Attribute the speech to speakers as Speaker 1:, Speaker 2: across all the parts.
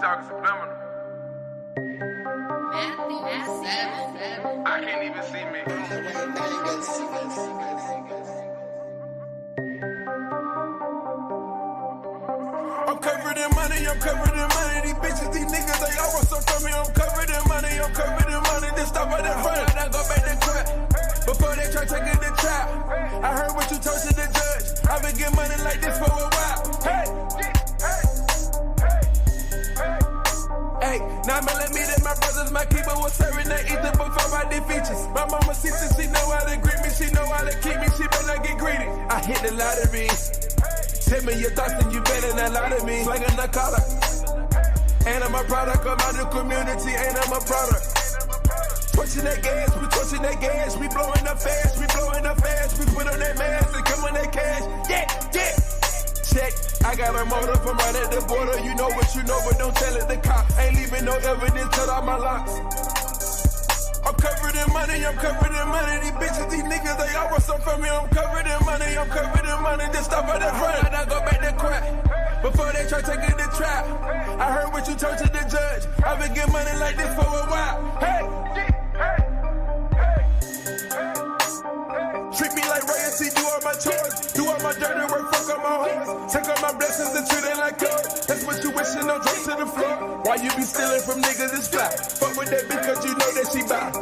Speaker 1: talking subliminal. I can't even see me. I'm covered in money, I'm covered in money. These bitches, these niggas, they all want some from me. I'm covered in money, I'm covered in money. Then stop at the front, I go back to crap. Before they try taking the trap, I heard what you told to the judge. I've been getting money like this for a while. Hey, hey, 9mm, my brothers, my keeper was serving that ether before I did features. My mama sees it, she know how to greet me, she know how to keep me, she better not get greedy. I hit the lottery. Tell me your thoughts and you better not lie to me. Slanging the collar. And I'm a product of my new community, and I'm a product. Torching that gas, we torching that gas. We blowing up fast, we blowing up fast. We put on that mask and come on that cash. Yeah, yeah. Check, I got a motor from right at the border. You know what you know, but don't tell it the cop. Ain't leaving no evidence, cut all my locks. I'm covered in money, I'm covered in money. These bitches, these niggas, they all want some from me. I'm covered in money, I'm covered in money. Just stop at the front, and I go back to crap. Before they try taking the trap, I heard what you told to the judge. I've been getting money like this for a while. Hey, treat me like royalty, do all my chores, do all my dirty work, fuck up my hoes. Take all my blessings and treat it like yours. That's what you wishing on, drop to the floor. Why you be stealing from niggas that's fly? Fuck with that because you know that she buy.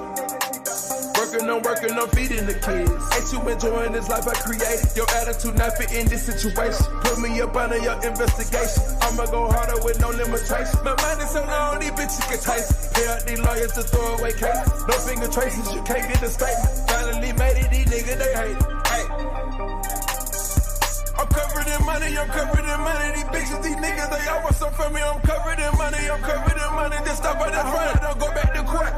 Speaker 1: Working on feeding the kids. Ain't you enjoying this life I created? Your attitude not fit in this situation. Put me up under your investigation. I'ma go harder with no limitation. My mind is so long, these bitches get taste. Pay out these lawyers to throw away cases. No finger traces, you can't get a statement. Finally made it, these niggas, they hate it. Hey. I'm covered in money, I'm covered in money. These bitches, these niggas, they all want some from me. I'm covered in money, I'm covered in money. Just stop at the front, don't go back to court.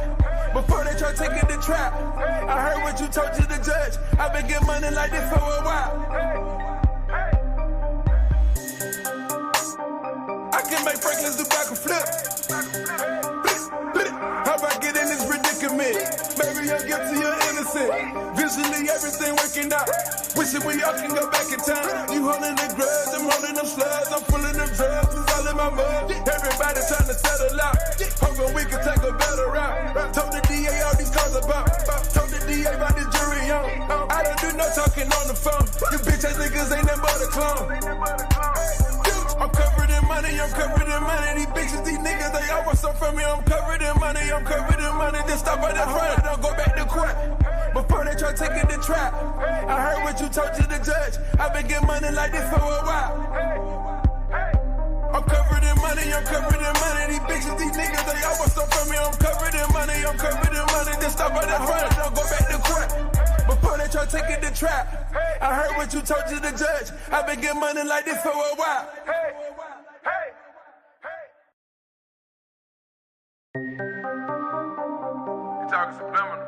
Speaker 1: Before they try taking the trap, I heard what you told to the judge. I've been getting money like this for a while. I can make Franklin do back a flip. How about get in this predicament? Maybe I'm guilty or innocent. Visually everything working out. Wishing we all can go back in time. You holding the grudge, I'm holding them slugs. I'm pulling them drugs, it's all in my mud. Everybody trying to settle out. Hoping we can take a better route. Told the DA all these calls about. Told the DA about the jury on. I don't do no talking on the phone. You bitch ass niggas ain't nothing but a clone. I'm covered in money, I'm covered in money. These bitches, these niggas, they all want some from me. I'm covered in money, I'm covered in money. Just stop at the front, don't go back to court. Before they try taking the trap, I heard what you told to the judge. I've been getting money like this for a while. I'm covered in money, I'm covered in money. These bitches, these niggas, they all want some from me. I'm covered in money, I'm covered in money. Just stop at the front, don't go back to court. Before they try taking the trap, I heard what you told to the judge. I've been getting money like this for a while. You talking subliminal.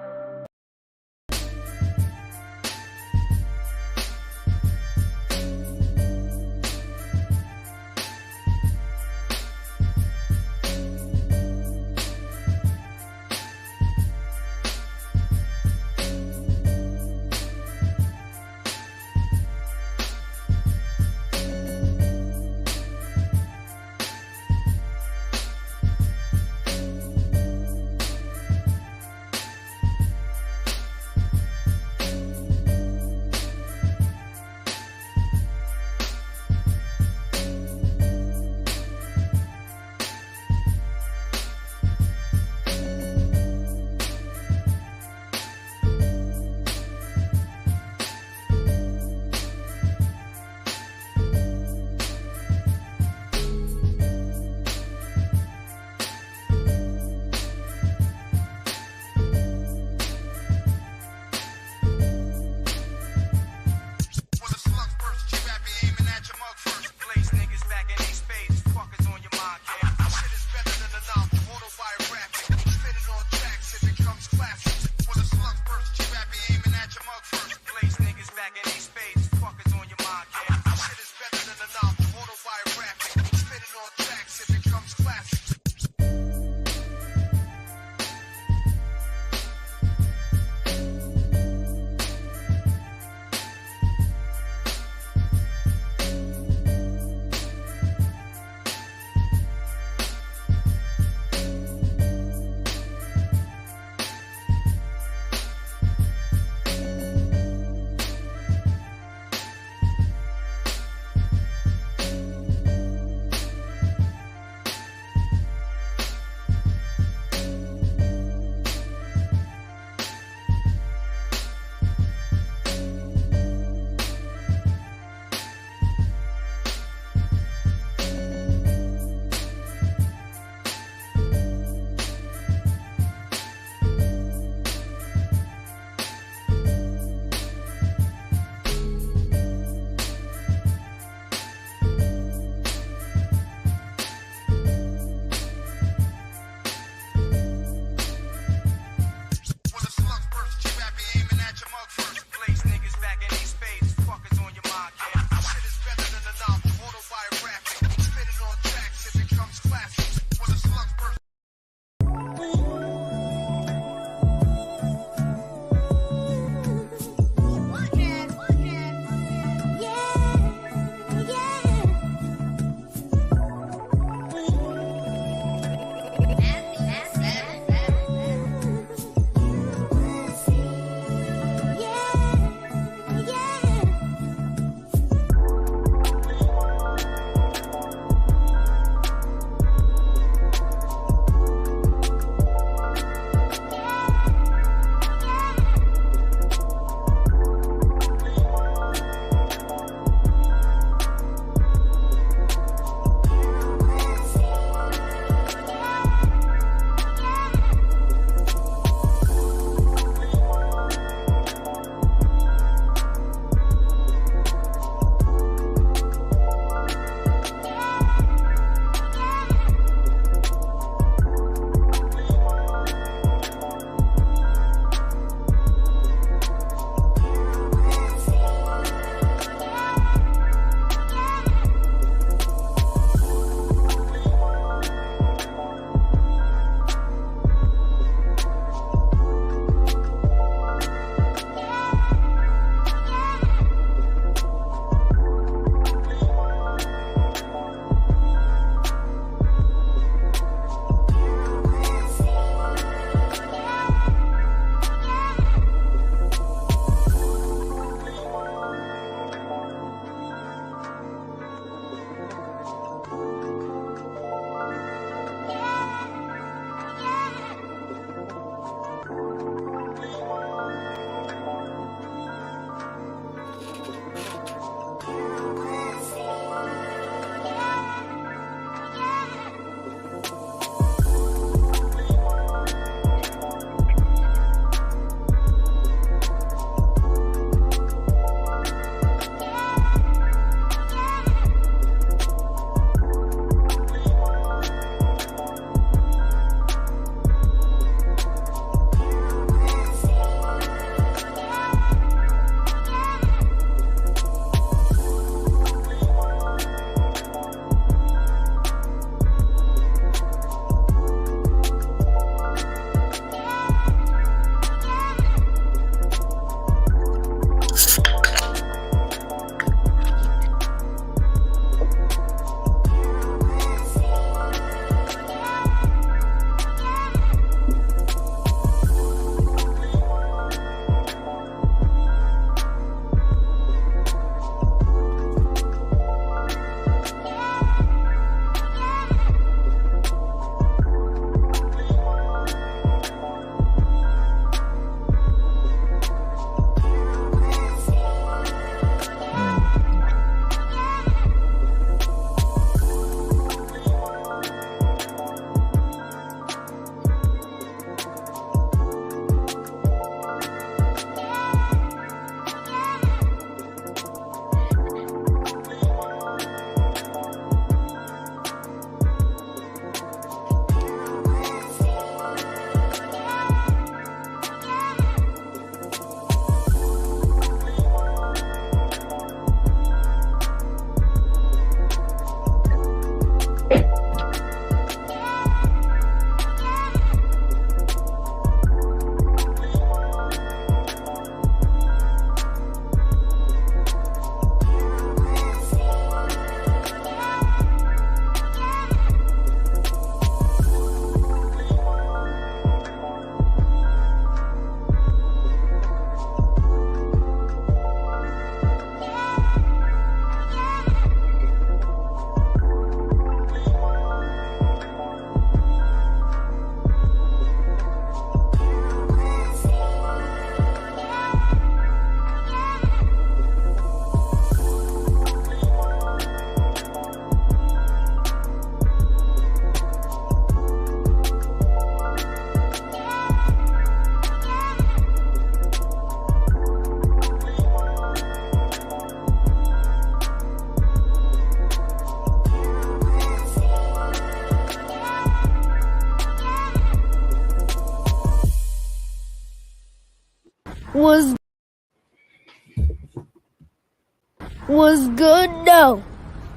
Speaker 2: Was good though.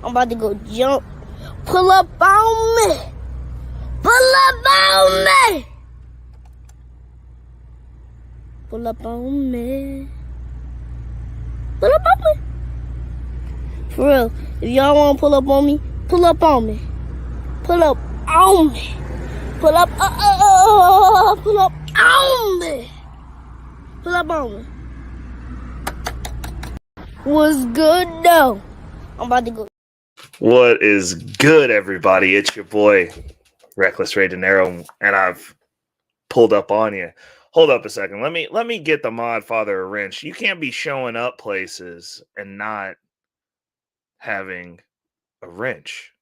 Speaker 2: I'm about to go jump. Pull up on me. Pull up on me. Pull up on me. Pull up on me. For real, if y'all want to pull up on me, pull up on me. Pull up on me. Pull up, pull up on me. Pull up on me. Was good though. I'm about to go.
Speaker 3: What is good, everybody? It's your boy, Reckless Ray De Niro, and I've pulled up on you. Hold up a second. Let me get the mod father a wrench. You can't be showing up places and not having a wrench.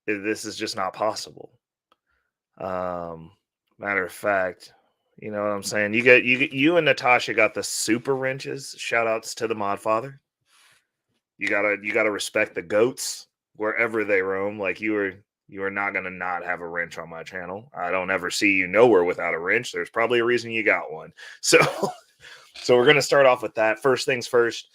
Speaker 3: This is just not possible. Matter of fact, you know what I'm saying? You and Natasha got the super wrenches. Shout outs to the mod father. You gotta respect the goats wherever they roam. Like you are not gonna not have a wrench on my channel. I don't ever see you nowhere without a wrench. There's probably a reason you got one. So we're gonna start off with that. First things first.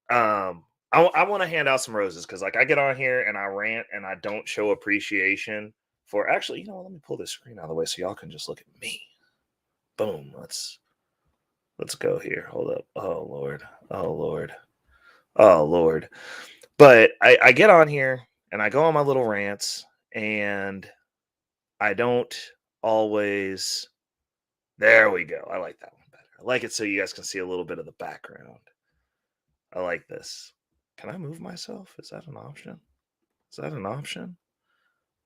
Speaker 3: I want to hand out some roses because like I get on here and I rant and I don't show appreciation for actually, you know what, let me pull this screen out of the way so y'all can just look at me. Boom. Let's go here. Hold up. Oh Lord. Oh Lord. Oh Lord. But I get on here and I go on my little rants and I don't always. There we go. I like that one better. I like it so you guys can see a little bit of the background. I like this. Can I move myself? Is that an option? Is that an option?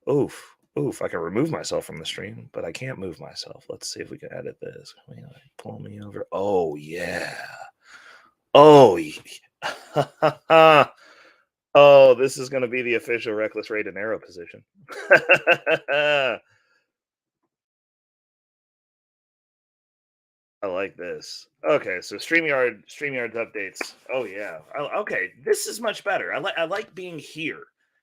Speaker 3: Oof. I can remove myself from the stream, but I can't move myself. Let's see if we can edit this. Can we like pull me over? Oh yeah. Oh yeah. Oh, this is going to be the official Reckless Ray De Niro position. I like this. Okay, so StreamYard's updates. Oh yeah. Okay, this is much better. I like being here.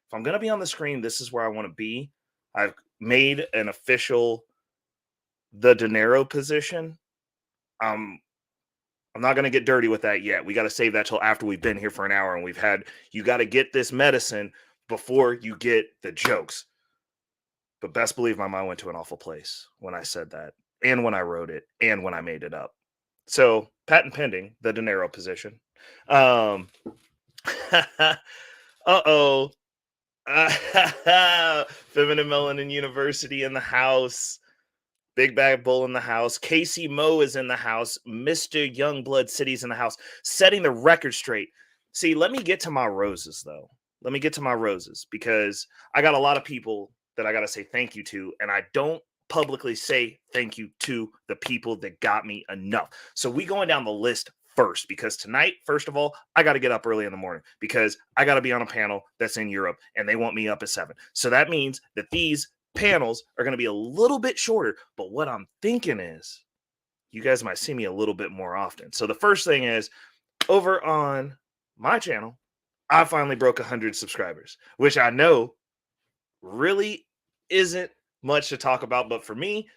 Speaker 3: If I'm gonna be on the screen, this is where I want to be. I've made an official the De Niro position. I'm not gonna get dirty with that yet. We got to save that till after we've been here for an hour and we've had. You got to get this medicine before you get the jokes. But best believe my mind went to an awful place when I said that. And when I wrote it, and when I made it up. So, patent pending, the De Niro position. Uh-oh. Feminine Melanin University in the house. Big Bad Bull in the house. Casey Moe is in the house. Mr. Youngblood City's in the house. Setting the record straight. See, let me get to my roses, though. Let me get to my roses, because I got a lot of people that I got to say thank you to, and I don't publicly say thank you to the people that got me enough. So we going down the list first, because tonight, first of all, I got to get up early in the morning because I got to be on a panel that's in Europe and they want me up at 7. So that means that these panels are going to be a little bit shorter. But what I'm thinking is you guys might see me a little bit more often. So the first thing is over on my channel, I finally broke 100 subscribers, which I know really isn't much to talk about, but for me,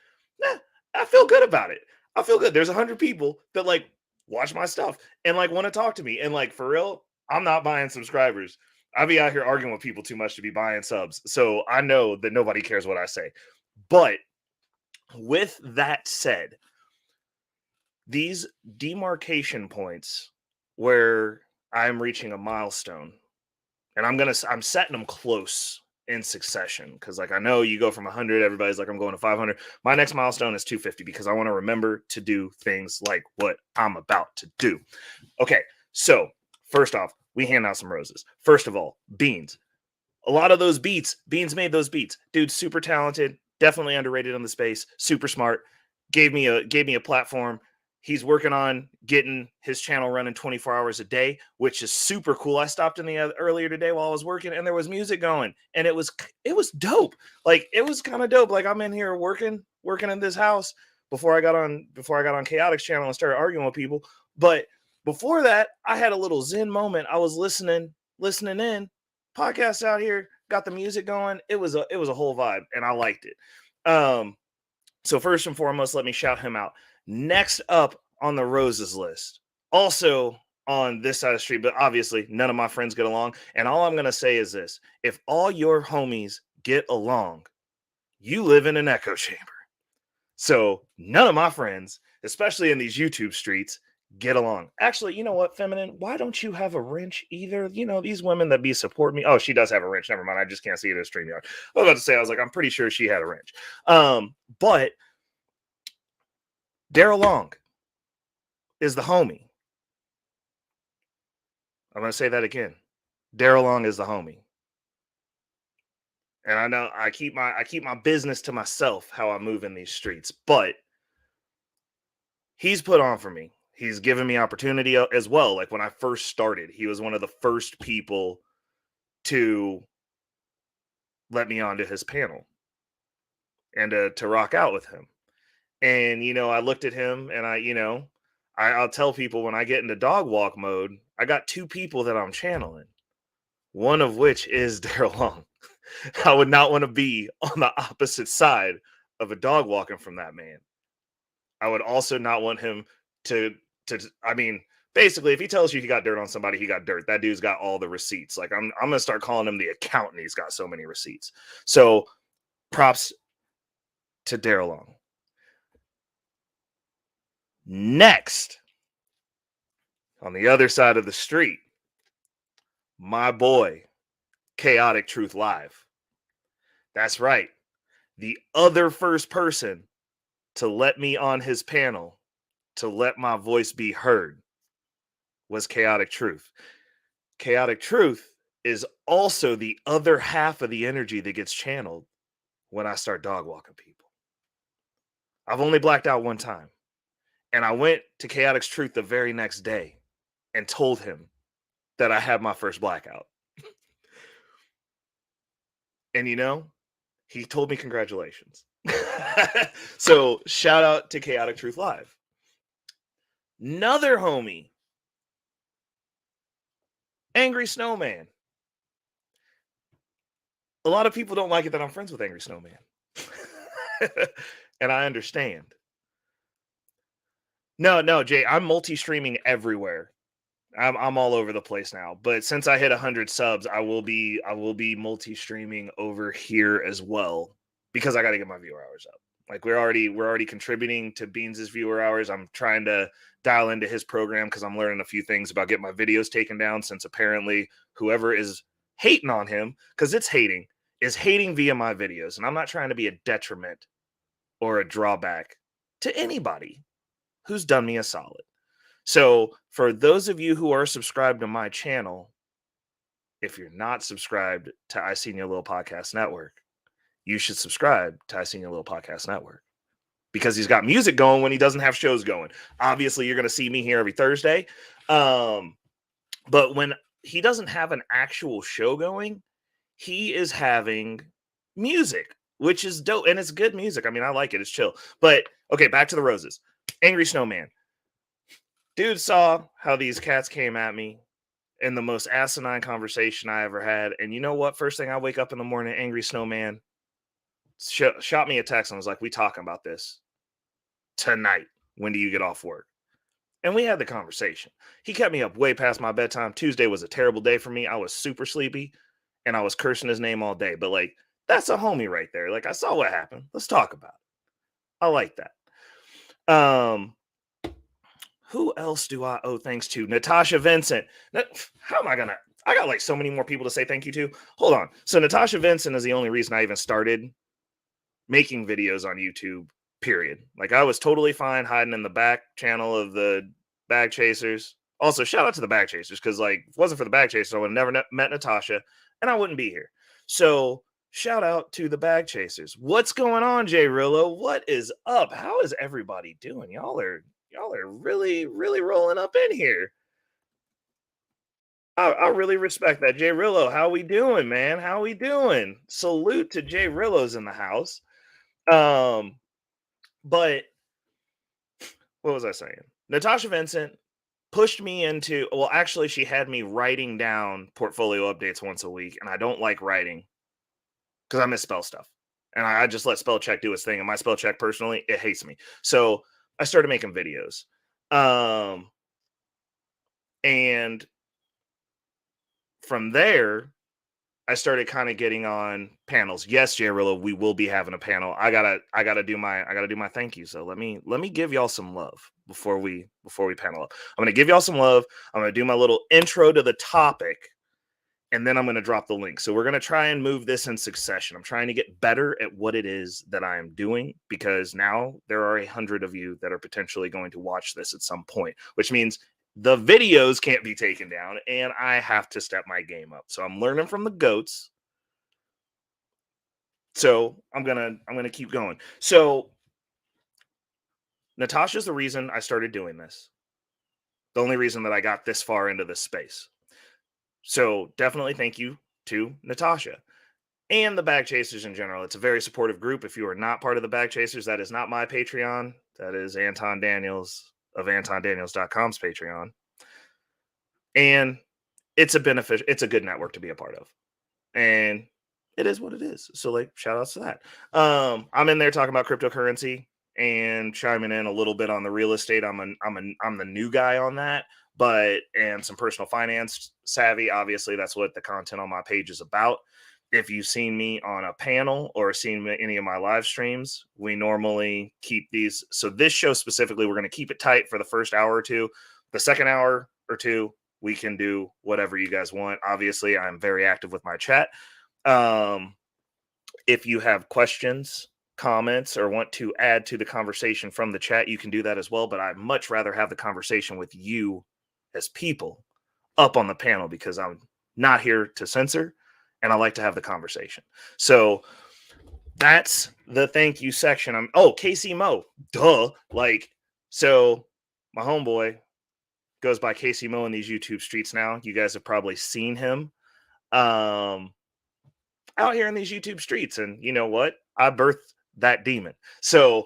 Speaker 3: I feel good about it. I feel good. There's 100 people that like watch my stuff and like want to talk to me, and like for real, I'm not buying subscribers. I be out here arguing with people too much to be buying subs, so I know that nobody cares what I say. But with that said, these demarcation points where I'm reaching a milestone, and I'm setting them close in succession, because like I know you go from 100, everybody's like I'm going to 500. My next milestone is 250 because I want to remember to do things like what I'm about to do. Okay, so first off, we hand out some roses. First of all, Beans. A lot of those beats, Beans made those beats. Dude, super talented, definitely underrated in the space, super smart. Gave me a platform. He's working on getting his channel running 24 hours a day, which is super cool. I stopped in earlier today while I was working, and there was music going, and it was dope. Like it was kind of dope. Like I'm in here working in this house before I got on Chaotic's channel and started arguing with people. But before that, I had a little zen moment. I was listening in podcasts out here, got the music going. It was a whole vibe, and I liked it. So first and foremost, let me shout him out. Next up on the roses list, also on this side of the street, but obviously none of my friends get along. And all I'm going to say is this: if all your homies get along, you live in an echo chamber. So none of my friends, especially in these YouTube streets, get along. Actually, you know what, Feminine? Why don't you have a wrench either? You know, these women that be supporting me. Oh, she does have a wrench. Never mind. I just can't see it in StreamYard. I was about to say, I was like, I'm pretty sure she had a wrench. But Daryl Long is the homie. I'm going to say that again. Daryl Long is the homie. And I know I keep my business to myself how I move in these streets, but he's put on for me. He's given me opportunity as well. Like when I first started, he was one of the first people to let me onto his panel and to rock out with him. And, you know, I looked at him and I'll tell people when I get into dog walk mode, I got two people that I'm channeling, one of which is Daryl Long. I would not want to be on the opposite side of a dog walking from that man. I would also not want him to basically, if he tells you he got dirt on somebody, he got dirt. That dude's got all the receipts. Like I'm going to start calling him the accountant. He's got so many receipts. So props to Daryl Long. Next, on the other side of the street, my boy, Chaotic Truth Live. That's right. The other first person to let me on his panel, to let my voice be heard, was Chaotic Truth. Chaotic Truth is also the other half of the energy that gets channeled when I start dog walking people. I've only blacked out one time. And I went to Chaotic's Truth the very next day and told him that I had my first blackout. And you know, he told me congratulations. So shout out to Chaotic Truth Live. Another homie, Angry Snowman. A lot of people don't like it that I'm friends with Angry Snowman. And I understand. No, Jay, I'm multi-streaming everywhere. I'm all over the place now. But since I hit 100 subs, I will be multi-streaming over here as well, because I got to get my viewer hours up. Like we're already contributing to Beans' viewer hours. I'm trying to dial into his program because I'm learning a few things about getting my videos taken down, since apparently whoever is hating on him, because it's hating, is hating via my videos. And I'm not trying to be a detriment or a drawback to anybody who's done me a solid. So for those of you who are subscribed to my channel, if you're not subscribed to I Seen Your Little Podcast Network, you should subscribe to I Seen Your Little Podcast Network, because he's got music going when he doesn't have shows going. Obviously, you're going to see me here every Thursday. But when he doesn't have an actual show going, he is having music, which is dope. And it's good music. I mean, I like it. It's chill. But okay, back to the roses. Angry Snowman. Dude saw how these cats came at me in the most asinine conversation I ever had. And you know what? First thing I wake up in the morning, Angry Snowman shot me a text and was like, we talking about this tonight. When do you get off work? And we had the conversation. He kept me up way past my bedtime. Tuesday was a terrible day for me. I was super sleepy and I was cursing his name all day. But like, that's a homie right there. Like, I saw what happened. Let's talk about it. I like that. Who else do I owe thanks to? Natasha Vincent. How am I gonna? I got like so many more people to say thank you to. Hold on. So Natasha Vincent is the only reason I even started making videos on YouTube, period. Like I was totally fine hiding in the back channel of the Bag Chasers. Also, shout out to the Bag Chasers, because like if it wasn't for the Bag Chasers, I would have never met Natasha and I wouldn't be here. So shout out to the Bag Chasers. What's going on, Jay Rillo? What is up? How is everybody doing? Y'all are really, really rolling up in here. I really respect that. Jay Rillo, how we doing, man? How we doing? Salute to Jay Rillo's in the house. But what was I saying? Natasha Vincent pushed me into, well, actually, she had me writing down portfolio updates once a week, and I don't like writing because I misspell stuff. And I just let spell check do its thing. And my spell check, personally, it hates me. So I started making videos. And from there, I started kind of getting on panels. Yes, Jarillo, we will be having a panel. I gotta do my thank you. So let me give y'all some love before we panel up. I'm gonna give y'all some love. I'm gonna do my little intro to the topic, and then I'm gonna drop the link. So we're gonna try and move this in succession. I'm trying to get better at what it is that I am doing, because now there are 100 of you that are potentially going to watch this at some point, which means the videos can't be taken down, and I have to step my game up. So I'm learning from the goats. So I'm gonna keep going. So Natasha's the reason I started doing this. The only reason that I got this far into this space. So definitely thank you to Natasha and the Bag Chasers in general. It's a very supportive group. If you are not part of the Bag Chasers, that is not my Patreon. That is Anton Daniels of AntonDaniels.com's Patreon. And it's a good network to be a part of. And it is what it is. So like, shout outs to that. I'm in there talking about cryptocurrency and chiming in a little bit on the real estate. I'm the new guy on that, and some personal finance savvy. Obviously, that's what the content on my page is about. If you've seen me on a panel or seen any of my live streams, we normally keep these. So this show specifically, we're going to keep it tight for the first hour or two. The second hour or two, we can do whatever you guys want. Obviously, I'm very active with my chat. If you have questions, comments, or want to add to the conversation from the chat, you can do that as well. But I'd much rather have the conversation with you as people up on the panel, because I'm not here to censor and I like to have the conversation. So that's the thank you section. Casey Mo, duh. So my homeboy goes by Casey Mo in these YouTube streets now. You guys have probably seen him out here in these YouTube streets. And you know what? I birthed that demon. So,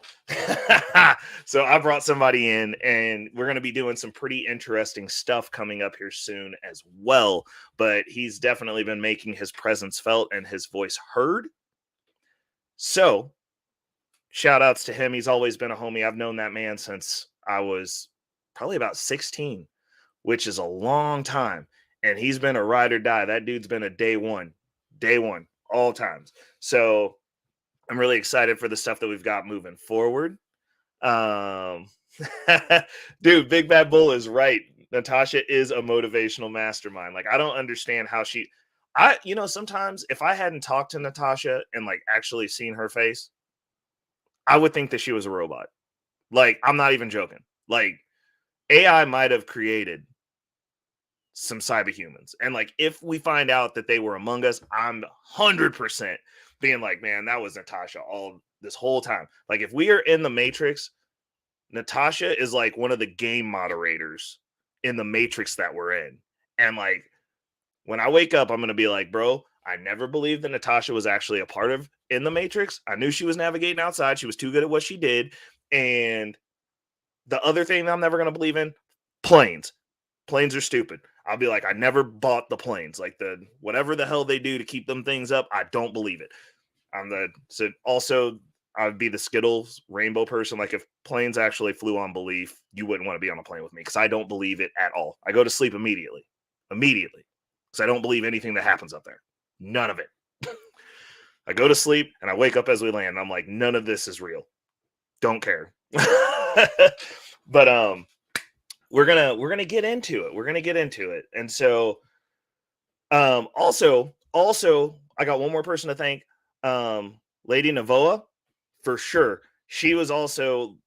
Speaker 3: so I brought somebody in, and we're going to be doing some pretty interesting stuff coming up here soon as well. But he's definitely been making his presence felt and his voice heard. So shout outs to him. He's always been a homie. I've known that man since I was probably about 16, which is a long time. And he's been a ride or die. That dude's been a day one, all times. So I'm really excited for the stuff that we've got moving forward. Dude, Big Bad Bull is right. Natasha is a motivational mastermind. Like, I don't understand how sometimes if I hadn't talked to Natasha and like actually seen her face, I would think that she was a robot. Like, I'm not even joking. Like, AI might have created some cyberhumans. And like, if we find out that they were among us, I'm 100% being like, man, that was Natasha all this whole time. Like, if we are in the Matrix, Natasha is like one of the game moderators in the Matrix that we're in. And like, when I wake up, I'm going to be like, bro, I never believed that Natasha was actually a part of in the Matrix. I knew she was navigating outside. She was too good at what she did. And the other thing that I'm never going to believe in, planes. Planes are stupid. I'll be like, I never bought the planes. Like, the whatever the hell they do to keep them things up, I don't believe it. Also, I'd be the Skittles rainbow person. Like, if planes actually flew on belief, you wouldn't want to be on a plane with me, because I don't believe it at all. I go to sleep immediately, because I don't believe anything that happens up there. None of it. I go to sleep and I wake up as we land. And I'm like, none of this is real. Don't care. But we're gonna get into it. And so also I got one more person to thank. Lady Navoa, for sure. She was also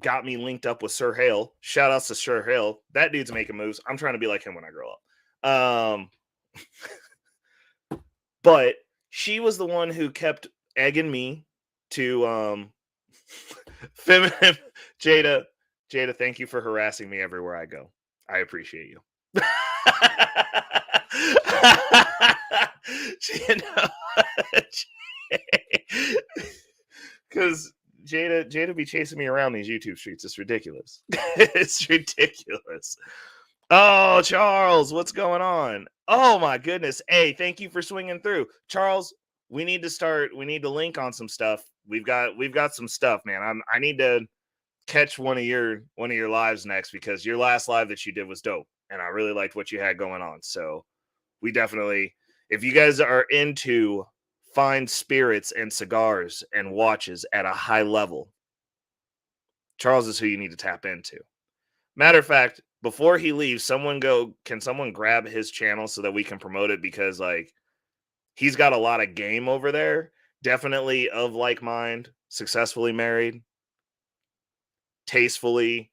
Speaker 3: got me linked up with Sir Hale. Shout outs to Sir Hale. That dude's making moves. I'm trying to be like him when I grow up. But she was the one who kept egging me to feminine. Jada, thank you for harassing me everywhere I go. I appreciate you. Because Jada be chasing me around these YouTube streets. It's ridiculous. It's ridiculous. Oh, Charles, what's going on? Oh my goodness. Hey, thank you for swinging through. Charles, we need to link on some stuff. We've got some stuff, man. I need to catch one of your lives next, because your last live that you did was dope. and I really liked what you had going on. So we definitely, if you guys are into fine spirits and cigars and watches at a high level, Charles is who you need to tap into. Matter of fact, before he leaves, can someone grab his channel so that we can promote it? Because like he's got a lot of game over there. Definitely of like mind, successfully married, tastefully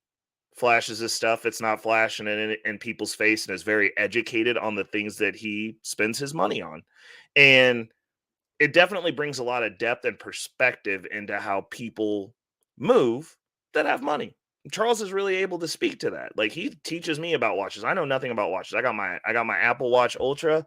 Speaker 3: flashes his stuff. It's not flashing in people's face, and is very educated on the things that he spends his money on. And it definitely brings a lot of depth and perspective into how people move that have money. Charles is really able to speak to that. Like he teaches me about watches. I know nothing about watches. I got my Apple Watch Ultra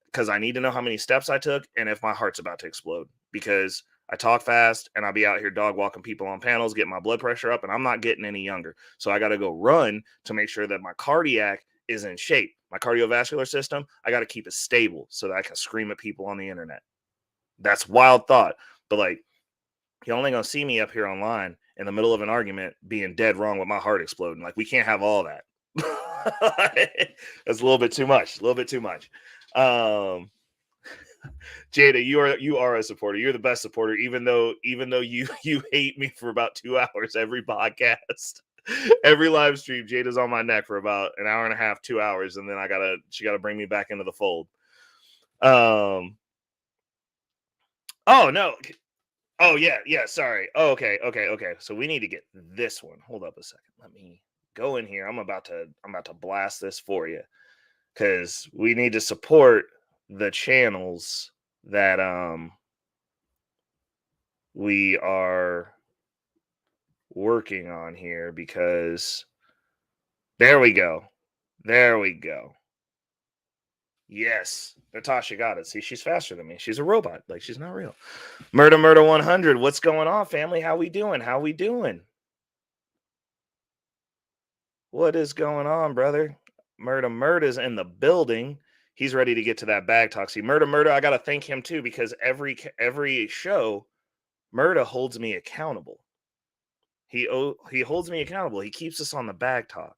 Speaker 3: because I need to know how many steps I took and if my heart's about to explode, because I talk fast and I'll be out here dog walking people on panels, getting my blood pressure up, and I'm not getting any younger. So I got to go run to make sure that my cardiac is in shape. My cardiovascular system, I got to keep it stable so that I can scream at people on the internet. That's wild thought. But like, you're only going to see me up here online in the middle of an argument being dead wrong with my heart exploding. Like, we can't have all that. That's a little bit too much. Jada, you are a supporter. You're the best supporter, even though you hate me for about 2 hours every podcast. Every live stream, Jada's on my neck for about an hour and a half, 2 hours, and then she gotta bring me back into the fold. Oh no. Oh yeah, sorry. Oh, okay. So we need to get this one. Hold up a second. Let me go in here. I'm about to blast this for you, because we need to support the channels that we are working on here, because there we go. Yes, Natasha got it. See, she's faster than me. She's a robot. Like, she's not real. Murder 100. What's going on, family? How we doing? What is going on, brother? Murder's in the building. He's ready to get to that bag talk. See, Murder, I got to thank him too, because every show, Murder holds me accountable. He holds me accountable. He keeps us on the bag talk.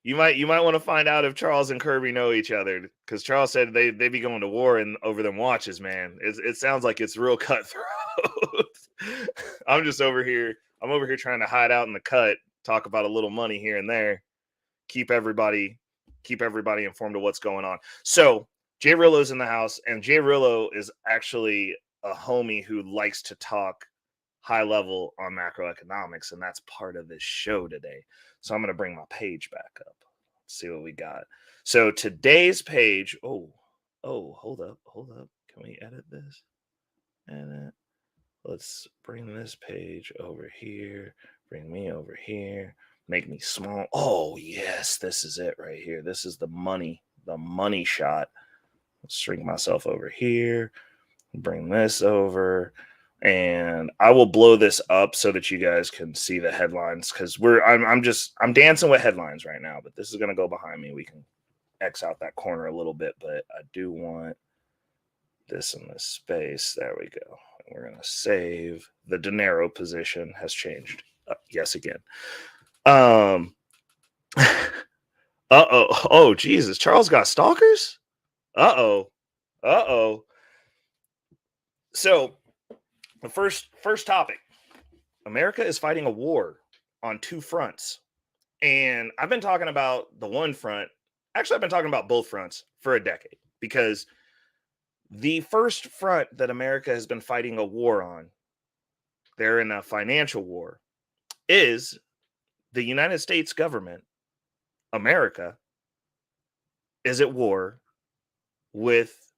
Speaker 3: You might want to find out if Charles and Kirby know each other, because Charles said they be going to war over them watches, man. It sounds like it's real cutthroat. I'm over here trying to hide out in the cut, talk about a little money here and there, keep everybody informed of what's going on. So Jay Rillo's in the house, and Jay Rillo is actually a homie who likes to talk high level on macroeconomics, and that's part of this show today. So I'm going to bring my page back up. Let's see what we got. So today's page, hold up. Can we edit this? Edit. Let's bring this page over here. Bring me over here. Make me small. Oh, yes, this is it right here. This is the money shot. Let's shrink myself over here. Bring this over. And I will blow this up so that you guys can see the headlines, because I'm dancing with headlines right now, but this is going to go behind me. We can X out that corner a little bit, but I do want this in this space. There we go. And we're going to save. The dinero position has changed. Yes, again. Oh, Jesus. Charles got stalkers? Uh-oh. So, the first topic. America is fighting a war on two fronts. And I've been talking about the one front. Actually, I've been talking about both fronts for a decade, because the first front that America has been fighting a war on, they're in a financial war, is the United States government, America, is at war with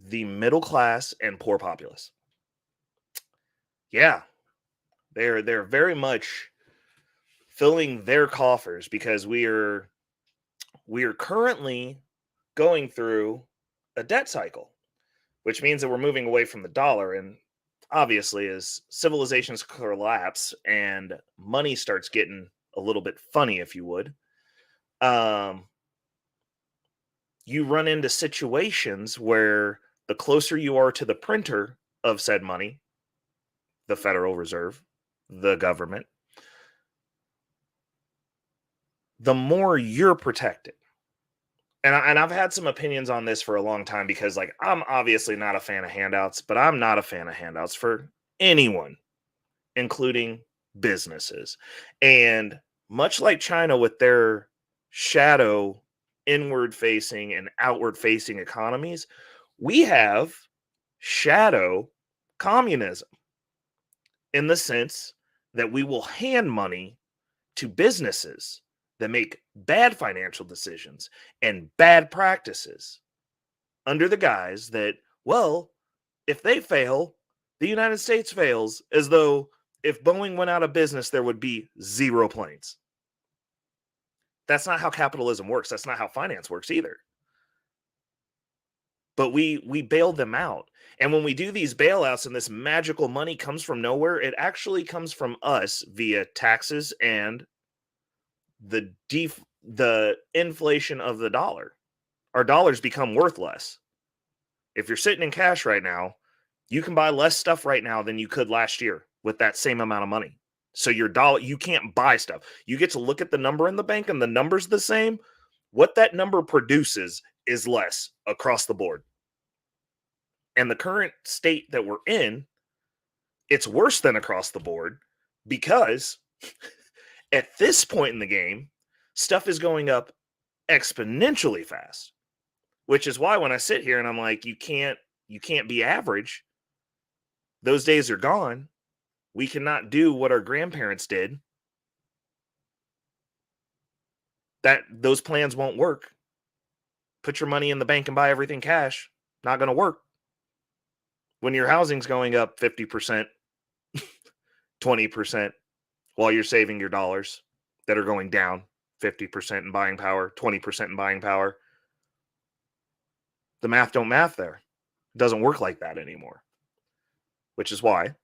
Speaker 3: the middle class and poor populace. Yeah, they're very much filling their coffers, because we are currently going through a debt cycle, which means that we're moving away from the dollar. And obviously, as civilizations collapse and money starts getting a little bit funny, if you would, you run into situations where the closer you are to the printer of said money, the Federal Reserve, the government, the more you're protected. And I've had some opinions on this for a long time because, like, I'm obviously not a fan of handouts, but I'm not a fan of handouts for anyone, including businesses. And much like China with their shadow inward facing and outward facing economies, we have shadow communism in the sense that we will hand money to businesses that make bad financial decisions and bad practices under the guise that, well, if they fail, the United States fails, as though if Boeing went out of business, there would be 0 planes. That's not how capitalism works. That's not how finance works either. But we bail them out. And when we do these bailouts and this magical money comes from nowhere, it actually comes from us via taxes and the inflation of the dollar. Our dollars become worth less. If you're sitting in cash right now, you can buy less stuff right now than you could last year with that same amount of money. So your dollar, you can't buy stuff. You get to look at the number in the bank and the number's the same. What that number produces is less across the board. And the current state that we're in, it's worse than across the board because at this point in the game, stuff is going up exponentially fast, which is why when I sit here and I'm like, you can't be average. Those days are gone. We cannot do what our grandparents did. Those plans won't work. Put your money in the bank and buy everything cash. Not going to work. When your housing's going up 50%, 20%, while you're saving your dollars that are going down 50% in buying power, 20% in buying power. The math don't math there. It doesn't work like that anymore. Which is why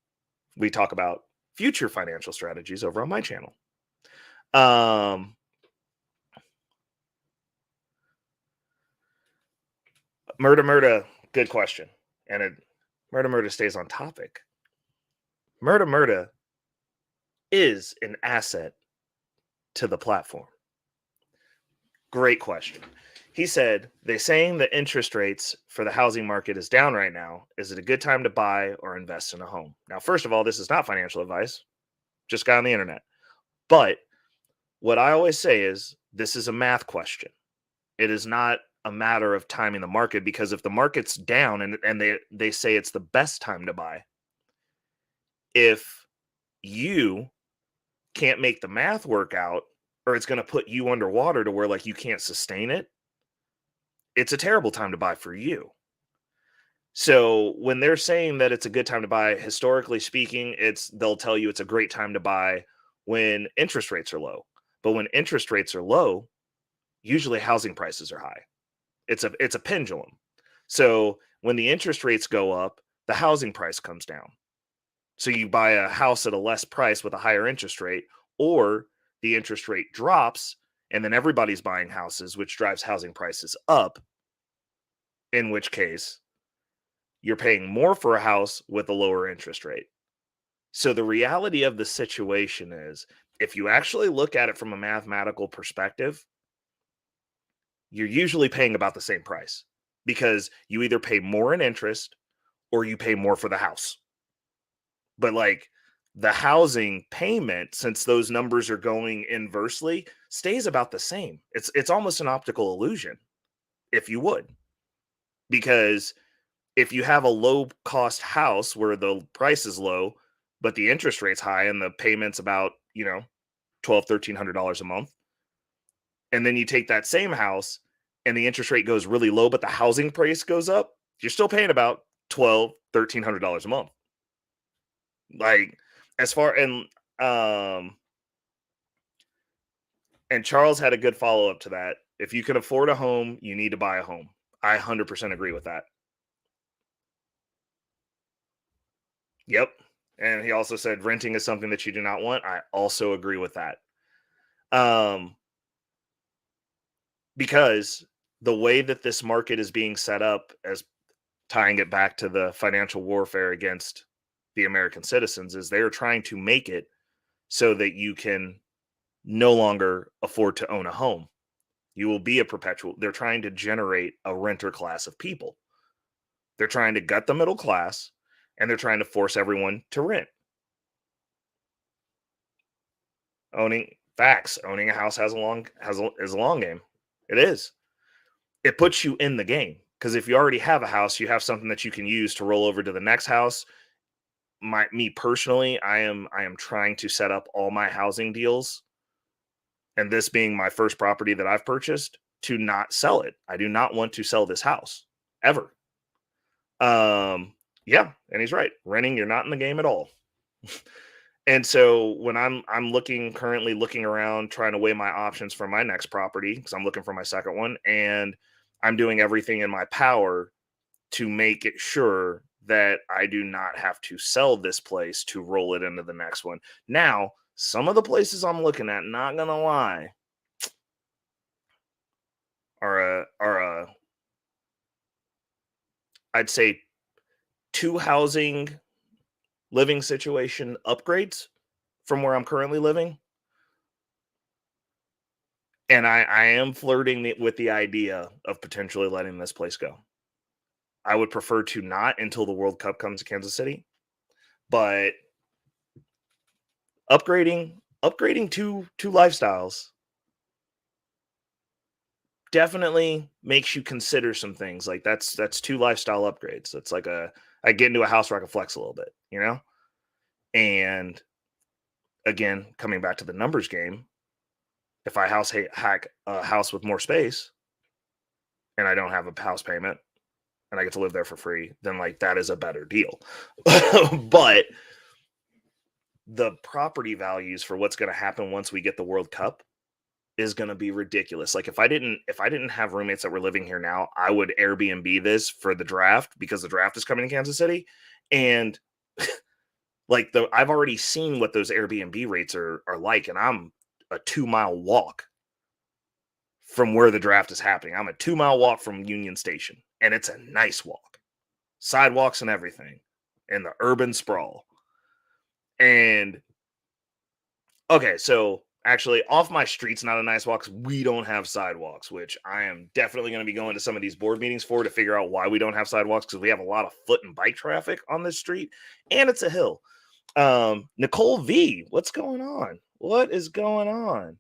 Speaker 3: we talk about future financial strategies over on my channel. Murda, good question. And Murda stays on topic. Murda is an asset to the platform. Great question. He said, they're saying the interest rates for the housing market is down right now. Is it a good time to buy or invest in a home? Now, first of all, this is not financial advice. Just got on the internet. But what I always say is this is a math question. It is not a matter of timing the market, because if the market's down and they say it's the best time to buy, if you can't make the math work out, or it's going to put you underwater to where like you can't sustain it, it's a terrible time to buy for you. So when they're saying that it's a good time to buy, historically speaking, they'll tell you it's a great time to buy when interest rates are low. But when interest rates are low, usually housing prices are high. It's a pendulum. So when the interest rates go up, the housing price comes down. So you buy a house at a less price with a higher interest rate, or the interest rate drops and then everybody's buying houses, which drives housing prices up, in which case you're paying more for a house with a lower interest rate. So the reality of the situation is, if you actually look at it from a mathematical perspective, you're usually paying about the same price, because you either pay more in interest or you pay more for the house. But like the housing payment, since those numbers are going inversely, stays about the same. It's almost an optical illusion, if you would. Because if you have a low cost house where the price is low, but the interest rate's high and the payment's about, $1,200, $1,300 a month, and then you take that same house and the interest rate goes really low, but the housing price goes up, you're still paying about $1,200, $1,300 a month. Like, as far, and Charles had a good follow-up to that. If you can afford a home, you need to buy a home. I 100% agree with that. Yep. And he also said renting is something that you do not want. I also agree with that. Because the way that this market is being set up, as tying it back to the financial warfare against the American citizens, is they're trying to make it so that you can no longer afford to own a home. You will be a perpetual. They're trying to generate a renter class of people. They're trying to gut the middle class, and they're trying to force everyone to rent. Owning a house is a long game. It is. It puts you in the game, because if you already have a house, you have something that you can use to roll over to the next house. Me personally, I am trying to set up all my housing deals, and this being my first property that I've purchased, to not sell it. I do not want to sell this house ever. Yeah, and he's right. Renting, you're not in the game at all. And so when I'm currently looking around, trying to weigh my options for my next property, because I'm looking for my second one, and I'm doing everything in my power to make it sure that I do not have to sell this place to roll it into the next one. Now, some of the places I'm looking at, not gonna lie, are I'd say 2 housing living situation upgrades from where I'm currently living. And I am flirting with the idea of potentially letting this place go. I would prefer to not until the World Cup comes to Kansas City, but upgrading two lifestyles definitely makes you consider some things. Like that's 2 lifestyle upgrades. That's like I get into a house where I can flex a little bit, you know? And again, coming back to the numbers game, if I hack a house with more space and I don't have a house payment and I get to live there for free, then like that is a better deal. But the property values for what's going to happen once we get the World Cup is going to be ridiculous. Like if I didn't have roommates that were living here now, I would Airbnb this for the draft, because the draft is coming to Kansas City. And like I've already seen what those Airbnb rates are like, and I'm a 2-mile walk from where the draft is happening. I'm a 2-mile walk from Union Station, and it's a nice walk, sidewalks and everything, and the urban sprawl. And okay, so actually, off my street's not a nice walk, 'cause we don't have sidewalks, which I am definitely going to be going to some of these board meetings to figure out why we don't have sidewalks, because we have a lot of foot and bike traffic on this street, and it's a hill. Nicole V, what's going on? What is going on?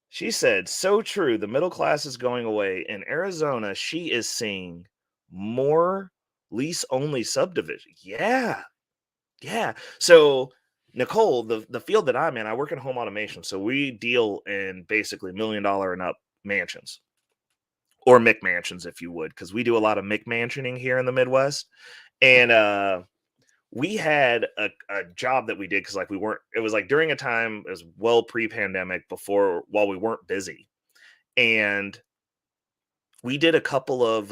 Speaker 3: She said, so true. The middle class is going away. In Arizona, she is seeing more lease-only subdivision. Yeah. So Nicole, the field that I'm in, I work in home automation. So we deal in basically $1 million and up mansions, or McMansions, if you would, because we do a lot of McMansioning here in the Midwest. And we had a job that we did, because like it was like during a time, it was well pre-pandemic, while we weren't busy. And we did a couple of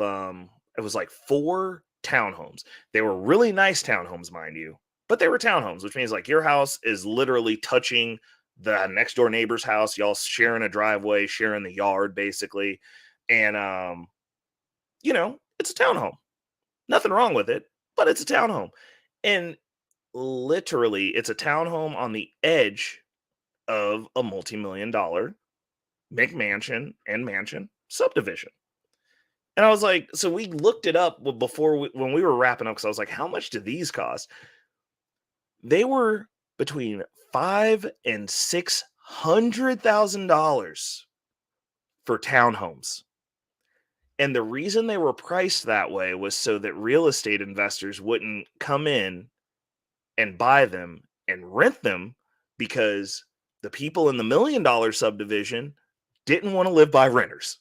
Speaker 3: it was like 4 townhomes. They were really nice townhomes, mind you, but they were townhomes, which means like your house is literally touching the next door neighbor's house. Y'all sharing a driveway, sharing the yard, basically. And it's a townhome. Nothing wrong with it, but it's a townhome. And literally, it's a townhome on the edge of a multi-million-dollar McMansion and mansion subdivision. And I was like, so we looked it up when we were wrapping up, because I was like, how much do these cost? They were between $500,000 and $600,000 for townhomes. And the reason they were priced that way was so that real estate investors wouldn't come in and buy them and rent them, because the people in the $1 million subdivision didn't want to live by renters.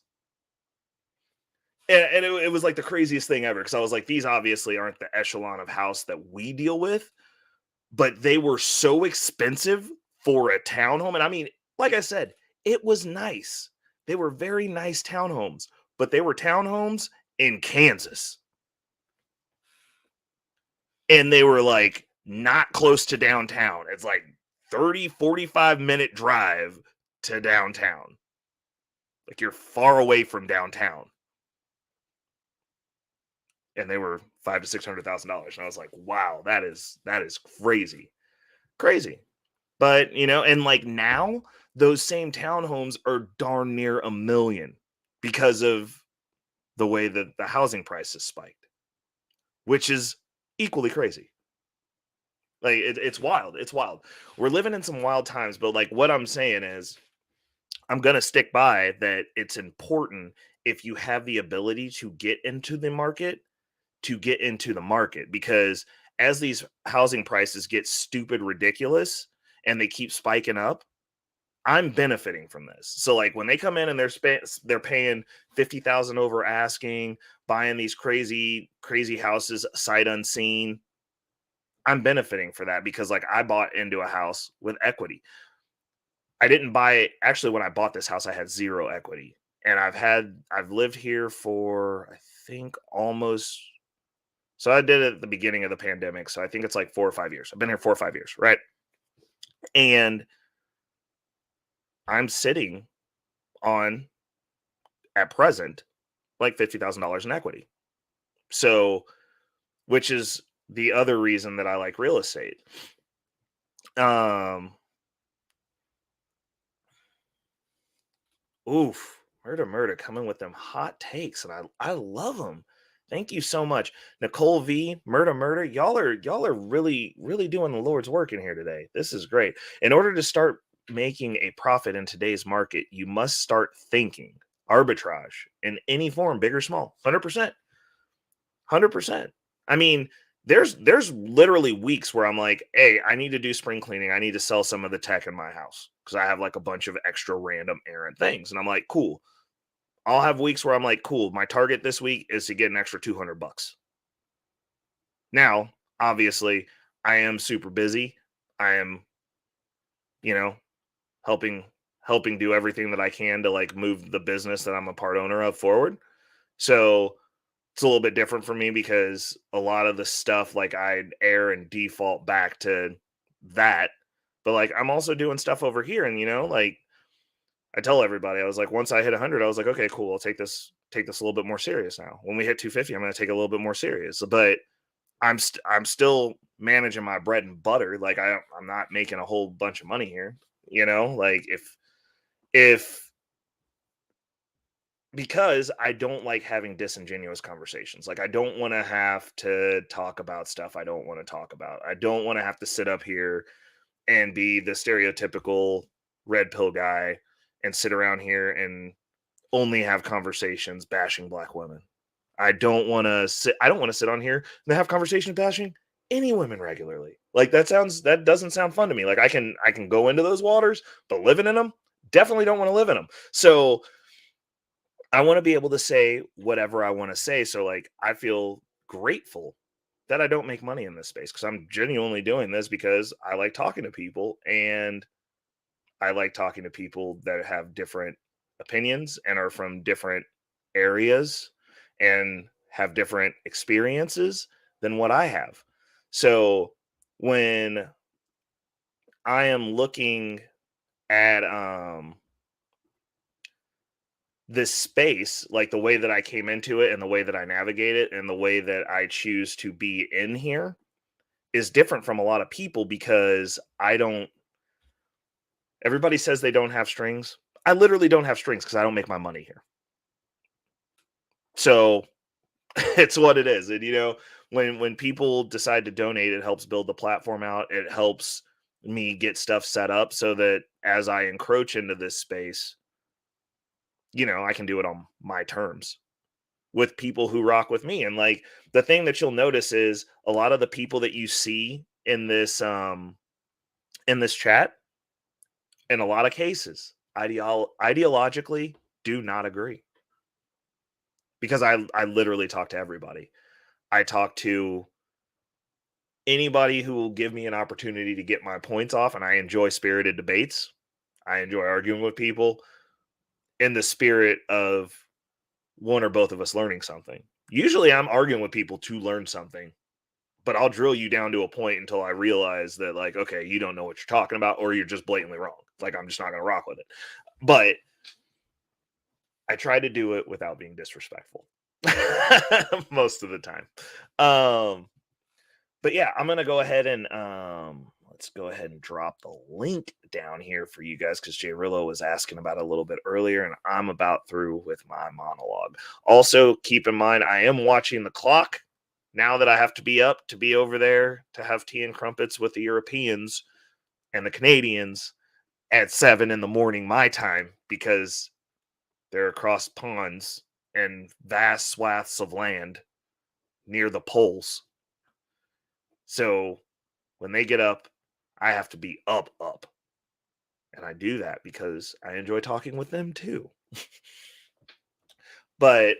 Speaker 3: And it was like the craziest thing ever, because I was like, these obviously aren't the echelon of house that we deal with, but they were so expensive for a townhome. And I mean, like I said, it was nice. They were very nice townhomes, but they were townhomes in Kansas. And they were like not close to downtown. It's like 30, 45-minute drive to downtown. Like you're far away from downtown. And they were $500,000 to $600,000. And I was like, wow, that is crazy. Crazy. But, and like now those same townhomes are darn near $1 million because of the way that the housing prices spiked, which is equally crazy. Like it's wild. It's wild. We're living in some wild times, but like what I'm saying is I'm going to stick by that it's important if you have the ability to get into the market to get into the market, because as these housing prices get stupid ridiculous and they keep spiking up, I'm benefiting from this. So like when they come in and they're paying 50,000 over asking, buying these crazy houses sight unseen, I'm benefiting for that because like I bought into a house with equity. I didn't buy it. Actually, when I bought this house, I had zero equity. And I've lived here for, I think, almost, so I did it at the beginning of the pandemic. So I think it's like 4 or 5 years. I've been here 4 or 5 years, right? And I'm sitting on, at present, like $50,000 in equity. So, which is the other reason that I like real estate. Oof, murder coming with them hot takes, and I love them. Thank you so much, Nicole V. Murder. Y'all are really doing the Lord's work in here today. This is great. In order to start making a profit in today's market, you must start thinking arbitrage in any form, big or small. 100%. I mean, there's literally weeks where I'm like, hey, I need to do spring cleaning. I need to sell some of the tech in my house because I have like a bunch of extra random errant things. And I'm like, cool. I'll have weeks where I'm like, cool, my target this week is to get an extra $200. Now, obviously, I am super busy. I am, helping do everything that I can to like move the business that I'm a part owner of forward. So it's a little bit different for me because a lot of the stuff like I air and default back to that. But like I'm also doing stuff over here, and like I tell everybody, I was like, once I hit 100, I was like, okay, cool, I'll take this a little bit more serious now. When we hit 250, I'm going to take it a little bit more serious. But I'm still managing my bread and butter. Like I'm not making a whole bunch of money here. Like if because I don't like having disingenuous conversations. Like I don't want to have to talk about stuff I don't want to talk about. I don't want to have to sit up here and be the stereotypical red pill guy and sit around here and only have conversations bashing black women. I don't want to sit on here and have conversations bashing any women regularly. Like that doesn't sound fun to me. Like I can go into those waters, but living in them, definitely don't want to live in them. So I want to be able to say whatever I want to say. So like I feel grateful that I don't make money in this space because I'm genuinely doing this because I like talking to people, and I like talking to people that have different opinions and are from different areas and have different experiences than what I have. So when I am looking at this space, like the way that I came into it and the way that I navigate it and the way that I choose to be in here is different from a lot of people because everybody says they don't have strings. I literally don't have strings because I don't make my money here. So it's what it is. And when people decide to donate, it helps build the platform out. It helps me get stuff set up so that as I encroach into this space, I can do it on my terms with people who rock with me. And like the thing that you'll notice is a lot of the people that you see in this chat, in a lot of cases, ideologically do not agree. Because I literally talk to everybody. I talk to anybody who will give me an opportunity to get my points off, and I enjoy spirited debates. I enjoy arguing with people in the spirit of one or both of us learning something. Usually I'm arguing with people to learn something, but I'll drill you down to a point until I realize that like, okay, you don't know what you're talking about, or you're just blatantly wrong. Like I'm just not going to rock with it. But I try to do it without being disrespectful most of the time. But yeah, I'm going to go ahead and let's go ahead and drop the link down here for you guys because Jay Rillo was asking about it a little bit earlier, and I'm about through with my monologue. Also, keep in mind, I am watching the clock now that I have to be up to be over there to have tea and crumpets with the Europeans and the Canadians at 7 in the morning my time because they're across ponds and vast swaths of land near the poles. So when they get up, I have to be up. And I do that because I enjoy talking with them too. But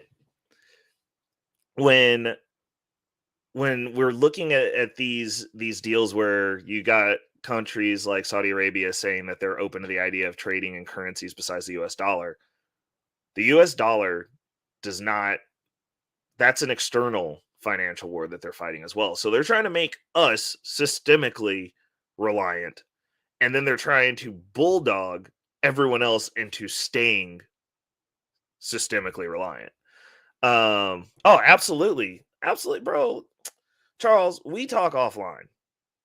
Speaker 3: when we're looking at these deals where you got countries like Saudi Arabia saying that they're open to the idea of trading in currencies besides the US dollar, the US dollar does not, that's an external financial war that they're fighting as well. So they're trying to make us systemically reliant, and then they're trying to bulldog everyone else into staying systemically reliant. Oh, absolutely, bro. Charles, we talk offline.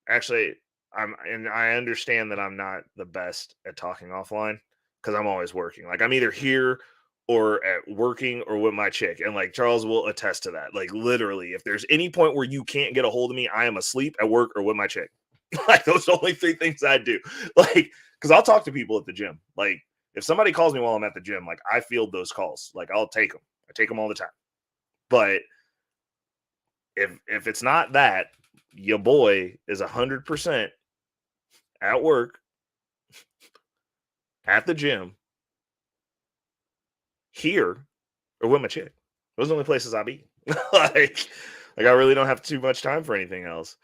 Speaker 3: Actually, I understand that I'm not the best at talking offline because I'm always working. Like I'm either here or at working or with my chick. And like Charles will attest to that. Like literally, if there's any point where you can't get a hold of me, I am asleep, at work, or with my chick. Like those are the only 3 things I do. Like, because I'll talk to people at the gym. Like if somebody calls me while I'm at the gym, like I field those calls. Like I'll take them. I take them all the time. But if it's not that, your boy is 100% at work, at the gym, here, or with my chick. Those are the only places I be. like I really don't have too much time for anything else.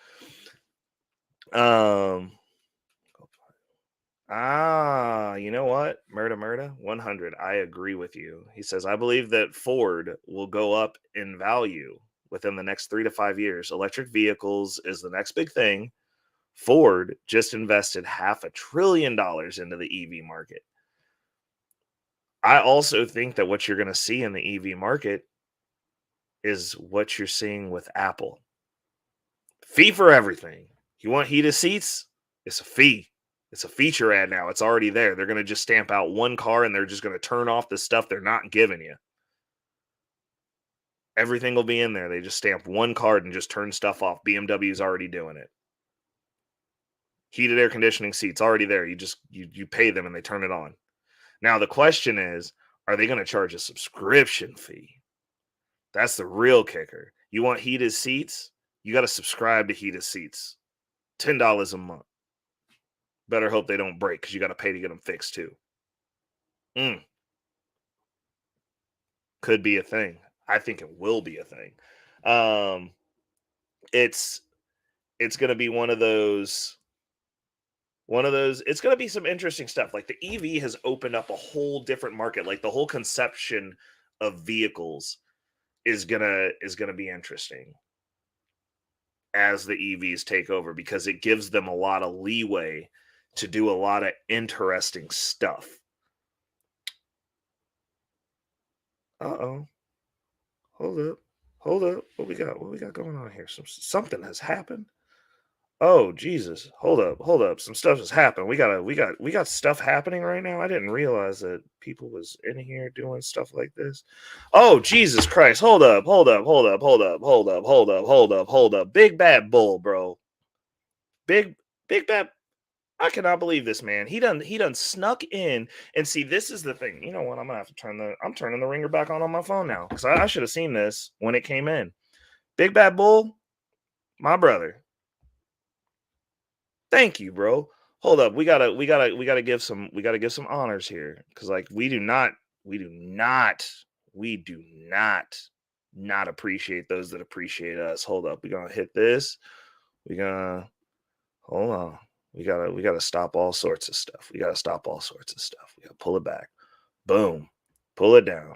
Speaker 3: You know what? Murda 100. I agree with you. He says, I believe that Ford will go up in value within the next 3 to 5 years. Electric vehicles is the next big thing. Ford just invested $500 billion into the EV market. I also think that what you're going to see in the EV market is what you're seeing with Apple. Fee for everything. You want heated seats? It's a fee. It's a feature ad now. It's already there. They're going to just stamp out one car and they're just going to turn off the stuff they're not giving you. Everything will be in there. They just stamp one card and just turn stuff off. BMW's already doing it. Heated air conditioning seats already there. You pay them and they turn it on. Now the question is, are they going to charge a subscription fee? That's the real kicker. You want heated seats? You got to subscribe to heated seats. $10 a month. Better hope they don't break because you got to pay to get them fixed too. Could be a thing. I think it will be a thing. It's going to be one of those. It's going to be some interesting stuff. Like the EV has opened up a whole different market. Like the whole conception of vehicles is gonna be interesting as the EVs take over because it gives them a lot of leeway to do a lot of interesting stuff. Uh-oh. Hold up. What we got going on here? Something has happened. Oh, Jesus. Hold up. Some stuff has happened. We got stuff happening right now. I didn't realize that people was in here doing stuff like this. Oh, Jesus Christ. Hold up. Big Bad Bull, bro. Big Bad. I cannot believe this, man. He done snuck in. And see, this is the thing. You know what? I'm gonna have to I'm turning the ringer back on my phone now. Because I should have seen this when it came in. Big Bad Bull, my brother. Thank you, bro. Hold up. We gotta give some honors here. Cause like we do not appreciate those that appreciate us. Hold up. We're gonna hit this. Hold on. We gotta stop all sorts of stuff. We gotta pull it back. Boom. Pull it down.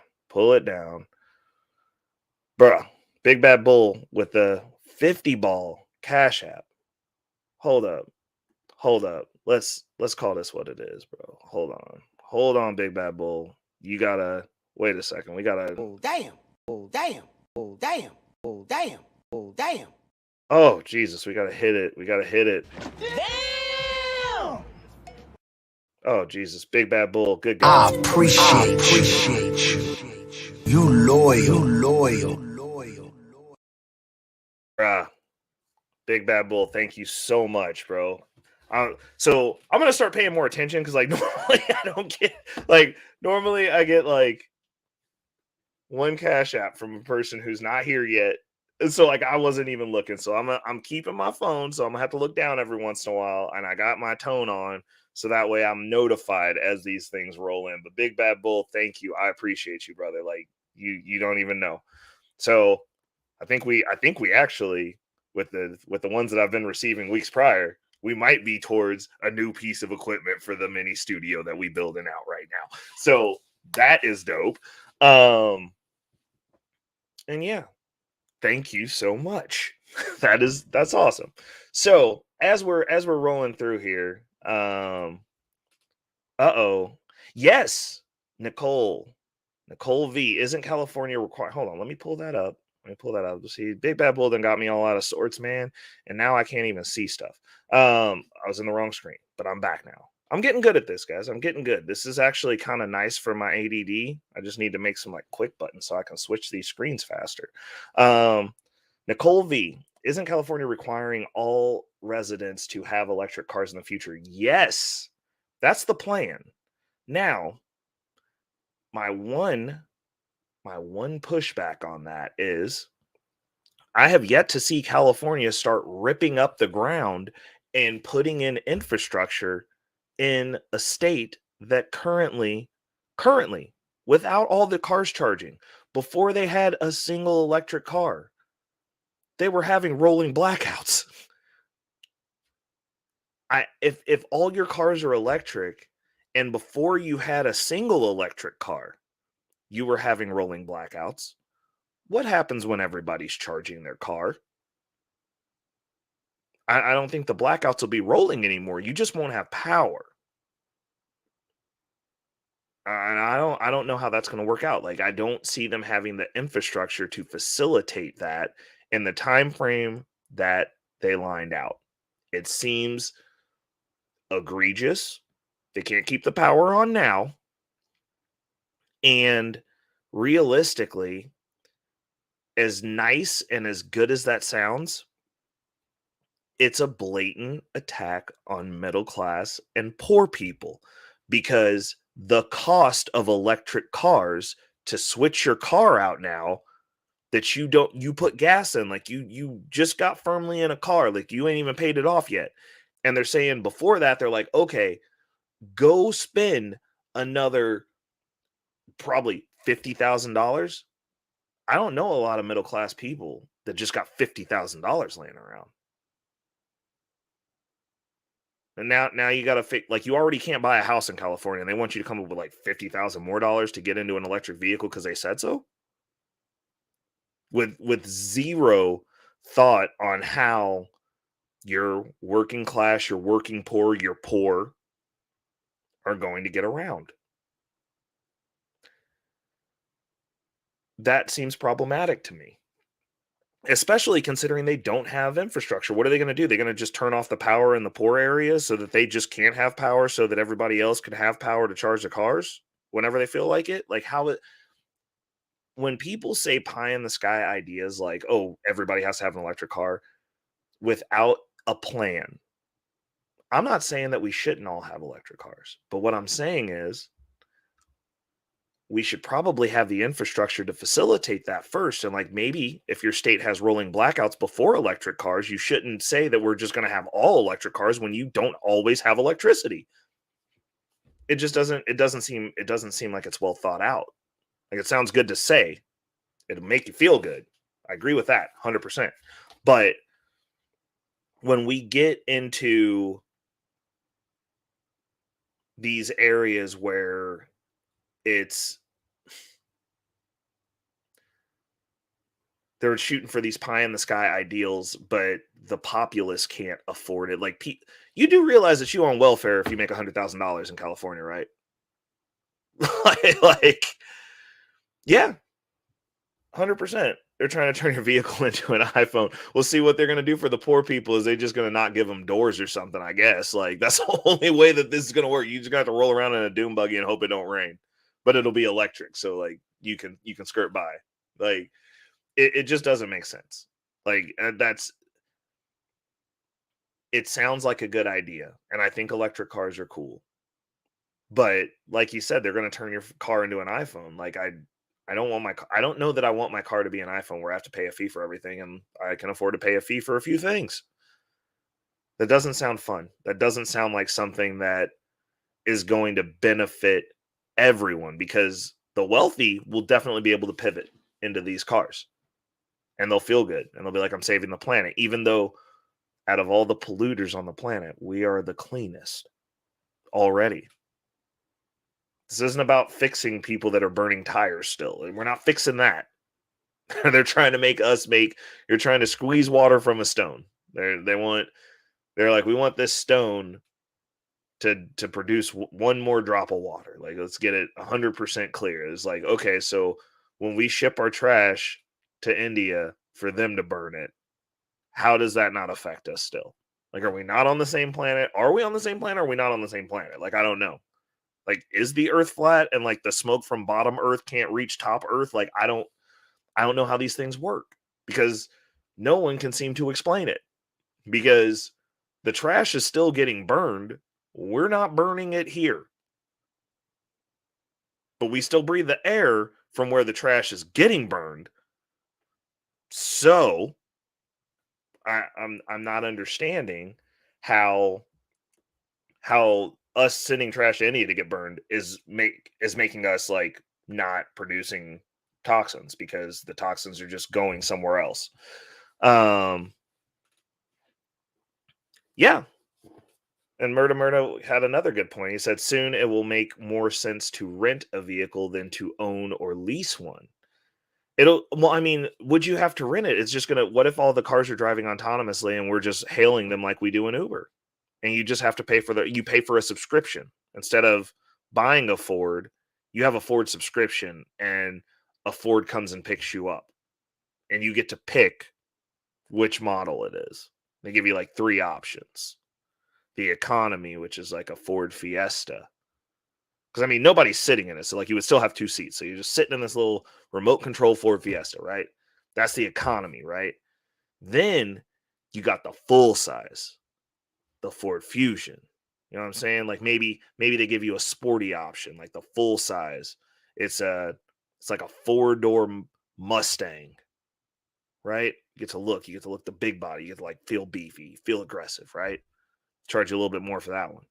Speaker 3: Bruh. Big Bad Bull with the 50 ball Cash App. Hold up. Let's call this what it is, bro. Hold on, Big Bad Bull. You gotta wait a second. We gotta. Oh damn. Oh Jesus, we gotta hit it. Damn. Oh, Jesus. Big Bad Bull. Good guy.
Speaker 4: I appreciate you. You loyal.
Speaker 3: Big Bad Bull, thank you so much, bro. So I'm gonna start paying more attention because like normally I don't get normally I get like one Cash App from a person who's not here yet. And so like I wasn't even looking. So I'm keeping my phone, so I'm gonna have to look down every once in a while, and I got my tone on so that way I'm notified as these things roll in. But Big Bad Bull, thank you. I appreciate you, brother. Like you don't even know. So I think we actually with the ones that I've been receiving weeks prior, we might be towards a new piece of equipment for the mini studio that we building out right now. So that is dope. And yeah, thank you so much. That's awesome. So as we're rolling through here, yes, Nicole V, isn't California required? Hold on, let me pull that up. See, Big Bad Bull done got me all out of sorts, man. And now I can't even see stuff. I was in the wrong screen, but I'm back now. I'm getting good at this, guys. I'm getting good. This is actually kind of nice for my ADD. I just need to make some like quick buttons so I can switch these screens faster. Nicole V, isn't California requiring all residents to have electric cars in the future? Yes, that's the plan. Now, my one pushback on that is I have yet to see California start ripping up the ground and putting in infrastructure in a state that currently without all the cars charging, before they had a single electric car, they were having rolling blackouts. If all your cars are electric and before you had a single electric car, you were having rolling blackouts, what happens when everybody's charging their car? I don't think the blackouts will be rolling anymore. You just won't have power. And I don't know how that's going to work out. Like, I don't see them having the infrastructure to facilitate that in the time frame that they lined out. It seems egregious. They can't keep the power on now. And realistically, as nice and as good as that sounds, it's a blatant attack on middle class and poor people, because the cost of electric cars to switch your car out now that you put gas in, like you just got firmly in a car, like you ain't even paid it off yet. And they're saying before that, they're like, okay, go spend another probably $50,000. I don't know a lot of middle class people that just got $50,000 laying around. And now you got to fix, like, you already can't buy a house in California, and they want you to come up with like $50,000 more to get into an electric vehicle because they said so. With zero thought on how your working class, your working poor, your poor are going to get around. That seems problematic to me, especially considering they don't have infrastructure. What are they going to do? They're going to just turn off the power in the poor areas so that they just can't have power so that everybody else can have power to charge the cars whenever they feel like it? Like, when people say pie in the sky ideas like, oh, everybody has to have an electric car without a plan, I'm not saying that we shouldn't all have electric cars, but what I'm saying is we should probably have the infrastructure to facilitate that first. And like, maybe if your state has rolling blackouts before electric cars, you shouldn't say that we're just going to have all electric cars when you don't always have electricity. It just doesn't seem like it's well thought out. Like, it sounds good to say, it'll make you feel good. I agree with that 100%. But when we get into these areas where they're shooting for these pie in the sky ideals, but the populace can't afford it. Like, you do realize that you on welfare if you make $100,000 in California, right? like, yeah, 100%. They're trying to turn your vehicle into an iPhone. We'll see what they're going to do for the poor people. Is they just going to not give them doors or something, I guess. Like, that's the only way that this is going to work. You just got to roll around in a doom buggy and hope it don't rain. But it'll be electric, so like you can skirt by. Like, it just doesn't make sense. Like, it sounds like a good idea, and I think electric cars are cool. But like you said, they're going to turn your car into an iPhone. Like, I don't want I don't know that I want my car to be an iPhone where I have to pay a fee for everything, and I can afford to pay a fee for a few things. That doesn't sound fun. That doesn't sound like something that is going to benefit everyone, because the wealthy will definitely be able to pivot into these cars and they'll feel good and they'll be like, I'm saving the planet, even though out of all the polluters on the planet, we are the cleanest already. This isn't about fixing people that are burning tires still. We're not fixing that. They're trying to make us you're trying to squeeze water from a stone. They're like, we want this stone to produce one more drop of water. Like, let's get it 100% clear. It's like, okay, so when we ship our trash to India for them to burn it, how does that not affect us still? Like, are we not on the same planet? Are we on the same planet? Or are we not on the same planet? Like, I don't know. Like, is the earth flat and like the smoke from bottom earth can't reach top earth? Like, I don't know how these things work, because no one can seem to explain it, because the trash is still getting burned. We're not burning it here, but we still breathe the air from where the trash is getting burned. So I'm not understanding how us sending trash to India to get burned is making us like not producing toxins, because the toxins are just going somewhere else. Yeah. And Murda had another good point. He said, soon it will make more sense to rent a vehicle than to own or lease one. Well, I mean, would you have to rent it? It's just what if all the cars are driving autonomously and we're just hailing them like we do in Uber? And you just have to pay for a subscription. Instead of buying a Ford, you have a Ford subscription, and a Ford comes and picks you up. And you get to pick which model it is. They give you like 3 options. The economy, which is like a Ford Fiesta. Because, I mean, nobody's sitting in it. So, like, you would still have 2 seats. So you're just sitting in this little remote control Ford Fiesta, right? That's the economy, right? Then you got the full size, the Ford Fusion. You know what I'm saying? Like, maybe they give you a sporty option, like the full size. It's like a 4-door Mustang, right? You get to look the big body. You get to like feel beefy, feel aggressive, right? Charge you a little bit more for that one.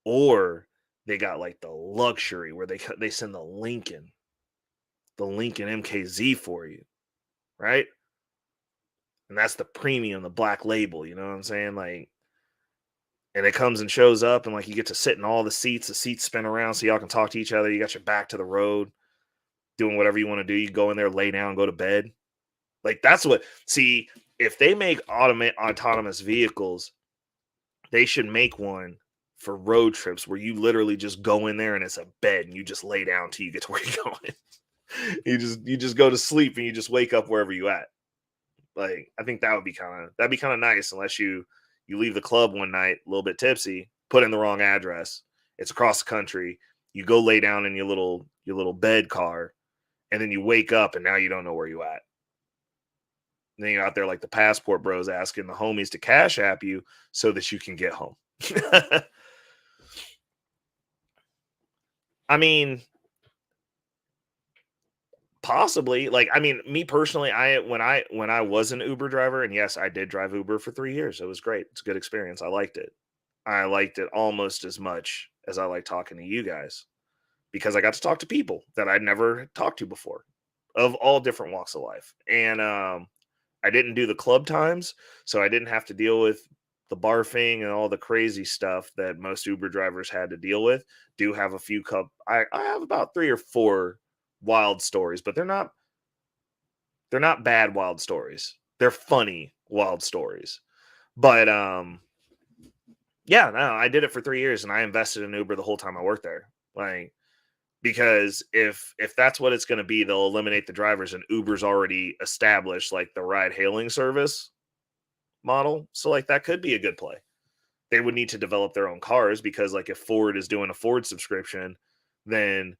Speaker 3: Or they got like the luxury where they send the Lincoln MKZ for you, right? And that's the premium, the black label, you know what I'm saying? Like, and it comes and shows up, and like you get to sit in all the seats spin around so y'all can talk to each other. You got your back to the road, doing whatever you want to do. You go in there, lay down, go to bed. Like, that's if they make autonomous vehicles, they should make one for road trips where you literally just go in there and it's a bed and you just lay down till you get to where you're going. you just go to sleep and you just wake up wherever you at. Like, I think that'd be kind of nice, unless you leave the club one night a little bit tipsy, put in the wrong address. It's across the country. You go lay down in your little bed car, and then you wake up and now you don't know where you at. And then you're out there like the passport bros asking the homies to cash app you so that you can get home. I mean, possibly. Like, I mean, me personally, when I was an Uber driver, and yes, I did drive Uber for 3 years. It was great. It's a good experience. I liked it. I liked it almost as much as I like talking to you guys, because I got to talk to people that I'd never talked to before, of all different walks of life. And I didn't do the club times, so I didn't have to deal with the barfing and all the crazy stuff that most Uber drivers had to deal with. Do have a few I have about 3 or 4 wild stories, but they're not bad wild stories. They're funny wild stories. But yeah, no, I did it for 3 years, and I invested in Uber the whole time I worked there. Like, Because if that's what it's going to be, they'll eliminate the drivers, and Uber's already established like the ride hailing service model. So like that could be a good play. They would need to develop their own cars, because like if Ford is doing a Ford subscription, then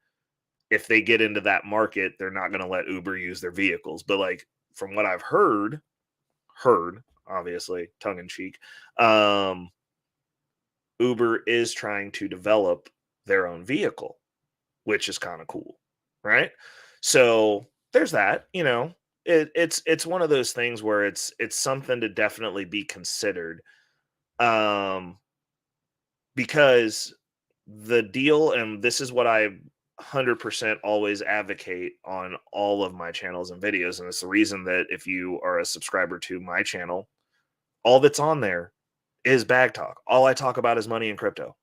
Speaker 3: if they get into that market, they're not going to let Uber use their vehicles. But like from what I've heard, obviously tongue in cheek, Uber is trying to develop their own vehicle, which is kind of cool, right? So there's that. It's one of those things where it's something to definitely be considered, because the deal, and this is what I 100% always advocate on all of my channels and videos, and it's the reason that if you are a subscriber to my channel, all that's on there is bag talk. All I talk about is money and crypto.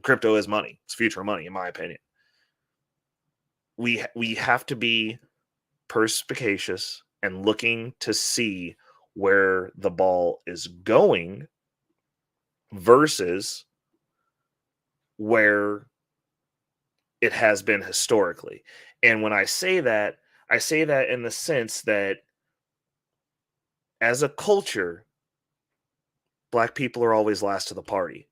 Speaker 3: Crypto is money. It's future money, in my opinion. We have to be perspicacious and looking to see where the ball is going versus where it has been historically. And when I say that in the sense that as a culture, Black people are always last to the party.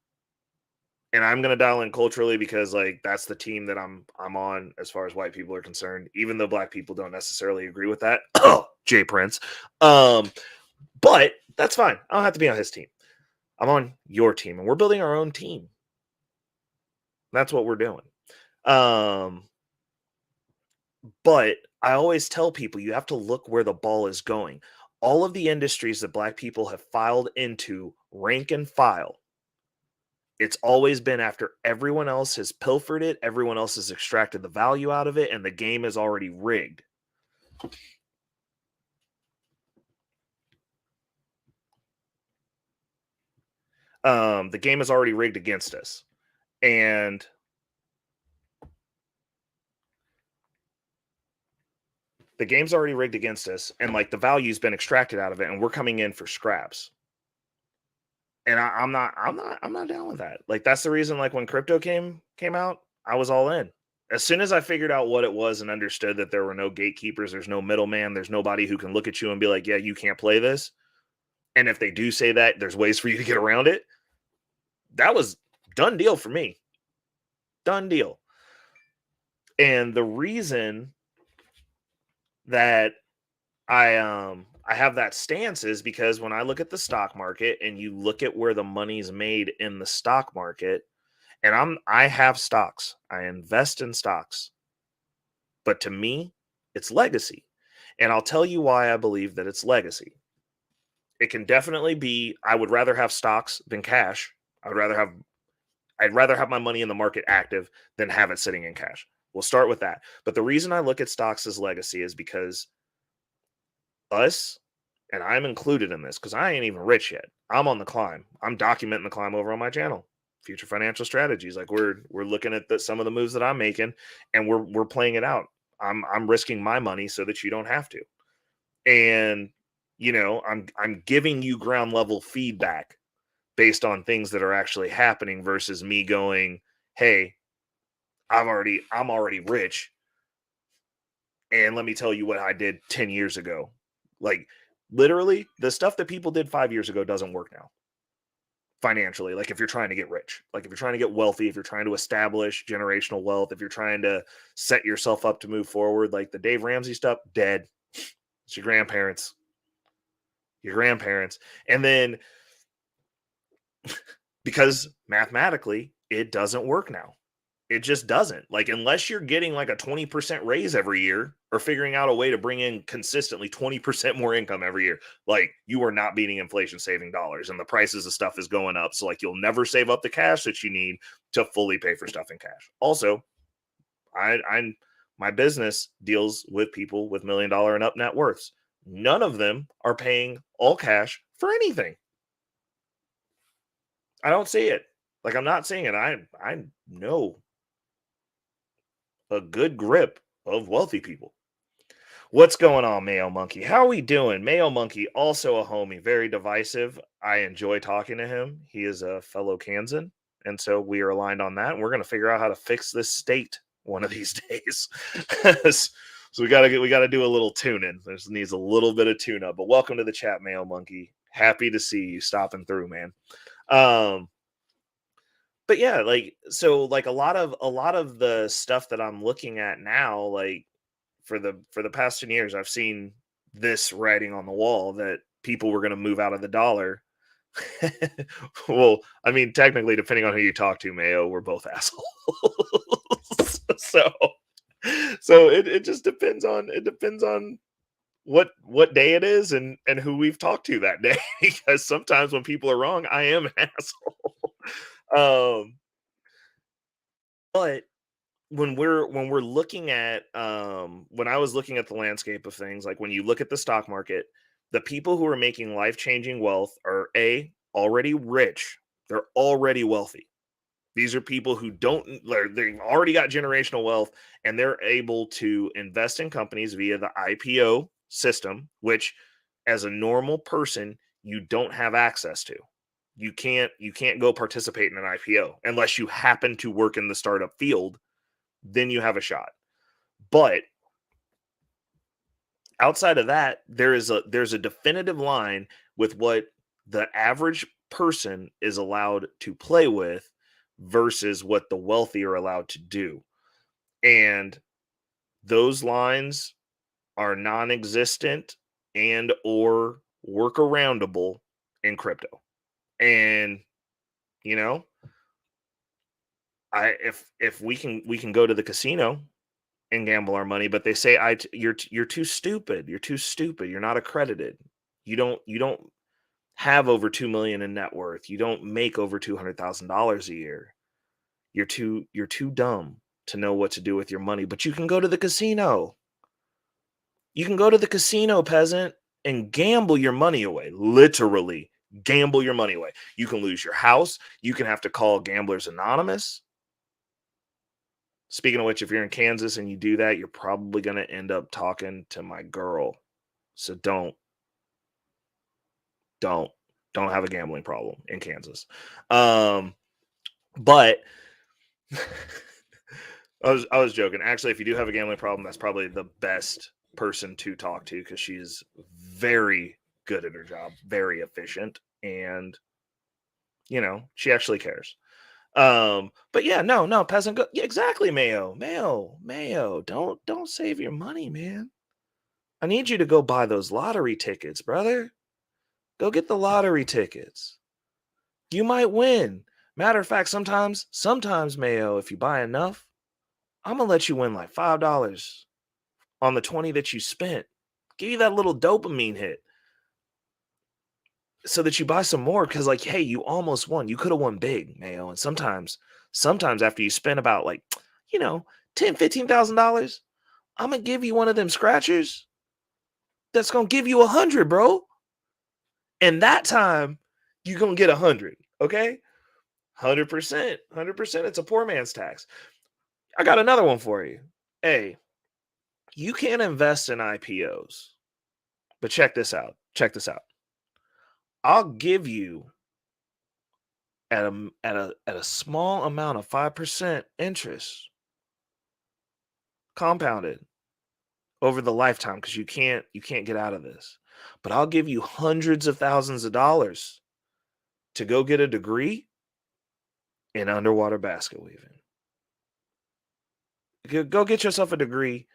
Speaker 3: And I'm going to dial in culturally because like that's the team that I'm on as far as white people are concerned, even though Black people don't necessarily agree with that. Oh, Jay Prince. But that's fine. I don't have to be on his team. I'm on your team, and we're building our own team. That's what we're doing. But I always tell people you have to look where the ball is going. All of the industries that Black people have filed into, rank and file, it's always been after everyone else has pilfered it, everyone else has extracted the value out of it, and the game is already rigged. The game is already rigged against us. And the game's already rigged against us, and like the value's been extracted out of it, and we're coming in for scraps. And I'm not down with that. Like that's the reason, like when crypto came out, I was all in. As soon as I figured out what it was and understood that there were no gatekeepers, there's no middleman, there's nobody who can look at you and be like, yeah, you can't play this. And if they do say that, there's ways for you to get around it. That was done deal for me. Done deal. And the reason that I have that stance is because when I look at the stock market and you look at where the money's made in the stock market, and I have stocks, I invest in stocks, but to me, it's legacy. And I'll tell you why I believe that it's legacy. It can definitely be, I would rather have stocks than cash. I'd rather have my money in the market active than have it sitting in cash. We'll start with that. But the reason I look at stocks as legacy is because us, and I'm included in this because I ain't even rich yet. I'm on the climb. I'm documenting the climb over on my channel, Future Financial Strategies. Like we're looking at some of the moves that I'm making, and we're playing it out. I'm risking my money so that you don't have to. And I'm giving you ground level feedback based on things that are actually happening versus me going, hey, I'm already rich, and let me tell you what I did 10 years ago. Like literally the stuff that people did 5 years ago doesn't work now financially. Like if you're trying to get rich, like if you're trying to get wealthy, if you're trying to establish generational wealth, if you're trying to set yourself up to move forward, like the Dave Ramsey stuff, dead. It's your grandparents. And then because mathematically it doesn't work now. It just doesn't. Like unless you're getting like a 20% raise every year or figuring out a way to bring in consistently 20% more income every year, like you are not beating inflation saving dollars, and the prices of stuff is going up. So like you'll never save up the cash that you need to fully pay for stuff in cash. Also, my business deals with people with $1 million and up net worths. None of them are paying all cash for anything. I don't see it. Like I'm not seeing it. I know a good grip of wealthy people. What's going on, Mayo Monkey? How are we doing? Mayo Monkey, also a homie, very divisive. I enjoy talking to him. He is a fellow Kansan, and so we are aligned on that. And we're going to figure out how to fix this state one of these days. So we gotta do a little tuning. There's needs a little bit of tune up. But welcome to the chat, Mayo Monkey. Happy to see you stopping through, man. But yeah, like so, like a lot of the stuff that I'm looking at now, like for the past 10 years, I've seen this writing on the wall that people were going to move out of the dollar. Well, I mean, technically, depending on who you talk to, Mayo, we're both assholes. so it just depends on what day it is and who we've talked to that day. Because sometimes when people are wrong, I am an asshole. But when we're looking at when I was looking at the landscape of things, like when you look at the stock market, the people who are making life-changing wealth are already rich. They're already wealthy. These are people who they've already got generational wealth, and they're able to invest in companies via the IPO system, which as a normal person, you don't have access to. You can't go participate in an IPO unless you happen to work in the startup field. Then you have a shot. But outside of that, there's a definitive line with what the average person is allowed to play with versus what the wealthy are allowed to do. And those lines are non-existent and or workaroundable in crypto. And if we can go to the casino and gamble our money, but they say you're too stupid. You're too stupid. You're not accredited. You don't have over 2 million in net worth. You don't make over $200,000 a year. You're too dumb to know what to do with your money, but you can go to the casino. You can go to the casino, peasant, and gamble your money away. Literally gamble your money away. You can lose your house. You can have to call Gamblers Anonymous. Speaking of which, if you're in Kansas and you do that, you're probably going to end up talking to my girl. So don't have a gambling problem in Kansas. But I was joking. Actually, if you do have a gambling problem, that's probably the best person to talk to because she's very good at her job, very efficient, and she actually cares. But yeah, no, peasant. Yeah, exactly, Mayo. Don't save your money, man. I need you to go buy those lottery tickets, brother. Go get the lottery tickets. You might win. Matter of fact, sometimes, Mayo, if you buy enough, I'm gonna let you win like $5 on the 20 that you spent. Give you that little dopamine hit so that you buy some more because, like, hey, you almost won. You could have won big, Mayo. And sometimes after you spend about like, $10,000, $15,000, I'm gonna give you one of them scratchers that's gonna give you 100, bro. And that time you're gonna get 100, okay? 100%. It's a poor man's tax. I got another one for you. Hey, you can't invest in IPOs, but check this out. I'll give you at a small amount of 5% interest compounded over the lifetime because you can't get out of this. But I'll give you hundreds of thousands of dollars to go get a degree in underwater basket weaving. Go get yourself a degree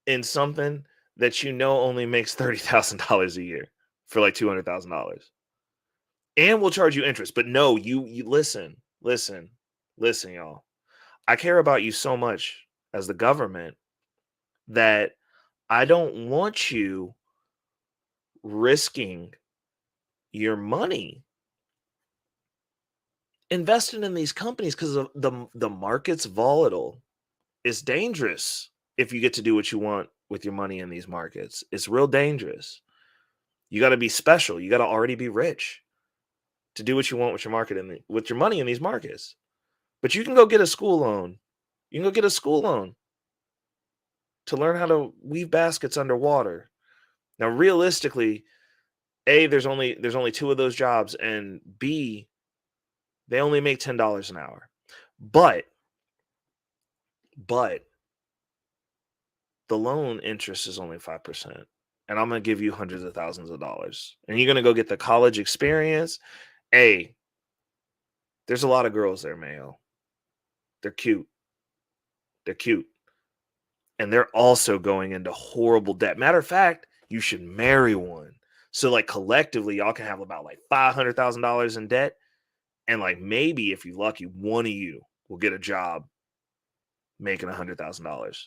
Speaker 3: in something that only makes $30,000 a year for like $200,000. And we'll charge you interest. But no, you listen, y'all. I care about you so much as the government that I don't want you risking your money investing in these companies because the market's volatile. It's dangerous if you get to do what you want with your money in these markets. It's real dangerous. You got to be special. You got to already be rich to do what you want with your market and with your money in these markets. But you can go get a school loan. You can go get a school loan to learn how to weave baskets underwater. Now, realistically, A, there's only 2 of those jobs, and B, they only make $10 an hour. But but the loan interest is only 5%. And I'm going to give you hundreds of thousands of dollars. And you're going to go get the college experience. Hey, there's a lot of girls there, Mayo. They're cute. They're cute. And they're also going into horrible debt. Matter of fact, you should marry one. So like collectively, y'all can have about like $500,000 in debt. And like maybe if you're lucky, one of you will get a job making $100,000.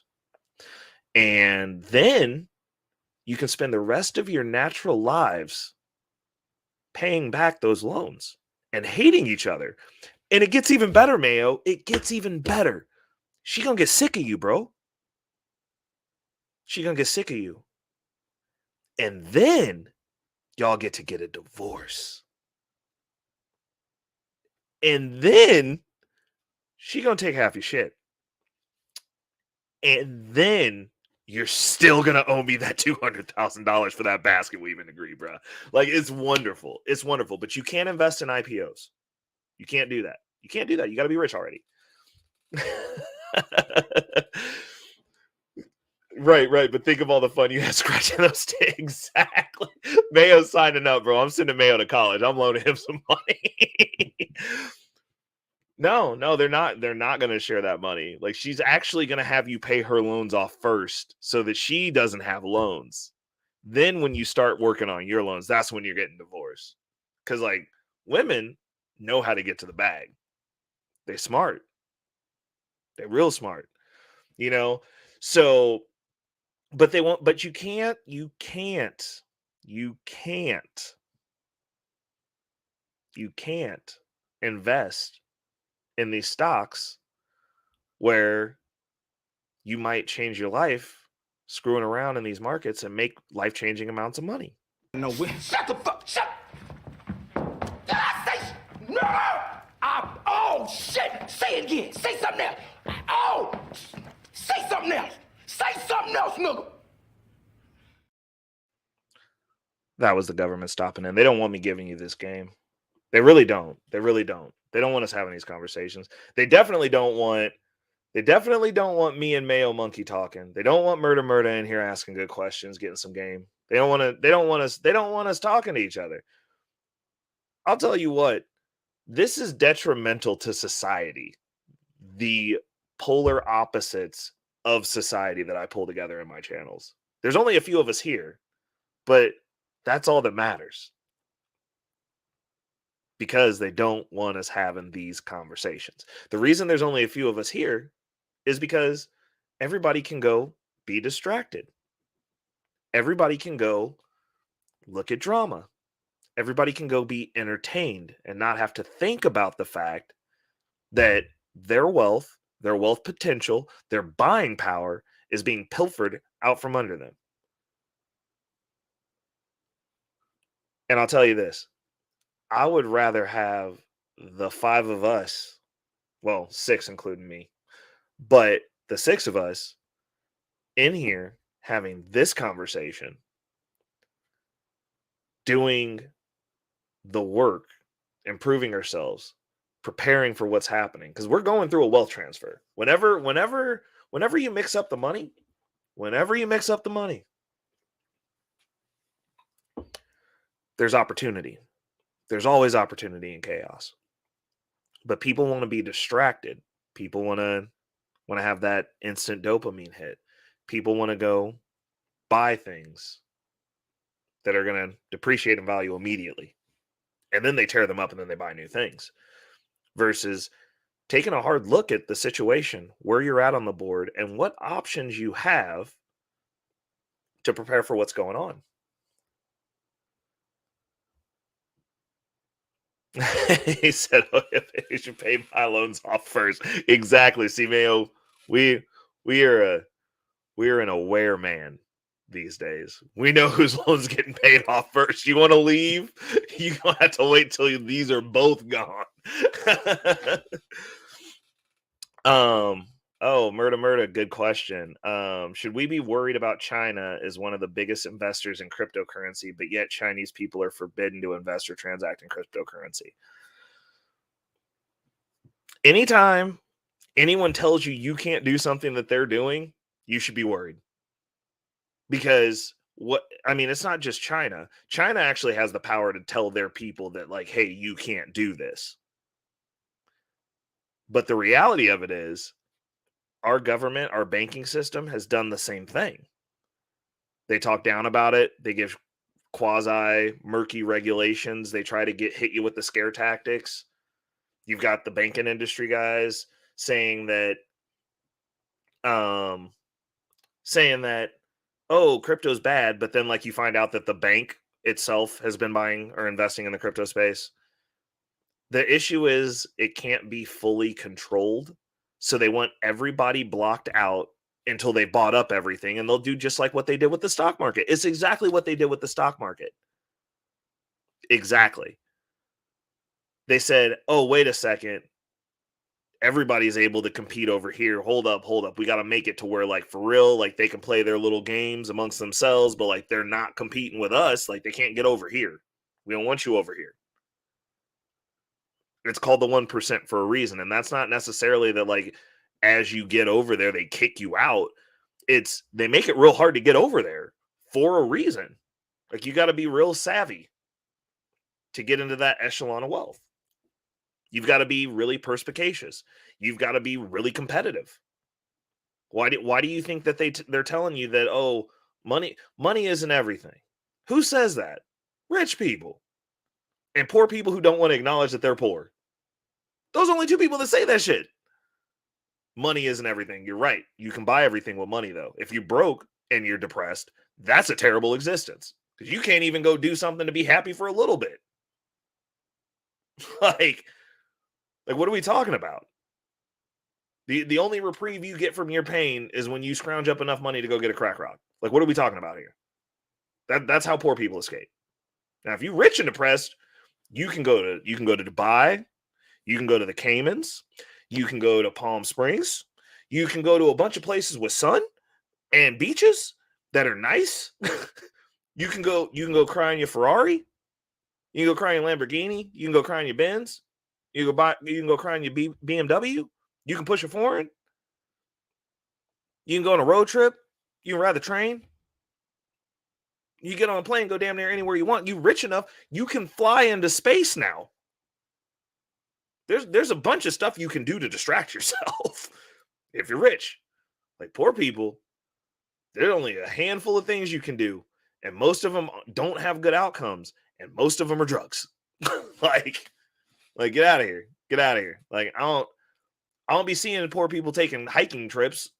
Speaker 3: And then you can spend the rest of your natural lives paying back those loans and hating each other. And it gets even better, Mayo. It gets even better. She gonna get sick of you, bro. She gonna get sick of you. And then y'all get to get a divorce. And then she gonna take half your shit. And then you're still gonna owe me that $200,000 for that basket weaving degree, bro. Like, it's wonderful. It's wonderful. But you can't invest in IPOs. You can't do that. You can't do that. You got to be rich already. Right. But think of all the fun you had scratching those sticks. Exactly. Mayo's signing up, bro. I'm sending Mayo to college. I'm loaning him some money. No, they're not. They're not going to share that money. Like, she's actually going to have you pay her loans off first so that she doesn't have loans. Then when you start working on your loans, that's when you're getting divorced. Because, like, women know how to get to the bag. They're smart. They're real smart. You know? So, but they won't, but you can't invest in these stocks where you might change your life screwing around in these markets and make life-changing amounts of money.
Speaker 4: No, shut the fuck, shut. Did I say no? Oh shit! Say it again. Say something else. Oh, say something else. Say something else, nigga.
Speaker 3: That was the government stopping in. They don't want me giving you this game. They really don't. They really don't. They don't want us having these conversations. They definitely don't want me and Mayo Monkey talking. They don't want Murder in here asking good questions, getting some game. They don't want us talking to each other. I'll tell you what, this is detrimental to society. The polar opposites of society that I pull together in my channels. There's only a few of us here, but that's all that matters. Because they don't want us having these conversations. The reason there's only a few of us here is because everybody can go be distracted. Everybody can go look at drama. Everybody can go be entertained and not have to think about the fact that their wealth potential, their buying power is being pilfered out from under them. And I'll tell you this. I would rather have the 5 of us, well, 6 including me, but the 6 of us in here having this conversation, doing the work, improving ourselves, preparing for what's happening, because we're going through a wealth transfer. Whenever you mix up the money, there's opportunity. There's always opportunity in chaos. But people want to be distracted. People want to have that instant dopamine hit. People want to go buy things that are going to depreciate in value immediately. And then they tear them up and then they buy new things. Versus taking a hard look at the situation, where you're at on the board, and what options you have to prepare for what's going on. He said, "Oh, you should pay my loans off first." Exactly. See, Mayo, we are an aware man these days. We know whose loans getting paid off first. You want to leave? You gonna have to wait till these are both gone. Oh, Murda, good question. Should we be worried about China as one of the biggest investors in cryptocurrency, but yet Chinese people are forbidden to invest or transact in cryptocurrency? Anytime anyone tells you you can't do something that they're doing, you should be worried. Because it's not just China. China actually has the power to tell their people that, like, hey, you can't do this. But the reality of it is, our government, our banking system has done the same thing. They talk down about it. They give quasi murky regulations. They try to hit you with the scare tactics. You've got the banking industry guys saying that, oh, crypto's bad, but then like you find out that the bank itself has been buying or investing in the crypto space. The issue is it can't be fully controlled. So they want everybody blocked out until they bought up everything, and they'll do just like what they did with the stock market. It's exactly what they did with the stock market. Exactly. They said, oh, wait a second. Everybody's able to compete over here. Hold up. We got to make it to where, like, for real, like, they can play their little games amongst themselves, but like they're not competing with us. Like, they can't get over here. We don't want you over here. It's called the 1% for a reason. And that's not necessarily that, like, as you get over there, they kick you out. They make it real hard to get over there for a reason. Like, you got to be real savvy to get into that echelon of wealth. You've got to be really perspicacious. You've got to be really competitive. Why do you think that they're telling you that, oh, money isn't everything? Who says that? Rich people. And poor people who don't want to acknowledge that they're poor. Those are only two people that say that shit. Money isn't everything. You're right. You can buy everything with money, though. If you're broke and you're depressed, that's a terrible existence. Because you can't even go do something to be happy for a little bit. Like, what are we talking about? The only reprieve you get from your pain is when you scrounge up enough money to go get a crack rock. Like, what are we talking about here? That's how poor people escape. Now, if you're rich and depressed, you can go to Dubai, you can go to the Caymans, you can go to Palm Springs, you can go to a bunch of places with sun and beaches that are nice. You can go cry in your Ferrari, you can go cry in your Lamborghini, you can go cry in your Benz, you can go cry in your BMW, you can push a foreign, you can go on a road trip, you can ride the train. You get on a plane, go damn near anywhere you want. You rich enough, you can fly into space now. There's a bunch of stuff you can do to distract yourself if you're rich. Like, poor people, there's only a handful of things you can do, and most of them don't have good outcomes, and most of them are drugs. like get out of here. Get out of here. Like, I don't be seeing poor people taking hiking trips.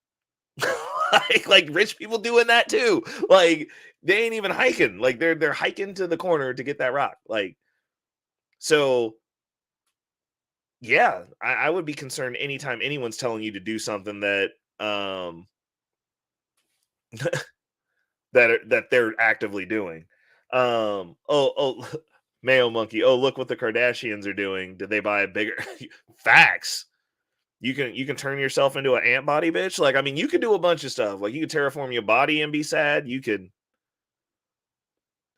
Speaker 3: like rich people doing that too. Like, they ain't even hiking. Like, they're hiking to the corner to get that rock. Like, so yeah, I would be concerned anytime anyone's telling you to do something that that they're actively doing. Mayo Monkey. Oh, look what the Kardashians are doing. Did they buy a bigger facts? You can turn yourself into an ant body, bitch. Like, I mean, you could do a bunch of stuff. Like, you could terraform your body and be sad. You could,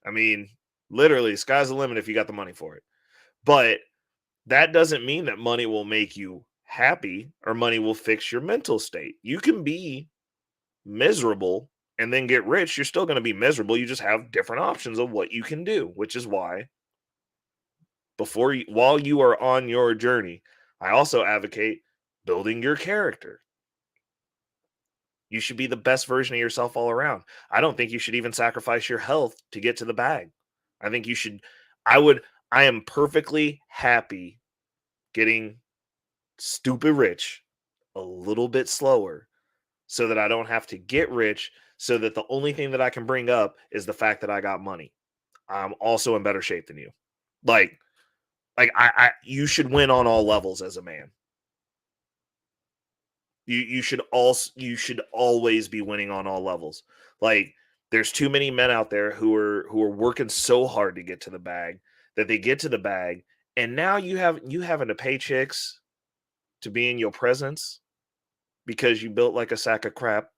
Speaker 3: I mean, literally, sky's the limit if you got the money for it. But that doesn't mean that money will make you happy or money will fix your mental state. You can be miserable and then get rich. You're still going to be miserable. You just have different options of what you can do, which is why while you are on your journey, I also advocate building your character. You should be the best version of yourself all around. I don't think you should even sacrifice your health to get to the bag. I think you should. I am perfectly happy getting stupid rich a little bit slower so that I don't have to get rich, so that the only thing that I can bring up is the fact that I got money. I'm also in better shape than you. Like you should win on all levels as a man. You should always be winning on all levels. Like, there's too many men out there who are working so hard to get to the bag that they get to the bag, and now you having to pay chicks to be in your presence because you built like a sack of crap.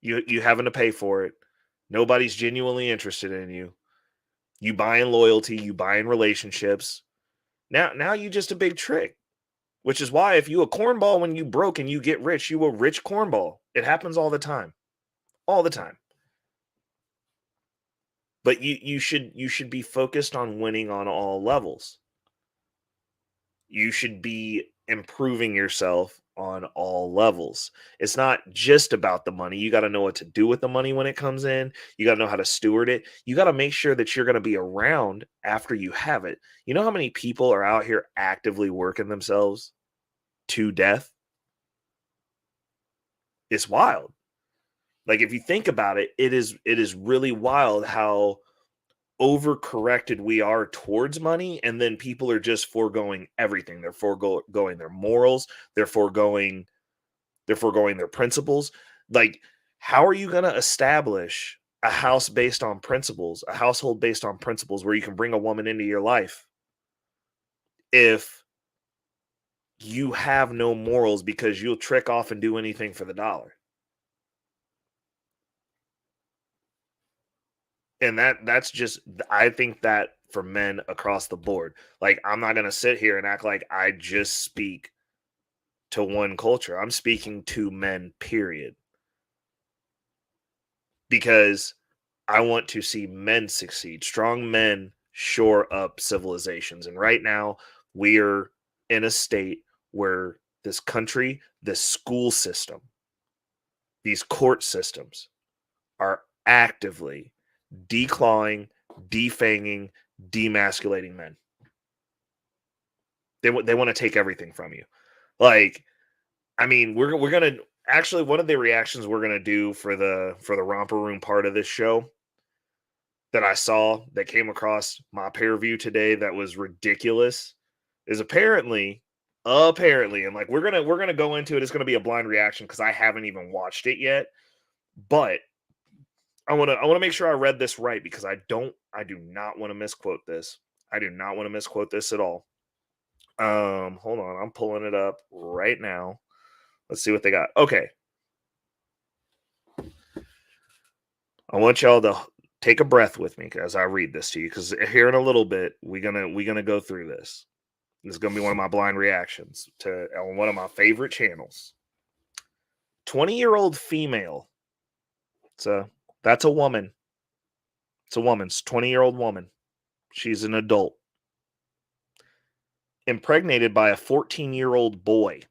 Speaker 3: You having to pay for it. Nobody's genuinely interested in you. You buying loyalty, you buying relationships. Now you just a big trick. which is why if you a cornball when you broke and you get rich, you a rich cornball. It happens all the time. All the time. But you should be focused on winning on all levels. You should be improving yourself on all levels. It's not just about the money. You got to know what to do with the money when it comes in. You got to know how to steward it. You got to make sure that you're going to be around after you have it. You know how many people are out here actively working themselves to death? It's wild. Like if you think about it, it is really wild how overcorrected we are towards money, and then people are just foregoing everything. They're foregoing their morals, they're foregoing their principles. Like, how are you going to establish a house based on principles, a household based on principles where you can bring a woman into your life if you have no morals because you'll trick off and do anything for the dollar? And that's just, I think that for men across the board, like, I'm not going to sit here and act like I just speak to one culture. I'm speaking to men, period. Because I want to see men succeed. Strong men shore up civilizations. And right now, we are in a state where this country, this school system, these court systems are actively declawing, defanging, demasculating men. They want to take everything from you. Like, I mean, we're gonna actually, one of the reactions we're gonna do for the romper room part of this show that I saw that came across my peer view today that was ridiculous is apparently, and like we're gonna go into it. It's gonna be a blind reaction because I haven't even watched it yet, but I want to make sure I read this right because I do not want to misquote this. I do not want to misquote this at all. Hold on, I'm pulling it up right now. Let's see what they got. Okay. I want y'all to take a breath with me as I read this to you, because here in a little bit we're gonna go through this. This is gonna be one of my blind reactions to on one of my favorite channels. 20-year-old female. That's a woman. It's a woman. It's a 20-year-old woman. She's an adult. Impregnated by a 14-year-old boy.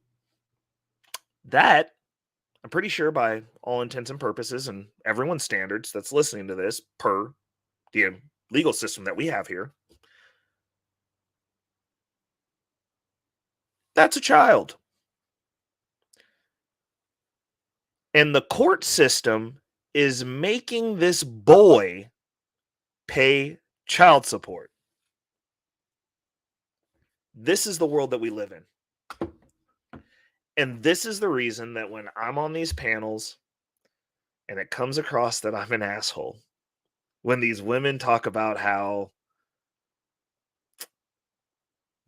Speaker 3: That, I'm pretty sure by all intents and purposes and everyone's standards that's listening to this, per the legal system that we have here, that's a child. And the court system is making this boy pay child support. This is the world that we live in. And this is the reason that when I'm on these panels and it comes across that I'm an asshole, when these women talk about how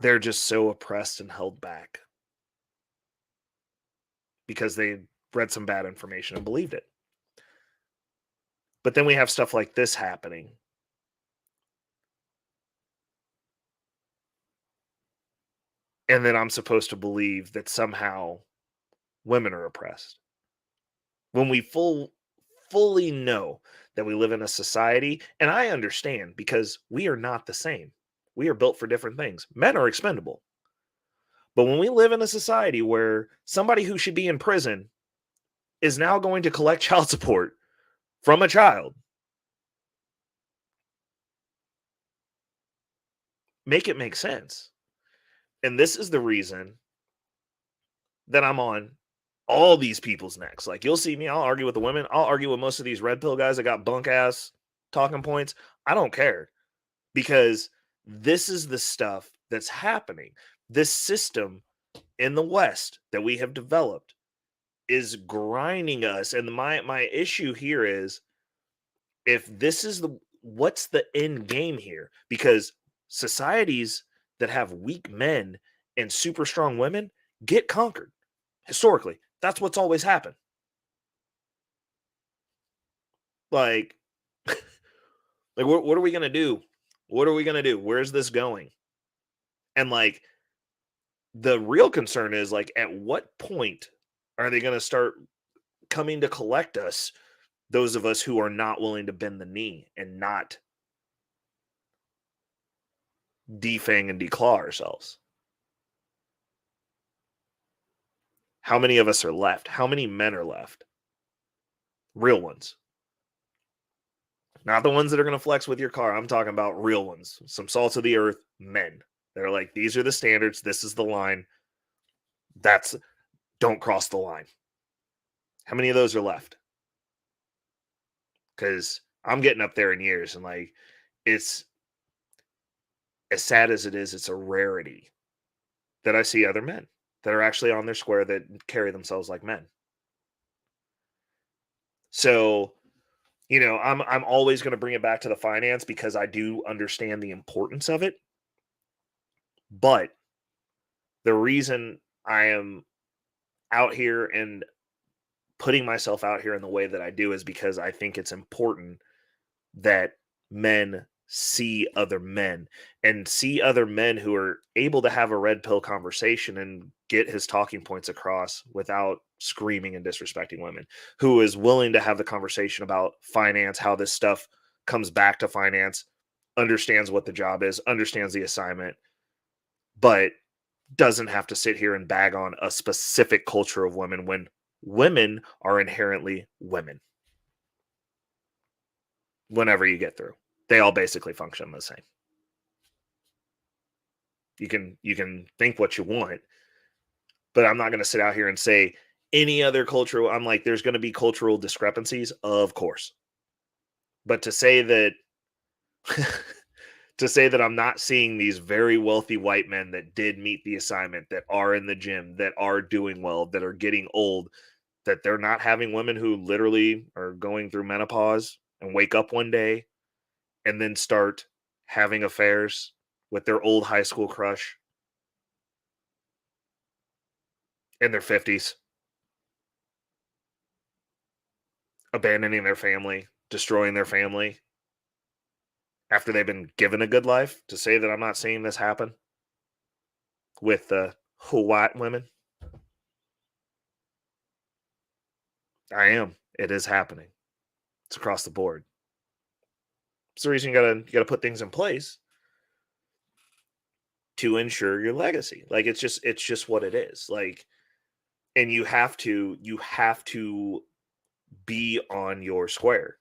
Speaker 3: they're just so oppressed and held back because they read some bad information and believed it. But then we have stuff like this happening. And then I'm supposed to believe that somehow women are oppressed. When we fully know that we live in a society, and I understand because we are not the same. We are built for different things. Men are expendable. But when we live in a society where somebody who should be in prison is now going to collect child support from a child, make it make sense. And this is the reason that I'm on all these people's necks. Like, you'll see me, I'll argue with the women. I'll argue with most of these red pill guys that got bunk ass talking points. I don't care, because this is the stuff that's happening. This system in the West that we have developed is grinding us. And my issue here is, if this is what's the end game here? Because societies that have weak men and super strong women get conquered. Historically, that's what's always happened. Like, what are we going to do? What are we going to do? Where's this going? And like, The real concern is, like, at what point are they going to start coming to collect us, those of us who are not willing to bend the knee and not defang and declaw ourselves? How many of us are left? How many men are left? Real ones. Not the ones that are going to flex with your car. I'm talking about real ones. Some salts of the earth men. They're like, these are the standards. This is the line. Don't cross the line. How many of those are left? Because I'm getting up there in years, and like, it's as sad as it is, it's a rarity that I see other men that are actually on their square that carry themselves like men. So, I'm always going to bring it back to the finance because I do understand the importance of it. But the reason I am out here and putting myself out here in the way that I do is because I think it's important that men see other men and see other men who are able to have a red pill conversation and get his talking points across without screaming and disrespecting women, who is willing to have the conversation about finance, how this stuff comes back to finance, understands what the job is, understands the assignment, but doesn't have to sit here and bag on a specific culture of women when women are inherently women. Whenever you get through, they all basically function the same. You can think what you want, but I'm not going to sit out here and say any other culture. I'm like, there's going to be cultural discrepancies, of course. But to say that I'm not seeing these very wealthy white men that did meet the assignment, that are in the gym, that are doing well, that are getting old, that they're not having women who literally are going through menopause and wake up one day and then start having affairs with their old high school crush in their 50s, abandoning their family, destroying their family after they've been given a good life. To say that I'm not seeing this happen with white women, I am. It is happening. It's across the board. It's the reason you gotta put things in place to ensure your legacy. Like, it's just what it is. Like, and you have to be on your square.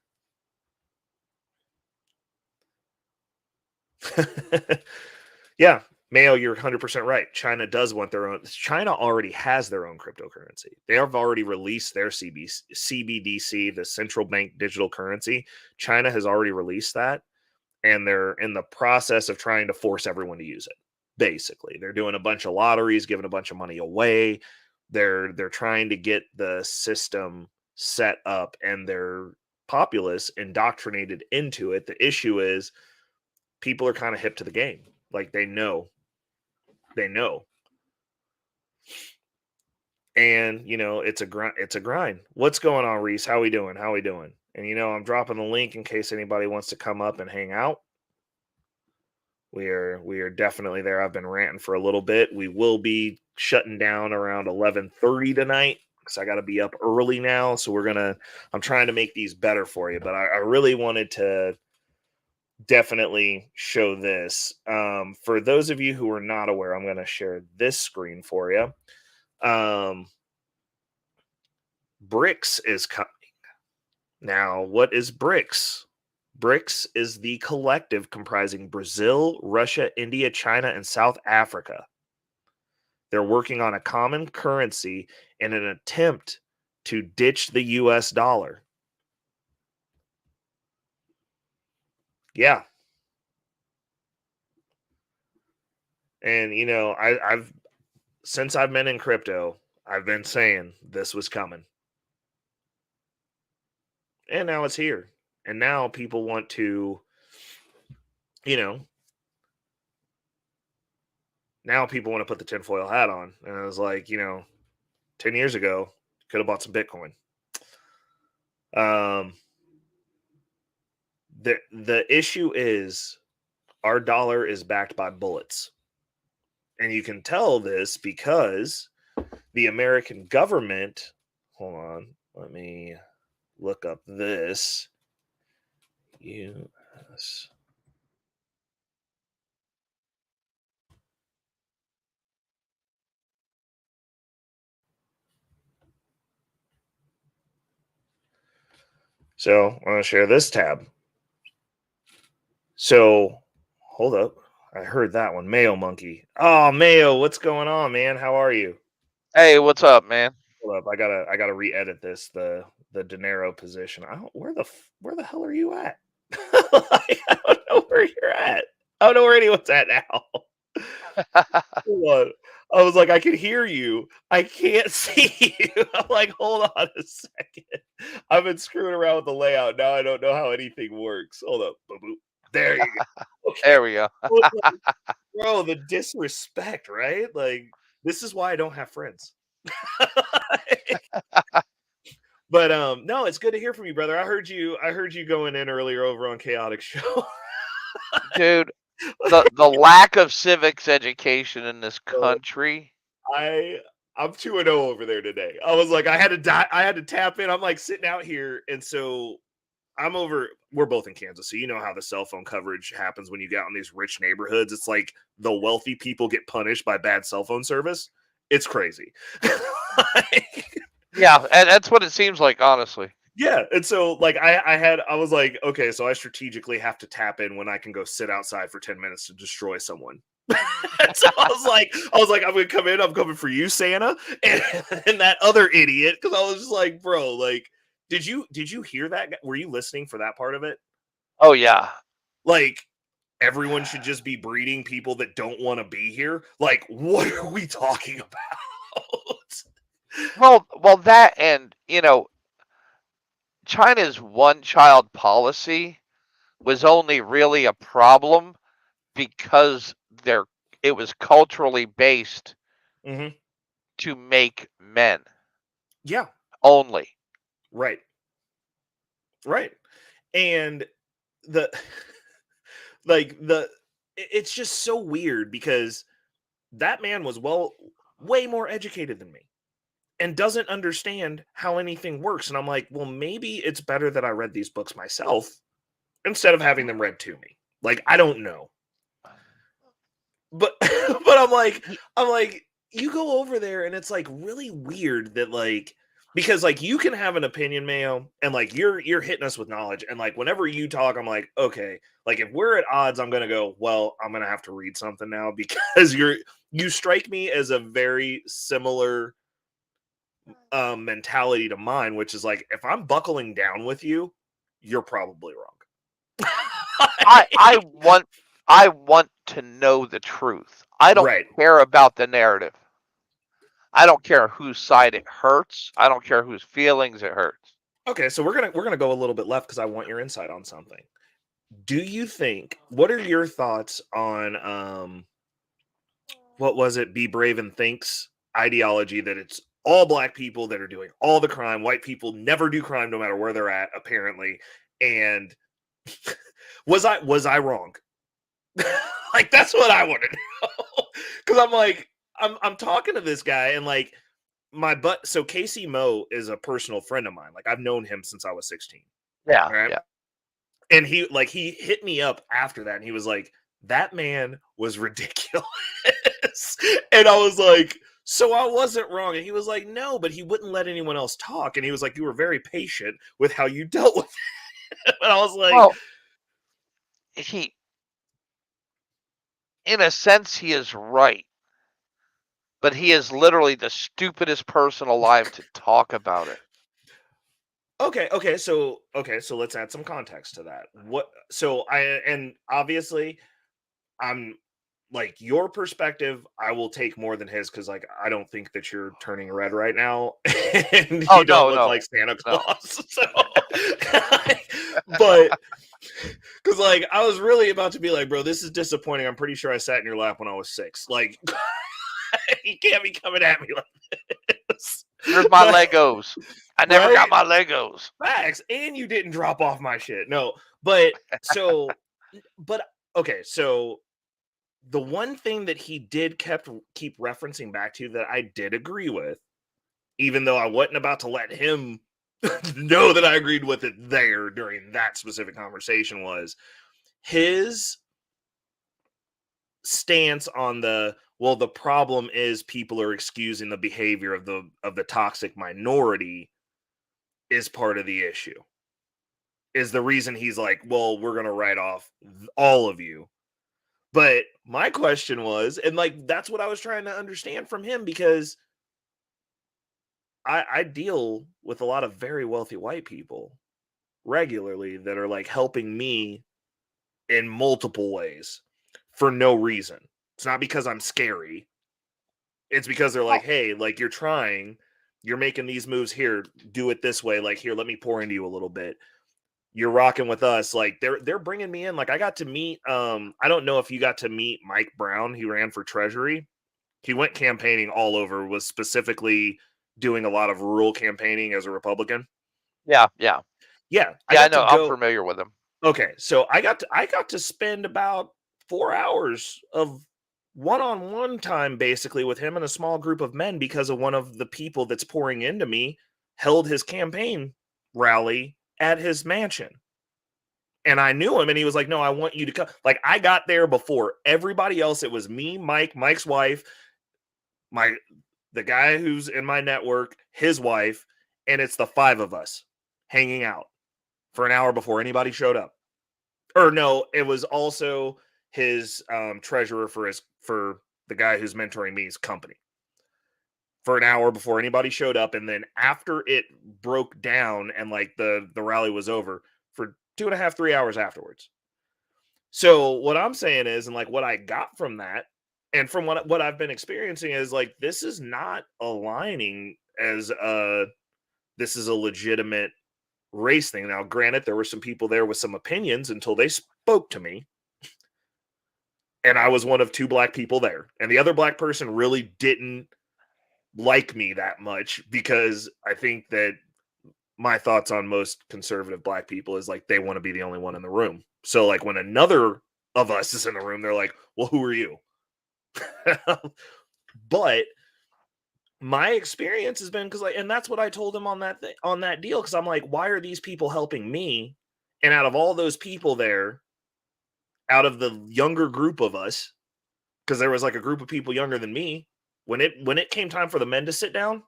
Speaker 3: Yeah, Mayo, you're 100% right. China does want their own. China already has their own cryptocurrency. They have already released their CBDC, the central bank digital currency. China has already released that, and they're in the process of trying to force everyone to use it. Basically, they're doing a bunch of lotteries, giving a bunch of money away. They're trying to get the system set up and their populace indoctrinated into it. The issue is people are kind of hip to the game. Like, they know. And, it's a grind. What's going on, Reese? How we doing? And, I'm dropping the link in case anybody wants to come up and hang out. We are definitely there. I've been ranting for a little bit. We will be shutting down around 11:30 tonight because I got to be up early now. So I'm trying to make these better for you, but I really wanted to definitely show this. For those of you who are not aware, I'm going to share this screen for you. BRICS is coming. Now, what is BRICS? BRICS is the collective comprising Brazil, Russia, India, China, and South Africa. They're working on a common currency in an attempt to ditch the US dollar. Yeah. And, since I've been in crypto, I've been saying this was coming. And now it's here. And now people want to, now people want to put the tinfoil hat on. And I was like, 10 years ago, could have bought some Bitcoin. The issue is our dollar is backed by bullets. And you can tell this because the American government, hold on, let me look up this. US. So I'm going to share this tab. So hold up. I heard that one. Mayo Monkey. Oh, Mayo, what's going on, man? How are you?
Speaker 5: Hey, what's up, man?
Speaker 3: Hold up. I gotta re-edit this. The De Niro position. I don't. Where the hell are you at? Like, I don't know where you're at. I don't know where anyone's at now. Hold on. I was like, I can hear you. I can't see you. I'm like, hold on a second. I've been screwing around with the layout. Now I don't know how anything works. Hold up. Boop, boop. There you go. Okay.
Speaker 5: There we go.
Speaker 3: Bro, the disrespect, right? Like, this is why I don't have friends. But no, it's good to hear from you, brother. I heard you going in earlier over on Chaotic Show.
Speaker 5: Dude, the lack of civics education in this country.
Speaker 3: I'm 2-0 over there today. I was like, I had to tap in. I'm like sitting out here, and so we're both in Kansas, so you know how the cell phone coverage happens when you get out in these rich neighborhoods. It's like the wealthy people get punished by bad cell phone service. It's crazy.
Speaker 5: Yeah, and that's what it seems like, honestly.
Speaker 3: Yeah, and so like I was like, okay, so I strategically have to tap in when I can go sit outside for 10 minutes to destroy someone. So I was like, I'm gonna come in. I'm coming for you, Santa, and that other idiot. Because I was just like, bro, like, did you hear that? Were you listening for that part of it?
Speaker 5: Oh yeah,
Speaker 3: like everyone should just be breeding people that don't want to be here. Like, what are we talking about?
Speaker 5: Well, that, and China's one-child policy was only really a problem because it was culturally based to make men.
Speaker 3: Yeah.
Speaker 5: Only.
Speaker 3: Right. And it's just so weird because that man was way more educated than me and doesn't understand how anything works. And I'm like, well, maybe it's better that I read these books myself instead of having them read to me. Like, I don't know. But I'm like, you go over there and it's like really weird that like, because like you can have an opinion, Mayo, and like you're hitting us with knowledge. And like whenever you talk, I'm like, okay, like if we're at odds, I'm gonna go, well, I'm gonna have to read something now because you strike me as a very similar mentality to mine, which is like if I'm buckling down with you, you're probably wrong.
Speaker 5: I want to know the truth. I don't care about the narrative. I don't care whose side it hurts. I don't care whose feelings it hurts.
Speaker 3: Okay, so we're gonna go a little bit left because I want your insight on something. Do you think? What are your thoughts on what was it? Be Brave and Think's ideology that it's all black people that are doing all the crime. White people never do crime, no matter where they're at, apparently. And was I wrong? Like that's what I want to know. Because I'm like, I'm talking to this guy and like so Casey Mo is a personal friend of mine. Like I've known him since I was 16.
Speaker 5: Yeah.
Speaker 3: Right?
Speaker 5: Yeah.
Speaker 3: And he hit me up after that and he was like, that man was ridiculous. And I was like, so I wasn't wrong. And he was like, no, but he wouldn't let anyone else talk. And he was like, you were very patient with how you dealt with it. And I was like,
Speaker 5: well, in a sense, he is right. But he is literally the stupidest person alive to talk about it.
Speaker 3: Okay, so let's add some context to that. And obviously I'm like your perspective, I will take more than his because like I don't think that you're turning red right now. And you don't look like Santa Claus. So but because like I was really about to be like, bro, this is disappointing. I'm pretty sure I sat in your lap when I was 6. Like you can't be coming at me like this.
Speaker 5: Where's my Legos? I never got my Legos.
Speaker 3: Facts. And you didn't drop off my shit. No. But okay, so the one thing that he did keep referencing back to that I did agree with, even though I wasn't about to let him know that I agreed with it there during that specific conversation, was his stance on the problem is people are excusing the behavior of the toxic minority is part of the issue. Is the reason he's like, well, we're gonna write off all of you. But my question was, and like that's what I was trying to understand from him, because I deal with a lot of very wealthy white people regularly that are like helping me in multiple ways for no reason. It's not because I'm scary. It's because they're like, hey, like you're making these moves here, do it this way. Like, here, let me pour into you a little bit. You're rocking with us. Like they're bringing me in. Like I got to meet, I don't know if you got to meet Mike Brown. He ran for Treasury. He went campaigning all over, was specifically doing a lot of rural campaigning as a Republican.
Speaker 5: Yeah. I know. I'm familiar with him.
Speaker 3: Okay, so I got to spend about 4 hours of one-on-one time basically with him and a small group of men, because of one of the people that's pouring into me held his campaign rally at his mansion. And I knew him, and he was like, no, I want you to come. Like, I got there before everybody else. It was me, Mike's wife, the guy who's in my network, his wife, and it's the 5 of us hanging out for an hour before anybody showed up. Or no, it was also his treasurer for the guy who's mentoring me's company, for an hour before anybody showed up. And then after it broke down and like the rally was over, for 2.5, 3 hours afterwards. So what I'm saying is, and like what I got from that, and from what I've been experiencing, is like, this is not aligning as this is a legitimate race thing. Now, granted, there were some people there with some opinions until they spoke to me. And I was one of 2 black people there. And the other black person really didn't like me that much, because I think that my thoughts on most conservative black people is like, they want to be the only one in the room. So like when another of us is in the room, they're like, well, who are you? But my experience has been, because like, and that's what I told him on that deal, because I'm like, why are these people helping me? And out of all those people there, out of the younger group of us, because there was like a group of people younger than me, when it came time for the men to sit down,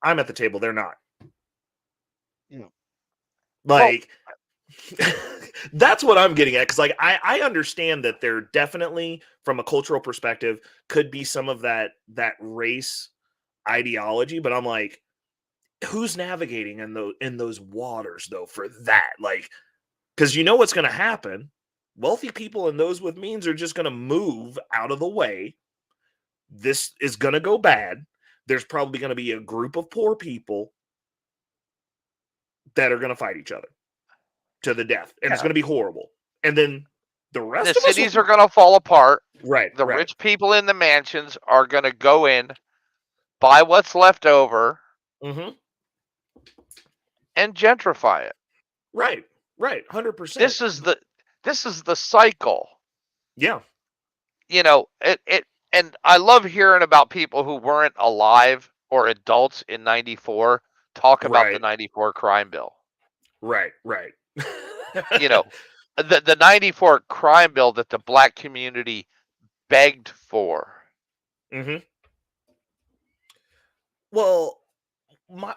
Speaker 3: I'm at the table, they're not.
Speaker 5: Yeah.
Speaker 3: Like, that's what I'm getting at, because like I understand that there definitely, from a cultural perspective, could be some of that race ideology, but I'm like, who's navigating in those waters though for that? Like, because you know what's going to happen. Wealthy people and those with means are just going to move out of the way. This is going to go bad. There's probably going to be a group of poor people that are going to fight each other to the death, and it's going to be horrible. And then the rest of
Speaker 5: the cities are going to fall apart.
Speaker 3: Right.
Speaker 5: The rich people in the mansions are going to go in, buy what's left over, and gentrify it.
Speaker 3: Right. 100%.
Speaker 5: This is the cycle.
Speaker 3: Yeah.
Speaker 5: You know, it and I love hearing about people who weren't alive or adults in 94 talk about the 94 crime bill.
Speaker 3: Right.
Speaker 5: You know, the 94 crime bill that the black community begged for.
Speaker 3: Well, my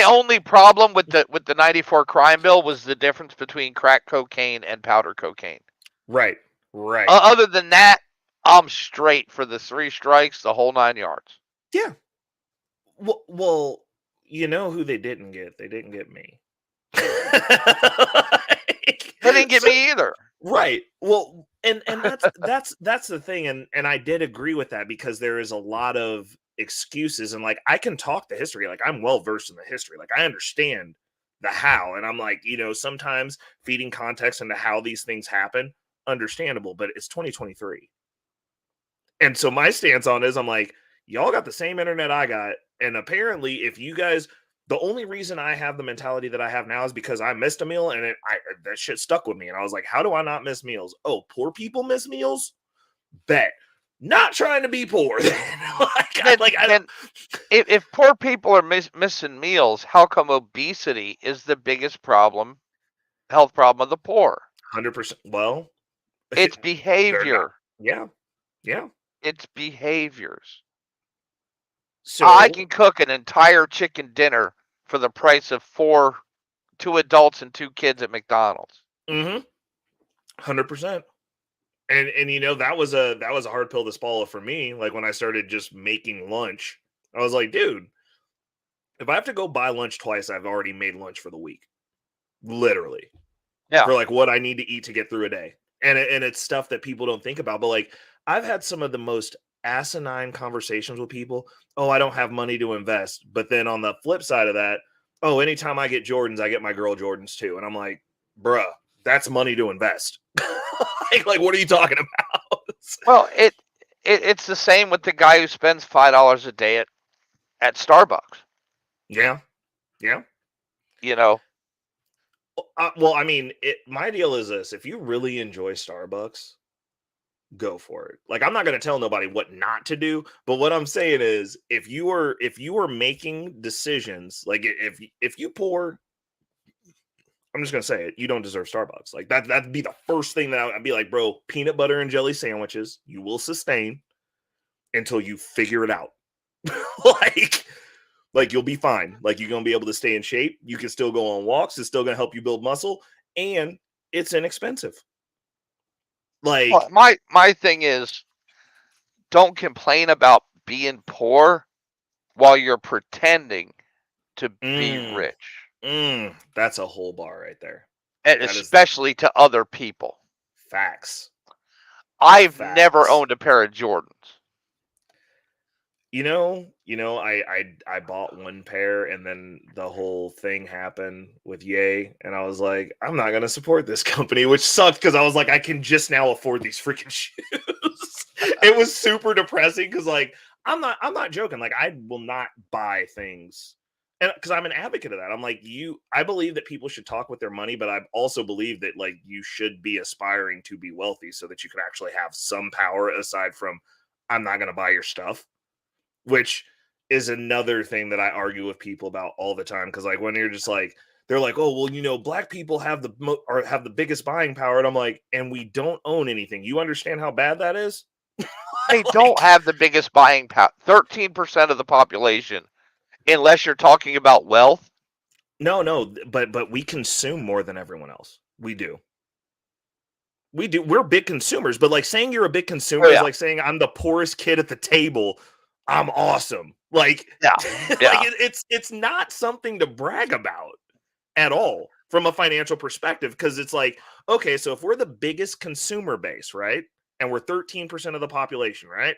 Speaker 5: only problem with the 94 crime bill was the difference between crack cocaine and powder cocaine.
Speaker 3: Right.
Speaker 5: Other than that, I'm straight for the 3 strikes, the whole 9 yards.
Speaker 3: Yeah. Well, you know who they didn't get? They didn't get me.
Speaker 5: They didn't get me either.
Speaker 3: Right. Well, and that's the thing, and I did agree with that, because there is a lot of excuses, and like I can talk the history, like I'm well versed in the history, like I understand the how, and I'm like, you know, sometimes feeding context into how these things happen, understandable, but it's 2023. And so my stance on it is, I'm like, y'all got the same internet I got, and apparently if you guys, The only reason I have the mentality that I have now is because I missed a meal and that shit stuck with me. And I was like, how do I not miss meals? Oh, poor people miss meals? Bet. Not trying to be poor.
Speaker 5: If poor people are missing meals, how come obesity is the biggest health problem of the poor?
Speaker 3: 100%. Well,
Speaker 5: it's behavior.
Speaker 3: Yeah.
Speaker 5: It's behaviors.
Speaker 3: So
Speaker 5: I can cook an entire chicken dinner for the price of 2 adults and 2 kids at McDonald's.
Speaker 3: 100%. And you know, that was a hard pill to swallow for me. Like when I started just making lunch, I was like, dude, if I have to go buy lunch twice, I've already made lunch for the week. Literally.
Speaker 5: Yeah.
Speaker 3: For like what I need to eat to get through a day. And it's stuff that people don't think about. But like I've had some of the most asinine conversations with people. Oh, I don't have money to invest. But then on the flip side of that, oh, anytime I get Jordans, I get my girl Jordans too. And I'm like, bruh, that's money to invest. like what are you talking about?
Speaker 5: Well, it's the same with the guy who spends $5 a day at Starbucks.
Speaker 3: Yeah.
Speaker 5: You know.
Speaker 3: Well, I mean, my deal is this: if you really enjoy Starbucks, go for it. Like, I'm not going to tell nobody what not to do, but what I'm saying is, if you are making decisions, like if you pour, I'm just going to say it, you don't deserve Starbucks. Like that'd be the first thing that I'd be like, bro, peanut butter and jelly sandwiches, you will sustain until you figure it out. Like you'll be fine. Like you're going to be able to stay in shape. You can still go on walks. It's still going to help you build muscle, and it's inexpensive. Like,
Speaker 5: well, my thing is, don't complain about being poor while you're pretending to be rich.
Speaker 3: That's a whole bar right there.
Speaker 5: And especially to other people.
Speaker 3: Facts.
Speaker 5: I've never owned a pair of Jordans.
Speaker 3: You know, I bought one pair, and then the whole thing happened with Ye, and I was like, I'm not gonna support this company, which sucked because I was like, I can just now afford these freaking shoes. It was super depressing because, like, I'm not joking. Like, I will not buy things, and because I'm an advocate of that. I'm like, I believe that people should talk with their money, but I also believe that like you should be aspiring to be wealthy so that you can actually have some power aside from I'm not gonna buy your stuff. Which is another thing that I argue with people about all the time. Because like when you're just like, they're like, oh, well, you know, black people have the biggest buying power. And I'm like, and we don't own anything. You understand how bad that is?
Speaker 5: They don't have the biggest buying power. 13% of the population, unless you're talking about wealth.
Speaker 3: No, but we consume more than everyone else. We do. We're big consumers. But like saying you're a big consumer is like saying I'm the poorest kid at the table. I'm awesome. Like, like it's not something to brag about at all from a financial perspective. Cause it's like, okay, so if we're the biggest consumer base, right? And we're 13% of the population, right?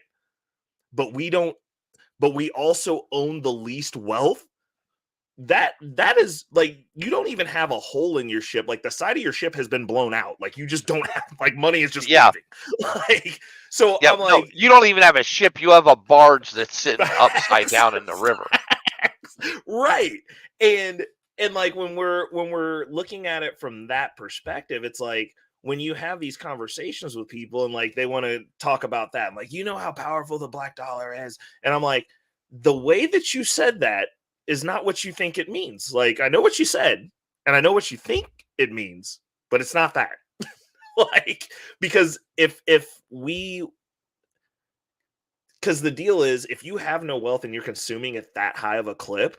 Speaker 3: But we also own the least wealth. That is like, you don't even have a hole in your ship. Like the side of your ship has been blown out. Like you just don't have, like money is just leaving. Like, so I'm like,
Speaker 5: no, you don't even have a ship. You have a barge that's sitting upside down in the river.
Speaker 3: Right. And like when we're looking at it from that perspective, it's like when you have these conversations with people and like they want to talk about that, like, you know how powerful the black dollar is. And I'm like, the way that you said that is not what you think it means. Like, I know what you said and I know what you think it means, but it's not that. Like, because because the deal is, if you have no wealth and you're consuming at that high of a clip,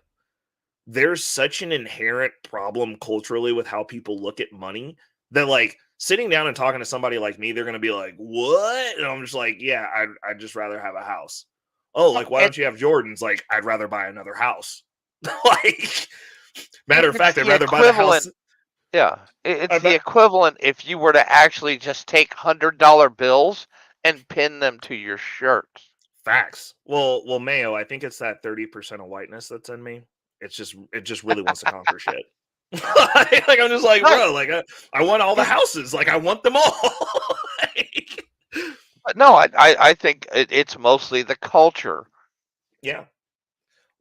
Speaker 3: there's such an inherent problem culturally with how people look at money that like sitting down and talking to somebody like me, they're going to be like, what? And I'm just like, yeah, I'd just rather have a house. Oh, like, why don't you have Jordans? Like, I'd rather buy another house. Like, matter of fact, I'd rather buy the house.
Speaker 5: Yeah, it's the equivalent if you were to actually just take $100 bills and pin them to your shirts.
Speaker 3: Facts. Well, Mayo, I think it's that 30% of whiteness that's in me. It just really wants to conquer shit. Like I'm just like, bro, like I want all the houses. Like I want them all. Like,
Speaker 5: but no, I think it's mostly the culture.
Speaker 3: Yeah.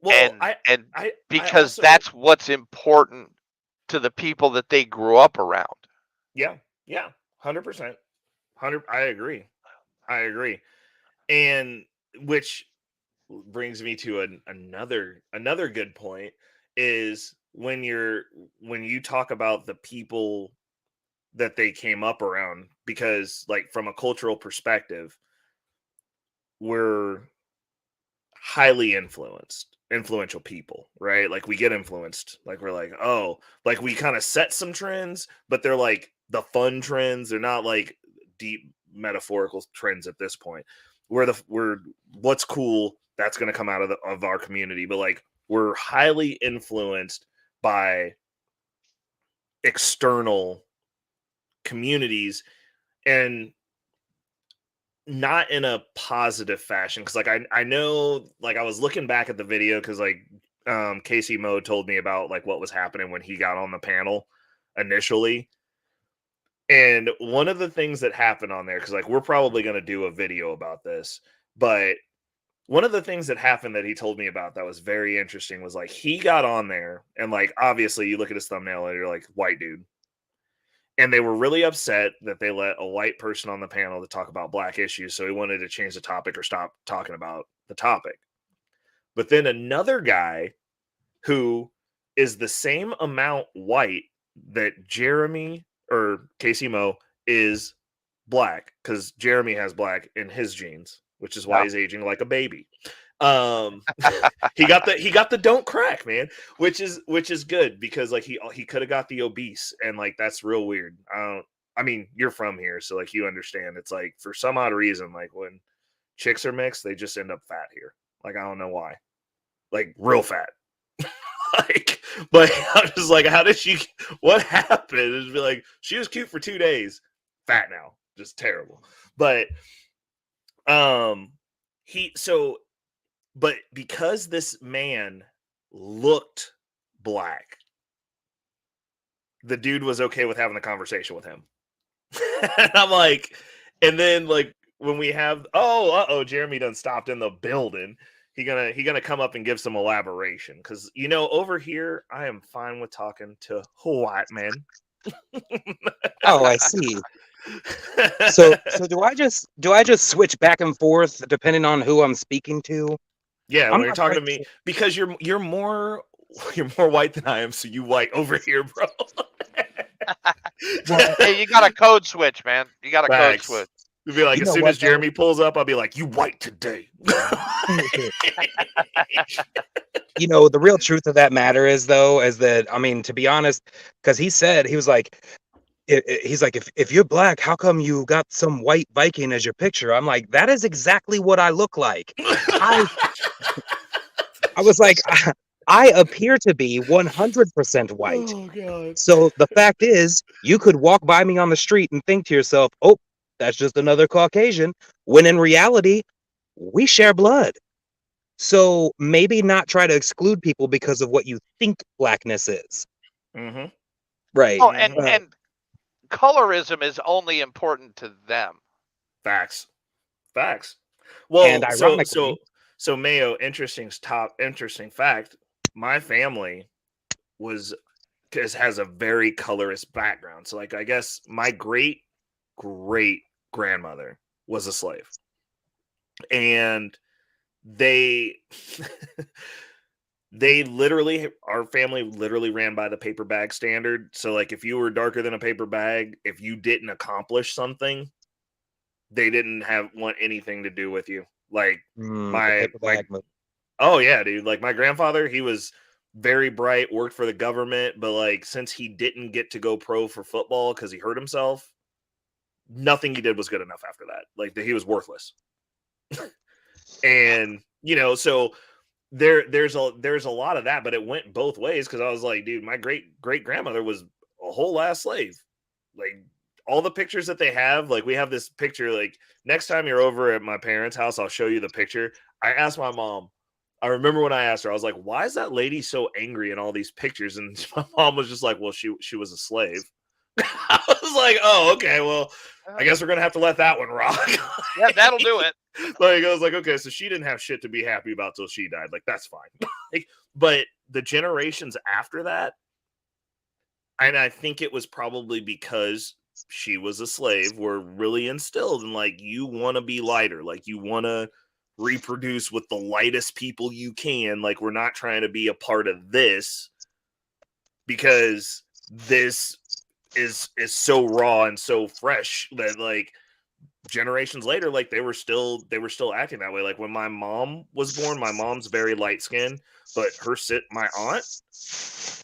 Speaker 3: Well,
Speaker 5: and
Speaker 3: I
Speaker 5: because
Speaker 3: also,
Speaker 5: that's what's important to the people that they grew up around.
Speaker 3: yeah, 100%, I agree, and which brings me to another good point is when you talk about the people that they came up around, because like from a cultural perspective, we're highly influential people, right? Like we get influenced, like we're like, oh, like we kind of set some trends, but they're like the fun trends, they're not like deep metaphorical trends at this point. We're what's cool, that's going to come out of our community, but like we're highly influenced by external communities, and not in a positive fashion, because like I know, like I was looking back at the video because like Casey Mo told me about like what was happening when he got on the panel initially, and one of the things that happened on there, because like we're probably going to do a video about this, but one of the things that happened that he told me about that was very interesting was like he got on there, and like obviously you look at his thumbnail and you're like, white dude. And they were really upset that they let a white person on the panel to talk about black issues. So he wanted to change the topic or stop talking about the topic. But then another guy who is the same amount white that Jeremy or Casey Mo is black, because Jeremy has black in his genes, which is why he's aging like a baby. He got the don't crack, man, which is good, because like he could have got the obese, and like that's real weird. I mean, you're from here, so like you understand. It's like for some odd reason, like when chicks are mixed, they just end up fat here. Like I don't know why, like real fat. Like, but I'm just like, how did she? What happened? It'd be like she was cute for 2 days, fat now, just terrible. But but because this man looked black, the dude was okay with having the conversation with him. And I'm like, and then like when we have, Jeremy done stopped in the building. He gonna come up and give some elaboration, because over here I am fine with talking to white men.
Speaker 6: Oh, I see. So do I just switch back and forth depending on who I'm speaking to?
Speaker 3: Yeah, when you're talking to me, because you're more white than I am, so you white over here, bro.
Speaker 5: Hey, you got a code switch, man. You got a code switch.
Speaker 3: You'll be like, as soon as Jeremy pulls up, I'll be like, you white today.
Speaker 6: The real truth of that matter is that, I mean, to be honest, because he was like, if you're black, how come you got some white Viking as your picture? I'm like, that is exactly what I look like. I was like, I appear to be 100% white.
Speaker 3: Oh, God.
Speaker 6: So the fact is, you could walk by me on the street and think to yourself, oh, that's just another Caucasian, when in reality, we share blood. So maybe not try to exclude people because of what you think blackness is.
Speaker 3: Mm-hmm.
Speaker 6: Right.
Speaker 5: Oh, and colorism is only important to them.
Speaker 3: Facts. Well,
Speaker 6: and ironically,
Speaker 3: so Mayo, interesting fact. My family has a very colorist background. So like, I guess my great grandmother was a slave, and they our family literally ran by the paper bag standard. So like, if you were darker than a paper bag, if you didn't accomplish something, they didn't want anything to do with you. Like oh yeah, dude. Like my grandfather, he was very bright, worked for the government, but like since he didn't get to go pro for football because he hurt himself, nothing he did was good enough after that. Like he was worthless. And so there's a lot of that, but it went both ways, because I was like, dude, my great grandmother was a whole ass slave. Like all the pictures that they have, like we have this picture, like next time you're over at my parents' house, I'll show you the picture. I asked my mom, I remember when I asked her, I was like, why is that lady so angry in all these pictures? And my mom was just like, well, she was a slave. I was like, oh, okay, well, I guess we're gonna have to let that one rock.
Speaker 5: Yeah, that'll do it.
Speaker 3: Like, I was like, okay, so she didn't have shit to be happy about till she died. Like, that's fine. Like, but the generations after that, and I think it was probably because she was a slave, were really instilled in like, you want to be lighter, like you want to reproduce with the lightest people you can. Like, we're not trying to be a part of this because this is so raw and so fresh that like generations later, like they were still acting that way. Like when my mom was born, my mom's very light skinned, but my aunt,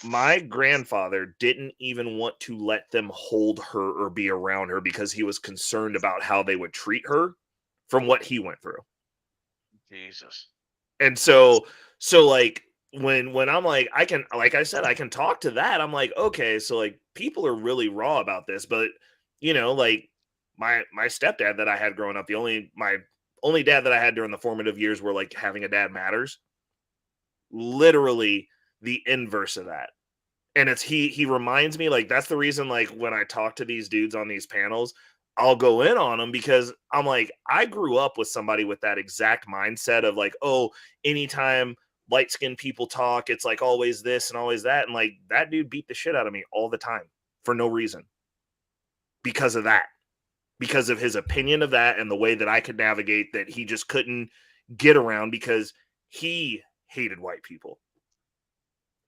Speaker 3: my grandfather didn't even want to let them hold her or be around her because he was concerned about how they would treat her from what he went through.
Speaker 5: Jesus.
Speaker 3: And so like when I'm like, I can, like I said, I can talk to that. I'm like, okay, so like people are really raw about this, but you know, like my stepdad that I had growing up, my only dad that I had during the formative years where like having a dad matters. Literally the inverse of that. And it's he reminds me, like, that's the reason, like, when I talk to these dudes on these panels, I'll go in on them because I'm like, I grew up with somebody with that exact mindset of like, oh, anytime light-skinned people talk, it's like always this and always that. And like that dude beat the shit out of me all the time for no reason. Because of that. Because of his opinion of that and the way that I could navigate that he just couldn't get around because he hated white people.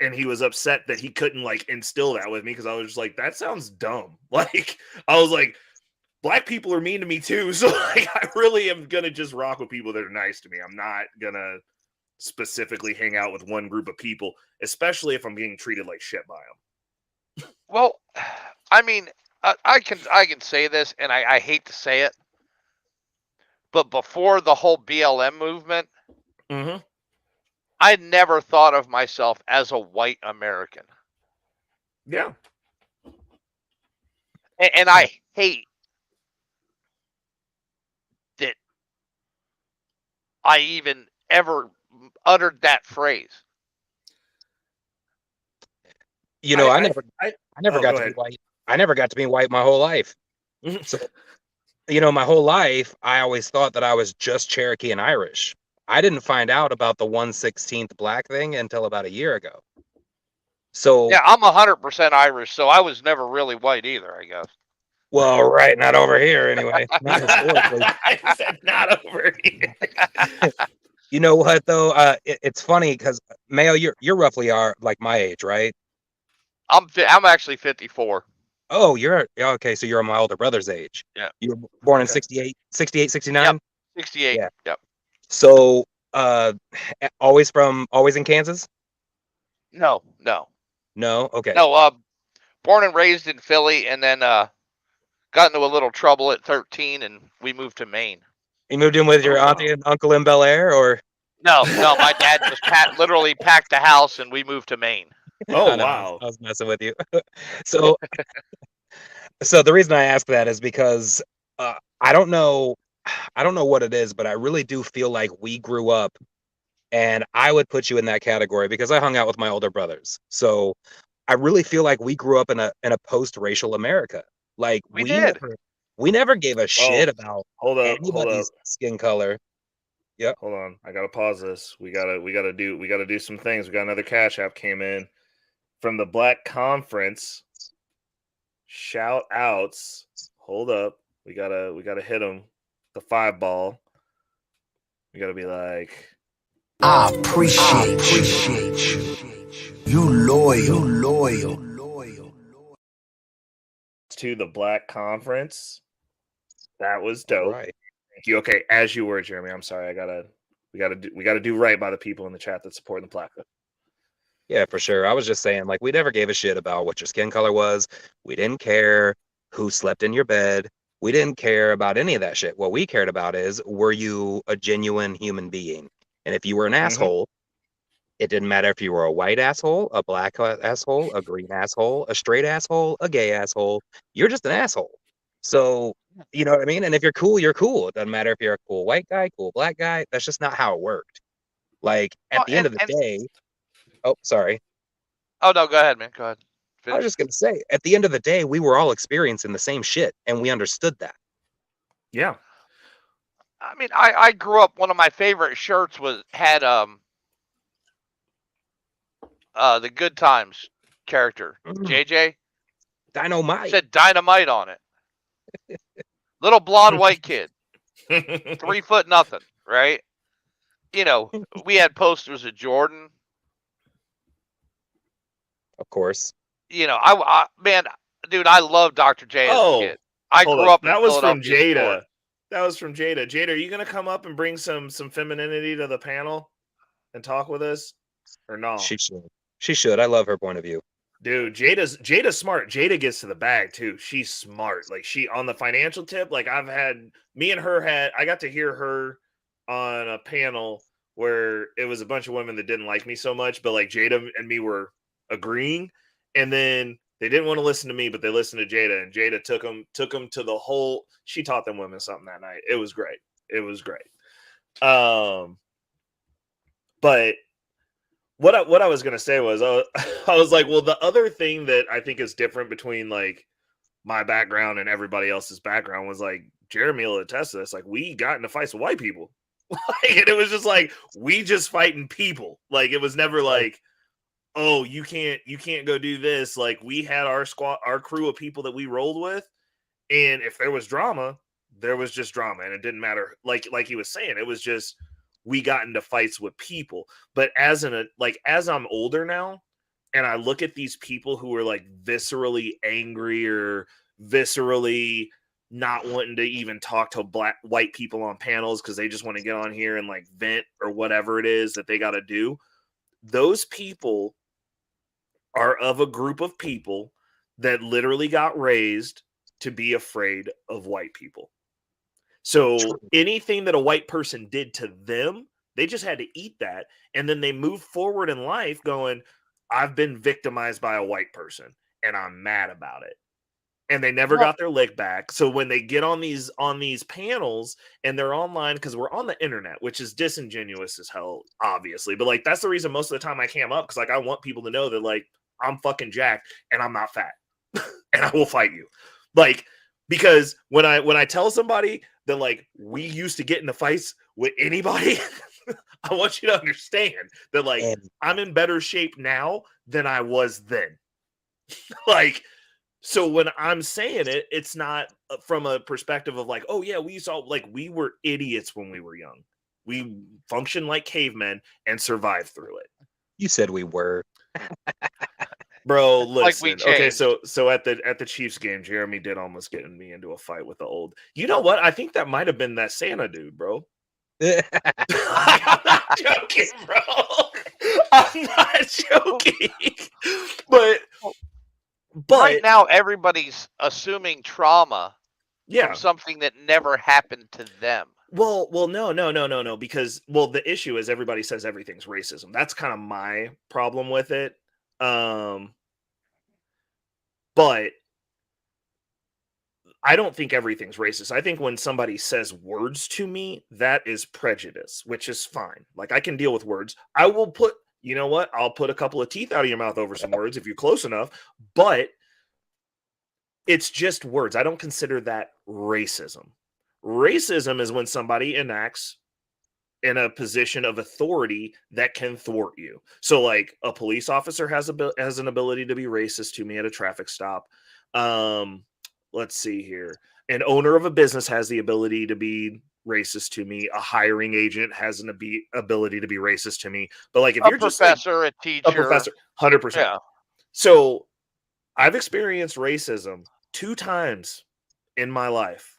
Speaker 3: And he was upset that he couldn't like instill that with me because I was just like, that sounds dumb. Like, I was like, black people are mean to me too. So like, I really am going to just rock with people that are nice to me. I'm not going to specifically hang out with one group of people, especially if I'm being treated like shit by them.
Speaker 5: Well, I mean, I can say this, and I hate to say it, but before the whole BLM movement, I never thought of myself as a white American.
Speaker 3: Yeah.
Speaker 5: And I hate that I even ever uttered that phrase.
Speaker 6: You know, I never got to be white. I never got to be white my whole life. So, you know, my whole life, I always thought that I was just Cherokee and Irish. I didn't find out about the 1/16 black thing until about a year ago. So
Speaker 5: yeah, I'm 100% Irish, so I was never really white either, I guess.
Speaker 6: Well, right, not over here anyway. Not historically.
Speaker 3: I said not over here.
Speaker 6: You know what though? It's funny because Mayo, you're roughly like my age, right?
Speaker 5: I'm actually 54.
Speaker 6: Oh, you're okay. So you're my older brother's age.
Speaker 5: Yeah.
Speaker 6: You were born in 68, 69?
Speaker 5: Yep. 68.
Speaker 6: Yeah.
Speaker 5: Yep.
Speaker 6: So, always in Kansas?
Speaker 5: No.
Speaker 6: No. Okay.
Speaker 5: No. Born and raised in Philly, and then got into a little trouble at 13, and we moved to Maine.
Speaker 6: You moved in with your auntie and uncle in Bel Air, or?
Speaker 5: No. My dad just literally packed the house, and we moved to Maine.
Speaker 3: Oh wow!
Speaker 6: I was messing with you. So the reason I ask that is because I don't know what it is, but I really do feel like we grew up, and I would put you in that category because I hung out with my older brothers. So I really feel like we grew up in a post-racial America. Like we never gave a shit about anybody's skin color. Yep.
Speaker 3: Hold on, I gotta pause this. We gotta do some things. We got another Cash App came in from the Black Conference. Shout outs. Hold up. We gotta hit them. The 5 ball. We gotta be like,
Speaker 7: I appreciate you. You loyal.
Speaker 3: To the Black Conference. That was dope.
Speaker 6: Right.
Speaker 3: Thank you. Okay, as you were, Jeremy. I'm sorry. We gotta do right by the people in the chat that support the platform.
Speaker 6: Yeah, for sure. I was just saying, like, we never gave a shit about what your skin color was. We didn't care who slept in your bed. We didn't care about any of that shit. What we cared about is, were you a genuine human being? And if you were an asshole, it didn't matter if you were a white asshole, a black asshole, a green asshole, a straight asshole, a gay asshole. You're just an asshole. So, you know what I mean? And if you're cool, you're cool. It doesn't matter if you're a cool white guy, cool black guy. That's just not how it worked. Like, at the end of the day... Oh, sorry.
Speaker 5: Oh, no, go ahead, man. Go ahead.
Speaker 6: I was just gonna say, at the end of the day, we were all experiencing the same shit, and we understood that.
Speaker 3: Yeah.
Speaker 5: I mean, I grew up. One of my favorite shirts had the Good Times character, JJ.
Speaker 6: Dynamite.
Speaker 5: Said dynamite on it. Little blonde white kid, 3 foot nothing, right? You know, we had posters of Jordan.
Speaker 6: Of course.
Speaker 5: You know, man, dude, I love Dr. J as a kid. I grew up in
Speaker 3: that was from
Speaker 5: Philadelphia
Speaker 3: Jada.
Speaker 5: sport.
Speaker 3: That was from Jada. Jada, are you gonna come up and bring some femininity to the panel and talk with us, or no?
Speaker 6: She should. She should. I love her point of view.
Speaker 3: Dude, Jada's smart. Jada gets to the bag too. She's smart. Like, she on the financial tip. Like, I got to hear her on a panel where it was a bunch of women that didn't like me so much, but like Jada and me were agreeing, and then they didn't want to listen to me, but they listened to Jada, and Jada took them to the whole. She taught them women something that night. It was great. It was great. But what I was gonna say was, I was like, well, the other thing that I think is different between like my background and everybody else's background was like, Jeremy will attest to this. Like, we got into fights with white people, and it was just like, we just fighting people. Like, it was never like, oh, you can't go do this. Like, we had our crew of people that we rolled with, and if there was drama, there was just drama, and it didn't matter. Like he was saying, it was just, we got into fights with people. But as I'm older now, and I look at these people who are like viscerally angry or viscerally not wanting to even talk to white people on panels because they just want to get on here and like vent or whatever it is that they got to do. Those people are of a group of people that literally got raised to be afraid of white people. So anything that a white person did to them, they just had to eat that. And then they moved forward in life going, I've been victimized by a white person and I'm mad about it. And they never got their leg back. So when they get on these panels and they're online, because we're on the internet, which is disingenuous as hell, obviously. But like, that's the reason most of the time I came up, because like, I want people to know that like, I'm fucking jacked and I'm not fat and I will fight you. Like, because when I tell somebody that like we used to get into fights with anybody, I want you to understand that like I'm in better shape now than I was then. Like, so when I'm saying it, it's not from a perspective of like, oh yeah, we were idiots when we were young. We functioned like cavemen and survived through it.
Speaker 6: You said we were.
Speaker 3: Bro, listen.
Speaker 5: Like we
Speaker 3: okay, so at the Chiefs game, Jeremy did almost get me into a fight with the old. You know what? I think that might have been that Santa dude, bro. I'm not joking, bro. I'm not joking. But
Speaker 5: right now, everybody's assuming trauma
Speaker 3: from
Speaker 5: something that never happened to them.
Speaker 3: Well, no, because the issue is everybody says everything's racism. That's kind of my problem with it. But I don't think everything's racist. I think when somebody says words to me, that is prejudice, which is fine. Like, I can deal with words. I will put, you know what? I'll put a couple of teeth out of your mouth over some words if you're close enough, but it's just words. I don't consider that racism. Racism is when somebody enacts in a position of authority that can thwart you. So like a police officer has an ability to be racist to me at a traffic stop. Let's see here. An owner of a business has the ability to be racist to me. A hiring agent has an ability to be racist to me. But like, if you're just
Speaker 5: a teacher,
Speaker 3: a professor, 100%.
Speaker 5: Yeah.
Speaker 3: So I've experienced racism 2 times in my life.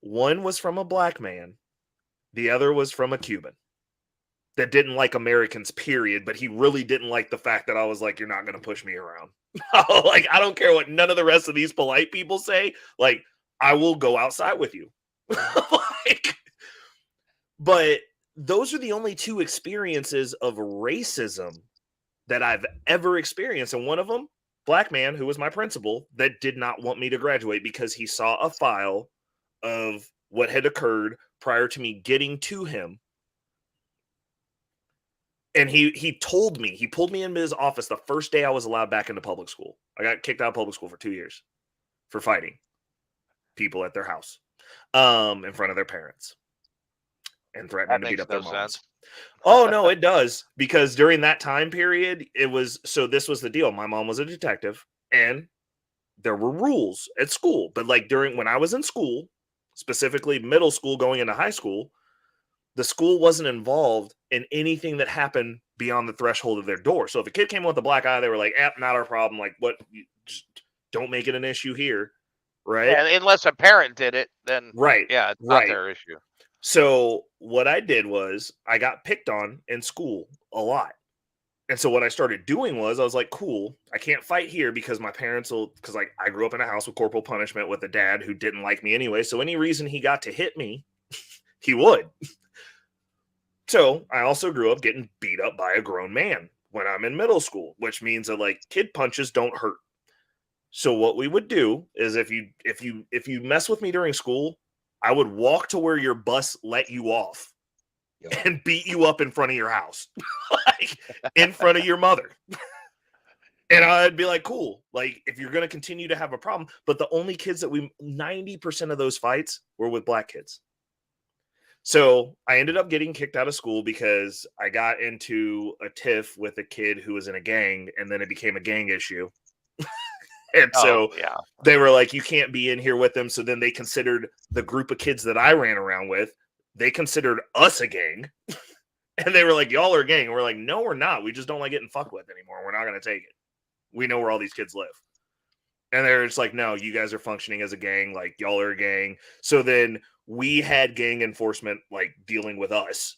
Speaker 3: One was from a black man. The other was from a Cuban that didn't like Americans, period. But he really didn't like the fact that I was like, you're not going to push me around. Like, I don't care what none of the rest of these polite people say. Like, I will go outside with you. Like, but those are the only 2 experiences of racism that I've ever experienced. And one of them, black man, who was my principal, that did not want me to graduate because he saw a file of what had occurred prior to me getting to him. And he told me, he pulled me into his office the first day I was allowed back into public school. I got kicked out of public school for 2 years for fighting people at their house in front of their parents and threatening to beat up their moms. Oh, no, it does. Because during that time period, this was the deal. My mom was a detective and there were rules at school. But like when I was in school, specifically middle school going into high school, the school wasn't involved in anything that happened beyond the threshold of their door. So if a kid came with a black eye, they were like, not our problem. Like, what? Just don't make it an issue here. Right.
Speaker 5: Yeah, unless a parent did it, then
Speaker 3: right.
Speaker 5: Yeah, it's not their issue.
Speaker 3: So what I did was I got picked on in school a lot. And so what I started doing was I was like, cool, I can't fight here because my parents because like I grew up in a house with corporal punishment with a dad who didn't like me anyway. So any reason he got to hit me, he would. So I also grew up getting beat up by a grown man when I'm in middle school, which means that like kid punches don't hurt. So what we would do is if you mess with me during school, I would walk to where your bus let you off and beat you up in front of your house, like in front of your mother. And I'd be like, cool, like if you're going to continue to have a problem, but the only kids that 90% of those fights were with black kids. So I ended up getting kicked out of school because I got into a tiff with a kid who was in a gang, and then it became a gang issue. And so they were like, you can't be in here with them. So then they considered the group of kids that I ran around with, they considered us a gang. And they were like, y'all are a gang. And we're like, no, we're not. We just don't like getting fucked with anymore. We're not going to take it. We know where all these kids live. And they're just like, no, you guys are functioning as a gang. Like, y'all are a gang. So then we had gang enforcement, like, dealing with us.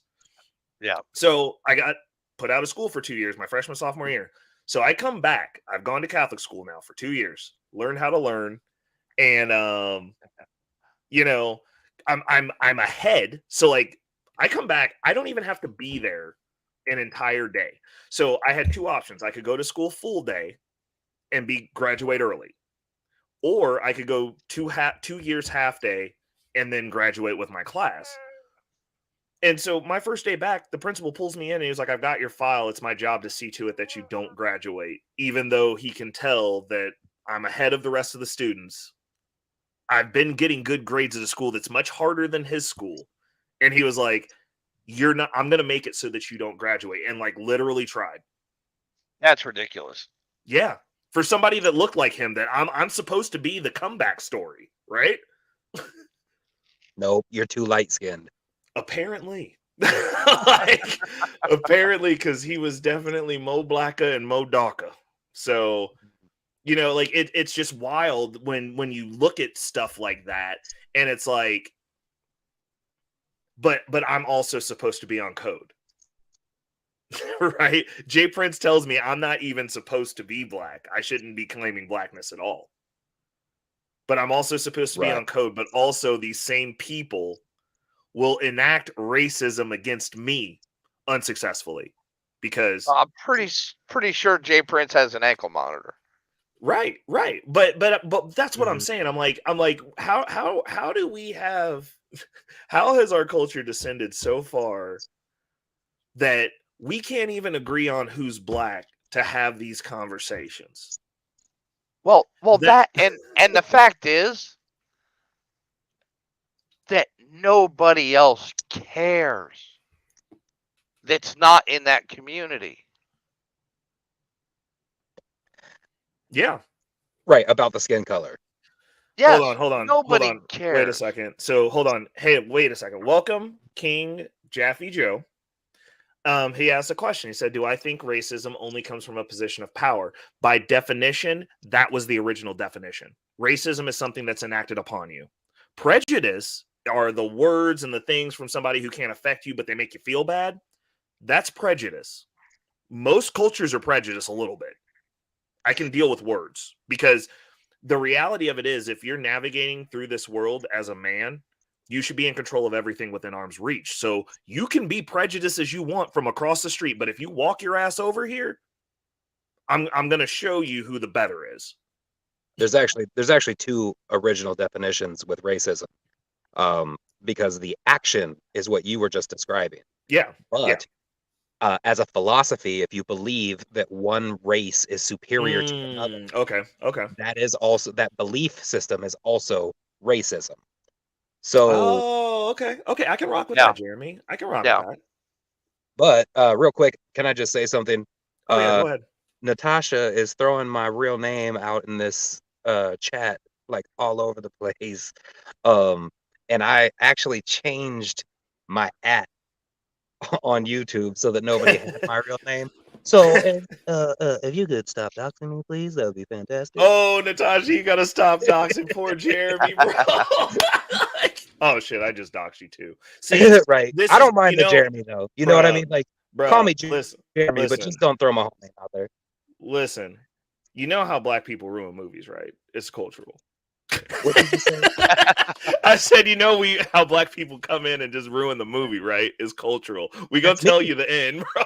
Speaker 5: Yeah.
Speaker 3: So I got put out of school for 2 years, my freshman, sophomore year. So I come back. I've gone to Catholic school now for 2 years, learn how to learn. And, I'm ahead. So like I come back, I don't even have to be there an entire day. So I had two options. I could go to school full day and graduate early, or I could go 2 years half day and then graduate with my class. And so my first day back, the principal pulls me in and he was like, I've got your file. It's my job to see to it that you don't graduate, even though he can tell that I'm ahead of the rest of the students. I've been getting good grades at a school that's much harder than his school. And he was like, I'm going to make it so that you don't graduate. And like literally tried.
Speaker 5: That's ridiculous.
Speaker 3: Yeah. For somebody that looked like him, that I'm supposed to be the comeback story, right?
Speaker 6: Nope, you're too light-skinned.
Speaker 3: Apparently, because he was definitely Mo Blacka and Mo Daka. So, like it's just wild when you look at stuff like that, and it's like, but I'm also supposed to be on code, right? Jay Prince tells me I'm not even supposed to be black. I shouldn't be claiming blackness at all. But I'm also supposed to be on code. But also, these same people will enact racism against me unsuccessfully because
Speaker 5: I'm pretty sure Jay Prince has an ankle monitor.
Speaker 3: Right. But that's what I'm saying. I'm like, how do we have? How has our culture descended so far that we can't even agree on who's black to have these conversations?
Speaker 5: Well, that and the fact is that nobody else cares that's not in that community.
Speaker 3: Yeah.
Speaker 6: Right, about the skin color.
Speaker 5: Yes,
Speaker 3: hold on.
Speaker 5: Nobody cares.
Speaker 3: Wait a second. So hold on. Hey, wait a second. Welcome, King Jaffe Joe. He asked a question. He said, do I think racism only comes from a position of power? By definition, that was the original definition. Racism is something that's enacted upon you. Prejudice are the words and the things from somebody who can't affect you, but they make you feel bad. That's prejudice. Most cultures are prejudiced a little bit. I can deal with words because the reality of it is if you're navigating through this world as a man, you should be in control of everything within arm's reach. So you can be prejudiced as you want from across the street, but if you walk your ass over here, I'm going to show you who the better is.
Speaker 6: There's actually two original definitions with racism, because the action is what you were just describing.
Speaker 3: Yeah.
Speaker 6: But as a philosophy, if you believe that one race is superior to another,
Speaker 3: Okay.
Speaker 6: that is also, that belief system is also racism. So,
Speaker 3: Oh, okay. I can rock with
Speaker 5: Yeah.
Speaker 3: that, Jeremy. I can rock
Speaker 5: Yeah.
Speaker 3: with that.
Speaker 6: but real quick, can I just say something?
Speaker 3: Oh yeah, go ahead.
Speaker 6: Natasha is throwing my real name out in this chat like all over the place. And I actually changed my @ on YouTube so that nobody had my real name. So if you could stop doxing me, please, that would be fantastic.
Speaker 3: Oh, Natasha, you gotta stop doxing poor Jeremy, bro. Oh shit, I just doxed you too. See,
Speaker 6: Right.
Speaker 3: this
Speaker 6: I
Speaker 3: is,
Speaker 6: don't mind the Jeremy though. You know what I mean? Like, call
Speaker 3: bro.
Speaker 6: me
Speaker 3: Listen,
Speaker 6: Jeremy, but just don't throw my whole name out there.
Speaker 3: listen. You know how black people ruin movies, right? It's cultural.
Speaker 6: What did you say?
Speaker 3: I said, how black people come in and just ruin the movie, right? It's cultural. We gonna
Speaker 6: That's
Speaker 3: tell
Speaker 6: me.
Speaker 3: you the end, bro.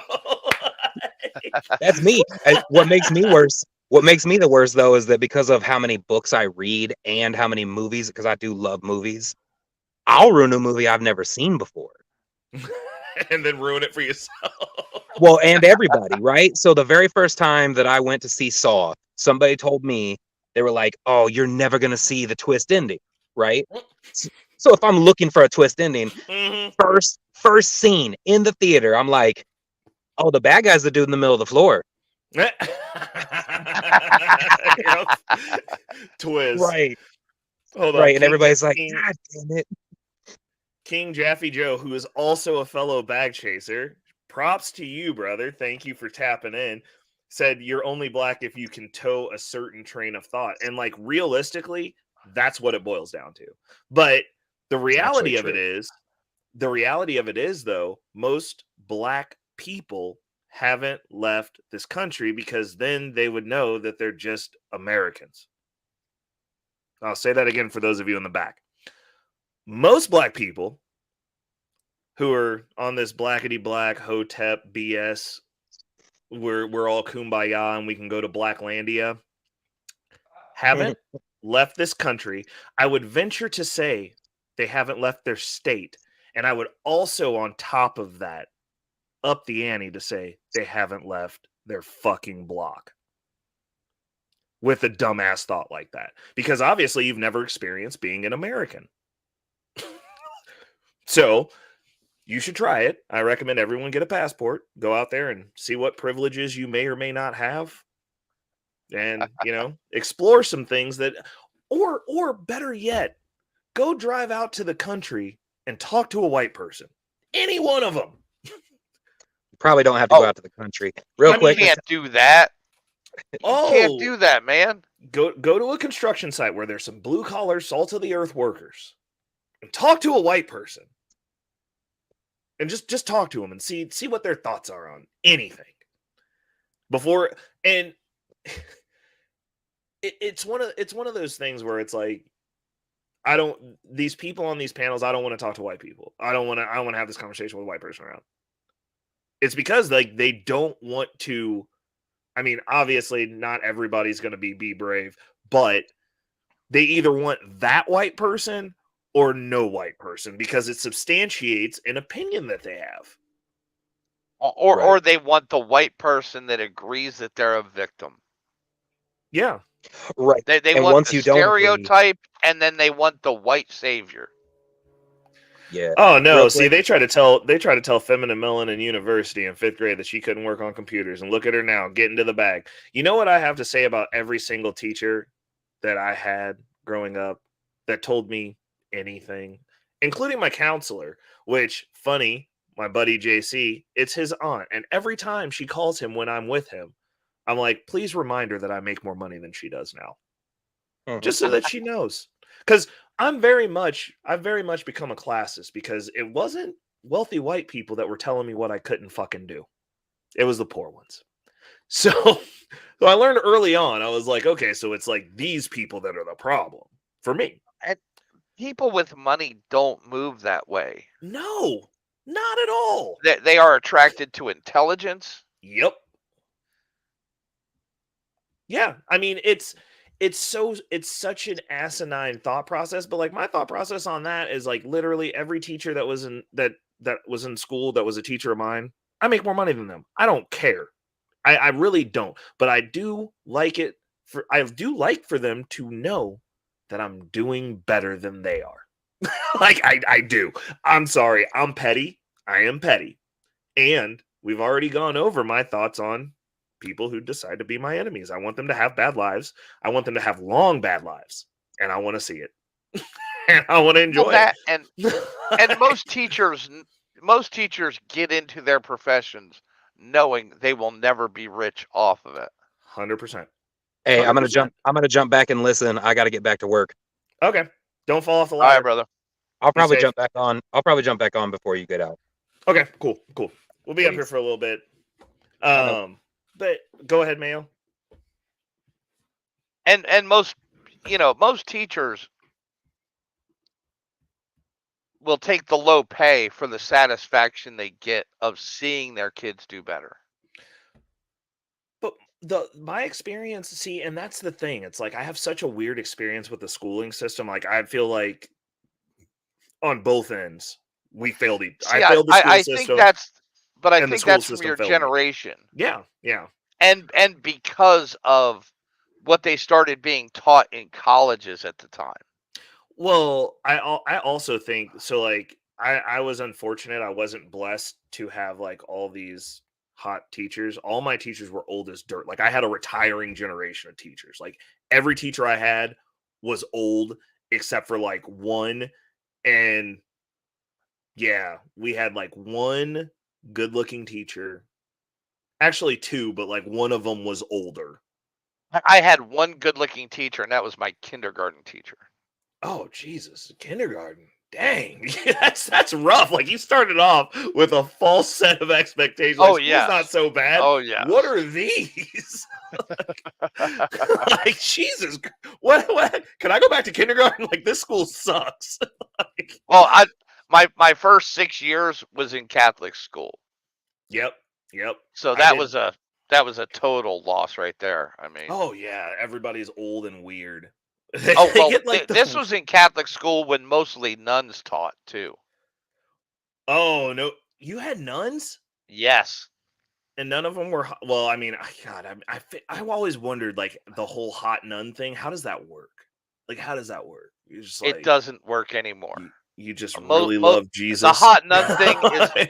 Speaker 6: That's me. And what makes me worse? What makes me the worst though is that because of how many books I read and how many movies, because I do love movies, I'll ruin a movie I've never seen before.
Speaker 3: And then ruin it for yourself.
Speaker 6: Well, and everybody, right? So the very first time that I went to see Saw, somebody told me, they were like, "Oh, you're never gonna see the twist ending," right? So if I'm looking for a twist ending, first scene in the theater, I'm like, "Oh, the bad guy's the dude in the middle of the floor."
Speaker 3: Twist.
Speaker 6: Right.
Speaker 3: Hold on.
Speaker 6: Right. And everybody's like, "God damn it."
Speaker 3: King Jaffe Joe, who is also a fellow bag chaser. Props to you, brother. Thank you for tapping in. Said you're only black if you can toe a certain train of thought. And like realistically, that's what it boils down to. But the reality of it is though, most black people haven't left this country because then they would know that they're just Americans. I'll say that again for those of you in the back. Most black people who are on this blackety black hotep BS, we're all kumbaya and we can go to Blacklandia, haven't left this country. I would venture to say they haven't left their state. And I would also, on top of that, up the ante to say they haven't left their fucking block with a dumbass thought like that. Because obviously you've never experienced being an American. So you should try it. I recommend everyone get a passport, go out there and see what privileges you may or may not have. And, explore some things that, or better yet, go drive out to the country and talk to a white person. Any one of them.
Speaker 6: Probably don't have to go out to the country. Real quick.
Speaker 5: You can't do that. You can't do that, man.
Speaker 3: Go to a construction site where there's some blue collar, salt of the earth workers and talk to a white person. And just talk to them and see what their thoughts are on anything. Before, and it's one of those things where it's like, these people on these panels, I don't want to talk to white people. I don't want to have this conversation with a white person around. It's because like they don't want to. I mean, obviously not everybody's going to be brave, but they either want that white person or no white person because it substantiates an opinion that they have.
Speaker 5: Or they want the white person that agrees that they're a victim.
Speaker 3: Yeah.
Speaker 6: Right.
Speaker 5: They want the stereotype and then they want the white savior.
Speaker 6: Yeah.
Speaker 3: Oh no! See, they try to tell feminine Mellon in university in 5th grade that she couldn't work on computers, and look at her now, getting to the bag. You know what I have to say about every single teacher that I had growing up that told me anything, including my counselor. Which, funny, my buddy JC, it's his aunt, and every time she calls him when I'm with him, I'm like, please remind her that I make more money than she does now, just so that she knows, because. I've very much become a classist because it wasn't wealthy white people that were telling me what I couldn't fucking do. It was the poor ones. So I learned early on, I was like, okay, so it's like these people that are the problem for me.
Speaker 5: And people with money don't move that way.
Speaker 3: No, not at all.
Speaker 5: They are attracted to intelligence.
Speaker 3: Yep. Yeah, I mean, it's such an asinine thought process, but like my thought process on that is like literally every teacher that was in school that was a teacher of mine I make more money than them. I don't care. I really don't. But I do like for them to know that I'm doing better than they are. Like I do. I'm sorry. I'm petty. I am petty. And we've already gone over my thoughts on people who decide to be my enemies. I want them to have bad lives. I want them to have long bad lives. And I want to see it. And I want to enjoy it.
Speaker 5: And most teachers get into their professions knowing they will never be rich off of it.
Speaker 3: 100%.
Speaker 6: Hey, I'm gonna jump back and listen. I got to get back to work.
Speaker 3: Okay. Don't fall off the
Speaker 5: All
Speaker 3: ladder.
Speaker 5: right, brother.
Speaker 6: I'll probably jump back on. I'll probably jump back on before you get out.
Speaker 3: Okay, cool. We'll be up here for a little bit. But go ahead, Mayo.
Speaker 5: And most teachers will take the low pay for the satisfaction they get of seeing their kids do better.
Speaker 3: But my experience, see, and that's the thing. It's like I have such a weird experience with the schooling system. Like I feel like on both ends we failed. I failed the school system.
Speaker 5: I think that's from your generation.
Speaker 3: Yeah.
Speaker 5: And because of what they started being taught in colleges at the time.
Speaker 3: Well, I also think so. Like I was unfortunate. I wasn't blessed to have like all these hot teachers. All my teachers were old as dirt. Like I had a retiring generation of teachers. Like every teacher I had was old except for like one. And yeah, we had like one good-looking teacher. Actually two, but like one of them was older.
Speaker 5: I had one good-looking teacher, and that was my kindergarten teacher.
Speaker 3: Oh, Jesus. Kindergarten. Dang. That's rough. Like you started off with a false set of expectations.
Speaker 5: Oh,
Speaker 3: like,
Speaker 5: yeah.
Speaker 3: It's not so bad.
Speaker 5: Oh, yeah.
Speaker 3: What are these? Like, Jesus. What? Can I go back to kindergarten? Like, this school sucks. Like,
Speaker 5: well, my first 6 years was in Catholic school.
Speaker 3: Yep.
Speaker 5: So that was a total loss right there. I mean.
Speaker 3: Oh, yeah. Everybody's old and weird.
Speaker 5: Oh, well, this was in Catholic school when mostly nuns taught, too.
Speaker 3: Oh, no. You had nuns?
Speaker 5: Yes.
Speaker 3: And none of them were, well, I mean, God, I've always wondered, like, the whole hot nun thing. How does that work? Like, how does that work? You're just like,
Speaker 5: it doesn't work anymore.
Speaker 3: You just really love Jesus.
Speaker 5: The hot nun thing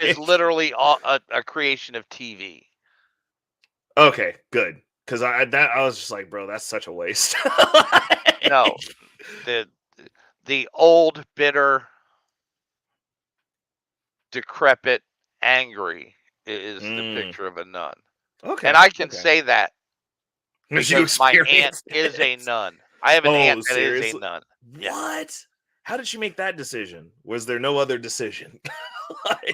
Speaker 5: is literally a creation of TV.
Speaker 3: Okay, good. Because I was just like, bro, that's such a waste.
Speaker 5: No, the old, bitter, decrepit, angry is the picture of a nun.
Speaker 3: Okay,
Speaker 5: and I can say that
Speaker 3: because
Speaker 5: my aunt is a nun. I have an aunt that is a nun.
Speaker 3: What? Yeah. How did she make that decision? Was there no other decision?
Speaker 5: Like...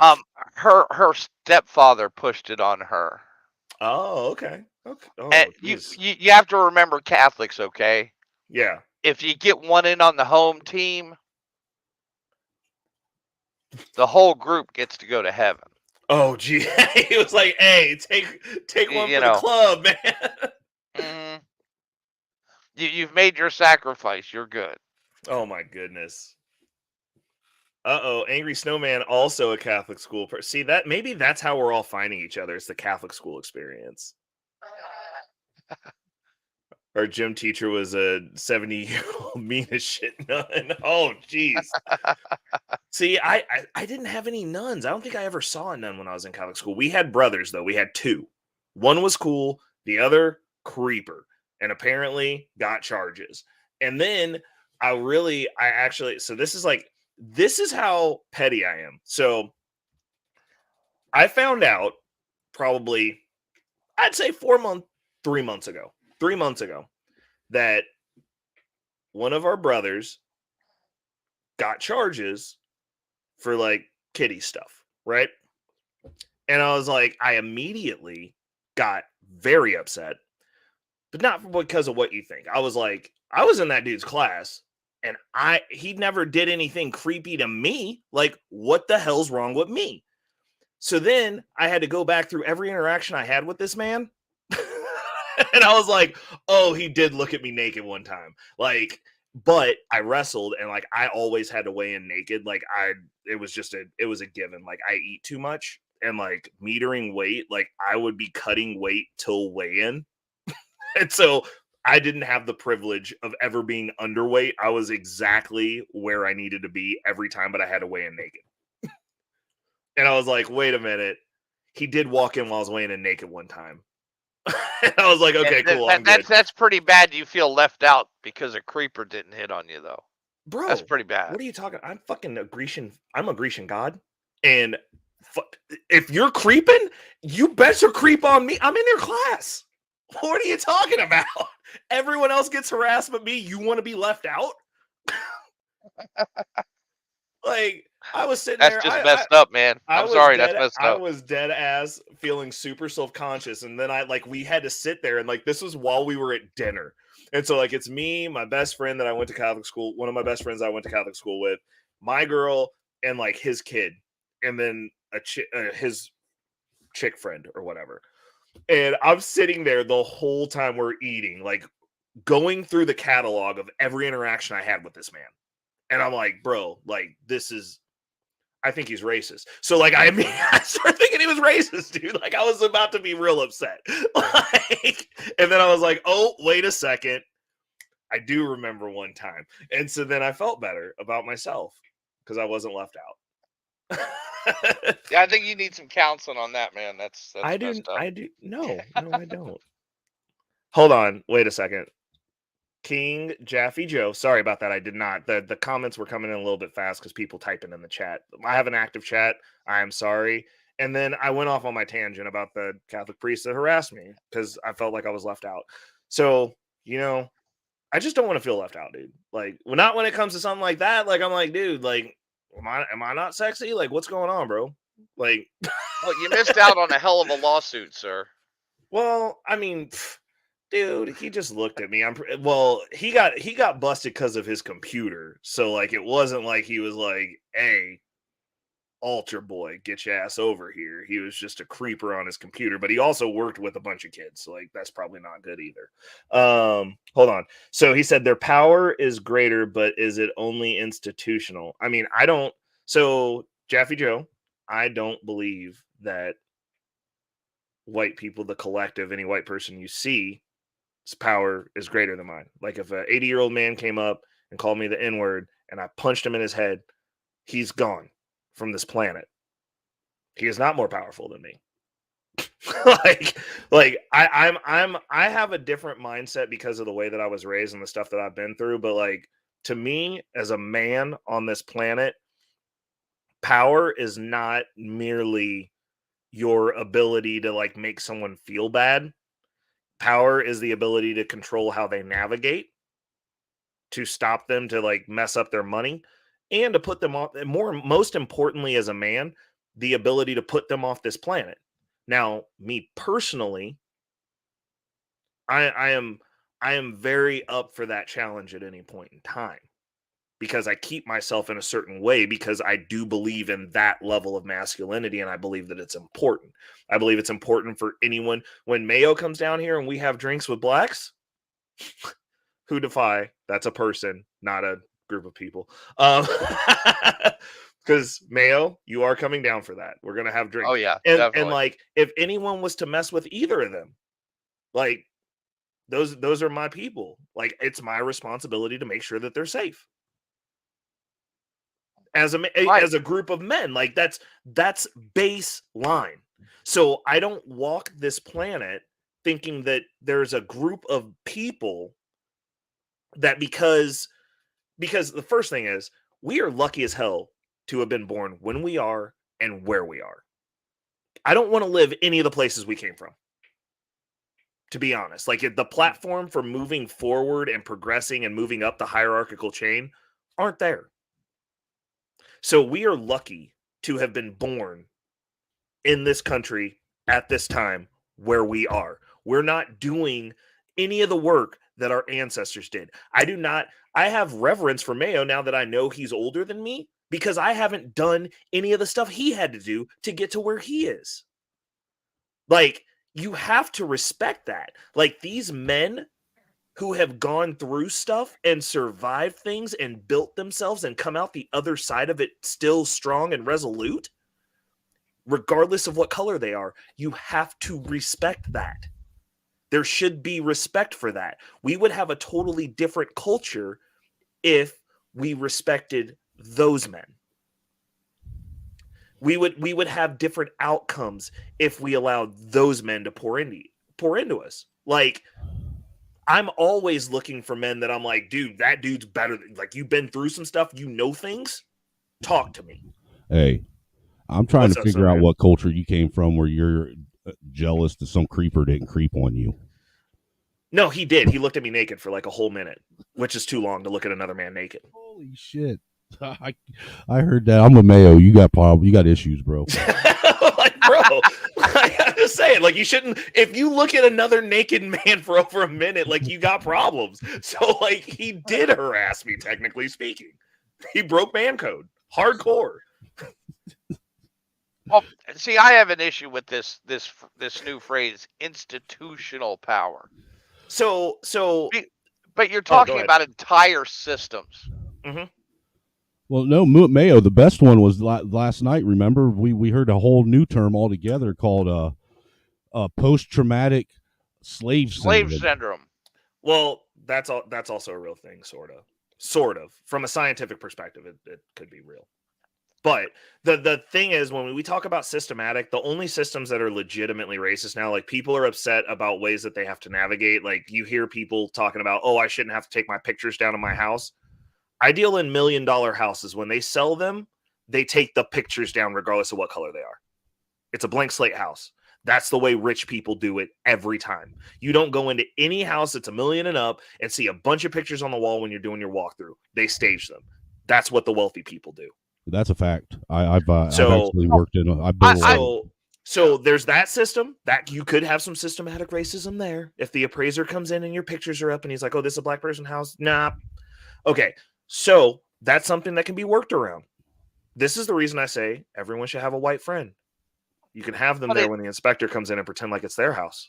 Speaker 5: her stepfather pushed it on her.
Speaker 3: Oh, okay. Oh,
Speaker 5: and you have to remember Catholics, okay?
Speaker 3: Yeah.
Speaker 5: If you get one in on the home team, the whole group gets to go to heaven.
Speaker 3: Oh, gee. It was like, hey, take one for the club, man.
Speaker 5: You've made your sacrifice. You're good.
Speaker 3: Oh, my goodness. Uh-oh, Angry Snowman, also a Catholic school person. See, maybe that's how we're all finding each other. It's the Catholic school experience. Our gym teacher was a 70-year-old mean as shit nun. Oh, jeez. See, I didn't have any nuns. I don't think I ever saw a nun when I was in Catholic school. We had brothers, though. We had two. One was cool. The other, creeper. And apparently got charges. And then so this is how petty I am. So I found out probably, I'd say 3 months ago, that one of our brothers got charges for like kiddie stuff, right? And I was like, I immediately got very upset, but not because of what you think. I was like, I was in that dude's class and he never did anything creepy to me. Like, what the hell's wrong with me? So then I had to go back through every interaction I had with this man. And I was like, oh, he did look at me naked one time. Like, but I wrestled and like, I always had to weigh in naked. Like it was a given. Like I eat too much and like metering weight, like I would be cutting weight till weigh-in. And so I didn't have the privilege of ever being underweight. I was exactly where I needed to be every time, but I had to weigh in naked. And I was like, wait a minute. He did walk in while I was weighing in naked one time. And I was like, okay, cool.
Speaker 5: That's pretty bad. You feel left out because a creeper didn't hit on you, though.
Speaker 3: Bro,
Speaker 5: that's pretty bad.
Speaker 3: What are you talking? I'm fucking a Grecian. I'm a Grecian god. And if you're creeping, you better creep on me. I'm in your class. What are you talking about? Everyone else gets harassed but me. You want to be left out? Like, I was sitting there.
Speaker 5: That's just messed up, man. I'm sorry, that's messed up.
Speaker 3: I was dead ass feeling super self-conscious. And then we had to sit there, and like, this was while we were at dinner. And so like, it's me, my best friend that I went to Catholic school, one of my best friends I went to Catholic school with, my girl, and like his kid, and then his chick friend or whatever. And I'm sitting there the whole time we're eating, like going through the catalog of every interaction I had with this man. And I'm like, bro, like, I think he's racist. So like, I started thinking he was racist, dude. Like, I was about to be real upset. Like, and then I was like, oh, wait a second. I do remember one time. And so then I felt better about myself because I wasn't left out.
Speaker 5: Yeah, I think you need some counseling on that, man. That's
Speaker 3: I do. No, I don't. Hold on. Wait a second. King Jaffe Joe. Sorry about that. I did not. The comments were coming in a little bit fast because people typing in the chat. I have an active chat. I am sorry. And then I went off on my tangent about the Catholic priest that harassed me because I felt like I was left out. So, I just don't want to feel left out, dude. Like, not when it comes to something like that. Like, I'm like, dude, like, am I not sexy? Like, what's going on, bro? Like,
Speaker 5: well, you missed out on a hell of a lawsuit, sir.
Speaker 3: Well, I mean, dude, he just looked at me. He got busted because of his computer. So like, it wasn't like he was like, hey, altar boy, get your ass over here. He was just a creeper on his computer, but he also worked with a bunch of kids. So like, that's probably not good either. Hold on. So he said their power is greater, but is it only institutional? I mean, Jaffe Joe, I don't believe that white people, the collective, any white person you see, his power is greater than mine. Like, if an 80-year-old man came up and called me the N-word and I punched him in his head, he's gone from this planet. He is not more powerful than me. I have a different mindset because of the way that I was raised and the stuff that I've been through. But like, to me, as a man on this planet, power is not merely your ability to like make someone feel bad. Power is the ability to control how they navigate, to stop them to like mess up their money, and to put them off. Most importantly, as a man, the ability to put them off this planet. Now, me personally, I am very up for that challenge at any point in time, because I keep myself in a certain way because I do believe in that level of masculinity, and I believe that it's important. I believe it's important for anyone. When Mayo comes down here and we have drinks with blacks, who defy, that's a person, not a group of people. Because Mayo, you are coming down for that. We're going to have drinks.
Speaker 5: Oh, yeah.
Speaker 3: And like, if anyone was to mess with either of them, like, those are my people. Like, it's my responsibility to make sure that they're safe. As a group of men, like, that's baseline. So I don't walk this planet thinking that there's a group of people that because the first thing is, we are lucky as hell to have been born when we are and where we are. I don't want to live any of the places we came from, to be honest. Like, the platform for moving forward and progressing and moving up the hierarchical chain aren't there. So we are lucky to have been born in this country at this time where we are. We're not doing any of the work that our ancestors did. I have reverence for Mayo now that I know he's older than me, because I haven't done any of the stuff he had to do to get to where he is. Like, you have to respect that. Like, these men who have gone through stuff and survived things and built themselves and come out the other side of it still strong and resolute, regardless of what color they are. You have to respect that. There should be respect for that. We would have a totally different culture if we respected those men. We would have different outcomes if we allowed those men to pour into us. Like, I'm always looking for men that I'm like, dude, that dude's better. Like, you've been through some stuff, you know things. Talk to me.
Speaker 8: Hey, I'm trying to figure out what culture you came from where you're jealous that some creeper didn't creep on you.
Speaker 3: No, he did. He looked at me naked for like a whole minute, which is too long to look at another man naked.
Speaker 8: Holy shit. I heard that. I'm a Mayo. You got issues, bro.
Speaker 3: Like, bro, I'm just saying, like, you shouldn't, if you look at another naked man for over a minute, like, you got problems. So, like, he did harass me, technically speaking. He broke man code. Hardcore.
Speaker 5: Well, see, I have an issue with this new phrase, institutional power.
Speaker 3: So,
Speaker 5: but you're talking about entire systems.
Speaker 3: Mm-hmm.
Speaker 8: Well, no, Mayo. The best one was last night. Remember, we heard a whole new term altogether called post-traumatic slave
Speaker 5: syndrome.
Speaker 3: Well, that's also a real thing, sort of. From a scientific perspective, it could be real. But the thing is, when we talk about systematic, the only systems that are legitimately racist now, like, people are upset about ways that they have to navigate. Like, you hear people talking about, oh, I shouldn't have to take my pictures down in my house. I deal in $1 million houses. When they sell them, they take the pictures down regardless of what color they are. It's a blank slate house. That's the way rich people do it every time. You don't go into any house that's $1 million and up and see a bunch of pictures on the wall when you're doing your walkthrough. They stage them. That's what the wealthy people do.
Speaker 8: That's a fact. I've actually worked in. I've been
Speaker 3: So there's that system that you could have some systematic racism there. If the appraiser comes in and your pictures are up and he's like, "Oh, this is a black person house." Nah. Okay. So that's something that can be worked around. This is the reason I say everyone should have a white friend. You can have them there when the inspector comes in and pretend like it's their house.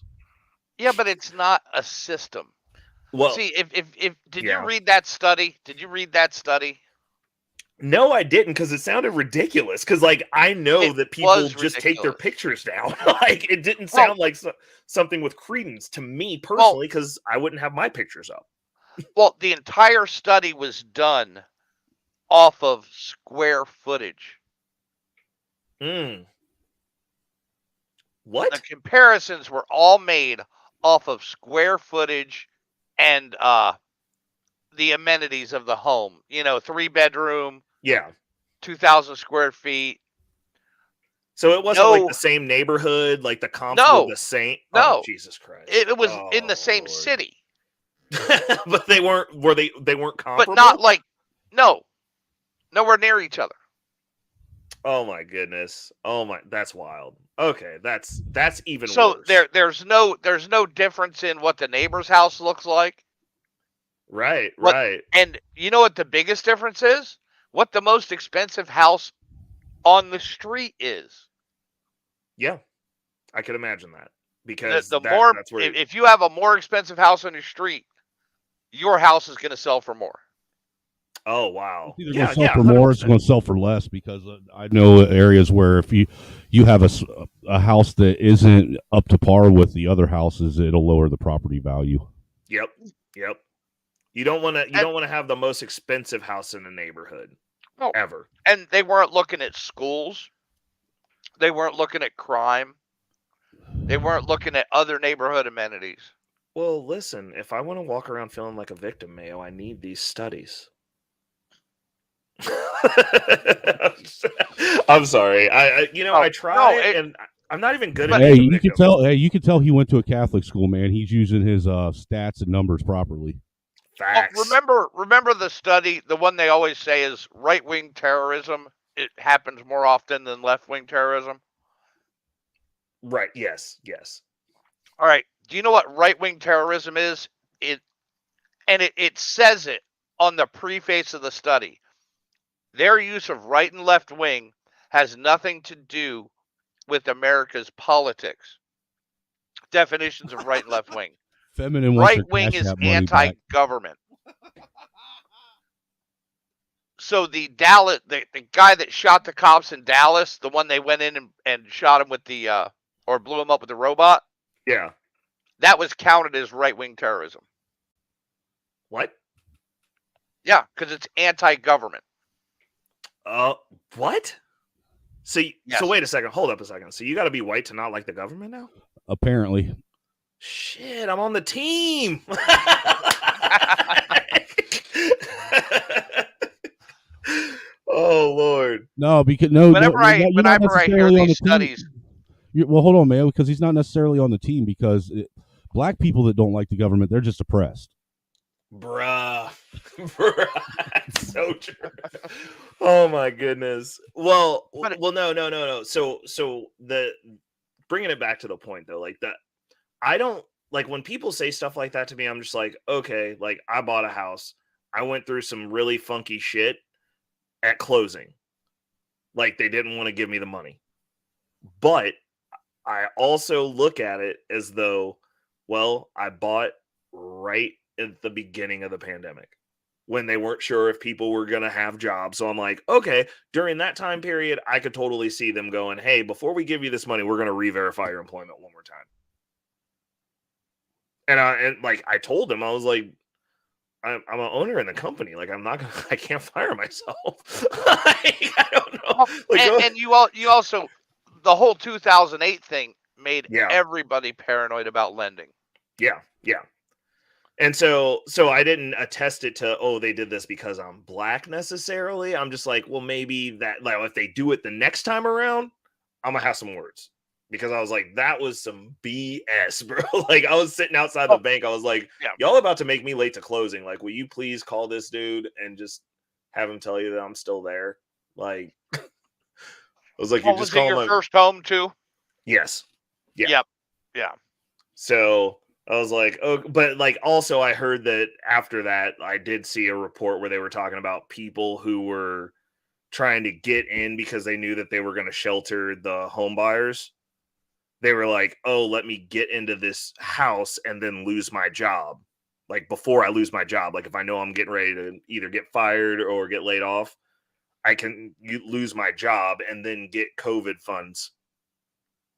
Speaker 5: Yeah, but it's not a system. Well, see, if did you read that study? Did you read that study?
Speaker 3: No, I didn't, because it sounded ridiculous. Because, like, I know that people just take their pictures down. Like, it didn't sound like something with credence to me personally, because I wouldn't have my pictures up.
Speaker 5: Well, the entire study was done off of square footage.
Speaker 3: What?
Speaker 5: The comparisons were all made off of square footage and the amenities of the home. 3-bedroom.
Speaker 3: Yeah.
Speaker 5: 2,000 square feet.
Speaker 3: So it wasn't like the same neighborhood, like the comps were the same.
Speaker 5: No.
Speaker 3: Oh, Jesus Christ.
Speaker 5: It was in the same city.
Speaker 3: But they weren't comparable?
Speaker 5: But not like, nowhere near each other.
Speaker 3: Oh my goodness. That's wild. Okay, that's even worse.
Speaker 5: So there's no difference in what the neighbor's house looks like.
Speaker 3: Right.
Speaker 5: And you know what the biggest difference is? What the most expensive house on the street is.
Speaker 3: Yeah, I could imagine that. Because
Speaker 5: that's where if you have a more expensive house on your street, your house is going to sell for more.
Speaker 3: Oh, wow.
Speaker 8: It's either going to sell for more, it's going to sell for less, because I know areas where if you have a house that isn't up to par with the other houses, it'll lower the property value.
Speaker 3: Yep. You don't want to have the most expensive house in the neighborhood ever.
Speaker 5: And they weren't looking at schools. They weren't looking at crime. They weren't looking at other neighborhood amenities.
Speaker 3: Well, listen, if I want to walk around feeling like a victim, Mayo, I need these studies. I'm sorry. I try and I'm not even good at it.
Speaker 8: You can tell he went to a Catholic school, man. He's using his stats and numbers properly.
Speaker 3: Facts.
Speaker 5: Remember the study, the one they always say is right-wing terrorism. It happens more often than left-wing terrorism.
Speaker 3: Right. Yes.
Speaker 5: All right. Do you know what right-wing terrorism is? It says it on the preface of the study. Their use of right and left wing has nothing to do with America's politics. Definitions of right and left wing.
Speaker 8: Feminine
Speaker 5: right wing is anti-government. So the Dallas, the guy that shot the cops in Dallas, the one they went in and shot him with the or blew him up with the robot,
Speaker 3: Yeah.
Speaker 5: that was counted as right-wing terrorism.
Speaker 3: What?
Speaker 5: Yeah, because it's anti-government.
Speaker 3: What? So,
Speaker 5: Yes.
Speaker 3: so wait a second. Hold up a second. So you got to be white to not like the government now?
Speaker 8: Apparently.
Speaker 3: Shit, I'm on the team. Oh Lord.
Speaker 8: No, because
Speaker 5: Whenever I hear these studies,
Speaker 8: Well, hold on, man, because he's not necessarily on the team. Because black people that don't like the government, they're just oppressed.
Speaker 3: Bruh. That's so true. Oh my goodness. Well, no. So the bringing it back to the point though, like that, I don't like when people say stuff like that to me. I'm just like, okay, like I bought a house. I went through some really funky shit at closing. Like they didn't want to give me the money. But I also look at it as though, well, I bought right at the beginning of the pandemic when they weren't sure if people were going to have jobs. So I'm like, okay, during that time period, I could totally see them going, hey, before we give you this money, we're going to re-verify your employment one more time. And I told them, I was like, I'm an owner in the company. Like, I can't fire myself. Like, I don't know. Like,
Speaker 5: and you also, the whole 2008 thing made everybody paranoid about lending.
Speaker 3: Yeah. And so I didn't attest it to, oh, they did this because I'm black necessarily. I'm just like, well, maybe that, like, if they do it the next time around, I'm gonna have some words. Because I was like, that was some BS, bro. Like, I was sitting outside the bank. I was like, y'all about to make me late to closing. Like, will you please call this dude and just have him tell you that I'm still there? Like, I was like, you're just calling
Speaker 5: your first home too?
Speaker 3: Yes. Yeah.
Speaker 5: Yep. Yeah.
Speaker 3: So I was like, oh, but like also I heard that after that, I did see a report where they were talking about people who were trying to get in because they knew that they were going to shelter the home buyers. They were like, oh, let me get into this house and then lose my job. Like before I lose my job, like if I know I'm getting ready to either get fired or get laid off, I can lose my job and then get COVID funds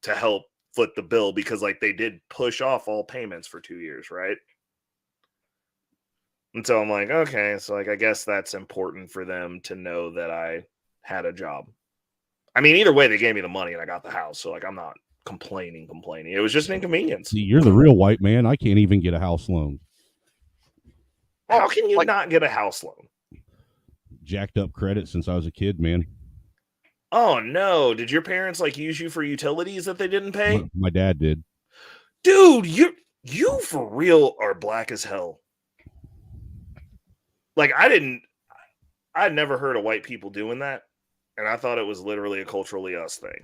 Speaker 3: to help foot the bill, because like they did push off all payments for 2 years, right? And so I'm like, okay, so like I guess that's important for them to know that I had a job. I mean, either way, they gave me the money and I got the house, so like I'm not complaining. It was just an inconvenience.
Speaker 8: See, you're the real white man. I can't even get a house loan.
Speaker 3: How can you not get a house loan?
Speaker 8: Jacked up credit since I was a kid, man.
Speaker 3: Oh no! Did your parents like use you for utilities that they didn't pay?
Speaker 8: My dad did.
Speaker 3: Dude, you for real are black as hell. Like I'd never heard of white people doing that, and I thought it was literally a culturally us thing.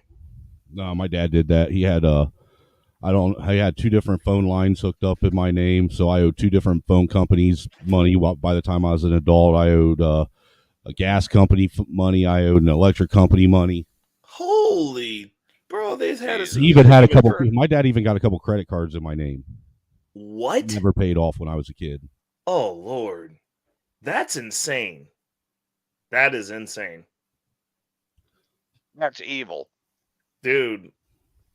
Speaker 8: No, my dad did that. He had I had 2 different phone lines hooked up in my name, so I owed 2 different phone companies money. By the time I was an adult, I owed a gas company money. I owed an electric company money.
Speaker 3: Holy, bro! They had a.
Speaker 8: He even had a couple. My dad even got a couple credit cards in my name.
Speaker 3: What?
Speaker 8: Never paid off when I was a kid.
Speaker 3: Oh Lord, that's insane. That is insane.
Speaker 5: That's evil,
Speaker 3: dude.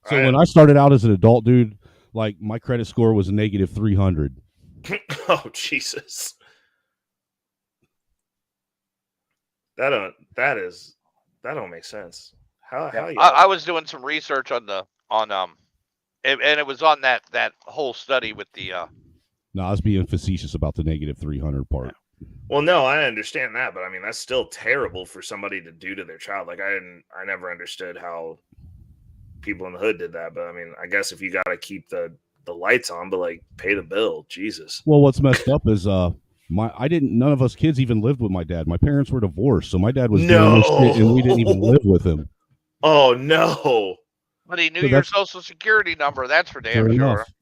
Speaker 8: So when I started out as an adult, dude, like my credit score was negative 300.
Speaker 3: Oh Jesus. That don't make sense. How
Speaker 5: I was doing some research on and it was on that whole study with the
Speaker 8: No, I was being facetious about the negative 300 part.
Speaker 3: Well, no, I understand that, but I mean that's still terrible for somebody to do to their child. Like I never understood how people in the hood did that, but I mean, I guess if you got to keep the lights on, but like pay the bill, Jesus.
Speaker 8: Well, what's messed up is none of us kids even lived with my dad. My parents were divorced, so my dad was doing this shit and we didn't even live with him.
Speaker 3: Oh no!
Speaker 5: But he knew your social security number. That's for damn sure.
Speaker 8: Enough.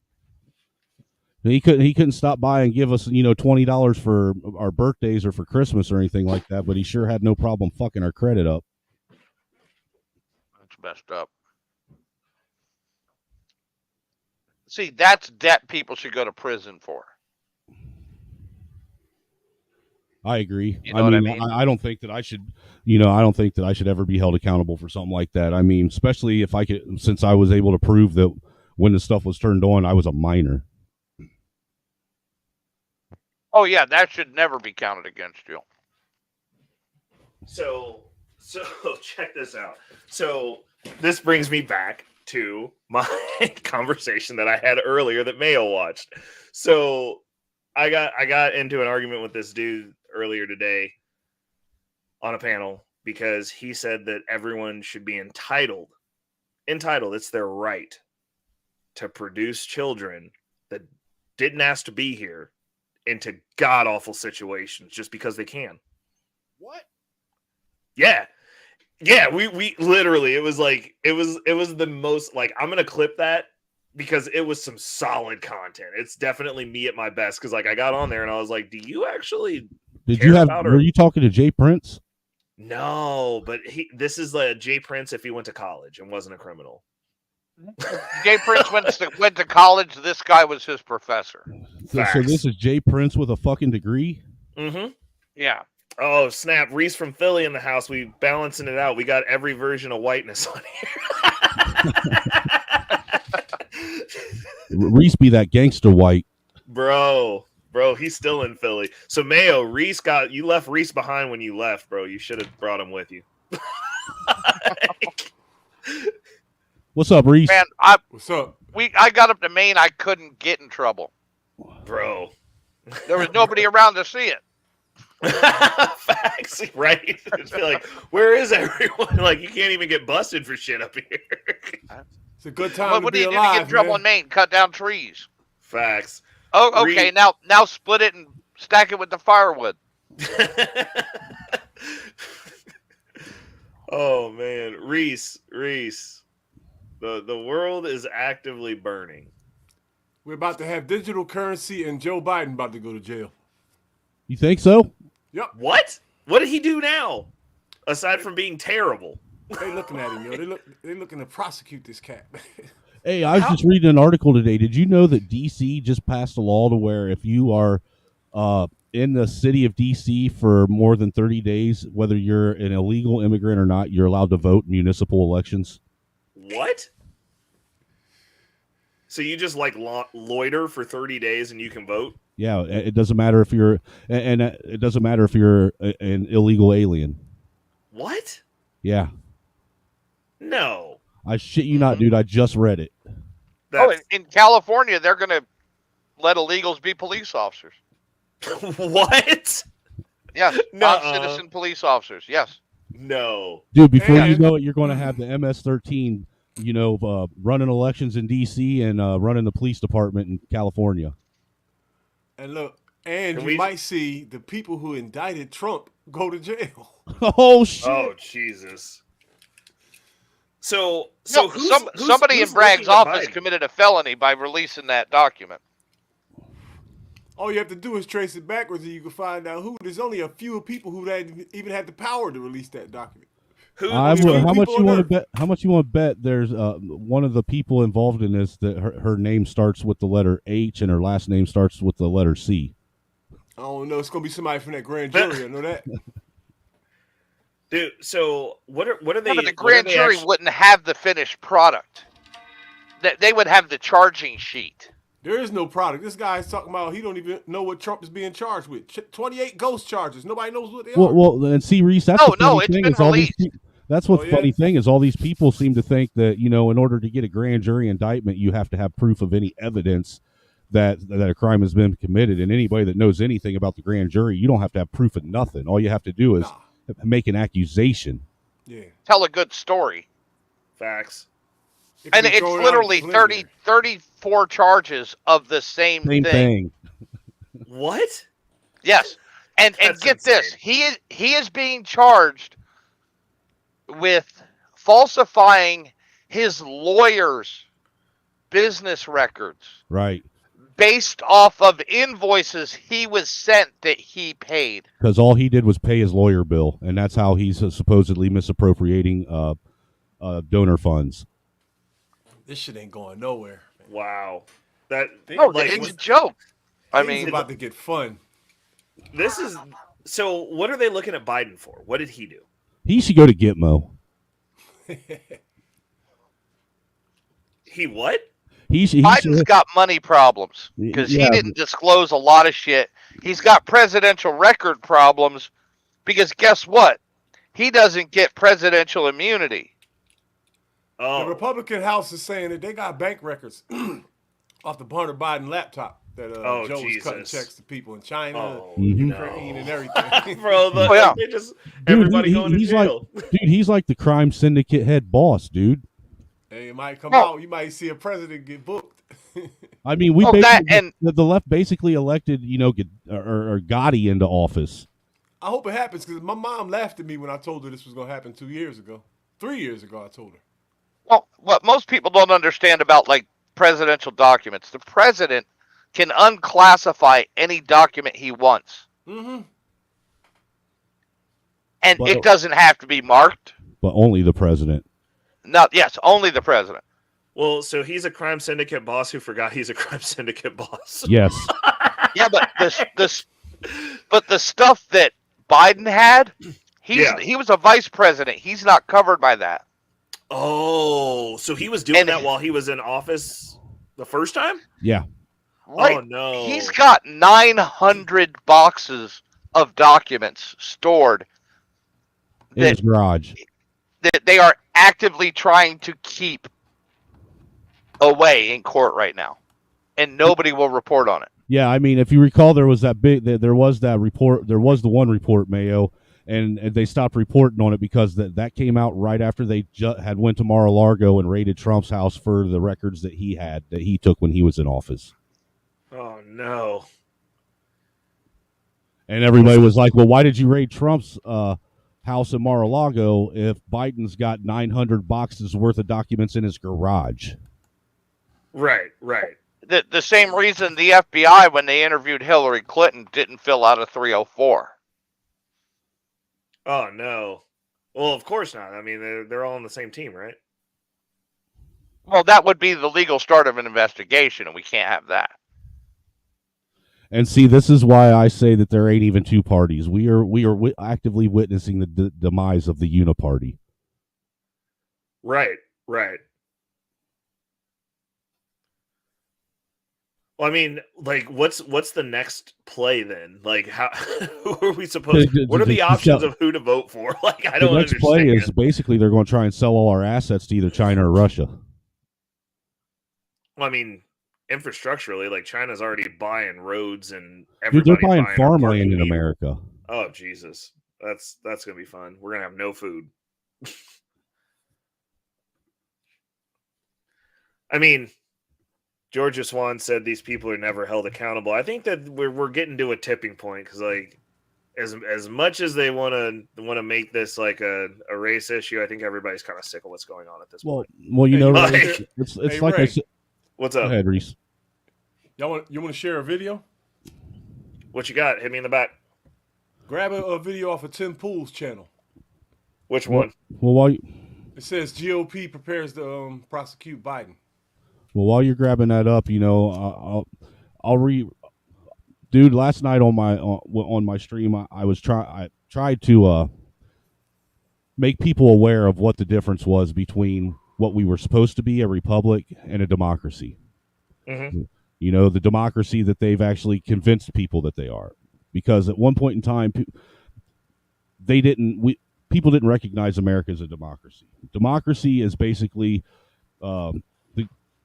Speaker 8: He couldn't stop by and give us $20 for our birthdays or for Christmas or anything like that. But he sure had no problem fucking our credit up.
Speaker 5: That's messed up. See, that's debt people should go to prison for.
Speaker 8: I agree.
Speaker 5: You know what I mean?
Speaker 8: I don't think that I should, I don't think that I should ever be held accountable for something like that. I mean, especially if I could, since I was able to prove that when the stuff was turned on, I was a minor.
Speaker 5: Oh yeah, that should never be counted against you.
Speaker 3: So check this out. So this brings me back to my conversation that I had earlier that Mayo watched. So I got into an argument with this dude earlier today on a panel because he said that everyone should be entitled. It's their right to produce children that didn't ask to be here into god awful situations just because they can.
Speaker 5: What?
Speaker 3: Yeah, we literally, it was the most, like, I'm gonna clip that because it was some solid content. It's definitely me at my best because, like, I got on there and I was like, do you actually
Speaker 8: Were you talking to Jay Prince?
Speaker 3: No, but this is like Jay Prince if he went to college and wasn't a criminal.
Speaker 5: Jay Prince went to college. This guy was his professor.
Speaker 8: So this is Jay Prince with a fucking degree?
Speaker 3: Mm-hmm.
Speaker 5: Yeah.
Speaker 3: Oh, snap. Reese from Philly in the house. We balancing it out. We got every version of whiteness on here.
Speaker 8: Reese be that gangster white.
Speaker 3: Bro, he's still in Philly. So, Mayo, you left Reese behind when you left, bro. You should have brought him with you.
Speaker 8: What's up, Reese?
Speaker 5: Man,
Speaker 1: What's up?
Speaker 5: I got up to Maine. I couldn't get in trouble.
Speaker 3: Bro.
Speaker 5: There was nobody around to see it.
Speaker 3: Facts, right? Just be like, where is everyone? Like, you can't even get busted for shit up here.
Speaker 1: It's a good time
Speaker 5: What
Speaker 1: to
Speaker 5: do
Speaker 1: be
Speaker 5: you do to get
Speaker 1: alive,
Speaker 5: in trouble
Speaker 1: man.
Speaker 5: in Maine? Cut down trees.
Speaker 3: Facts.
Speaker 5: Oh, okay. Now split it and stack it with the firewood.
Speaker 3: Oh man, Reese. The world is actively burning.
Speaker 1: We're about to have digital currency and Joe Biden about to go to jail.
Speaker 8: You think so?
Speaker 1: Yep.
Speaker 3: What? What did he do now? Aside from being terrible.
Speaker 1: They looking at him, yo. They looking to prosecute this cat.
Speaker 8: Hey, I was just reading an article today. Did you know that D.C. just passed a law to where if you are in the city of D.C. for more than 30 days, whether you're an illegal immigrant or not, you're allowed to vote in municipal elections?
Speaker 3: What? So you just like loiter for 30 days and you can vote?
Speaker 8: Yeah, it doesn't matter if you're, and it doesn't matter if you're an illegal alien.
Speaker 3: What?
Speaker 8: Yeah.
Speaker 3: No.
Speaker 8: I shit you not, dude. I just read it.
Speaker 5: In California, they're going to let illegals be police officers.
Speaker 3: What?
Speaker 5: Yes, non-citizen police officers. Yes.
Speaker 3: No.
Speaker 8: Dude, before you know it, you're going to have the MS-13, running elections in D.C. and running the police department in California.
Speaker 1: And look, you might see the people who indicted Trump go to jail.
Speaker 8: Oh, shit.
Speaker 3: Oh, Jesus. So
Speaker 5: somebody in Bragg's office committed a felony by releasing that document.
Speaker 1: All you have to do is trace it backwards and you can find out who. There's only a few people who even had the power to release that document.
Speaker 8: How much you want to bet? How much you want to bet? There's one of the people involved in this that her name starts with the letter H and her last name starts with the letter C.
Speaker 1: I don't know. It's gonna be somebody from that grand jury. I know that.
Speaker 3: Dude, so what are they?
Speaker 5: Yeah, but the grand jury wouldn't have the finished product. They would have the charging sheet.
Speaker 1: There is no product. This guy's talking about he don't even know what Trump is being charged with. 28 ghost charges. Nobody knows what they are.
Speaker 8: Well, and see, Reese, that's the funny thing
Speaker 5: been
Speaker 8: is all
Speaker 5: released.
Speaker 8: these. That's what's funny thing is all these people seem to think that in order to get a grand jury indictment, you have to have proof of any evidence that a crime has been committed. And anybody that knows anything about the grand jury, you don't have to have proof of nothing. All you have to do is make an accusation.
Speaker 1: Yeah.
Speaker 5: Tell a good story.
Speaker 3: Facts.
Speaker 5: And it's literally 34 charges of the same thing.
Speaker 3: What?
Speaker 5: Yes. And get
Speaker 3: insane.
Speaker 5: this. He is being charged with falsifying his lawyer's business records.
Speaker 8: Right.
Speaker 5: Based off of invoices he was sent that he paid.
Speaker 8: Because all he did was pay his lawyer bill, and that's how he's supposedly misappropriating donor funds.
Speaker 1: This shit ain't going nowhere.
Speaker 3: Wow.
Speaker 5: It's a joke.
Speaker 1: It's about to get fun.
Speaker 3: This is So what are they looking at Biden for? What did he do?
Speaker 8: He should go to Gitmo.
Speaker 3: He what?
Speaker 5: Biden's got money problems because he didn't disclose a lot of shit. He's got presidential record problems because guess what? He doesn't get presidential immunity.
Speaker 3: Oh.
Speaker 1: The Republican House is saying that they got bank records off the Hunter Biden laptop that Joe was cutting checks to people in China, Ukraine, and everything.
Speaker 3: Bro, they just everybody going to jail.
Speaker 8: He's like the crime syndicate head boss, dude.
Speaker 1: Hey, it might come out. You might see a president get booked.
Speaker 8: I mean, the left basically elected, or Gotti into office.
Speaker 1: I hope it happens because my mom laughed at me when I told her this was going to happen 2 years ago. 3 years ago, I told her.
Speaker 5: Well, what most people don't understand about like presidential documents, the president can unclassify any document he wants.
Speaker 1: Mm-hmm.
Speaker 5: And it doesn't have to be marked.
Speaker 8: But only the president.
Speaker 5: No, yes, only the president.
Speaker 3: Well, so he's a crime syndicate boss who forgot he's a crime syndicate boss.
Speaker 8: Yes.
Speaker 5: Yeah, but the stuff that Biden had, he was a vice president. He's not covered by that.
Speaker 3: Oh, so he was doing that while he was in office the first time?
Speaker 8: Yeah.
Speaker 5: Right.
Speaker 3: Oh no.
Speaker 5: He's got 900 boxes of documents stored
Speaker 8: in his garage
Speaker 5: that they are actively trying to keep away in court right now, and nobody will report on it.
Speaker 8: Yeah, I mean, if you recall, there was that report. There was the one report, Mayo, and they stopped reporting on it because that came out right after they had went to Mar-a-Lago and raided Trump's house for the records that he took when he was in office.
Speaker 3: Oh no!
Speaker 8: And everybody was like, "Well, why did you raid Trump's house in Mar-a-Lago if Biden's got 900 boxes worth of documents in his garage?"
Speaker 3: Right.
Speaker 5: The same reason the FBI, when they interviewed Hillary Clinton, didn't fill out a 304.
Speaker 3: Oh no! Well, of course not. I mean, they're all on the same team, right?
Speaker 5: Well, that would be the legal start of an investigation, and we can't have that.
Speaker 8: And see, this is why I say that there ain't even two parties. We are actively witnessing the demise of the uniparty.
Speaker 3: Right. Well, I mean, like, what's the next play then? Like, how who are we supposed? What are the options of who to vote for? Like, I don't understand.
Speaker 8: The next play is basically they're going to try and sell all our assets to either China or Russia.
Speaker 3: Well, I mean, infrastructurally, like China's already buying roads and
Speaker 8: Dude, they're buying
Speaker 3: buying
Speaker 8: farmland in America.
Speaker 3: Oh Jesus, that's gonna be fun. We're gonna have no food. I mean, Georgia Swan said these people are never held accountable. I think that we're getting to a tipping point because, like, as much as they want to make this like a race issue, I think everybody's kind of sick of what's going on at this point.
Speaker 8: Well, you know,
Speaker 1: Hey,
Speaker 8: it's
Speaker 1: hey,
Speaker 8: like
Speaker 1: Ray.
Speaker 8: I said.
Speaker 3: What's up?
Speaker 8: Go ahead, Reese.
Speaker 1: You want to share a video?
Speaker 3: What you got? Hit me in the back.
Speaker 1: Grab a video off of Tim Pool's channel.
Speaker 3: Which one?
Speaker 8: Well, while
Speaker 1: It says GOP prepares to prosecute Biden.
Speaker 8: Well, while you're grabbing that up, you know, I'll Dude, last night on my stream, I tried to make people aware of what the difference was between what we were supposed to be, a republic, and a democracy.
Speaker 3: Mm-hmm.
Speaker 8: You know, the democracy that they've actually convinced people that they are, because at one point in time, people didn't recognize America as a democracy. Democracy is basically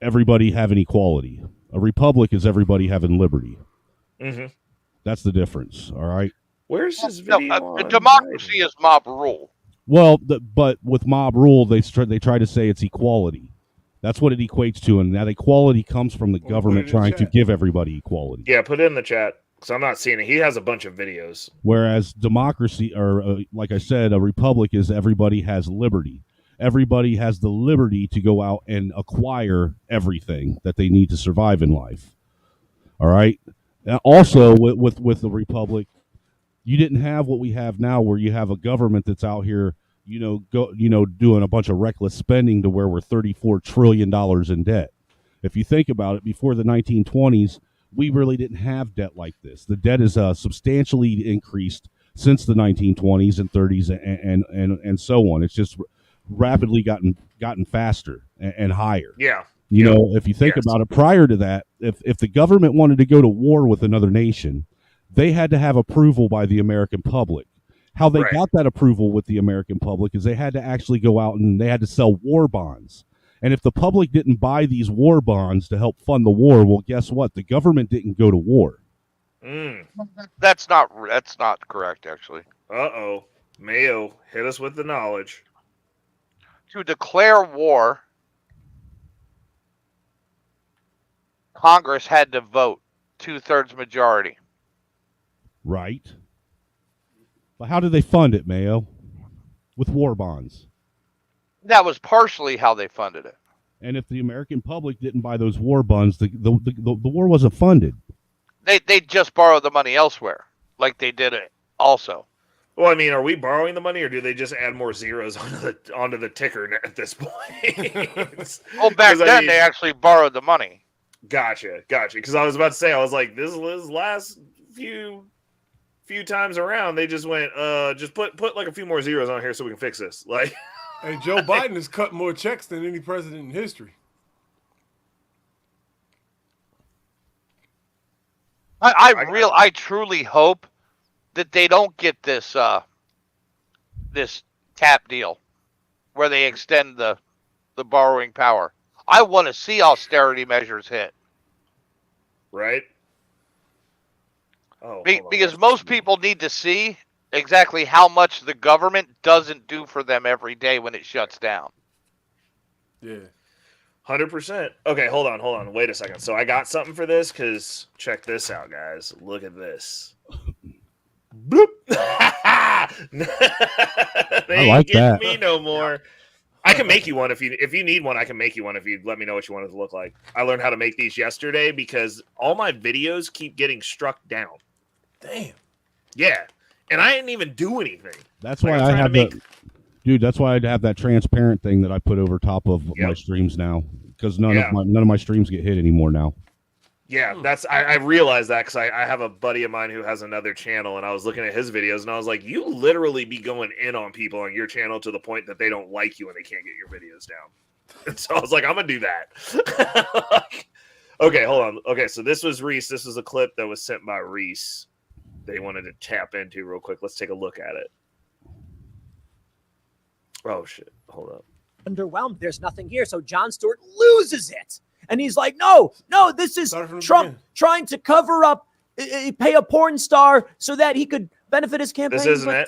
Speaker 8: everybody having equality. A republic is everybody having liberty.
Speaker 3: Mm-hmm.
Speaker 8: That's the difference. All right.
Speaker 3: Where's this video?
Speaker 5: A democracy is mob rule.
Speaker 8: Well, but with mob rule, they try to say it's equality. That's what it equates to, and that equality comes from the government trying to give everybody equality.
Speaker 3: Yeah, put it in the chat because I'm not seeing it. He has a bunch of videos.
Speaker 8: Whereas democracy, or like I said, a republic is everybody has liberty. Everybody has the liberty to go out and acquire everything that they need to survive in life. All right. And also, with the republic, you didn't have what we have now, where you have a government that's out here, doing a bunch of reckless spending to where we're $34 trillion in debt. If you think about it, before the 1920s, we really didn't have debt like this. The debt is substantially increased since the 1920s and 30s and so on. It's just rapidly gotten faster and higher.
Speaker 3: Yeah.
Speaker 8: You know, if you think
Speaker 3: Yes.
Speaker 8: about it, prior to that, if the government wanted to go to war with another nation, they had to have approval by the American public. How they
Speaker 3: Right.
Speaker 8: got that approval with the American public is they had to actually go out and they had to sell war bonds. And if the public didn't buy these war bonds to help fund the war, well, guess what? The government didn't go to war.
Speaker 3: Mm.
Speaker 5: That's not correct, actually.
Speaker 3: Uh-oh. Mayo, hit us with the knowledge.
Speaker 5: To declare war, Congress had to vote 2/3 majority.
Speaker 8: Right. But how did they fund it, Mayo? With war bonds.
Speaker 5: That was partially how they funded it.
Speaker 8: And if the American public didn't buy those war bonds, the war wasn't funded.
Speaker 5: They just borrowed the money elsewhere, like they did it also.
Speaker 3: Well, I mean, are we borrowing the money, or do they just add more zeros onto the ticker at this point?
Speaker 5: Well, back
Speaker 3: 'Cause, I
Speaker 5: then
Speaker 3: mean-
Speaker 5: they actually borrowed the money.
Speaker 3: Gotcha. Because I was about to say, I was like, this last few times around, they just went, just put like a few more zeros on here so we can fix this. Like,
Speaker 1: Hey, Joe Biden has cut more checks than any president in history.
Speaker 5: I truly hope that they don't get this this cap deal where they extend the borrowing power. I want to see austerity measures hit.
Speaker 3: right? Oh, hold on.
Speaker 5: Because most people need to see exactly how much the government doesn't do for them every day when it shuts down.
Speaker 1: Yeah.
Speaker 3: 100%. Okay, hold on. Wait a second. So I got something for this, because check this out, guys. Look at this. Bloop. They
Speaker 8: I like
Speaker 3: ain't getting
Speaker 8: that.
Speaker 3: me no more. I can make you one if you need one. I can make you one if you let me know what you want it to look like. I learned how to make these yesterday because all my videos keep getting struck down.
Speaker 1: Damn.
Speaker 3: Yeah, and I didn't even do anything.
Speaker 8: That's
Speaker 3: Like,
Speaker 8: why
Speaker 3: I'm
Speaker 8: I
Speaker 3: trying to
Speaker 8: have
Speaker 3: make-
Speaker 8: that. Dude, that's why I have that transparent thing that I put over top of my
Speaker 3: Yep.
Speaker 8: streams now, because none
Speaker 3: Yeah.
Speaker 8: of my streams get hit anymore now.
Speaker 3: Yeah, I realized that because I have a buddy of mine who has another channel, and I was looking at his videos, and I was like, you literally be going in on people on your channel to the point that they don't like you and they can't get your videos down. And so I was like, I'm gonna do that. Okay, hold on. Okay, so this was Reese. This was a clip that was sent by Reese. They wanted to tap into real quick. Let's take a look at it. Oh shit! Hold up.
Speaker 9: Underwhelmed. There's nothing here. So Jon Stewart loses it. And he's like, no, this is
Speaker 1: Start from the
Speaker 9: Trump
Speaker 1: beginning.
Speaker 9: trying to cover up, pay a porn star so that he could benefit his campaign.
Speaker 3: isn't
Speaker 9: but,
Speaker 3: it.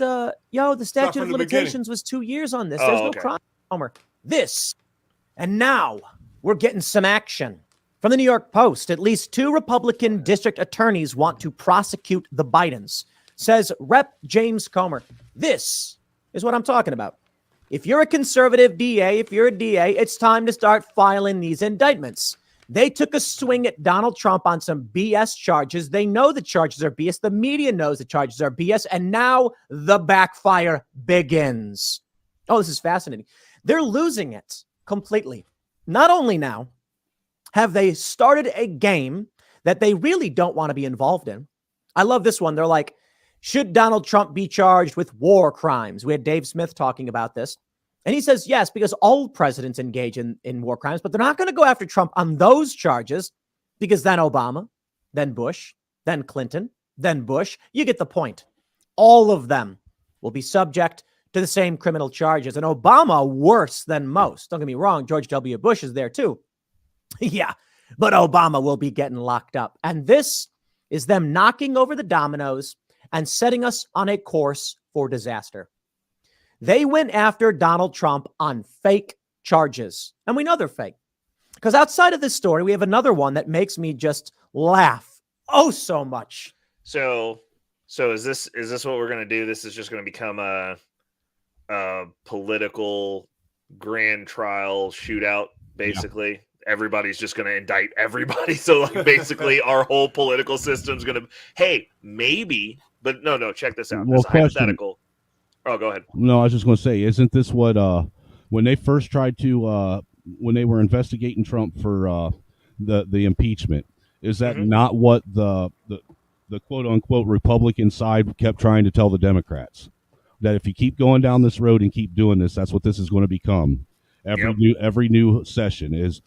Speaker 9: the statute of
Speaker 1: from the beginning.
Speaker 9: limitations was 2 years on this.
Speaker 3: Oh,
Speaker 9: There's no
Speaker 3: okay.
Speaker 9: crime, Homer. This. And now we're getting some action. From the New York Post, at least 2 Republican district attorneys want to prosecute the Bidens, says Rep. James Comer. This is what I'm talking about. If you're a conservative DA, if you're a DA, it's time to start filing these indictments. They took a swing at Donald Trump on some BS charges. They know the charges are BS. The media knows the charges are BS. And now the backfire begins. Oh, this is fascinating. They're losing it completely. Not only now have they started a game that they really don't want to be involved in. I love this one. They're like, should Donald Trump be charged with war crimes? We had Dave Smith talking about this. And he says, yes, because all presidents engage in war crimes, but they're not going to go after Trump on those charges because then Obama, then Bush, then Clinton, then Bush. You get the point. All of them will be subject to the same criminal charges. And Obama worse than most. Don't get me wrong. George W. Bush is there too. Yeah, but Obama will be getting locked up. And this is them knocking over the dominoes and setting us on a course for disaster. They went after Donald Trump on fake charges. And we know they're fake. Because outside of this story, we have another one that makes me just laugh. Oh, so much.
Speaker 3: So is this what we're gonna do? This is just gonna become a political grand trial shootout, basically. Everybody's just gonna indict everybody. So like basically our whole political system's gonna maybe, but no, check this out.
Speaker 8: Well,
Speaker 3: This is
Speaker 8: question.
Speaker 3: hypothetical. Oh, go ahead.
Speaker 8: No, I was just going to say, isn't this what when they first tried to when they were investigating Trump for the impeachment? Is that
Speaker 3: Mhm.
Speaker 8: not what the quote unquote Republican side kept trying to tell the Democrats that if you keep going down this road and keep doing this, that's what this is going to become. Every new session is,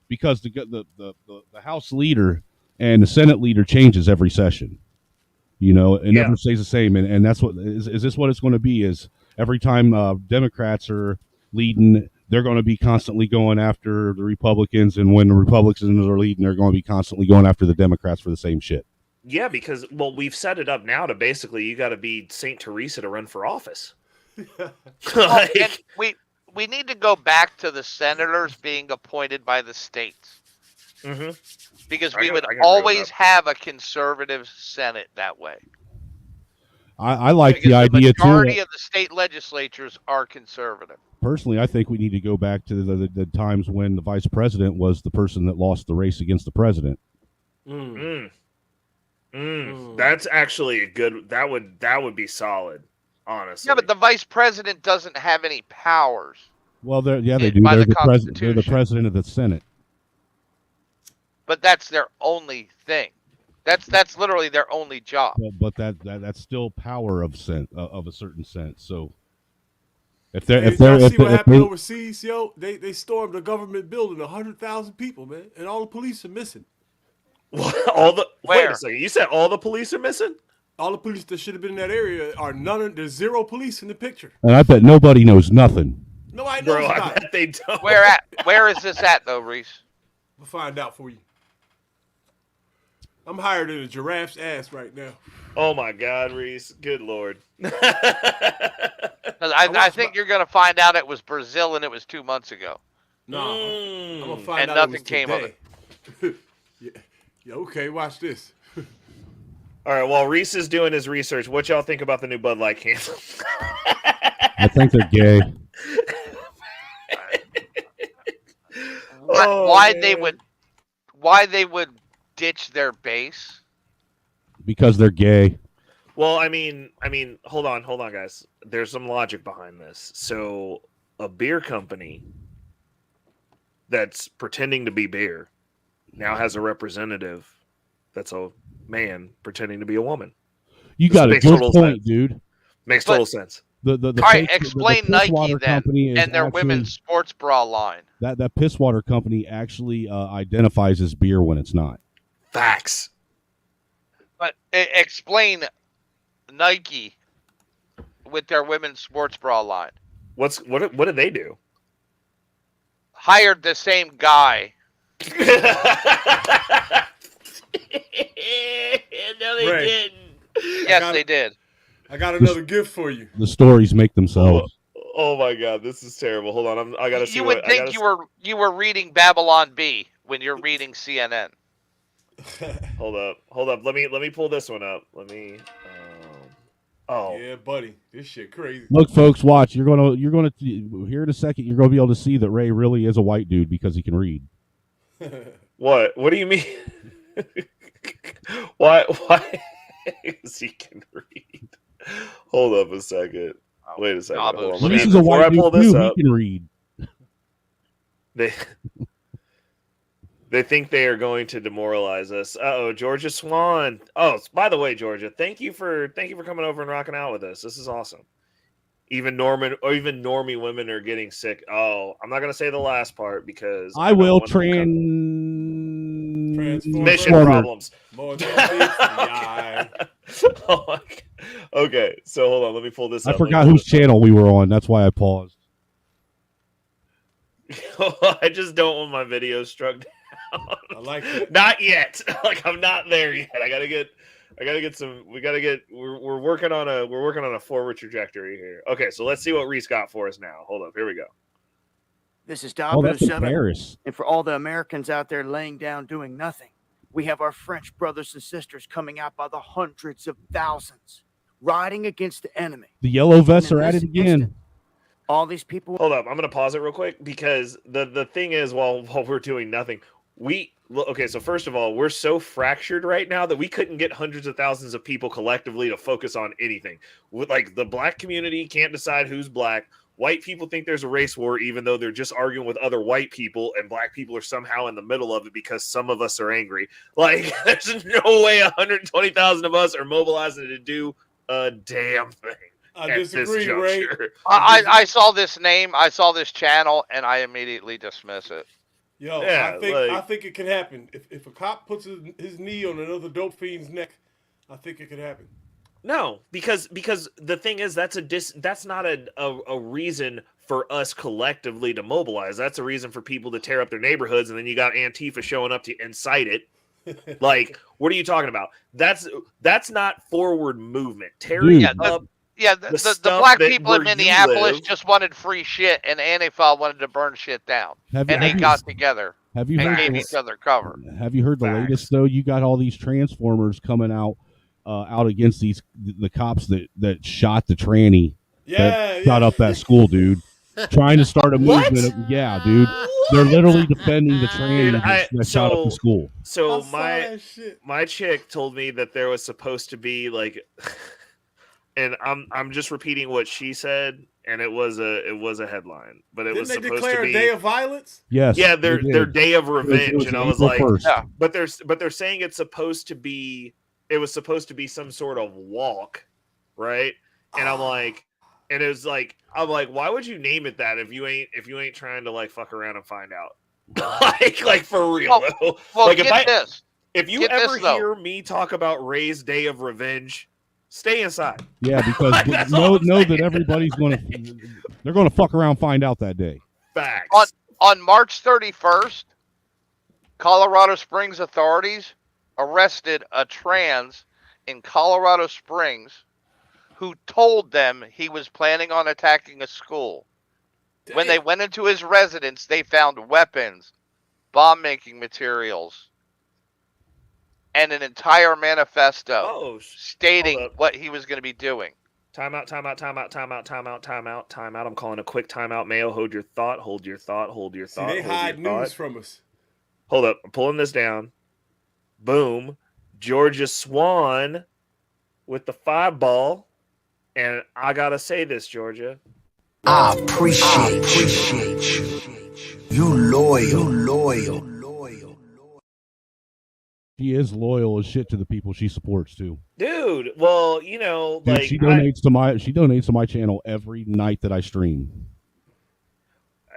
Speaker 8: because the House leader and the Senate leader changes every session. It never stays the same, and that's what is this what it's going to be? Is every time Democrats are leading, they're going to be constantly going after the Republicans, and when the Republicans are leading, they're going to be constantly going after the Democrats for the same shit.
Speaker 3: Yeah, because we've set it up now to basically you got to be Saint Teresa to run for office.
Speaker 5: And we need to go back to the senators being appointed by the states.
Speaker 3: Mm-hmm.
Speaker 5: Because we would always have a conservative Senate that way.
Speaker 8: I like
Speaker 5: because
Speaker 8: the idea
Speaker 5: the majority
Speaker 8: too.
Speaker 5: of the state legislatures are conservative.
Speaker 8: Personally, I think we need to go back to the times when the vice president was the person that lost the race against the president.
Speaker 3: That's actually a good. That would be solid, honestly.
Speaker 5: Yeah, but the vice president doesn't have any powers.
Speaker 8: Well, they do.
Speaker 5: By
Speaker 8: They're
Speaker 5: the
Speaker 8: the president of the Senate.
Speaker 5: But that's their only thing. That's literally their only job.
Speaker 8: But that's still power of a certain sense. So if
Speaker 10: See what happened overseas, yo? They stormed a government building, 100,000 people, man, and all the police are missing.
Speaker 3: What? Wait a second. You said all the police are missing?
Speaker 10: All the police that should have been in that area are none. There's zero police in the picture.
Speaker 8: And I bet nobody knows nothing.
Speaker 10: Nobody knows
Speaker 3: Bro, I
Speaker 10: about
Speaker 3: bet they don't.
Speaker 5: Where is this at though, Reese?
Speaker 10: We'll find out for you. I'm higher than a giraffe's ass right now.
Speaker 3: Oh my God, Reese! Good Lord.
Speaker 5: I think you're gonna find out it was Brazil and it was 2 months ago.
Speaker 10: No, I'm gonna find
Speaker 5: and
Speaker 10: out.
Speaker 5: nothing came of it.
Speaker 10: Yeah, okay, watch this.
Speaker 3: All right, while Reese is doing his research, what y'all think about the new Bud Light cans?
Speaker 8: I think they're gay.
Speaker 5: Why they would ditch their base?
Speaker 8: Because they're gay.
Speaker 3: Well, I mean, hold on, guys. There's some logic behind this. So, a beer company that's pretending to be beer now has a representative that's a man pretending to be a woman.
Speaker 8: You got a good point, dude.
Speaker 3: Makes total sense.
Speaker 5: All right, explain Nike then and their women's sports bra line.
Speaker 8: That Pisswater company actually identifies as beer when it's not.
Speaker 3: Facts.
Speaker 5: But explain Nike with their women's sports bra line.
Speaker 3: What did they do?
Speaker 5: Hired the same guy.
Speaker 3: No, they didn't.
Speaker 5: Yes, they did.
Speaker 10: I got another gift for you.
Speaker 8: The stories make themselves.
Speaker 3: Oh my God, this is terrible. Hold on, I gotta see.
Speaker 5: You would think you were reading Babylon Bee when you're reading CNN.
Speaker 3: Hold up. Let me pull this one up. Let me.
Speaker 10: Yeah, buddy, this shit crazy.
Speaker 8: Look, folks, watch. You're gonna here in a second. You're gonna be able to see that Ray really is a white dude because he can read.
Speaker 3: What? What do you mean? Why? Because he can read. Hold up a second. Wait a second. Hold on.
Speaker 8: This is a white dude too. He can read.
Speaker 3: They think they are going to demoralize us. Georgia Swan. Oh, by the way, Georgia, thank you for coming over and rocking out with us. This is awesome. Even normie women are getting sick. Oh, I'm not gonna say the last part because
Speaker 8: I will
Speaker 3: transmission problems. Oh, okay, so hold on, let me pull this up.
Speaker 8: I forgot whose channel we were on. That's why I paused.
Speaker 3: I just don't want my videos struck down.
Speaker 10: I like it.
Speaker 3: Not yet. Like I'm not there yet. We're working on a forward trajectory here. Okay, so let's see what Reese got for us now. Hold up, here we go.
Speaker 11: This is Domino 7,
Speaker 8: Paris.
Speaker 11: and for all the Americans out there laying down doing nothing, we have our French brothers and sisters coming out by the hundreds of thousands, riding against the enemy.
Speaker 8: The yellow vests are at it again.
Speaker 11: All these people.
Speaker 3: Hold up, I'm gonna pause it real quick because the thing is, while we're doing nothing, so first of all, we're so fractured right now that we couldn't get hundreds of thousands of people collectively to focus on anything. Like the black community can't decide who's black. white people think there's a race war, even though they're just arguing with other white people, and black people are somehow in the middle of it because some of us are angry. Like, there's no way 120,000 of us are mobilizing to do a damn thing.
Speaker 10: I disagree, Ray.
Speaker 5: I saw this name, I saw this channel, and I immediately dismiss it.
Speaker 10: Yo,
Speaker 3: Yeah,
Speaker 10: I think it can happen. If a cop puts his knee on another dope fiend's neck, I think it could happen.
Speaker 3: No, because the thing is, that's not a reason for us collectively to mobilize. That's a reason for people to tear up their neighborhoods, and then you got Antifa showing up to incite it. Like, what are you talking about? That's not forward movement. Tearing up.
Speaker 5: Yeah, the black people in Minneapolis just wanted free shit, and Antifa wanted to burn shit down. They got together.
Speaker 8: Have you
Speaker 5: and
Speaker 8: heard
Speaker 5: gave each other cover.
Speaker 8: Have you heard the latest though? You got all these Transformers coming out against the cops that shot the tranny. That shot up that school, dude. Trying to start a movement. Yeah, dude. They're literally defending the tranny that shot up the school.
Speaker 3: So my chick told me that there was supposed to be like. And I'm just repeating what she said, and it was a headline, but it was supposed to be. Didn't they declare a
Speaker 10: day of violence?
Speaker 8: Yes.
Speaker 3: Yeah, their day of revenge, and I was like,
Speaker 8: yeah.
Speaker 3: but they're saying it's supposed to be. It was supposed to be some sort of walk, right? And I'm like, and it was like, I'm like, why would you name it that if you ain't trying to like fuck around and find out, like for real?
Speaker 5: Well,
Speaker 3: like
Speaker 5: if
Speaker 3: you ever hear me talk about Ray's Day of Revenge. Stay inside.
Speaker 8: Yeah, because know that everybody's they're going to fuck around and find out that day.
Speaker 3: Facts.
Speaker 5: On March 31st, Colorado Springs authorities arrested a trans in Colorado Springs who told them he was planning on attacking a school. Damn. When they went into his residence, they found weapons, bomb-making materials, and an entire manifesto stating what he was going to be doing.
Speaker 3: Timeout. I'm calling a quick timeout. Mayo, hold your thought. See,
Speaker 10: they hide news from us.
Speaker 3: Hold up. I'm pulling this down. Boom. Georgia Swan with the 5-ball. And I got to say this, Georgia.
Speaker 7: I appreciate you. You loyal.
Speaker 8: She is loyal as shit to the people she supports too.
Speaker 3: Dude, well, you know,
Speaker 8: dude,
Speaker 3: like
Speaker 8: she donates to my channel every night that I stream.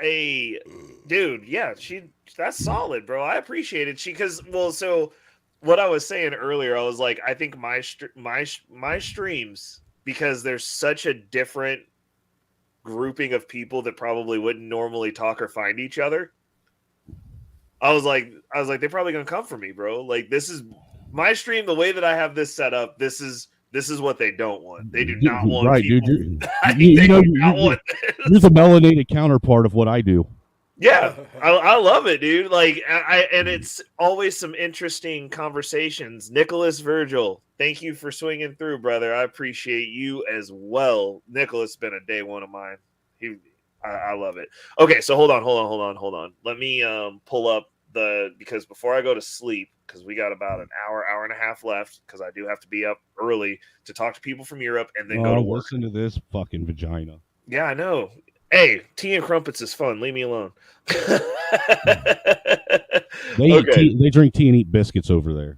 Speaker 3: Hey, dude, yeah, that's solid, bro. I appreciate it. So what I was saying earlier, I was like, I think my streams, because there's such a different grouping of people that probably wouldn't normally talk or find each other. I was like, they're probably gonna come for me, bro. Like, this is my stream. The way that I have this set up, this is what they don't want. They do not want.
Speaker 8: Right,
Speaker 3: people.
Speaker 8: Dude. You're the melanated counterpart of what I do.
Speaker 3: Yeah, I love it, dude. Like, and it's always some interesting conversations. Nicholas Virgil, thank you for swinging through, brother. I appreciate you as well. Nicholas been a day one of mine. I love it. Okay, so hold on. Let me pull up because before I go to sleep, because we got about an hour and a half left, because I do have to be up early to talk to people from Europe and then go to work.
Speaker 8: Listen to this fucking vagina.
Speaker 3: Yeah, I know. Hey, tea and crumpets is fun. Leave me alone.
Speaker 8: They drink tea and eat biscuits over there.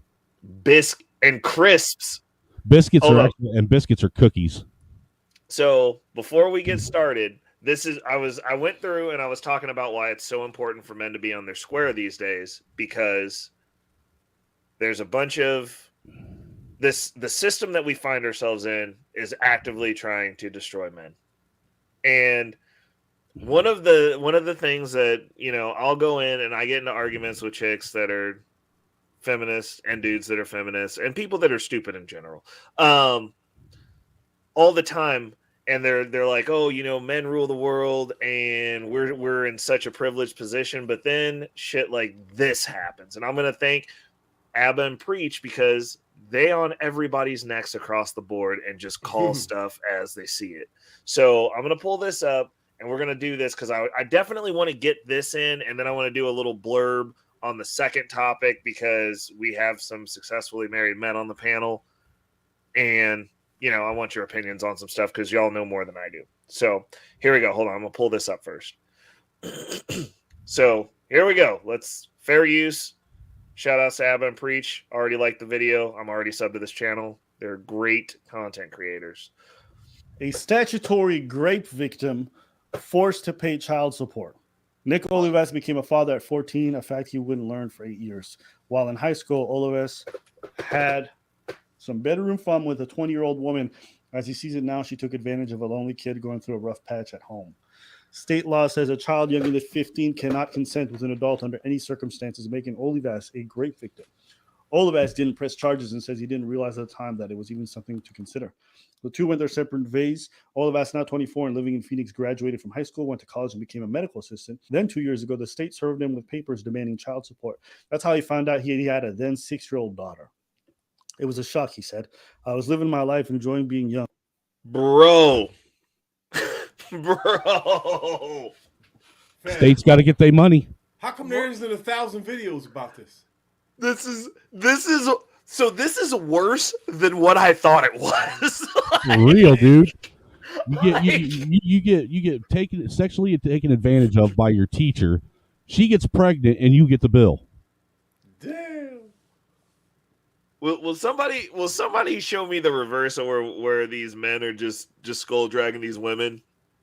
Speaker 3: Biscuit and crisps.
Speaker 8: Biscuits are cookies.
Speaker 3: So before we get started, I went through and I was talking about why it's so important for men to be on their square these days, because there's a bunch of the system that we find ourselves in is actively trying to destroy men. And one of the things that, you know, I'll go in and I get into arguments with chicks that are feminists and dudes that are feminists and people that are stupid in general, all the time. And they're like, oh, you know, men rule the world and we're in such a privileged position. But then shit like this happens. And I'm going to thank Abba and Preach, because they on everybody's necks across the board and just call stuff as they see it. So I'm going to pull this up and we're going to do this because I definitely want to get this in. And then I want to do a little blurb on the second topic, because we have some successfully married men on the panel. And I want your opinions on some stuff because y'all know more than I do. So here we go. Hold on. I'm going to pull this up first. So here we go. Let's fair use. Shout out to Abba and Preach. Already liked the video. I'm already subbed to this channel. They're great content creators.
Speaker 12: A statutory grape victim forced to pay child support. Nick Olivas became a father at 14, a fact he wouldn't learn for 8 years. While in high school, Olivas had some bedroom fun with a 20-year-old woman. As he sees it now, she took advantage of a lonely kid going through a rough patch at home. State law says a child younger than 15 cannot consent with an adult under any circumstances, making Olivas a grape victim. Olivas didn't press charges and says he didn't realize at the time that it was even something to consider. The two went their separate ways. Olivas, now 24 and living in Phoenix, graduated from high school, went to college, and became a medical assistant. Then 2 years ago, the state served him with papers demanding child support. That's how he found out he had a then 6-year-old daughter. It was a shock, he said. I was living my life, enjoying being young.
Speaker 3: Bro. Bro.
Speaker 8: State's got to get their money.
Speaker 10: How come there isn't 1,000 videos about this?
Speaker 3: This is worse than what I thought it was.
Speaker 8: For real, dude. You get sexually taken advantage of by your teacher. She gets pregnant and you get the bill.
Speaker 10: Damn.
Speaker 3: Will somebody show me the reverse of where these men are just skull dragging these women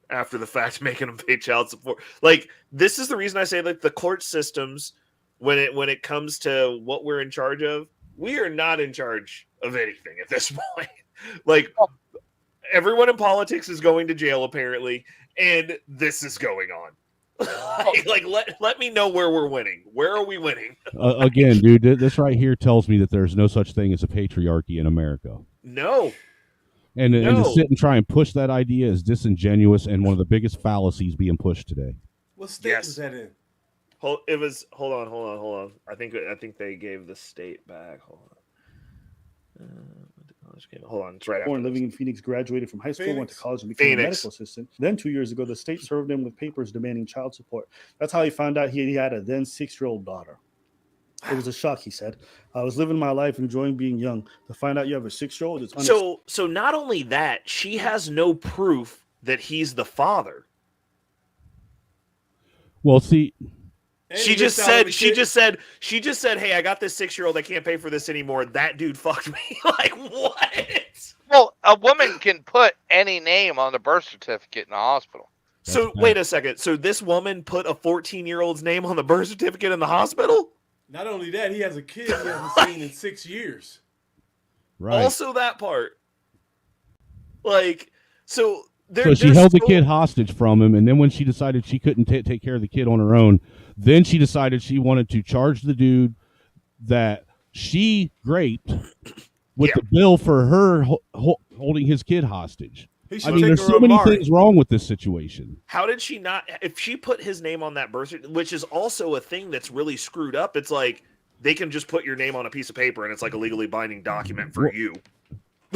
Speaker 3: after the fact, making them pay child support? Like, this is the reason I say, like, the court systems, when it comes to what we're in charge of, we are not in charge of anything at this point. Like, everyone in politics is going to jail apparently, and this is going on. Let me know where we're winning. Where are we winning?
Speaker 8: Again, dude, this right here tells me that there's no such thing as a patriarchy in America.
Speaker 3: No.
Speaker 8: And to sit and try and push that idea is disingenuous and one of the biggest fallacies being pushed today.
Speaker 10: What state was that in?
Speaker 3: Hold on. I think they gave the state back. Hold on. It's right after.
Speaker 12: Born living in Phoenix, graduated from high school, went to college, and became a medical assistant. Then 2 years ago, the state served him with papers demanding child support. That's how he found out he had a then 6-year-old daughter. It was a shock, he said. I was living my life, enjoying being young. To find out you have a 6-year-old, it's
Speaker 3: so not only that, she has no proof that he's the father.
Speaker 8: Well, see,
Speaker 3: she just said, hey, I got this 6-year-old. I can't pay for this anymore. That dude fucked me. Like, what?
Speaker 5: Well, a woman can put any name on the birth certificate in the hospital.
Speaker 3: So wait a second. So this woman put a 14-year-old's name on the birth certificate in the hospital?
Speaker 10: Not only that, he has a kid he hasn't seen in 6 years.
Speaker 8: Right.
Speaker 3: Also that part. Like, so
Speaker 8: she held the kid hostage from him, and then when she decided she couldn't take care of the kid on her own, then she decided she wanted to charge the dude that she raped with the bill for her holding his kid hostage. I mean, there's so many things wrong with this situation.
Speaker 3: How did she not? If she put his name on that birth certificate, which is also a thing that's really screwed up, it's like they can just put your name on a piece of paper and it's like a legally binding document for you.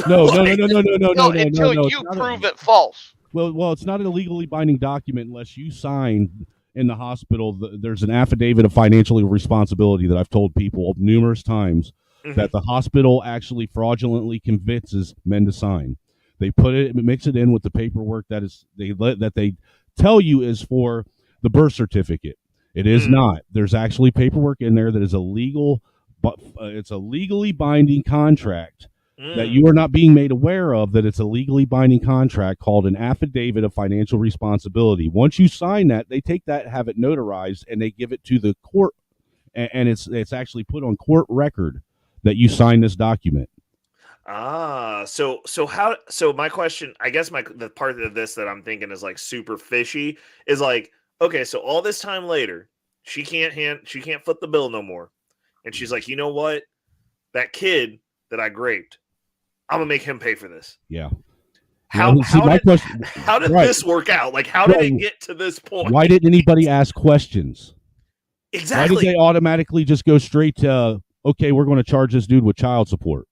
Speaker 8: No.
Speaker 5: Until you prove it false.
Speaker 8: Well, it's not a legally binding document unless you sign in the hospital. There's an affidavit of financial responsibility that I've told people numerous times that the hospital actually fraudulently convinces men to sign. They mix it in with the paperwork that they tell you is for the birth certificate. It is not. There's actually paperwork in there that is illegal, but it's a legally binding contract that you are not being made aware of. That it's a legally binding contract called an affidavit of financial responsibility. Once you sign that, they take that, have it notarized, and they give it to the court, and it's actually put on court record that you signed this document.
Speaker 3: So my question, I guess the part of this that I'm thinking is like super fishy is like, okay, so all this time later, she can't foot the bill no more. And she's like, you know what? That kid that I raped, I'm gonna make him pay for this.
Speaker 8: Yeah.
Speaker 3: How did this work out? Like, how did it get to this point?
Speaker 8: Why didn't anybody ask questions?
Speaker 3: Exactly.
Speaker 8: Why did they automatically just go straight to, okay, we're going to charge this dude with child support?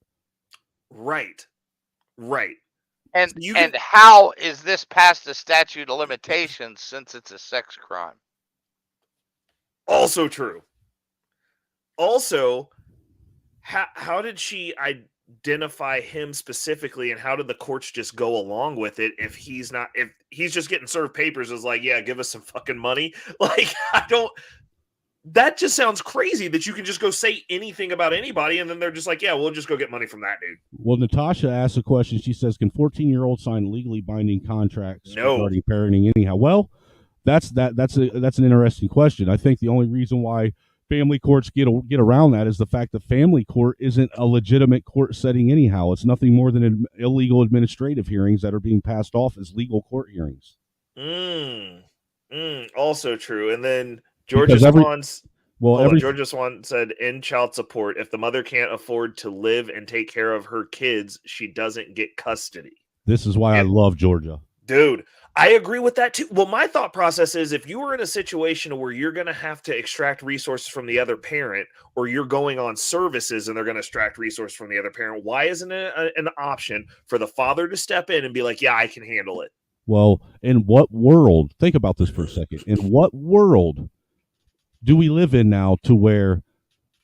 Speaker 3: Right.
Speaker 5: And how is this past the statute of limitations since it's a sex crime?
Speaker 3: Also true. Also, how did she? identify him specifically, and how did the courts just go along with it if he's just getting served papers as like, yeah, give us some fucking money? Like, that just sounds crazy that you can just go say anything about anybody and then they're just like, yeah, we'll just go get money from that dude.
Speaker 8: Well, Natasha asked a question. She says, can 14-year-olds sign legally binding contracts regarding parenting anyhow? Well, that's an interesting question. I think the only reason why family courts get around that is the fact that family court isn't a legitimate court setting anyhow. It's nothing more than illegal administrative hearings that are being passed off as legal court hearings.
Speaker 3: Also true. And then Georgia Swan said in child support, if the mother can't afford to live and take care of her kids, she doesn't get custody.
Speaker 8: This is why I love Georgia.
Speaker 3: Dude, I agree with that too. Well, my thought process is if you were in a situation where you're going to have to extract resources from the other parent, or you're going on services and they're going to extract resources from the other parent, why isn't it an option for the father to step in and be like, yeah, I can handle it?
Speaker 8: Well, in what world, think about this for a second, in what world do we live in now to where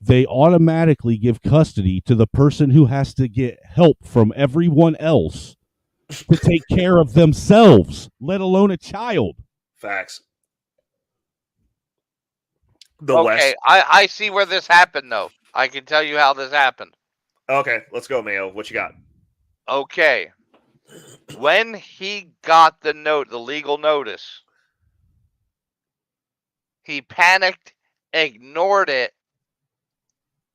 Speaker 8: they automatically give custody to the person who has to get help from everyone else to take care of themselves, let alone a child?
Speaker 3: Facts.
Speaker 5: I see where this happened, though. I can tell you how this happened.
Speaker 3: Okay, let's go, Mayo. What you got?
Speaker 5: Okay. When he got the legal notice, he panicked, ignored it,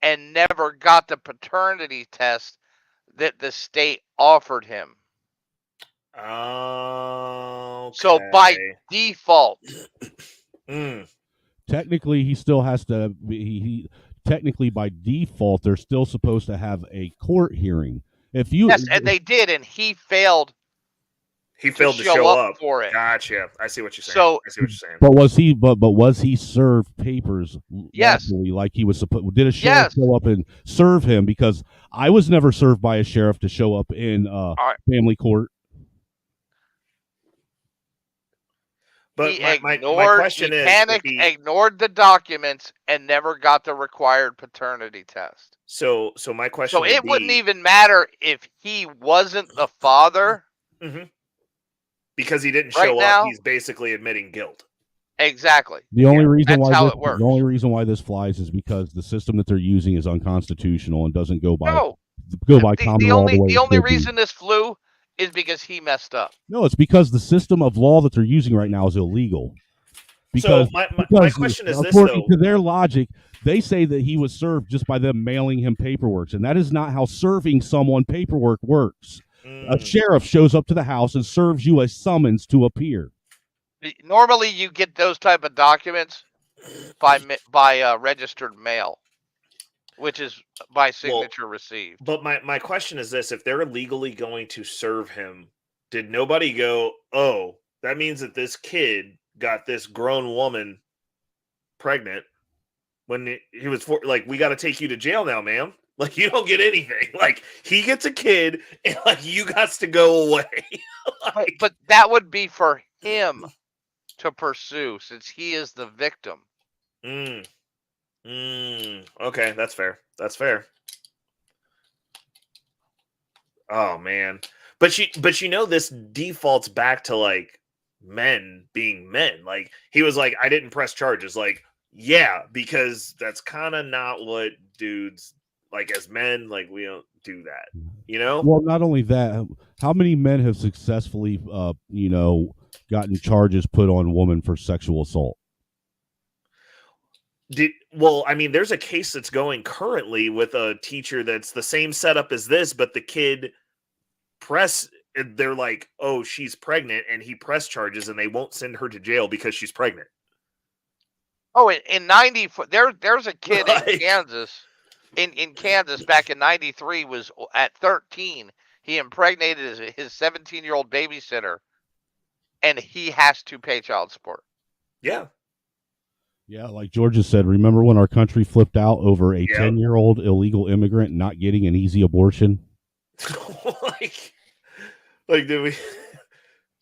Speaker 5: and never got the paternity test that the state offered him.
Speaker 3: Okay.
Speaker 5: So by default,
Speaker 8: technically he still has to. He technically by default they're still supposed to have a court hearing.
Speaker 5: Yes, and they did, and he failed.
Speaker 3: He failed to show up
Speaker 5: for it.
Speaker 3: Gotcha. I see what you're saying.
Speaker 5: So,
Speaker 3: I see what you're saying.
Speaker 8: But was he? But was he served papers?
Speaker 5: Yes.
Speaker 8: Like he was supposed. Did a sheriff show up and serve him? Because I was never served by a sheriff to show up in family court.
Speaker 3: But my question is,
Speaker 5: panicked, ignored the documents, and never got the required paternity test.
Speaker 3: So my question.
Speaker 5: So it wouldn't even matter if he wasn't the father.
Speaker 3: Mm-hmm. Because he didn't show up, he's basically admitting guilt.
Speaker 5: Exactly.
Speaker 8: The only reason why this flies is because the system that they're using is unconstitutional and doesn't go by common law.
Speaker 5: The only reason this flew is because he messed up.
Speaker 8: No, it's because the system of law that they're using right now is illegal. Because,
Speaker 3: so my question is this,
Speaker 8: according to their logic, they say that he was served just by them mailing him paperwork, and that is not how serving someone paperwork works. A sheriff shows up to the house and serves you a summons to appear.
Speaker 5: Normally, you get those type of documents by registered mail, which is by signature received.
Speaker 3: But my question is this: if they're legally going to serve him, did nobody go, oh, that means that this kid got this grown woman pregnant when he was we got to take you to jail now, ma'am? Like, you don't get anything. Like, he gets a kid, and like you got to go away.
Speaker 5: But that would be for him to pursue, since he is the victim.
Speaker 3: Okay, that's fair. That's fair. Oh man, but this defaults back to like men being men. Like, he was like, I didn't press charges. Like, yeah, because that's kind of not what dudes. Like, as men, like, we don't do that, you know?
Speaker 8: Well, not only that, how many men have successfully, gotten charges put on women for sexual assault?
Speaker 3: There's a case that's going currently with a teacher that's the same setup as this, but the kid they're like, oh, she's pregnant, and he pressed charges, and they won't send her to jail because she's pregnant.
Speaker 5: Oh, in 94, there's a kid in Kansas. In Kansas back in 93, was at 13. He impregnated his 17-year-old babysitter, and he has to pay child support.
Speaker 3: Yeah.
Speaker 8: Yeah, like Georgia said, remember when our country flipped out over a 10-year-old illegal immigrant not getting an easy abortion?
Speaker 3: Did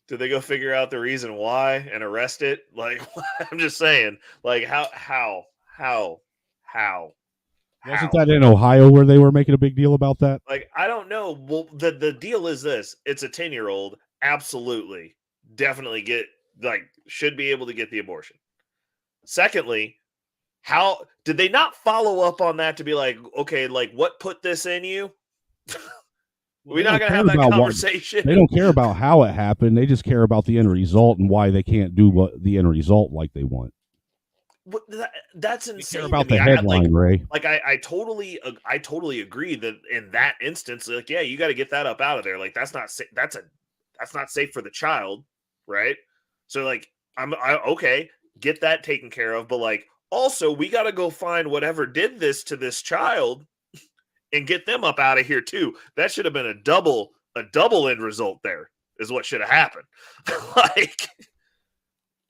Speaker 3: they go figure out the reason why and arrest it? Like, I'm just saying, like, how
Speaker 8: Wasn't that in Ohio where they were making a big deal about that?
Speaker 3: Like, I don't know. Well, the deal is this: it's a 10-year-old. Absolutely, definitely should be able to get the abortion. Secondly, how did they not follow up on that to be like, okay, like what put this in you? We're not going to have that conversation.
Speaker 8: They don't care about how it happened. They just care about the end result and why they can't do what the end result like they want.
Speaker 3: That's insane.
Speaker 8: Care about the headline, Ray.
Speaker 3: Like I totally agree that in that instance, like, yeah, you got to get that up out of there. Like that's not safe for the child, right? So like okay, get that taken care of, but like also we got to go find whatever did this to this child and get them up out of here too. That should have been a double end result. There is what should have happened.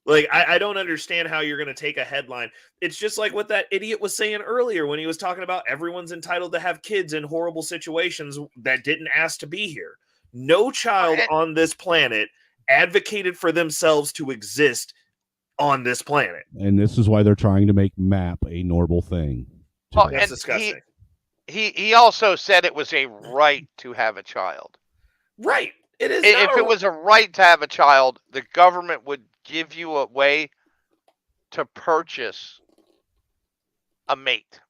Speaker 3: Like I don't understand how you're going to take a headline. It's just like what that idiot was saying earlier when he was talking about everyone's entitled to have kids in horrible situations that didn't ask to be here. No child on this planet advocated for themselves to exist on this planet.
Speaker 8: And this is why they're trying to make MAP a normal thing.
Speaker 3: That's disgusting.
Speaker 5: He also said it was a right to have a child.
Speaker 3: Right. It is.
Speaker 5: If it was a right to have a child, the government would give you a way to purchase a mate.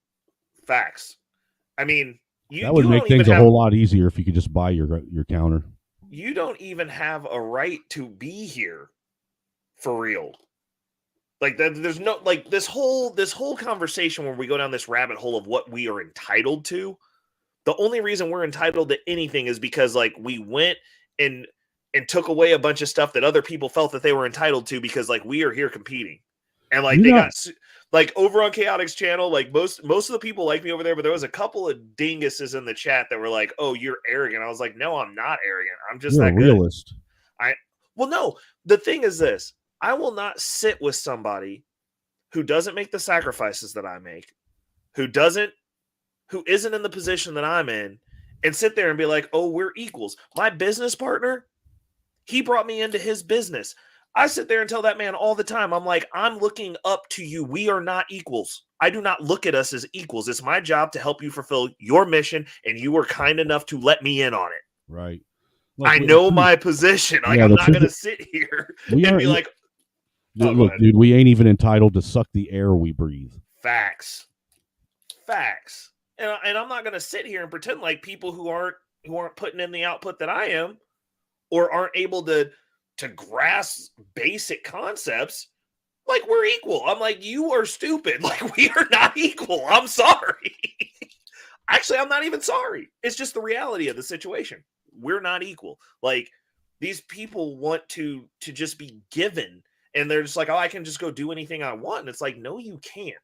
Speaker 3: Facts. I mean,
Speaker 8: that would make things a whole lot easier if you could just buy your counter.
Speaker 3: You don't even have a right to be here for real. Like there's no like this whole conversation where we go down this rabbit hole of what we are entitled to. The only reason we're entitled to anything is because like we went and took away a bunch of stuff that other people felt that they were entitled to because like we are here competing. And like got like over on Chaotix channel, like most of the people like me over there, but there was a couple of dinguses in the chat that were like, "Oh, you're arrogant." I was like, "No, I'm not arrogant. I'm just
Speaker 8: you're
Speaker 3: that
Speaker 8: a realist."
Speaker 3: Well, no. The thing is this: I will not sit with somebody who doesn't make the sacrifices that I make, who isn't in the position that I'm in, and sit there and be like, "Oh, we're equals." My business partner, he brought me into his business. I sit there and tell that man all the time, I'm like, I'm looking up to you. We are not equals. I do not look at us as equals. It's my job to help you fulfill your mission, and you were kind enough to let me in on it.
Speaker 8: Right.
Speaker 3: Look, I know my position. Like, I'm not going to sit here and be like,
Speaker 8: look, dude, we ain't even entitled to suck the air we breathe.
Speaker 3: Facts. And I'm not going to sit here and pretend like people who aren't putting in the output that I am or aren't able to grasp basic concepts, like we're equal. I'm like, you are stupid. Like, we are not equal. I'm sorry. Actually, I'm not even sorry. It's just the reality of the situation. We're not equal. Like, these people want to just be given, and they're just like, oh, I can just go do anything I want. And it's like, no, you can't.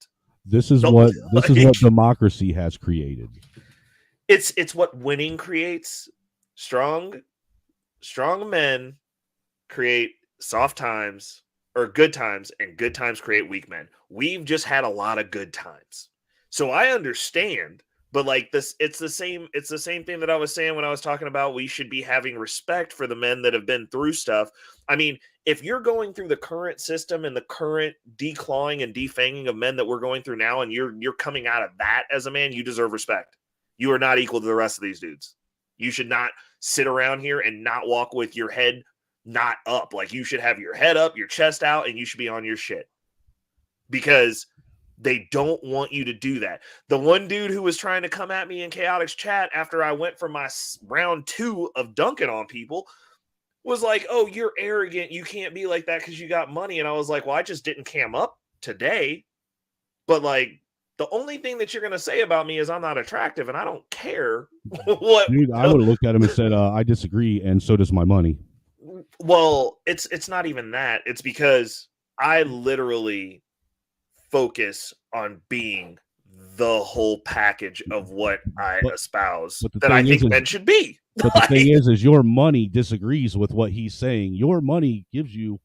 Speaker 8: This is what democracy has created.
Speaker 3: It's what winning creates. Strong men create soft times or good times, and good times create weak men. We've just had a lot of good times. So I understand, but like this, it's the same thing that I was saying when I was talking about we should be having respect for the men that have been through stuff. I mean, if you're going through the current system and the current declawing and defanging of men that we're going through now, and you're coming out of that as a man, you deserve respect. You are not equal to the rest of these dudes. You should not sit around here and not walk with your head not up. Like, you should have your head up, your chest out, and you should be on your shit, because they don't want you to do that. The one dude who was trying to come at me in Chaotix chat after I went for my round 2 of dunking on people was like, oh, you're arrogant. You can't be like that because you got money. And I was like, well, I just didn't cam up today. But like, the only thing that you're going to say about me is I'm not attractive, and I don't care what.
Speaker 8: Dude, I would have looked at him and said, I disagree, and so does my money.
Speaker 3: Well, it's not even that. It's because I literally focus on being the whole package of what I espouse that I think men should be.
Speaker 8: But the thing is your money disagrees with what he's saying. Your money gives you,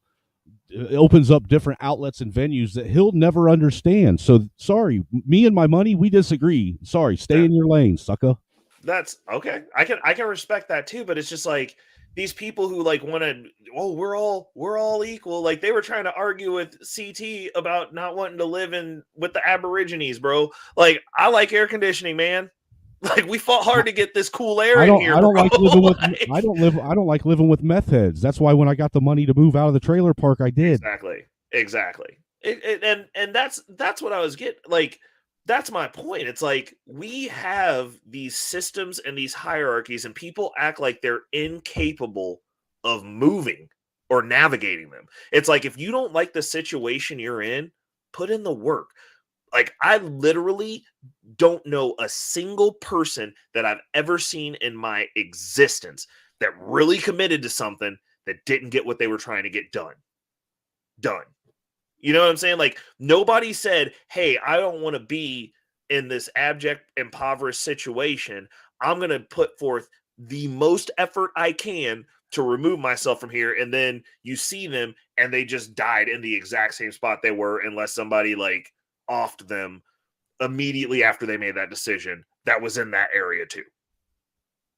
Speaker 8: it opens up different outlets and venues that he'll never understand. So sorry, me and my money, we disagree. Sorry, stay in your lane, sucker.
Speaker 3: That's okay. I can respect that too, but it's just like, these people who like want to, oh, we're all equal. Like they were trying to argue with CT about not wanting to live with the Aborigines, bro. Like I like air conditioning, man. Like we fought hard to get this cool air in here.
Speaker 8: I don't
Speaker 3: bro.
Speaker 8: like living with I don't like living with meth heads. That's why when I got the money to move out of the trailer park, I did.
Speaker 3: Exactly. And that's what I was getting. Like that's my point. It's like we have these systems and these hierarchies, and people act like they're incapable of moving or navigating them. It's like if you don't like the situation you're in, put in the work. Like I literally don't know a single person that I've ever seen in my existence that really committed to something that didn't get what they were trying to get done. You know what I'm saying? Like nobody said, hey, I don't want to be in this abject, impoverished situation. I'm going to put forth the most effort I can to remove myself from here. And then you see them and they just died in the exact same spot they were, unless somebody like offed them immediately after they made that decision that was in that area too.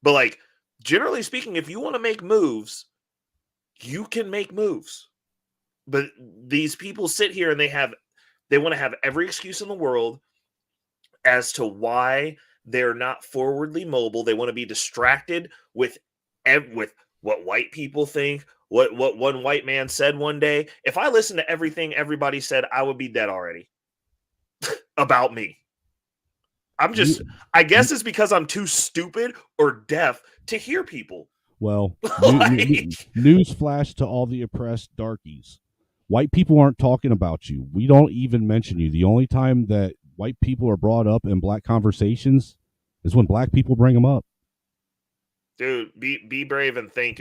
Speaker 3: But like, generally speaking, if you want to make moves, you can make moves. But these people sit here and they want to have every excuse in the world as to why they're not forwardly mobile. They want to be distracted with what white people think, what one white man said one day. If I listened to everything everybody said, I would be dead already. About me. I guess it's because I'm too stupid or deaf to hear people.
Speaker 8: Well, news flash to all the oppressed darkies. White people aren't talking about you. We don't even mention you. The only time that white people are brought up in black conversations is when black people bring them up.
Speaker 3: Dude, be brave and think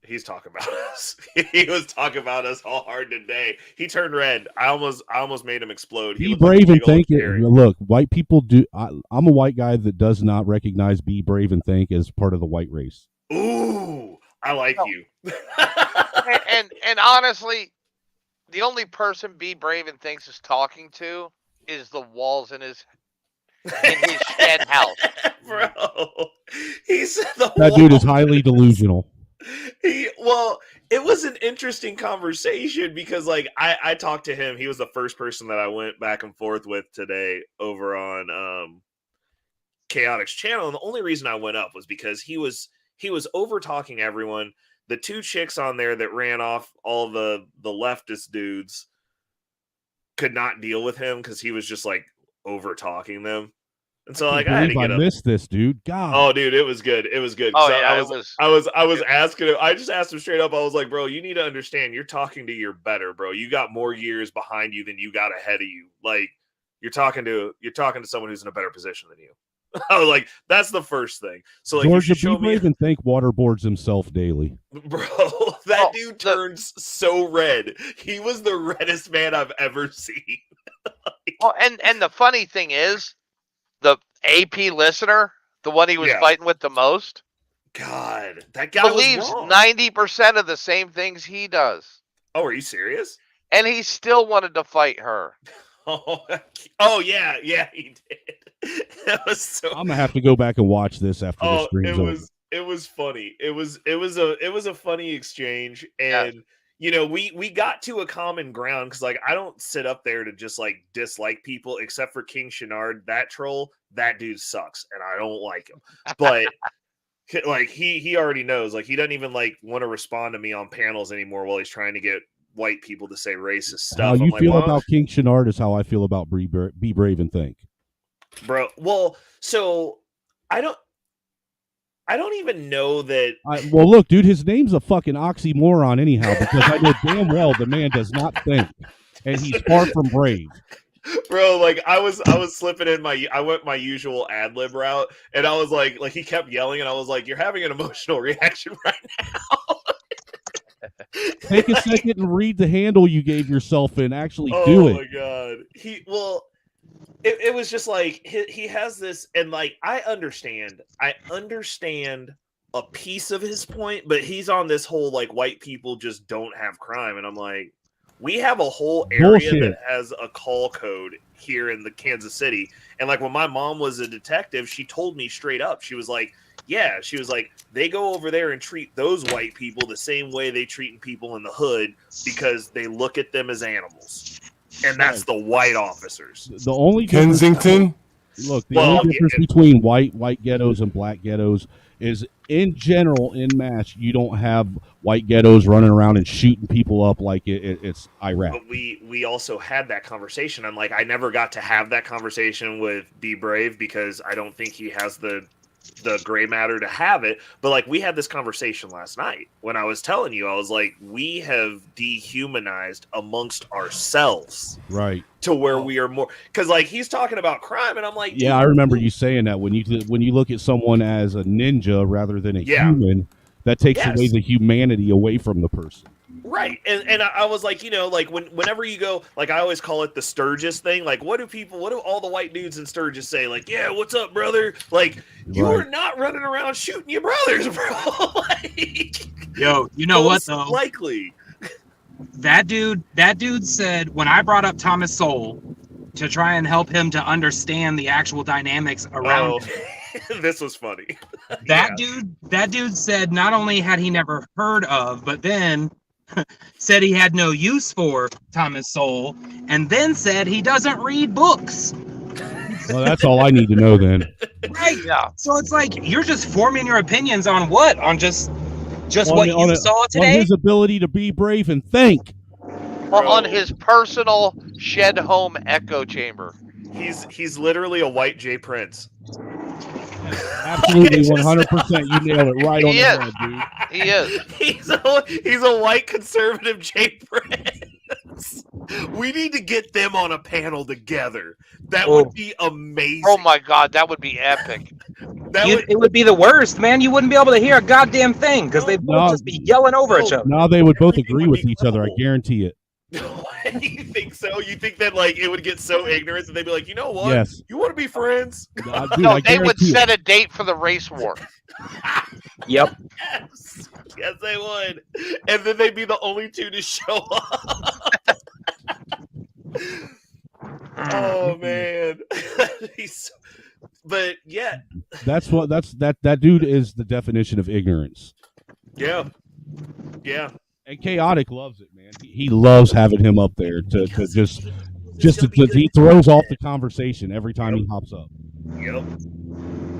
Speaker 3: he's talking about us. He was talking about us all hard today. He turned red. I almost made him explode.
Speaker 8: Be brave and think. Look, white people do. I'm a white guy that does not recognize be brave and think as part of the white race.
Speaker 3: Ooh, I like you.
Speaker 5: and honestly, the only person Be Brave and Thinks is talking to is the walls in his shed house.
Speaker 3: Bro, he said
Speaker 8: that dude is highly delusional.
Speaker 3: It was an interesting conversation because like I talked to him. He was the first person that I went back and forth with today over on Chaotic's channel. And the only reason I went up was because he was over talking everyone. The two chicks on there that ran off all the leftist dudes could not deal with him because he was just like over talking them. And so like I had to get up.
Speaker 8: Missed this, dude. God.
Speaker 3: Oh, dude, it was good. It was good.
Speaker 5: Oh, yeah,
Speaker 3: I was asking him. I just asked him straight up. I was like, bro, you need to understand. You're talking to your better, bro. You got more years behind you than you got ahead of you. Like you're talking to someone who's in a better position than you. I was like, that's the first thing. So like,
Speaker 8: Georgia,
Speaker 3: you should show
Speaker 8: Be Brave and Think waterboards himself daily.
Speaker 3: Bro, that dude turns so red. He was the reddest man I've ever seen.
Speaker 5: And the funny thing is, the AP listener, the one he was fighting with the most,
Speaker 3: God, that guy
Speaker 5: believes 90% of the same things he does.
Speaker 3: Oh, are you serious?
Speaker 5: And he still wanted to fight her.
Speaker 3: Oh yeah, he did. That was so.
Speaker 8: I'm gonna have to go back and watch this after the stream's over.
Speaker 3: It was funny. It was a funny exchange, and you know we got to a common ground because like I don't sit up there to just like dislike people except for King Shenard. That troll, that dude sucks, and I don't like him. But like he already knows. Like he doesn't even like want to respond to me on panels anymore while he's trying to get white people to say racist stuff.
Speaker 8: How you feel about King Shenard is how I feel about Be Brave and Think.
Speaker 3: Bro, well, so I don't even know that.
Speaker 8: Well, look, dude, his name's a fucking oxymoron anyhow, because I know damn well the man does not think, and he's far from brave.
Speaker 3: Bro, like I was slipping in I went my usual ad lib route, and I was like he kept yelling, and I was like, you're having an emotional reaction right now.
Speaker 8: Take a second and read the handle you gave yourself and actually do it.
Speaker 3: Oh my god. It was just like he has this, and like I understand a piece of his point, but he's on this whole like white people just don't have crime, and I'm like, we have a whole area that has a call code here in the Kansas City, and like when my mom was a detective, she told me straight up, she was like, yeah, she was like, they go over there and treat those white people the same way they treat people in the hood because they look at them as animals. And that's the white officers.
Speaker 8: The only
Speaker 10: Kensington.
Speaker 8: Look, the only difference between white ghettos and black ghettos is, in general, in mass, you don't have white ghettos running around and shooting people up like it's Iraq.
Speaker 3: But we also had that conversation. I'm like, I never got to have that conversation with Be Brave because I don't think he has the gray matter to have it. But like, we had this conversation last night when I was telling you, I was like, we have dehumanized amongst ourselves,
Speaker 8: right?
Speaker 3: To where we are more, because like he's talking about crime, and I'm like,
Speaker 8: yeah, I remember you saying that when you look at someone as a ninja rather than a human, that takes away the humanity away from the person.
Speaker 3: Right. And I was like, you know, like whenever you go, like I always call it the Sturgis thing. Like, what do all the white dudes in Sturgis say? Like, yeah, what's up, brother? Like, you are not running around shooting your brothers, bro. Like,
Speaker 6: yo, you know what though?
Speaker 3: Likely.
Speaker 6: That dude said, when I brought up Thomas Sowell to try and help him to understand the actual dynamics around him,
Speaker 3: this was funny.
Speaker 6: That dude said not only had he never heard of, but then said he had no use for Thomas Sowell, and then said he doesn't read books.
Speaker 8: Well, that's all I need to know then.
Speaker 6: Right. Yeah. So it's like you're just forming your opinions on what? On just what you saw today?
Speaker 8: On his ability to be brave and think.
Speaker 5: On his personal shed home echo chamber.
Speaker 3: He's literally a white Jay Prince.
Speaker 8: Absolutely, 100%. You nailed it right on the head, dude.
Speaker 5: He is.
Speaker 3: He's a white conservative Jay Prince. We need to get them on a panel together. That would be amazing.
Speaker 5: Oh my God, that would be epic.
Speaker 6: It would be the worst, man. You wouldn't be able to hear a goddamn thing because they'd both just be yelling over each other.
Speaker 8: No, they would both agree with each other. I guarantee it.
Speaker 3: You think so? You think that like it would get so ignorant that they'd be like, you know what?
Speaker 8: Yes.
Speaker 3: You want to be friends?
Speaker 5: No, they would set a date for the race war.
Speaker 6: Yep.
Speaker 3: Yes, they would. And then they'd be the only two to show up. Oh man. But yeah.
Speaker 8: That dude is the definition of ignorance.
Speaker 3: Yeah. Yeah.
Speaker 8: And Chaotic loves it, man. He loves having him up there to he throws off the conversation every time he hops up.
Speaker 3: Yep.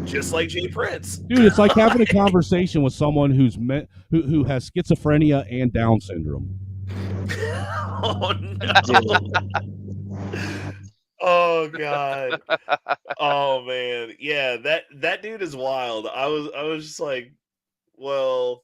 Speaker 3: Just like Jay Prince.
Speaker 8: Dude, it's like having a conversation with someone who has schizophrenia and Down syndrome.
Speaker 3: Oh no. Oh God. Oh man. Yeah, that dude is wild. I was just like, well,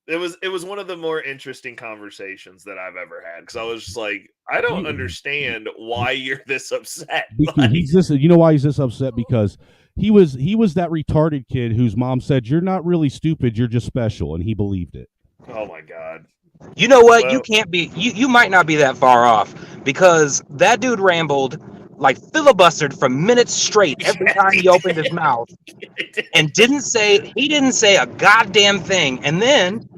Speaker 3: it was one of the more interesting conversations that I've ever had, because I was just like, I don't understand why you're this upset.
Speaker 8: Because you know why he's this upset? Because he was that retarded kid whose mom said, "You're not really stupid, you're just special," and he believed it.
Speaker 3: Oh my God.
Speaker 6: You know what? You can't be. You might not be that far off, because that dude rambled like filibustered for minutes straight every time he opened his mouth, and didn't say a goddamn thing. And then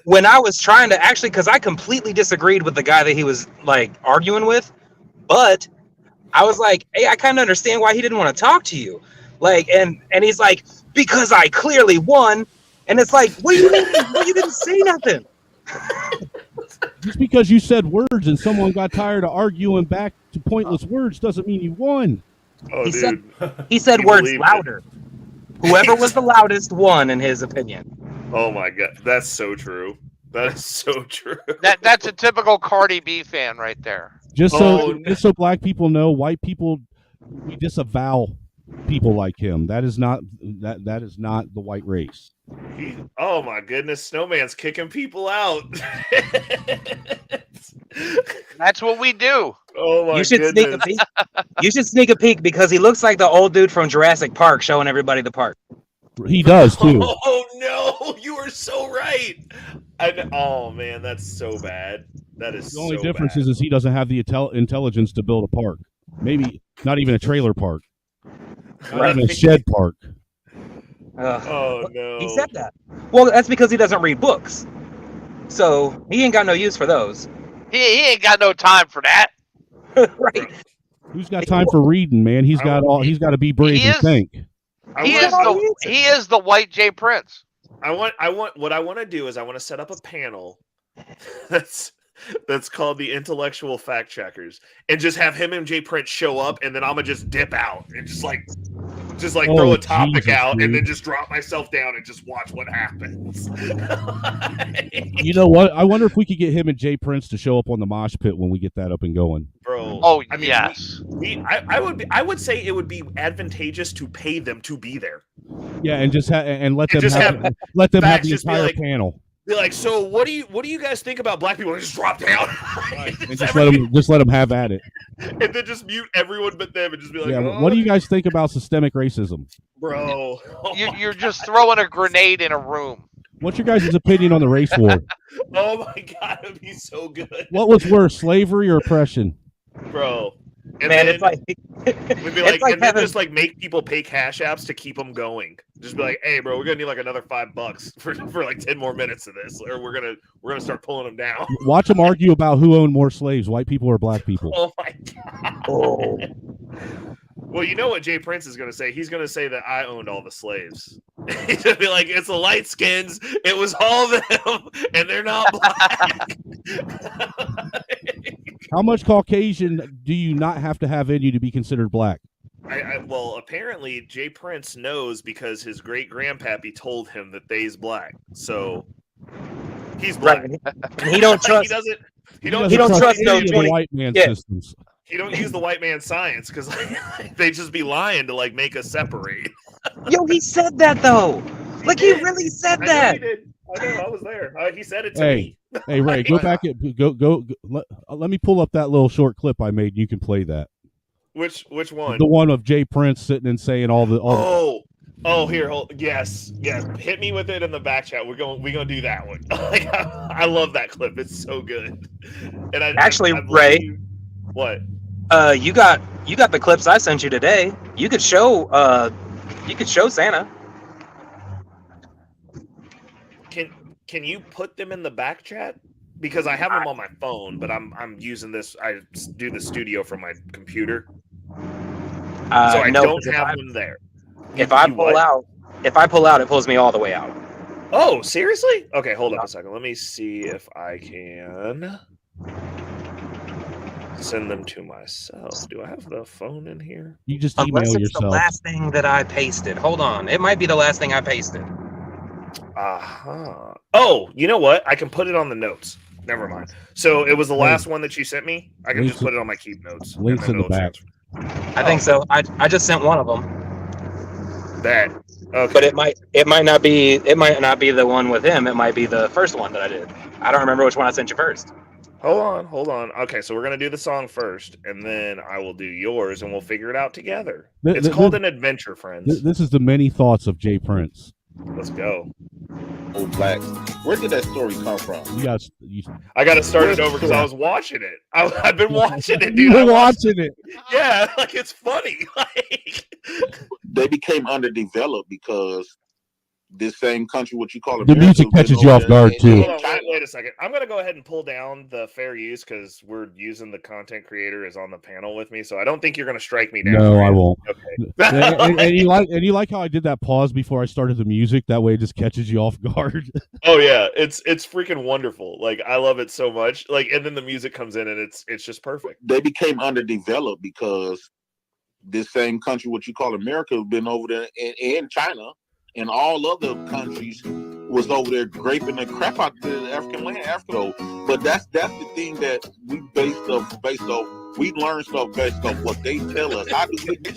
Speaker 6: when I was trying to actually, because I completely disagreed with the guy that he was like arguing with, but I was like, hey, I kind of understand why he didn't want to talk to you. Like, and he's like, because I clearly won. And it's like, what do you mean? Well, you didn't say nothing.
Speaker 8: Just because you said words and someone got tired of arguing back to pointless words doesn't mean you won.
Speaker 3: Oh,
Speaker 6: he said words louder. Whoever was the loudest won, in his opinion.
Speaker 3: Oh my God, that's so true. That is so true.
Speaker 5: That's a typical Cardi B fan right there.
Speaker 8: Just so black people know, white people, we disavow people like him. That is not the white race.
Speaker 3: Oh my goodness, Snowman's kicking people out.
Speaker 5: That's what we do.
Speaker 3: Oh my goodness.
Speaker 6: Sneak a peek. You should sneak a peek, because he looks like the old dude from Jurassic Park showing everybody the park.
Speaker 8: He does too.
Speaker 3: Oh no, you are so right. Oh man, that's so bad. That is
Speaker 8: the only difference is he doesn't have the intelligence to build a park. Maybe not even a trailer park. Not even a shed park.
Speaker 3: Oh no.
Speaker 6: He said that. Well, that's because he doesn't read books. So he ain't got no use for those.
Speaker 5: He ain't got no time for that.
Speaker 6: Right.
Speaker 8: Who's got time for reading, man? He's got to be brave and think.
Speaker 5: He is the white Jay Prince.
Speaker 3: I want what I want to do is I want to set up a panel that's called the Intellectual Fact Checkers, and just have him and Jay Prince show up, and then I'm gonna just dip out and just throw a topic out,
Speaker 8: dude.
Speaker 3: and then just drop myself down and just watch what happens.
Speaker 8: You know what? I wonder if we could get him and Jay Prince to show up on the mosh pit when we get that up and going.
Speaker 3: Bro.
Speaker 5: Oh,
Speaker 3: I mean,
Speaker 5: yes.
Speaker 3: I would say it would be advantageous to pay them to be there.
Speaker 8: Yeah, and just let them
Speaker 3: just
Speaker 8: have
Speaker 3: have
Speaker 8: the
Speaker 3: facts, just be
Speaker 8: entire
Speaker 3: like-
Speaker 8: panel.
Speaker 3: Be like, so what do you guys think about black people? And just drop down.
Speaker 8: And just let them have at it.
Speaker 3: And then just mute everyone but them and just be like,
Speaker 8: Yeah,
Speaker 3: oh,
Speaker 8: what do you guys think about systemic racism?
Speaker 3: bro?
Speaker 5: You're just throwing a grenade in a room.
Speaker 8: What's your guys' opinion on the race war?
Speaker 3: Oh my god, it'd be so good.
Speaker 8: What was worse, slavery or oppression?
Speaker 3: Bro. And
Speaker 6: Man,
Speaker 3: then
Speaker 6: it's like
Speaker 3: we'd be like,
Speaker 6: it's like
Speaker 3: and then
Speaker 6: having-
Speaker 3: just like make people pay cash apps to keep them going. Just be like, hey, bro, we're gonna need like another $5 for like 10 more minutes of this, or we're gonna start pulling them down.
Speaker 8: Watch them argue about who owned more slaves, white people or black people.
Speaker 3: Oh my god.
Speaker 6: oh,
Speaker 3: Well, you know what Jay Prince is gonna say? He's gonna say that I owned all the slaves. He's gonna be like, it's the light skins. It was all them, and they're not black.
Speaker 8: How much Caucasian do you not have to have in you to be considered black?
Speaker 3: Well, apparently Jay Prince knows because his great grandpappy told him that they's black. So he's black.
Speaker 6: right. And he don't trust.
Speaker 3: He
Speaker 6: don't trust no
Speaker 8: any of the
Speaker 6: 20
Speaker 8: white man
Speaker 6: yeah.
Speaker 8: systems.
Speaker 3: He don't use the white man science because they just be lying to like make us separate.
Speaker 6: Yo, he said that though. Like he really said
Speaker 3: I know
Speaker 6: that.
Speaker 3: he did. I know. I was there. He said it to
Speaker 8: Hey,
Speaker 3: me.
Speaker 8: hey, Ray, go back and go. Let me pull up that little short clip I made. You can play that.
Speaker 3: Which one?
Speaker 8: The one of Jay Prince sitting and saying all the.
Speaker 3: Oh, here, yes. Hit me with it in the back chat. We're gonna do that one. I love that clip. It's so good. And
Speaker 6: Actually,
Speaker 3: I believe
Speaker 6: Ray,
Speaker 3: what?
Speaker 6: you got the clips I sent you today. You could show Santa.
Speaker 3: Can you put them in the back chat? Because I have them on my phone, but I'm using this. I do the studio from my computer, so I
Speaker 6: no,
Speaker 3: don't have them there.
Speaker 6: If I pull out, it pulls me all the way out.
Speaker 3: Oh, seriously? Okay, hold up a second. Let me see if I can send them to myself. Do I have the phone in here?
Speaker 8: You just
Speaker 6: Unless
Speaker 8: email
Speaker 6: it's the
Speaker 8: yourself.
Speaker 6: last thing that I pasted. Hold on, it might be the last thing I pasted.
Speaker 3: Oh, you know what? I can put it on the notes. Never mind. So it was the last one that you sent me. I can
Speaker 8: Links
Speaker 3: just put it on my keep notes.
Speaker 8: Links
Speaker 3: and then
Speaker 8: in the
Speaker 3: it'll
Speaker 8: back.
Speaker 6: I think so. I just sent one of them.
Speaker 3: That. Okay.
Speaker 6: But it might not be the one with him. It might be the first one that I did. I don't remember which one I sent you first.
Speaker 3: Hold on. Okay, so we're gonna do the song first, and then I will do yours, and we'll figure it out together. It's called an adventure, friends.
Speaker 8: This is the many thoughts of Jay Prince.
Speaker 3: Let's go.
Speaker 13: Old blacks. Where did that story come from?
Speaker 3: I got to start it over because I was watching it. I've been watching it, dude.
Speaker 8: You were watching it.
Speaker 3: Yeah, like it's funny. Like
Speaker 13: they became underdeveloped because this same country, what you call
Speaker 8: The
Speaker 13: America,
Speaker 8: music
Speaker 13: was
Speaker 8: catches you
Speaker 13: over
Speaker 8: off guard,
Speaker 13: there
Speaker 8: too.
Speaker 3: Hold on, wait a second. I'm gonna go ahead and pull down the fair use because we're using the content creator is on the panel with me, so I don't think you're gonna strike me down.
Speaker 8: No, I won't.
Speaker 3: Okay.
Speaker 8: and you like how I did that pause before I started the music? That way, it just catches you off guard.
Speaker 3: Oh yeah, it's freaking wonderful. Like I love it so much. Like, and then the music comes in and it's just perfect.
Speaker 13: They became underdeveloped because this same country, what you call America, has been over there, and China and all other countries was over there graping the crap out of the African land. But that's the thing that we based off. We learn stuff based off what they tell us. How do we get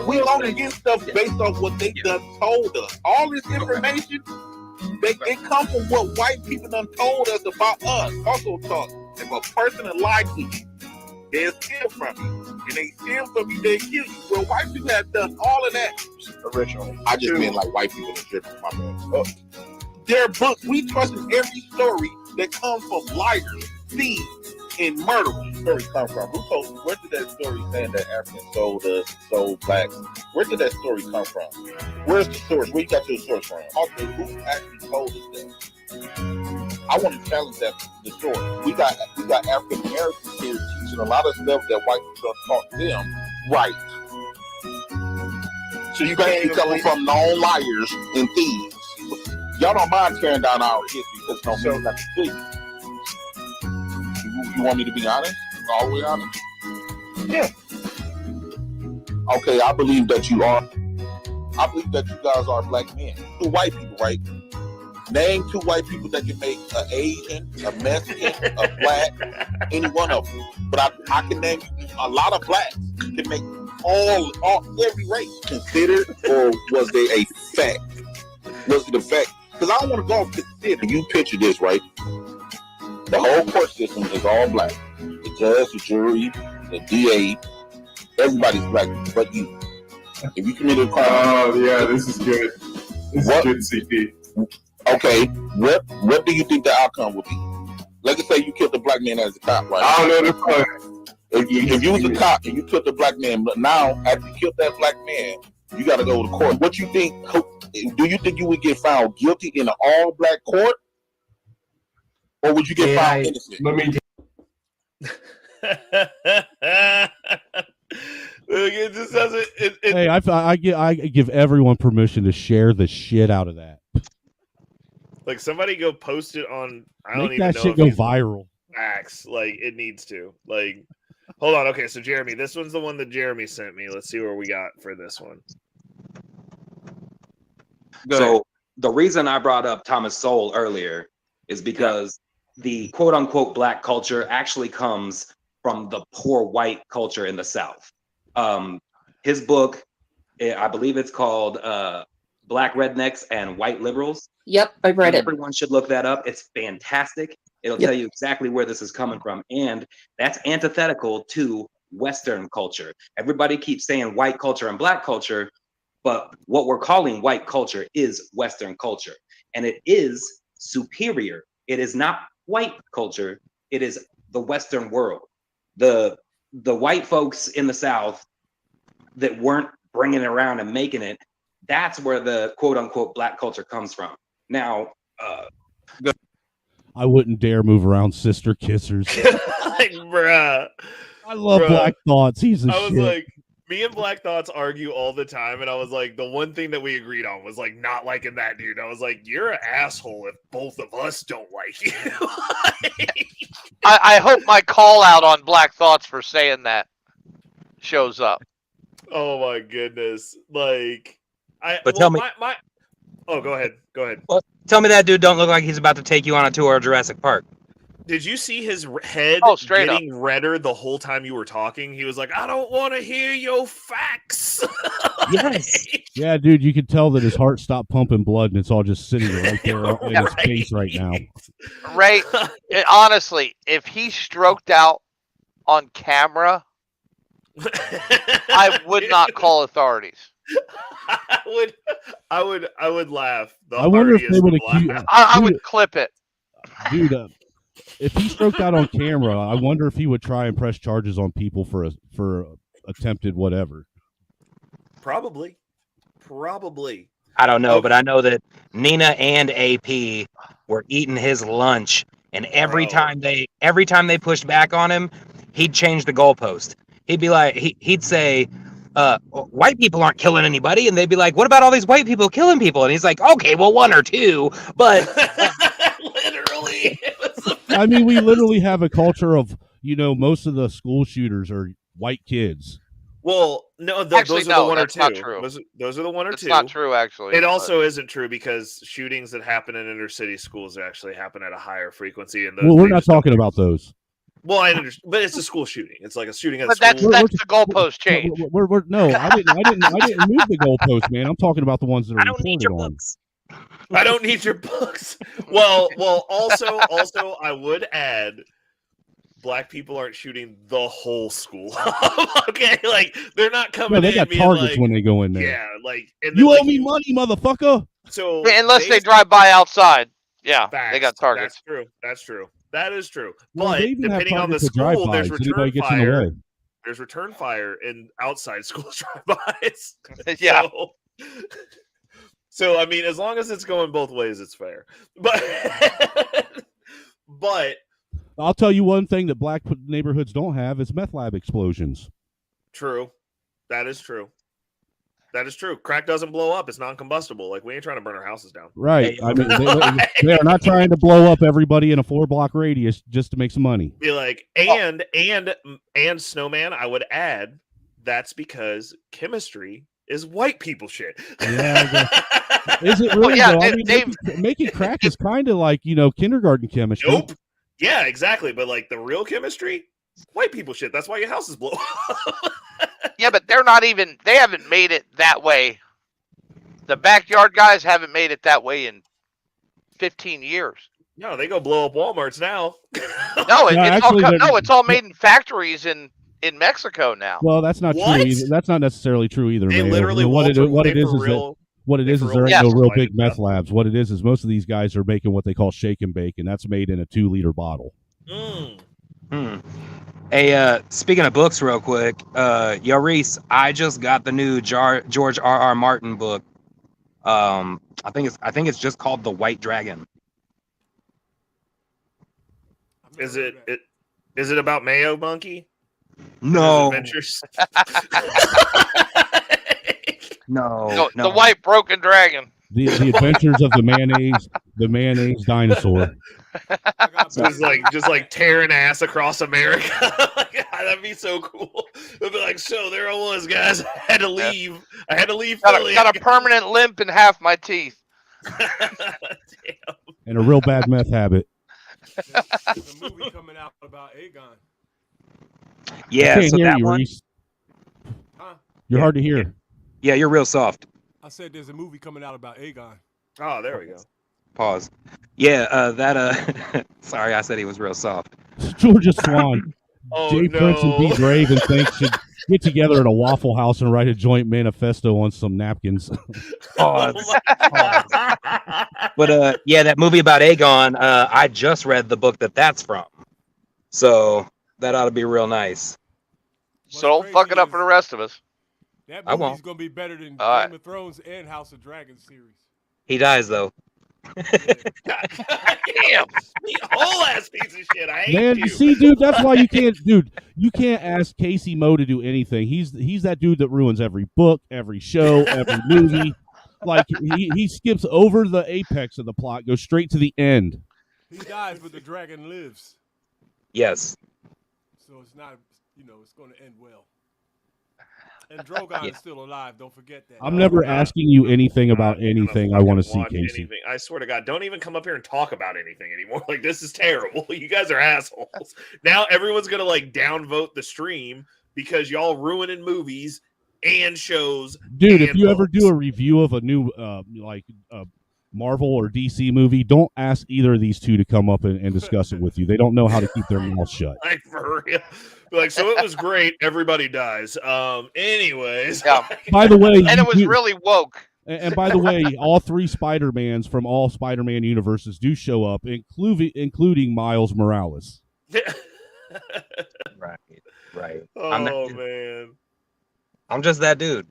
Speaker 13: we only get stuff based off what they done told us. All this information, they come from what white people done told us about us. Also talk. If a person lied to you, they'll steal from you. And they steal from you, they kill you. Well, white people have done all of that originally. I just mean like white people in general, my bad. Their books, we trust in every story that comes from liars, thieves, and murderers. Where it come from? Where did that story saying that Africans sold blacks? Where did that story come from? Where's the source? Where you got your source from? Also, who actually told us that? I want to challenge the source. We got African Americans here teaching a lot of stuff that white people don't taught them right. So you basically coming from known liars and thieves. Y'all don't mind tearing down our history because no show got to see. You want me to be honest? All the way honest? Yeah. Okay, I believe that you are. I believe that you guys are black men. 2 white people, right? Name 2 white people that can make an Asian, a Mexican, a black, any one of them. But I can name a lot of blacks can make all every race. Considered, or was there a fact? Was it a fact? Because I don't want to go off the consider. You picture this, right? The whole court system is all black. The judge, the jury, the DA, everybody's black, but you. If you committed a crime,
Speaker 1: oh yeah, this is good. This is good, CP.
Speaker 13: Okay, what do you think the outcome would be? Let's say you killed a black man as a cop, right?
Speaker 1: I don't know the point.
Speaker 13: If you was a cop and you killed a black man, but now after you killed that black man, you got to go to court. What you think? Do you think you would get found guilty in an all-black court, or would you get found innocent?
Speaker 1: Let me. It just doesn't.
Speaker 8: Hey, I give everyone permission to share the shit out of that.
Speaker 3: Like somebody go post it on. I don't
Speaker 8: Make
Speaker 3: even
Speaker 8: that
Speaker 3: know
Speaker 8: shit
Speaker 3: if
Speaker 8: go
Speaker 3: these
Speaker 8: viral.
Speaker 3: Facts. Like it needs to. Like, hold on. Okay, so Jeremy, this one's the one that Jeremy sent me. Let's see where we got for this one.
Speaker 6: So the reason I brought up Thomas Sowell earlier is because the quote unquote black culture actually comes from the poor white culture in the South. His book, I believe it's called Black Rednecks and White Liberals.
Speaker 14: Yep, I read it.
Speaker 6: Everyone should look that up. It's fantastic. It'll tell you exactly where this is coming from. And that's antithetical to Western culture. Everybody keeps saying white culture and black culture, but what we're calling white culture is Western culture. And it is superior. It is not white culture. It is the Western world. The white folks in the South that weren't bringing it around and making it, that's where the quote unquote black culture comes from. Now,
Speaker 8: I wouldn't dare move around sister kissers.
Speaker 3: Like, bruh.
Speaker 8: I love Black Thoughts. He's a
Speaker 3: I was
Speaker 8: shit.
Speaker 3: like, me and Black Thoughts argue all the time, and I was like, the one thing that we agreed on was like not liking that dude. I was like, you're an asshole if both of us don't like you.
Speaker 5: I hope my call out on Black Thoughts for saying that shows up.
Speaker 3: Oh my goodness! Like,
Speaker 6: tell me,
Speaker 3: oh, go ahead. Go ahead.
Speaker 6: Well, tell me that dude don't look like he's about to take you on a tour of Jurassic Park.
Speaker 3: Did you see his head getting redder the whole time you were talking? He was like, I don't want to hear your facts.
Speaker 6: Yes.
Speaker 8: Yeah, dude, you could tell that his heart stopped pumping blood, and it's all just sitting right there in his face right now.
Speaker 5: Ray, honestly, if he stroked out on camera, I would not call authorities.
Speaker 3: I would laugh.
Speaker 8: I wonder if they would accuse.
Speaker 5: I would clip it,
Speaker 8: dude. If he stroked out on camera, I wonder if he would try and press charges on people for attempted whatever.
Speaker 3: Probably.
Speaker 6: I don't know, but I know that Nina and AP were eating his lunch, and every time they pushed back on him, he'd change the goalpost. He'd be like, he'd say, white people aren't killing anybody, and they'd be like, what about all these white people killing people? And he's like, okay, well, 1 or 2, but
Speaker 3: literally.
Speaker 8: I mean, we literally have a culture of, most of the school shooters are white kids.
Speaker 3: Well, no, those are the 1 or 2.
Speaker 5: Not true.
Speaker 3: Those are the 1 or 2.
Speaker 5: It's not true, actually.
Speaker 3: It also isn't true because shootings that happen in inner city schools actually happen at a higher frequency. And
Speaker 8: Well, we're not talking about those.
Speaker 3: Well, I understand, but it's a school shooting. It's like a shooting at a
Speaker 5: But
Speaker 3: school.
Speaker 5: that's the goalpost change.
Speaker 8: No, I didn't move the goalpost, man. I'm talking about the ones that are reported on.
Speaker 3: I don't need your books. Well. Also, I would add, black people aren't shooting the whole school. Okay, like they're not coming.
Speaker 8: No, they got targets when they go in there.
Speaker 3: Yeah, like and
Speaker 8: you owe me money, motherfucker.
Speaker 3: So
Speaker 5: unless they drive by outside, yeah, they got targets.
Speaker 3: That's true. That's true. That is true.
Speaker 8: Well,
Speaker 3: but
Speaker 8: they even have
Speaker 3: depending on the
Speaker 8: targets for
Speaker 3: school, there's
Speaker 8: drive-bys. Anybody
Speaker 3: return
Speaker 8: gets in the
Speaker 3: fire.
Speaker 8: way.
Speaker 3: There's return fire in outside school drive-bys.
Speaker 5: Yeah.
Speaker 3: So I mean, as long as it's going both ways, it's fair. But
Speaker 8: I'll tell you one thing that black neighborhoods don't have is meth lab explosions.
Speaker 3: True. That is true. That is true. Crack doesn't blow up. It's non-combustible. Like, we ain't trying to burn our houses down.
Speaker 8: Right. I mean, they are not trying to blow up everybody in a 4-block radius just to make some money.
Speaker 3: Be like, and Snowman, I would add, that's because chemistry is white people shit.
Speaker 8: Yeah, is it really?
Speaker 5: yeah,
Speaker 8: though? I mean, making crack is kind of like, kindergarten chemistry.
Speaker 3: Nope. Yeah, exactly. But like the real chemistry, white people shit. That's why your houses blow up.
Speaker 5: Yeah, but they haven't made it that way. The backyard guys haven't made it that way in 15 years.
Speaker 3: No, they go blow up Walmarts now.
Speaker 5: No, it's all made in factories in Mexico now.
Speaker 8: Well, that's not true either. That's not necessarily true either.
Speaker 3: They
Speaker 8: man.
Speaker 3: literally
Speaker 8: what it is there ain't no real big
Speaker 3: stuff.
Speaker 8: meth labs. What it is most of these guys are making what they call shake and bake, and that's made in a 2-liter bottle.
Speaker 6: Hey, speaking of books, real quick, Reese, I just got the new George R.R. Martin book. I think it's just called The White Dragon.
Speaker 3: Is it about Mayo Monkey?
Speaker 6: No.
Speaker 3: Adventures?
Speaker 6: No.
Speaker 5: The white broken dragon.
Speaker 8: The adventures of the mayonnaise dinosaur.
Speaker 3: just like tearing ass across America. That'd be so cool. It'd be like, so there I was, guys. I had to leave. I had to leave Philly.
Speaker 5: Got a permanent limp in half my teeth.
Speaker 8: And a real bad meth habit.
Speaker 10: There's a movie coming out about Aegon.
Speaker 6: Yeah,
Speaker 8: I can't
Speaker 6: so
Speaker 8: hear
Speaker 6: that
Speaker 8: you,
Speaker 6: one.
Speaker 8: Reese. You're hard to hear.
Speaker 6: Yeah, you're real soft.
Speaker 10: I said there's a movie coming out about Aegon.
Speaker 3: Oh, there we go.
Speaker 6: Pause. Yeah, sorry, I said he was real soft.
Speaker 8: Georgia Swan,
Speaker 3: Oh,
Speaker 8: Jay
Speaker 3: no.
Speaker 8: Prince and B. Grave and Thanks should get together at a Waffle House and write a joint manifesto on some napkins.
Speaker 6: Pause. But yeah, that movie about Aegon, I just read the book that's from. So that ought to be real nice.
Speaker 5: So don't fuck it up for the rest of us.
Speaker 10: That
Speaker 6: I
Speaker 10: movie's
Speaker 6: won't.
Speaker 10: gonna be better than
Speaker 5: All right.
Speaker 10: Game of Thrones and House of Dragons series.
Speaker 6: He dies though.
Speaker 3: Damn, you whole ass piece of shit. I hate
Speaker 8: Man,
Speaker 3: you.
Speaker 8: see, dude, that's why you can't ask Casey Moe to do anything. He's that dude that ruins every book, every show, every movie. Like he skips over the apex of the plot, goes straight to the end.
Speaker 10: He dies, but the dragon lives.
Speaker 6: Yes.
Speaker 10: So it's not, it's going to end well. And Drogon is still alive. Don't forget that.
Speaker 8: I'm never asking you anything about anything I want to see,
Speaker 3: Watch
Speaker 8: Casey.
Speaker 3: anything. I swear to God, don't even come up here and talk about anything anymore. Like, this is terrible. You guys are assholes. Now everyone's gonna like downvote the stream because y'all ruining movies and shows.
Speaker 8: Dude, if
Speaker 3: and
Speaker 8: you ever
Speaker 3: books.
Speaker 8: do a review of a new Marvel or DC movie, don't ask either of these two to come up and discuss it with you. They don't know how to keep their mouths shut.
Speaker 3: Like, for real. Like, so it was great. Everybody dies. Anyways.
Speaker 5: Yeah.
Speaker 8: By the way,
Speaker 5: And it was really woke.
Speaker 8: And by the way, all 3 Spider-Mans from all Spider-Man universes do show up, including Miles Morales.
Speaker 6: Right.
Speaker 3: Oh, man.
Speaker 6: I'm just that dude.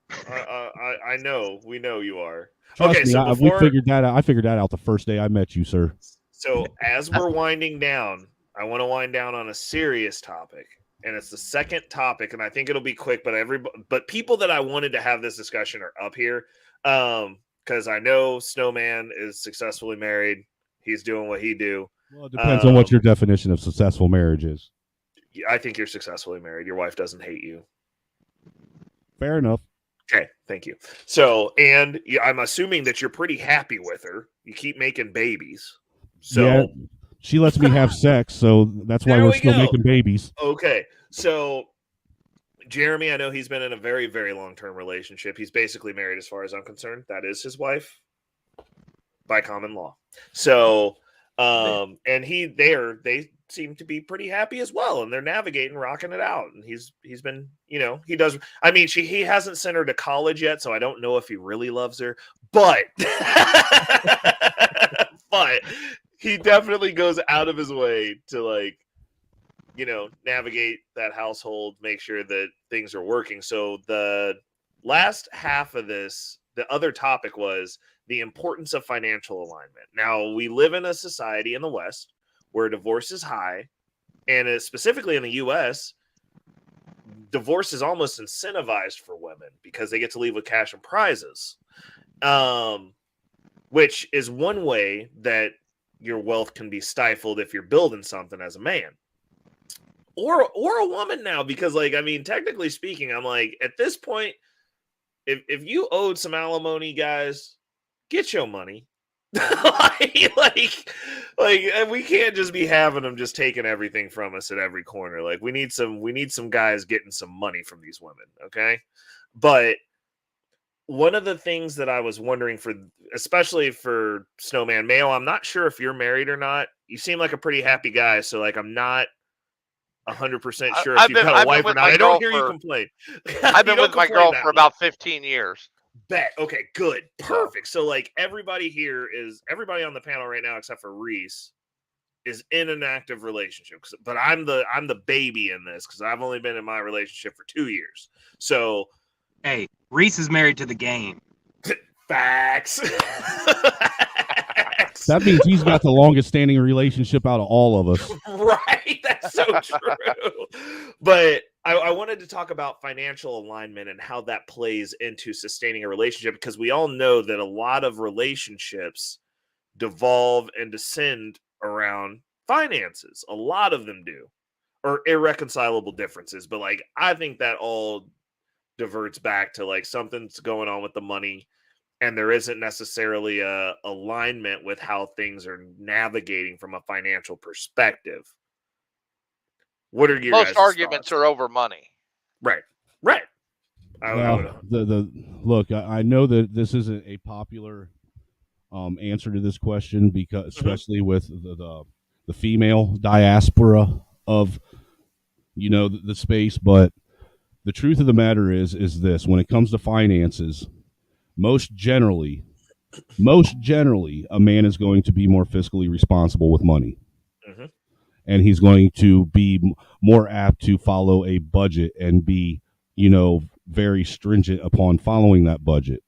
Speaker 3: I know. We know you are.
Speaker 8: Trust
Speaker 3: Okay,
Speaker 8: me,
Speaker 3: so
Speaker 8: we figured that out. I figured that out the first day I met you, sir.
Speaker 3: So as we're winding down, I want to wind down on a serious topic, and it's the second topic, and I think it'll be quick. But people that I wanted to have this discussion are up here, because I know Snowman is successfully married. He's doing what he do.
Speaker 8: Well, it depends on what your definition of successful marriage is.
Speaker 3: I think you're successfully married. Your wife doesn't hate you.
Speaker 8: Fair enough.
Speaker 3: Okay, thank you. So, and I'm assuming that you're pretty happy with her. You keep making babies. So.
Speaker 8: Yeah, she lets me have sex, so that's why we're still making babies.
Speaker 3: Okay, so Jeremy, I know he's been in a very, very long-term relationship. He's basically married as far as I'm concerned. That is his wife by common law. So, and they seem to be pretty happy as well, and they're navigating, rocking it out. And he's been, he does. I mean, he hasn't sent her to college yet, so I don't know if he really loves her, but he definitely goes out of his way to navigate that household, make sure that things are working. So the last half of this, the other topic was the importance of financial alignment. Now, we live in a society in the West where divorce is high, and specifically in the U.S., divorce is almost incentivized for women because they get to leave with cash and prizes, which is one way that your wealth can be stifled if you're building something as a man or a woman now. Because, like, I mean, technically speaking, I'm like, at this point, if you owed some alimony, guys, get your money. like we can't just be having them just taking everything from us at every corner. Like, we need some guys getting some money from these women. Okay. But one of the things that I was wondering for, especially for Snowman Mayo, I'm not sure if you're married or not. You seem like a pretty happy guy. So, like, I'm not 100% sure if you've got a wife or not. I don't hear you complain.
Speaker 5: I've been with my girl for about 15 years.
Speaker 3: Bet. Okay, good. Perfect. So, like, everybody on the panel right now, except for Reese, is in an active relationship. But I'm the baby in this because I've only been in my relationship for 2 years. So,
Speaker 6: hey, Reese is married to the game.
Speaker 3: Facts.
Speaker 8: That means he's got the longest standing relationship out of all of us.
Speaker 3: Right. That's so true. But I wanted to talk about financial alignment and how that plays into sustaining a relationship, because we all know that a lot of relationships devolve and descend around finances. A lot of them do, or irreconcilable differences. But, like, I think that all diverts back to, like, something's going on with the money, and there isn't necessarily a alignment with how things are navigating from a financial perspective. What are your
Speaker 5: most arguments are over money?
Speaker 3: Right.
Speaker 8: Look, I know that this isn't a popular answer to this question, because especially with the female diaspora of the space, but the truth of the matter is this: when it comes to finances, most generally, a man is going to be more fiscally responsible with money. And he's going to be more apt to follow a budget and be, very stringent upon following that budget.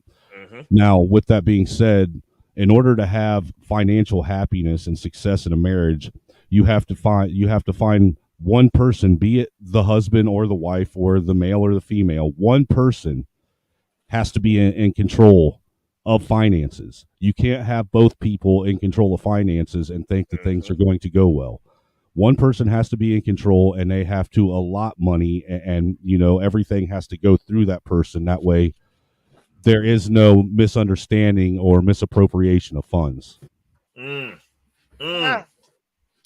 Speaker 8: Now, with that being said, in order to have financial happiness and success in a marriage, you have to find one person, be it the husband or the wife or the male or the female. One person has to be in control of finances. You can't have both people in control of finances and think that things are going to go well. One person has to be in control, and they have to allot money, and everything has to go through that person. That way there is no misunderstanding or misappropriation of funds.
Speaker 3: That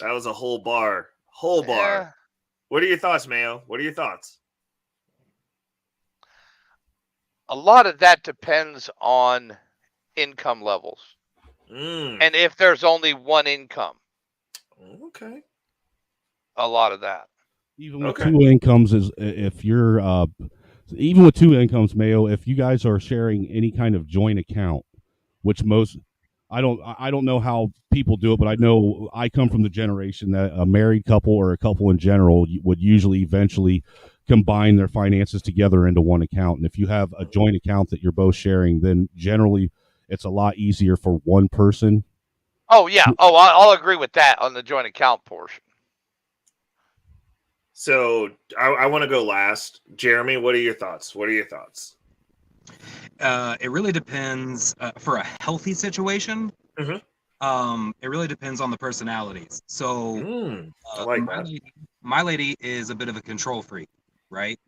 Speaker 3: was a whole bar. What are your thoughts, Mayo? What are your thoughts?
Speaker 5: A lot of that depends on income levels. And if there's only one income.
Speaker 3: Okay.
Speaker 5: A lot of that.
Speaker 8: Even with two incomes, even with two incomes, Mayo, if you guys are sharing any kind of joint account, which I don't know how people do it, but I know I come from the generation that a married couple or a couple in general would usually eventually combine their finances together into one account. And if you have a joint account that you're both sharing, then generally it's a lot easier for one person.
Speaker 5: Oh, yeah. Oh, I'll agree with that on the joint account portion.
Speaker 3: So I want to go last. Jeremy, what are your thoughts?
Speaker 6: It really depends for a healthy situation. It really depends on the personalities. So
Speaker 3: I like that.
Speaker 6: My lady is a bit of a control freak, right?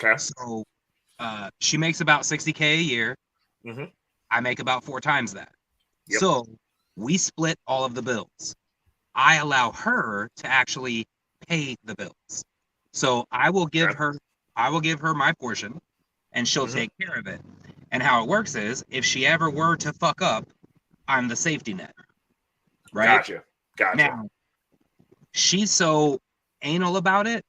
Speaker 3: Okay.
Speaker 6: So she makes about $60K a year. I make about 4 times that.
Speaker 3: Yep.
Speaker 6: So we split all of the bills. I allow her to actually pay the bills. So I will give her my portion, and she'll take care of it. And how it works is, if she ever were to fuck up, I'm the safety net. Right?
Speaker 3: Gotcha.
Speaker 6: Now, she's so anal about it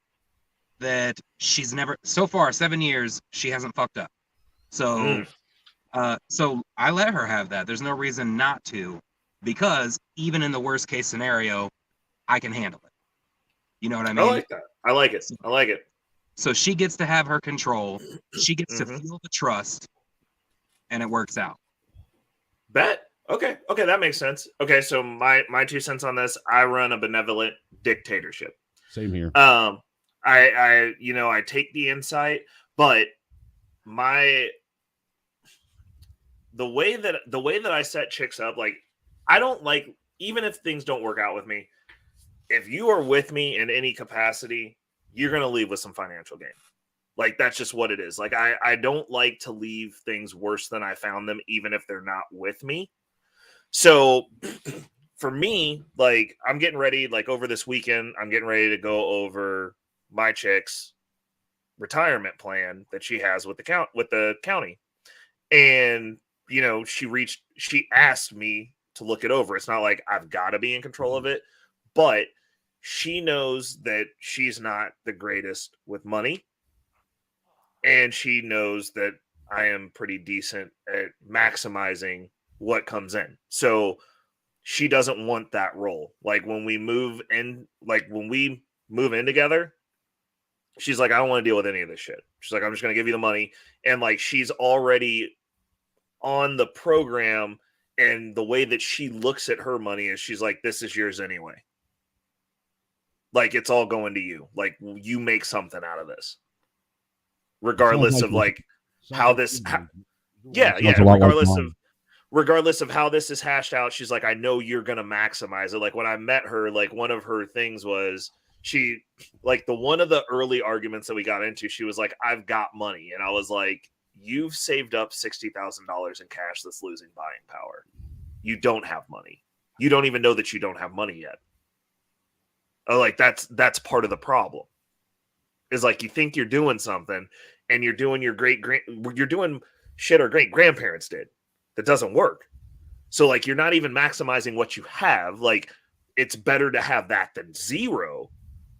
Speaker 6: that she's never, so far 7 years, she hasn't fucked up. So so I let her have that. There's no reason not to, because even in the worst case scenario, I can handle it. You know what I mean?
Speaker 3: I like that. I like it.
Speaker 6: So she gets to have her control. She gets to feel the trust, and it works out.
Speaker 3: Bet. Okay, that makes sense. Okay, so my 2 cents on this: I run a benevolent dictatorship.
Speaker 8: Same here.
Speaker 3: I take the insight, but the way that I set chicks up, like, I don't like, even if things don't work out with me, if you are with me in any capacity, you're going to leave with some financial gain. Like, that's just what it is. Like, I don't like to leave things worse than I found them, even if they're not with me. So for me, like, I'm getting ready, like, over this weekend, I'm getting ready to go over my chick's retirement plan that she has with the county. And, she asked me to look it over. It's not like I've got to be in control of it, but she knows that she's not the greatest with money. And she knows that I am pretty decent at maximizing what comes in. So she doesn't want that role. Like, when we move in together, she's like, I don't want to deal with any of this shit. She's like, I'm just going to give you the money. And, like, she's already on the program, and the way that she looks at her money is she's like, this is yours anyway. Like, it's all going to you. Like, you make something out of this. Regardless of, like, how this regardless of how this is hashed out, she's like, I know you're gonna maximize it. Like, when I met her, like, one of her things was one of the early arguments that we got into, she was like, I've got money. And I was like, you've saved up $60,000 in cash that's losing buying power. You don't have money. You don't even know that you don't have money yet. Like, that's part of the problem. Is, like, you think you're doing something, and you're doing you're doing shit our great grandparents did that doesn't work. So, like, you're not even maximizing what you have. Like, it's better to have that than zero,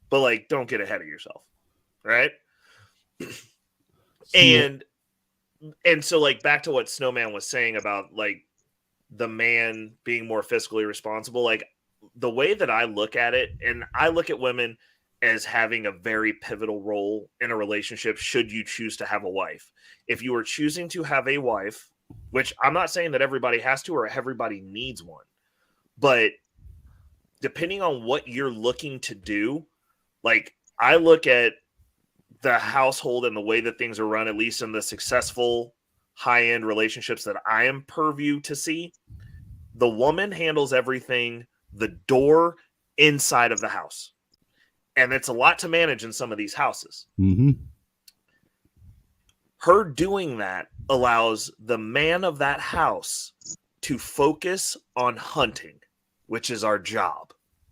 Speaker 3: but, like, don't get ahead of yourself, right? And so, like, back to what Snowman was saying about, like, the man being more fiscally responsible, like, the way that I look at it, and I look at women as having a very pivotal role in a relationship should you choose to have a wife. If you are choosing to have a wife, which I'm not saying that everybody has to or everybody needs one, but depending on what you're looking to do, like, I look at the household and the way that things are run, at least in the successful high-end relationships that I am purview to see, the woman handles everything, the door inside of the house. And it's a lot to manage in some of these houses.
Speaker 8: Mm-hmm.
Speaker 3: Her doing that allows the man of that house to focus on hunting, which is our job.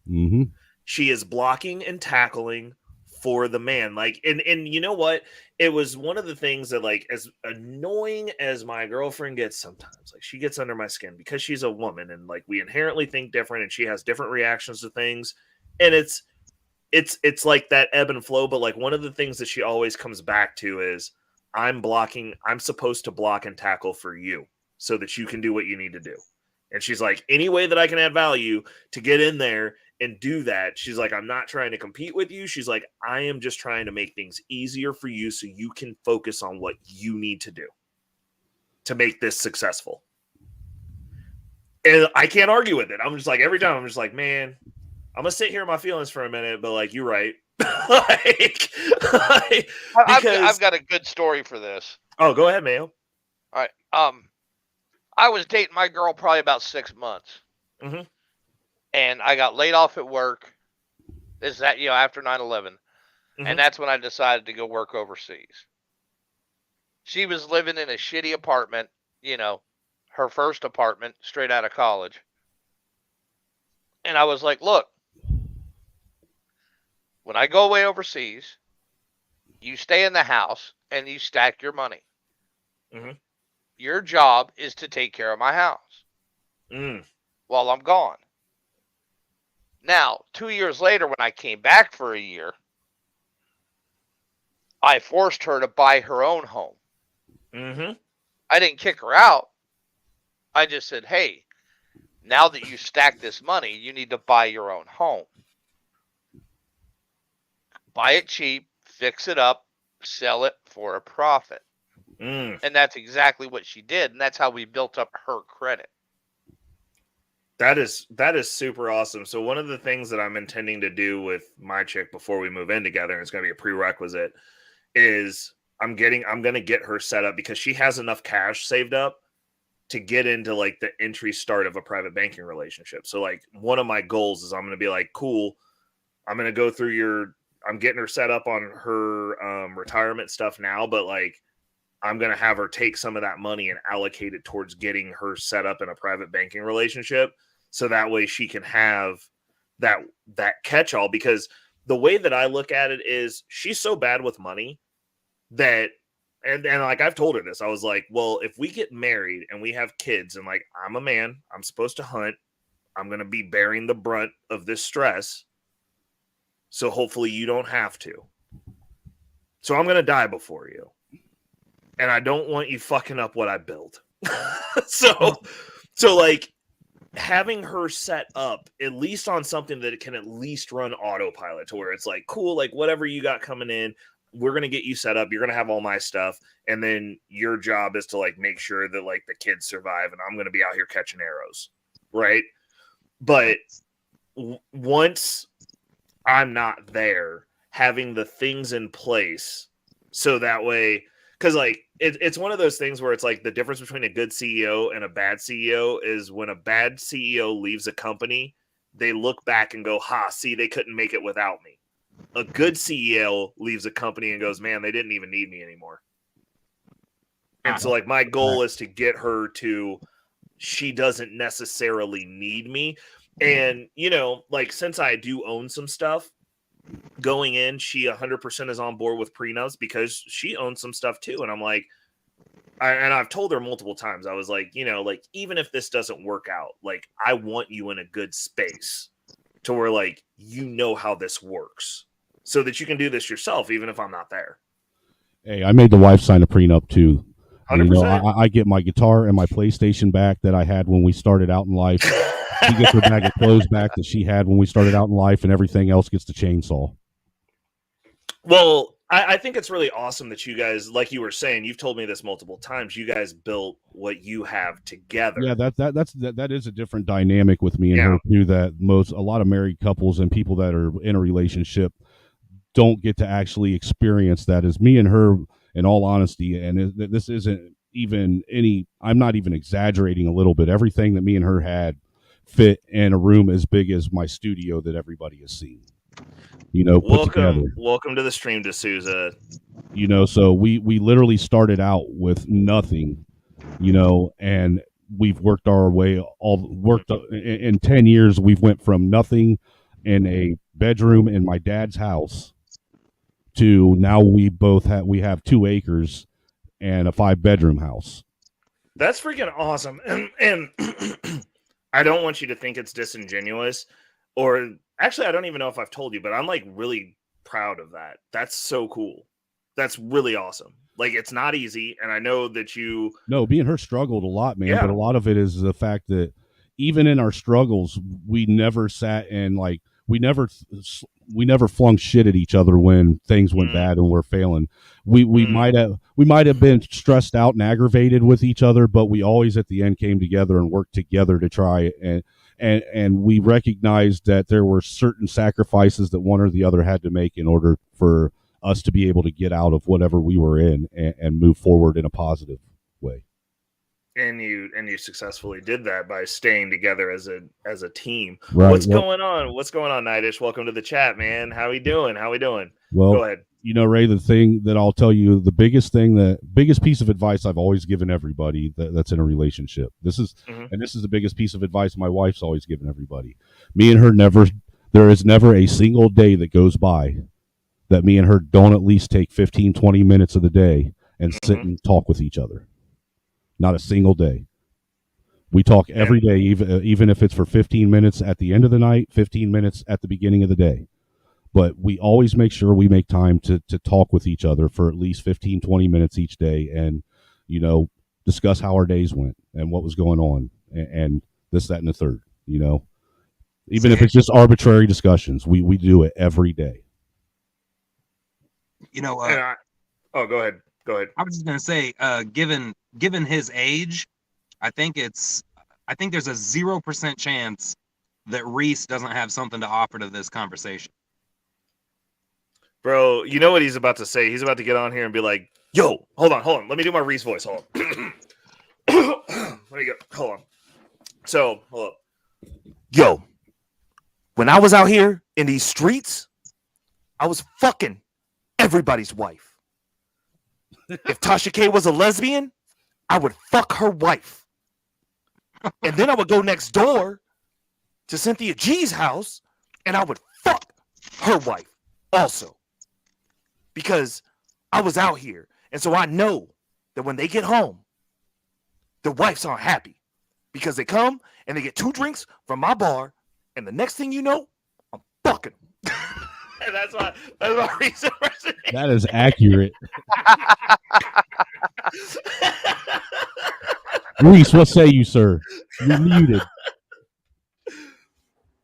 Speaker 8: Mm-hmm.
Speaker 3: She is blocking and tackling for the man. Like, and you know what? It was one of the things that, like, as annoying as my girlfriend gets sometimes, like, she gets under my skin because she's a woman and, like, we inherently think different and she has different reactions to things. And it's like that ebb and flow. But, like, one of the things that she always comes back to is I'm supposed to block and tackle for you so that you can do what you need to do. And she's like, any way that I can add value to get in there and do that. She's like, I'm not trying to compete with you. She's like, I am just trying to make things easier for you so you can focus on what you need to do to make this successful. And I can't argue with it. I'm just like, every time I'm just like, man, I'm gonna sit here in my feelings for a minute, but, like, you're right. I've
Speaker 5: got a good story for this.
Speaker 3: Oh, go ahead, Mayo.
Speaker 5: All right. I was dating my girl probably about 6 months.
Speaker 3: Mm-hmm.
Speaker 5: And I got laid off at work. This is after 9/11.
Speaker 3: Mm-hmm.
Speaker 5: And that's when I decided to go work overseas. She was living in a shitty apartment, her first apartment straight out of college. And I was like, look, when I go away overseas, you stay in the house and you stack your money.
Speaker 3: Mm-hmm.
Speaker 5: Your job is to take care of my house while I'm gone. Now, 2 years later, when I came back for a year, I forced her to buy her own home.
Speaker 3: Mm-hmm.
Speaker 5: I didn't kick her out. I just said, hey, now that you stack this money, you need to buy your own home. Buy it cheap, fix it up, sell it for a profit. And that's exactly what she did. And that's how we built up her credit.
Speaker 3: That is super awesome. So one of the things that I'm intending to do with my chick before we move in together, and it's going to be a prerequisite, is I'm going to get her set up because she has enough cash saved up to get into like the entry start of a private banking relationship. So like one of my goals is I'm going to be like, cool, I'm going to go through I'm getting her set up on her retirement stuff now, but like I'm going to have her take some of that money and allocate it towards getting her set up in a private banking relationship. So that way she can have that catch-all, because the way that I look at it is she's so bad with money that, and like I've told her this, I was like, well, if we get married and we have kids and like I'm a man, I'm supposed to hunt, I'm going to be bearing the brunt of this stress. So hopefully you don't have to. So I'm going to die before you. And I don't want you fucking up what I built. So like, having her set up at least on something that it can at least run autopilot to where it's like, cool, like whatever you got coming in, we're going to get you set up. You're going to have all my stuff. And then your job is to like make sure that like the kids survive and I'm going to be out here catching arrows. Right. But once I'm not there, having the things in place so that way, because like it's one of those things where it's like the difference between a good CEO and a bad CEO is when a bad CEO leaves a company, they look back and go, ha, see, they couldn't make it without me. A good CEO leaves a company and goes, man, they didn't even need me anymore. And so like my goal is to get her to, she doesn't necessarily need me. And, you know, like since I do own some stuff, going in, she 100% is on board with prenups because she owns some stuff too. And I'm like, and I've told her multiple times, I was like, you know, like, even if this doesn't work out, like, I want you in a good space to where, like, you know how this works so that you can do this yourself, even if I'm not there.
Speaker 8: Hey, I made the wife sign a prenup too.
Speaker 3: 100%.
Speaker 8: You know, I get my guitar and my PlayStation back that I had when we started out in life. She gets her bag of clothes back that she had when we started out in life, and everything else gets the chainsaw.
Speaker 3: Well, I think it's really awesome that you guys, like you were saying, you've told me this multiple times, you guys built what you have together.
Speaker 8: Yeah, that is a different dynamic with me and her too. That a lot of married couples and people that are in a relationship don't get to actually experience that. As me and her, in all honesty, and this isn't even I'm not even exaggerating a little bit. Everything that me and her had fit in a room as big as my studio that everybody has seen. You know,
Speaker 3: welcome to the stream, D'Souza.
Speaker 8: You know, so we literally started out with nothing, you know, and we've worked our way in 10 years. We've went from nothing in a bedroom in my dad's house to now we have 2 acres and a 5-bedroom house.
Speaker 3: That's freaking awesome. And I don't want you to think it's disingenuous, or actually, I don't even know if I've told you, but I'm like really proud of that. That's so cool. That's really awesome. Like, it's not easy. And I know that
Speaker 8: me and her struggled a lot, man.
Speaker 3: Yeah.
Speaker 8: But a lot of it is the fact that even in our struggles, we never sat and like, we never flung shit at each other when things went bad and we're failing. We might have been stressed out and aggravated with each other, but we always at the end came together and worked together to try and we recognized that there were certain sacrifices that one or the other had to make in order for us to be able to get out of whatever we were in and move forward in a positive way.
Speaker 3: And you successfully did that by staying together as a team.
Speaker 8: Right.
Speaker 3: What's going on? What's going on, Nightish? Welcome to the chat, man. How we doing?
Speaker 8: Well,
Speaker 3: go ahead.
Speaker 8: You know, Ray, the thing that I'll tell you, the biggest piece of advice I've always given everybody that's in a relationship. This is the biggest piece of advice my wife's always given everybody. Me and her there is never a single day that goes by that me and her don't at least take 15, 20 minutes of the day and sit and talk with each other. Not a single day. We talk every day, even if it's for 15 minutes at the end of the night, 15 minutes at the beginning of the day. But we always make sure we make time to talk with each other for at least 15, 20 minutes each day and, you know, discuss how our days went and what was going on and this, that, and the third, you know. Even if it's just arbitrary discussions, we do it every day.
Speaker 6: You know,
Speaker 3: go ahead.
Speaker 6: I was just going to say, given his age, I think it's I think there's a 0% chance that Reese doesn't have something to offer to this conversation.
Speaker 3: Bro, you know what he's about to say? He's about to get on here and be like, yo, hold on. Let me do my Reese voice. Hold on. Let me go. Hold on. So, hold up.
Speaker 4: Yo, when I was out here in these streets, I was fucking everybody's wife. If Tasha K was a lesbian, I would fuck her wife. And then I would go next door to Cynthia G's house and I would fuck her wife also. Because I was out here. And so I know that when they get home, the wives aren't happy. Because they come and they get 2 drinks from my bar, and the next thing you know, I'm fucking them.
Speaker 3: And that's my Reese impersonation.
Speaker 8: That is accurate. Reese, what say you, sir? You're muted.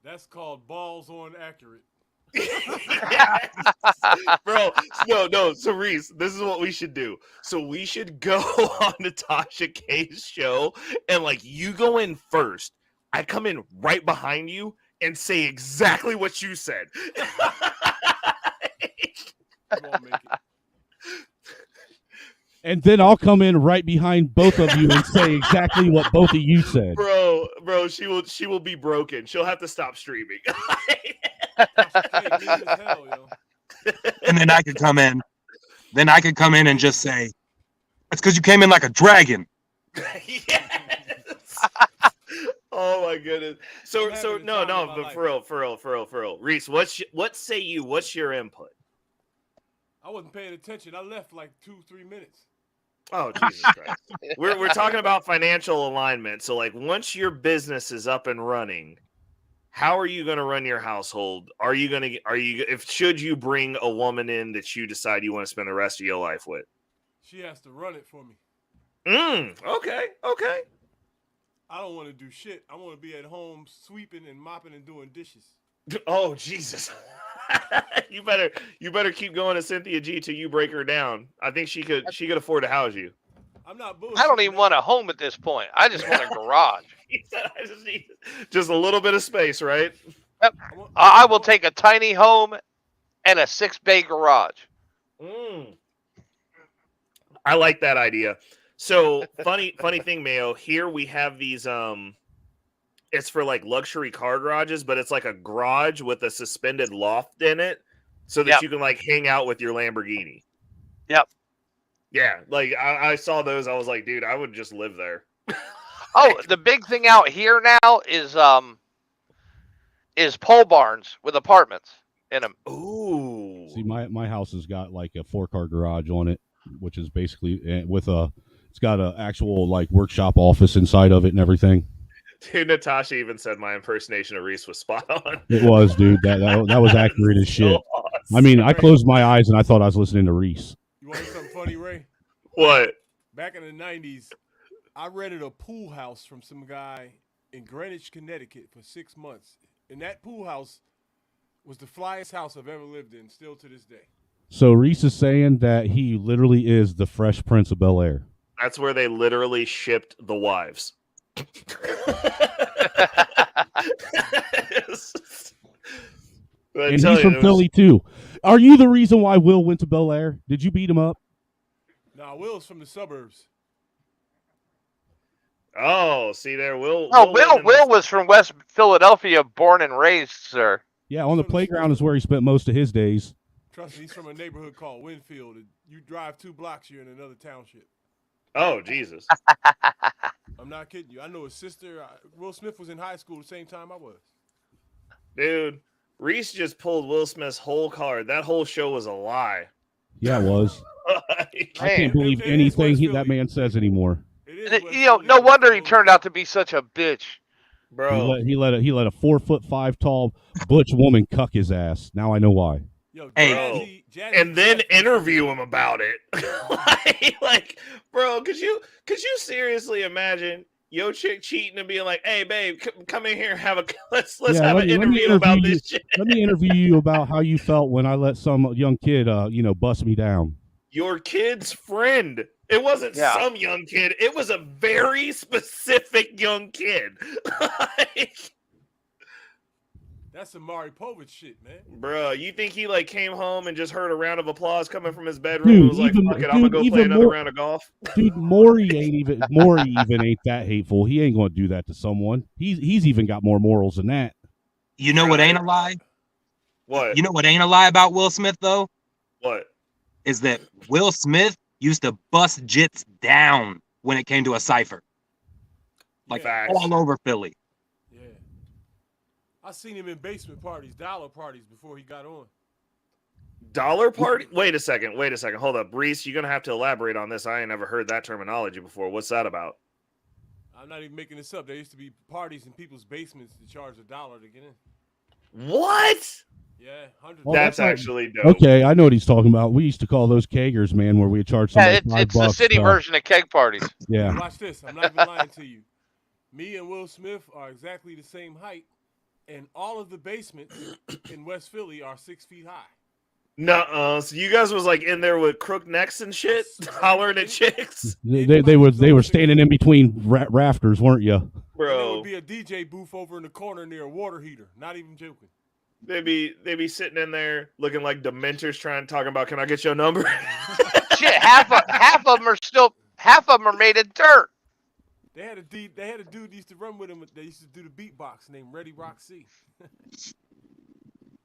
Speaker 10: That's called balls on accurate.
Speaker 3: Bro, no. So Reese, this is what we should do. So we should go on to Tasha K's show, and like you go in first. I come in right behind you and say exactly what you said.
Speaker 10: Come on, make it.
Speaker 8: And then I'll come in right behind both of you and say exactly what both of you said.
Speaker 3: Bro, she will be broken. She'll have to stop streaming.
Speaker 6: And then I could come in. Then I could come in and just say, "It's because you came in like a dragon."
Speaker 3: Yes. Oh my goodness. So no, but for real. Reese, what say you? What's your input?
Speaker 10: I wasn't paying attention. I left like 2-3 minutes.
Speaker 3: Oh, Jesus Christ. We're talking about financial alignment. So like once your business is up and running, how are you going to run your household? Should you bring a woman in that you decide you want to spend the rest of your life with?
Speaker 10: She has to run it for me.
Speaker 3: Okay.
Speaker 10: I don't want to do shit. I want to be at home sweeping and mopping and doing dishes.
Speaker 3: Oh, Jesus. You better keep going to Cynthia G till you break her down. I think she could afford to house you.
Speaker 10: I'm not bullshitting.
Speaker 5: I don't even want a home at this point. I just want a garage.
Speaker 3: He said, I just need just a little bit of space, right?
Speaker 5: Yep. I will take a tiny home and a 6-bay garage.
Speaker 3: I like that idea. So funny thing, Mayo. Here we have these. It's for like luxury car garages, but it's like a garage with a suspended loft in it, so that you can like hang out with your Lamborghini.
Speaker 5: Yep.
Speaker 3: Yeah, like I saw those. I was like, dude, I would just live there.
Speaker 5: Oh, the big thing out here now is pole barns with apartments in them.
Speaker 3: Ooh.
Speaker 8: See, my house has got like a 4-car garage on it, which is basically it's got an actual like workshop office inside of it and everything.
Speaker 3: Dude, Natasha even said my impersonation of Reese was spot on.
Speaker 8: It was, dude. That was accurate as shit.
Speaker 3: Awesome.
Speaker 8: I mean, I closed my eyes and I thought I was listening to Reese.
Speaker 10: You want to hear something funny, Ray?
Speaker 3: What?
Speaker 10: Back in the 90s, I rented a pool house from some guy in Greenwich, Connecticut for 6 months. And that pool house was the flyest house I've ever lived in, still to this day.
Speaker 8: So Reese is saying that he literally is the Fresh Prince of Bel-Air.
Speaker 3: That's where they literally shipped the wives.
Speaker 8: And he's from Philly too. Are you the reason why Will went to Bel-Air? Did you beat him up?
Speaker 10: Nah, Will's from the suburbs.
Speaker 3: Oh, see there, Will
Speaker 5: was from West Philadelphia, born and raised, sir.
Speaker 8: Yeah, on the playground is where he spent most of his days.
Speaker 10: Trust me, he's from a neighborhood called Winfield. You drive 2 blocks, you're in another township.
Speaker 3: Oh, Jesus.
Speaker 10: I'm not kidding you. I know his sister. Will Smith was in high school the same time I was.
Speaker 3: Dude, Reese just pulled Will Smith's whole card. That whole show was a lie.
Speaker 8: Yeah, it was. I can't believe anything that man says anymore.
Speaker 5: No wonder he turned out to be such a bitch.
Speaker 3: Bro.
Speaker 8: He let a 4'5" tall butch woman cuck his ass. Now I know why.
Speaker 10: Yo,
Speaker 3: hey, and then interview him about it. like, bro, could you seriously imagine your chick cheating and being like, "Hey, babe, come in here and have let's have an interview about this shit."
Speaker 8: Let me interview you about how you felt when I let some young kid, bust me down.
Speaker 3: Your kid's friend It wasn't
Speaker 5: Yeah.
Speaker 3: some young kid. It was a very specific young kid. Like,
Speaker 10: That's some Maury Povich shit, man.
Speaker 3: bro, you think he like came home and just heard a round of applause coming from his bedroom and was like,
Speaker 8: even-
Speaker 3: "Fuck it, I'm gonna
Speaker 8: dude,
Speaker 3: go
Speaker 8: even
Speaker 3: play another
Speaker 8: more-
Speaker 3: round of golf"?
Speaker 8: Dude, Maury even ain't that hateful. He ain't gonna do that to someone. He's even got more morals than that.
Speaker 6: You know what ain't a lie?
Speaker 3: What?
Speaker 6: You know what ain't a lie about Will Smith though?
Speaker 3: What?
Speaker 6: Is that Will Smith used to bust jits down when it came to a cipher. Like
Speaker 3: Facts.
Speaker 6: all over Philly.
Speaker 10: Yeah. I seen him in basement parties, dollar parties before he got on.
Speaker 3: Dollar party? Wait a second. Hold up, Reese. You're gonna have to elaborate on this. I ain't never heard that terminology before. What's that about?
Speaker 10: I'm not even making this up. There used to be parties in people's basements to charge $1 to get in.
Speaker 3: What?
Speaker 10: Yeah, $100.
Speaker 8: Well,
Speaker 3: That's
Speaker 8: not-
Speaker 3: actually dope.
Speaker 8: Okay, I know what he's talking about. We used to call those kegers, man, where we charge
Speaker 5: Yeah,
Speaker 8: somebody
Speaker 5: it's the
Speaker 8: $5.
Speaker 5: city version of keg parties.
Speaker 8: Yeah.
Speaker 10: Watch this. I'm not even lying to you. Me and Will Smith are exactly the same height, and all of the basements in West Philly are 6 feet high.
Speaker 3: Nuh-uh. So you guys was like in there with crook necks and shit, hollering at chicks,
Speaker 8: They were standing in between rafters, weren't you?
Speaker 10: And there
Speaker 3: bro.
Speaker 10: would be a DJ booth over in the corner near a water heater. Not even joking.
Speaker 3: They be sitting in there looking like dementors, talking about, can I get your number?
Speaker 5: Shit, half of them are made of dirt.
Speaker 10: They had a dude that used to run with him. They used to do the beatbox named Ready Rock C.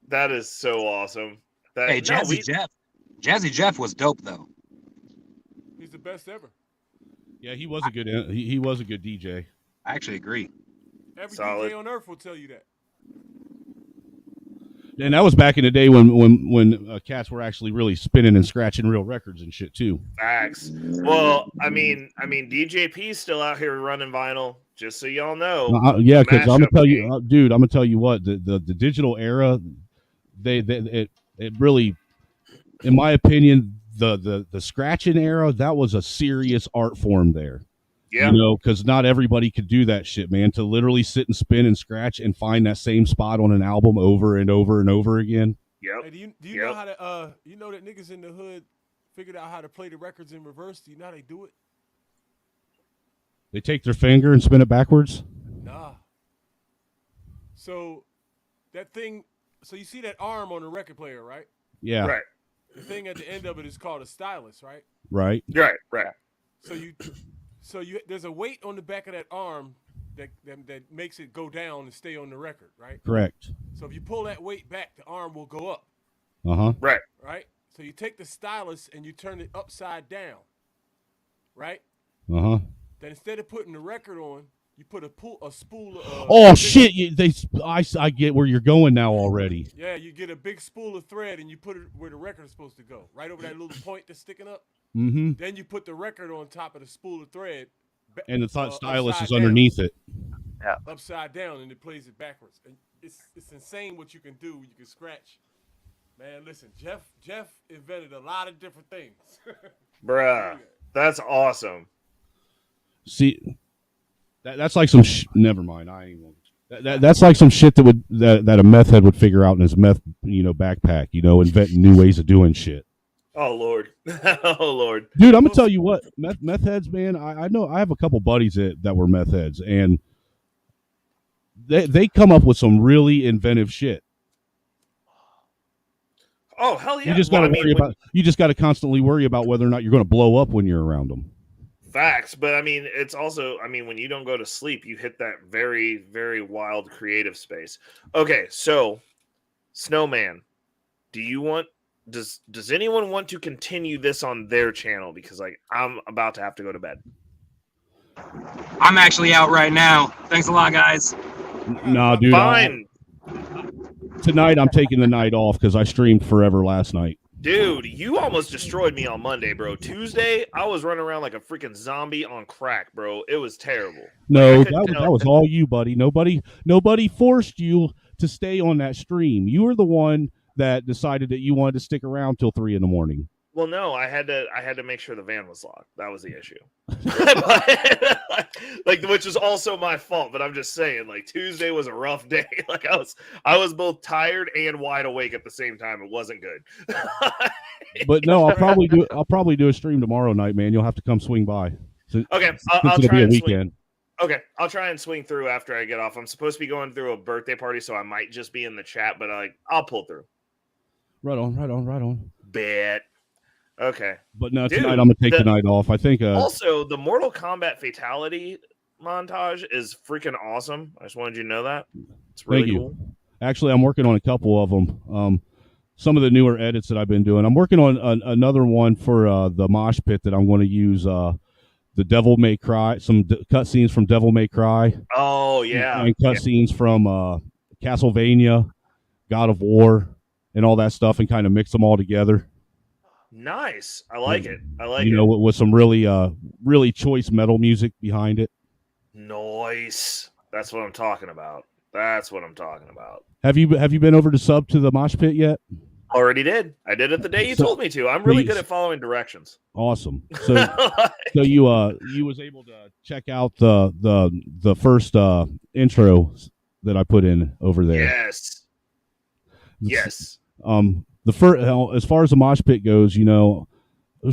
Speaker 3: That is so awesome. That,
Speaker 6: Hey, Jazzy Jeff was dope though.
Speaker 10: He's the best ever.
Speaker 8: Yeah, he was a good he was a good DJ.
Speaker 6: I actually agree.
Speaker 10: Every
Speaker 3: Solid.
Speaker 10: DJ on earth will tell you that.
Speaker 8: And that was back in the day when cats were actually really spinning and scratching real records and shit too.
Speaker 3: Facts. Well, I mean, DJP's still out here running vinyl. Just so y'all know.
Speaker 8: Yeah, because I'm gonna
Speaker 3: Mashup
Speaker 8: tell
Speaker 3: game.
Speaker 8: you, dude. I'm gonna tell you what the digital era, it really, in my opinion, the scratching era, that was a serious art form there.
Speaker 3: Yeah.
Speaker 8: You know, because not everybody could do that shit, man. To literally sit and spin and scratch and find that same spot on an album over and over and over again.
Speaker 3: Yep.
Speaker 10: Hey, do you know how to you know that niggas in the hood figured out how to play the records in reverse? Do you know how they do it?
Speaker 8: They take their finger and spin it backwards.
Speaker 10: Nah. So that thing, so you see that arm on the record player, right?
Speaker 8: Yeah.
Speaker 3: Right.
Speaker 10: The thing at the end of it is called a stylus, right?
Speaker 8: Right.
Speaker 3: Right.
Speaker 10: So you there's a weight on the back of that arm that makes it go down and stay on the record, right?
Speaker 8: Correct.
Speaker 10: So if you pull that weight back, the arm will go up,
Speaker 3: Right.
Speaker 10: right? So you take the stylus and you turn it upside down, right? Then instead of putting the record on, you put a spool of
Speaker 8: Oh shit! I get where you're going now already.
Speaker 10: Yeah, you get a big spool of thread and you put it where the record is supposed to go, right over that little point that's sticking up.
Speaker 8: Mm-hmm.
Speaker 10: Then you put the record on top of the spool of thread.
Speaker 8: And the stylus
Speaker 10: upside
Speaker 8: is
Speaker 10: down.
Speaker 8: underneath it.
Speaker 5: Yeah.
Speaker 10: Upside down, and it plays it backwards. And it's insane what you can do. You can scratch. Man, listen, Jeff invented a lot of different things.
Speaker 3: Bruh. That's awesome.
Speaker 8: See, that's like some. Never mind. I ain't gonna. That's like some shit that a meth head would figure out in his meth backpack. Inventing new ways of doing shit.
Speaker 3: Oh Lord. Oh Lord.
Speaker 8: Dude, I'm gonna tell you what, meth heads, man. I know I have a couple buddies that were meth heads, and they come up with some really inventive shit.
Speaker 3: Oh hell yeah.
Speaker 8: You just got to worry about. You just got to constantly worry about whether or not you're going to blow up when you're around them.
Speaker 3: Facts, but I mean, it's also, when you don't go to sleep, you hit that very, very wild creative space. Okay, so Snowman, does anyone want to continue this on their channel? Because I'm about to have to go to bed.
Speaker 6: I'm actually out right now. Thanks a lot, guys.
Speaker 8: Nah, dude.
Speaker 3: Fine.
Speaker 8: Tonight I'm taking the night off because I streamed forever last night.
Speaker 3: Dude, you almost destroyed me on Monday, bro. Tuesday, I was running around like a freaking zombie on crack, bro. It was terrible.
Speaker 8: No, that was all you, buddy. Nobody forced you to stay on that stream. You were the one that decided that you wanted to stick around till 3 a.m.
Speaker 3: Well, no, I had to make sure the van was locked. That was the issue. Like, which is also my fault, but I'm just saying, like, Tuesday was a rough day. Like, I was both tired and wide awake at the same time. It wasn't good.
Speaker 8: But no, I'll probably do a stream tomorrow night, man. You'll have to come swing by.
Speaker 3: Okay, I'll
Speaker 8: it'll
Speaker 3: try
Speaker 8: be a
Speaker 3: and
Speaker 8: weekend.
Speaker 3: Okay, I'll try and swing through after I get off. I'm supposed to be going through a birthday party, so I might just be in the chat, but I'll pull through.
Speaker 8: Right on.
Speaker 3: Bet. Okay.
Speaker 8: But no,
Speaker 3: Dude,
Speaker 8: tonight I'm gonna take the night off. I think.
Speaker 3: Also, the Mortal Kombat fatality montage is freaking awesome. I just wanted you to know that. It's really
Speaker 8: Thank you.
Speaker 3: cool.
Speaker 8: Actually, I'm working on a couple of them. Some of the newer edits that I've been doing. I'm working on another one for the mosh pit that I'm going to use. The Devil May Cry, some cutscenes from Devil May Cry.
Speaker 3: Oh yeah.
Speaker 8: And cutscenes from Castlevania, God of War, and all that stuff, and kind of mix them all together.
Speaker 3: Nice. I like it. I like
Speaker 8: you
Speaker 3: it.
Speaker 8: know, with some really choice metal music behind it.
Speaker 3: Nice. That's what I'm talking about. Have
Speaker 8: you been over to sub to the mosh pit yet?
Speaker 3: Already did. I did it the day you told me to. I'm really good at following directions.
Speaker 8: Awesome. So so you was able to check out the first intro that I put in over there.
Speaker 3: Yes.
Speaker 8: The first, as far as the mosh pit goes, you know,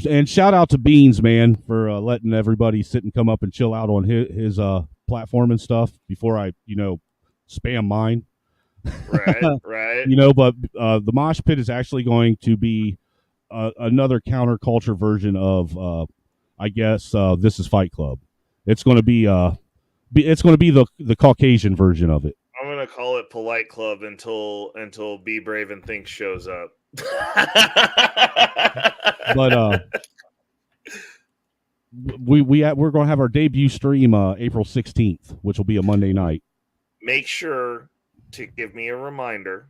Speaker 8: and shout out to Beans, man, for letting everybody sit and come up and chill out on his platform and stuff before I, spam mine.
Speaker 3: Right.
Speaker 8: But the mosh pit is actually going to be another counterculture version of, I guess, This Is Fight Club. It's going to be the Caucasian version of it.
Speaker 3: I'm gonna call it Polite Club until Be Brave and Think shows up.
Speaker 8: But we're going to have our debut stream April 16th, which will be a Monday night.
Speaker 3: Make sure to give me a reminder,